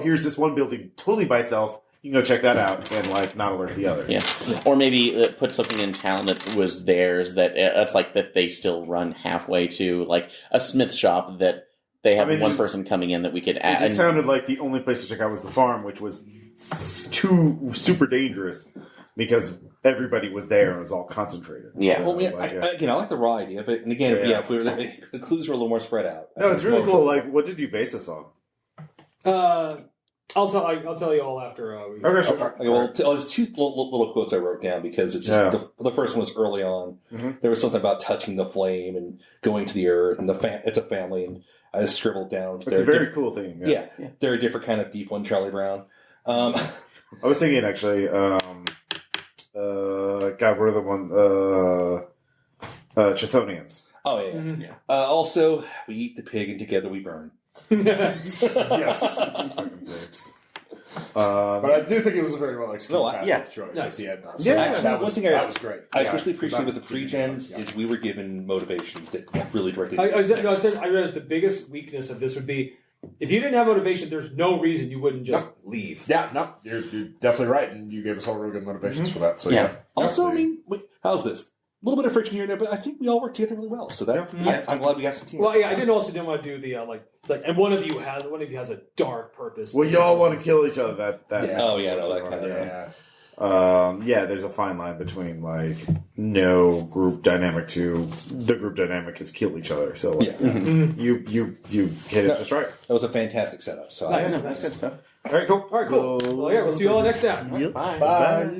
here's this one building totally by itself. You can go check that out and like not alert the others. Yeah. Or maybe put something in town that was theirs that's like that they still run halfway to, like a smith shop that they have one person coming in that we could add. It just sounded like the only place to check out was the farm, which was too super dangerous because everybody was there and it was all concentrated. Yeah. So, Well, yeah, like, I like the raw idea of it. And again, if we were, the clues were a little more spread out. No, it's really cool. Like, what did you base this on? I'll tell you all after. Okay, sure. Okay, well, there's two little quotes I wrote down because it's just the first one was early on. Mm-hmm. There was something about touching the flame and going to the earth, and it's a family, and I just scribbled down. It's a very cool theme. Yeah, they're a different kind of deep one, Charlie Brown. I was thinking actually, God, we're the one, Chthonians. Oh yeah. Mm-hmm. Yeah. Also, we eat the pig and together we burn. Yes. But I do think it was a very well executed choice at the end. So that was great. I especially appreciate with the pre-gens is we were given motivations that really directly. I realized the biggest weakness of this would be if you didn't have motivation, there's no reason you wouldn't just leave. Yeah, no, you're definitely right, and you gave us all really good motivations for that. So yeah. Also, I mean, how's this? A little bit of friction here and there, but I think we all work together really well. So that I'm glad we got some team. Well, yeah, I didn't want to do the it's like, and one of you has a dark purpose. Well, y'all want to kill each other. That there's a fine line between like no group dynamic to the group dynamic is kill each other. So you hit it just right. That was a fantastic setup. So nice. That's good stuff. All right, cool. All right, cool. Well, we'll see you all next time. Yep. Bye.